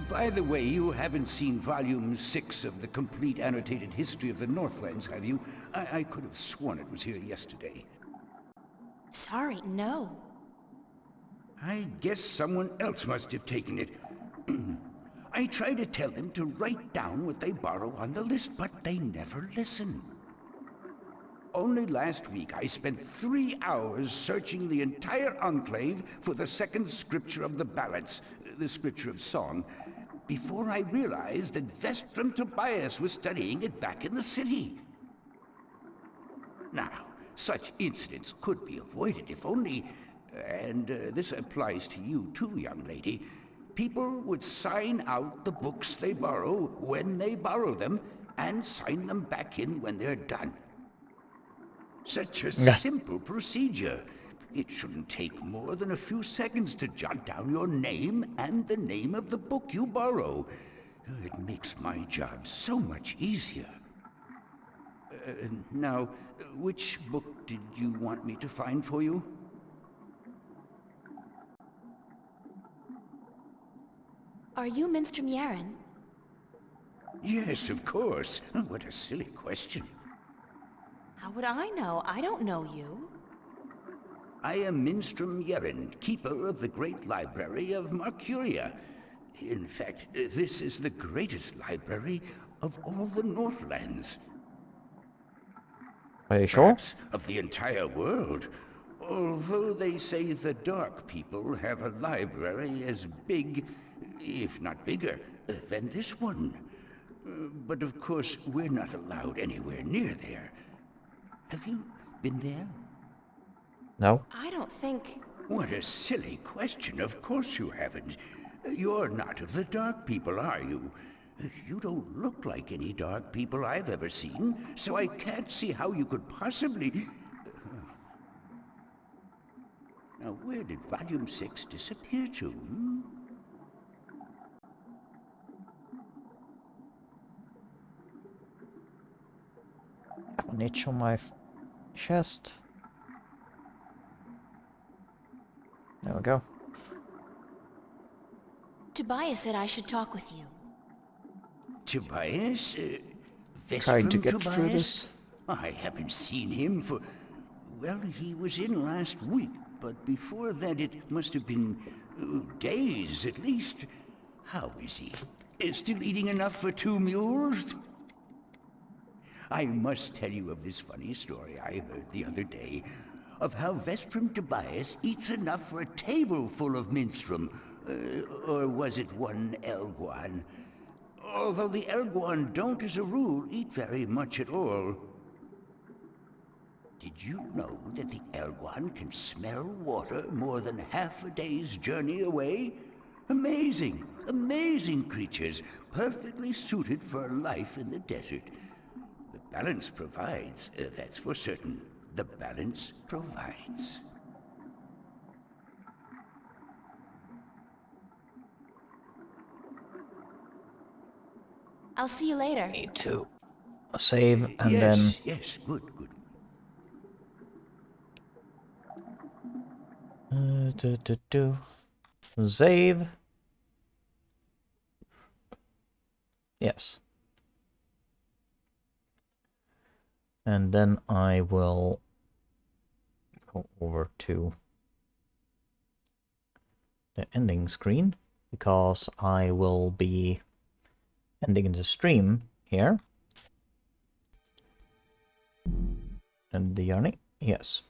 S12: By the way, you haven't seen Volume 6 of the complete annotated history of the Northlands, have you? I could have sworn it was here yesterday.
S2: Sorry, no.
S12: I guess someone else must have taken it. I try to tell them to write down what they borrow on the list, but they never listen. Only last week I spent 3 hours searching the entire Enclave for the second scripture of the ballads, the scripture of song, before I realized that Vestrum Tobias was studying it back in the city. Now, such incidents could be avoided if only, and this applies to you too, young lady, people would sign out the books they borrow when they borrow them and sign them back in when they're done. Such a simple procedure. It shouldn't take more than a few seconds to jot down your name and the name of the book you borrow. It makes my job so much easier. Now, which book did you want me to find for you?
S2: Are you Minstrom Yaren?
S12: Yes, of course. Oh, what a silly question.
S2: How would I know? I don't know you.
S12: I am Minstrom Yaren, keeper of the Great Library of Marcuria. In fact, this is the greatest library of all the Northlands.
S1: Are you sure?
S12: Perhaps of the entire world. Although they say the Dark People have a library as big, if not bigger, than this one. But of course, we're not allowed anywhere near there. Have you been there?
S1: No.
S2: I don't think...
S12: What a silly question. Of course you haven't. You're not of the Dark People, are you? You don't look like any Dark People I've ever seen, so I can't see how you could possibly... Now, where did Volume 6 disappear to?
S1: An itch on my chest. There we go.
S2: Tobias said I should talk with you.
S12: Tobias?
S1: Trying to
S12: Vestrum
S1: get
S12: Tobias?
S1: through this.
S12: I haven't seen him for... Well, he was in last week, but before that it must have been days at least. How is he? Still eating enough for 2 mules? I must tell you of this funny story I heard the other day, of how Vestrum Tobias eats enough for a table full of minstrum, or was it one Elguan? Although the Elguan don't as a rule eat very much at all. Did you know that the Elguan can smell water more than half a day's journey away? Amazing, amazing creatures, perfectly suited for life in the desert. The balance provides, that's for certain. The balance provides.
S2: I'll see you later.
S1: Need to save and
S12: yes,
S1: then...
S12: Yes, good, good.
S1: Save. Yes. And then I will go over to the ending screen, because I will be ending the stream here. And the journey, yes.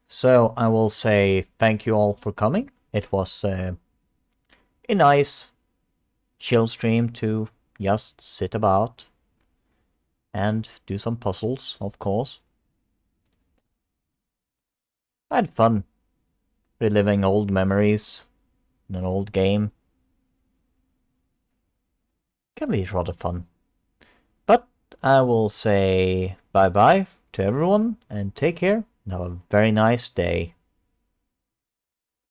S1: So I will say thank you all for coming. It was a nice, chill stream to just sit about and do some puzzles, of course. I had fun reliving old memories in an old game. Can be rather fun. But I will say bye-bye to everyone and take care and have a very nice day.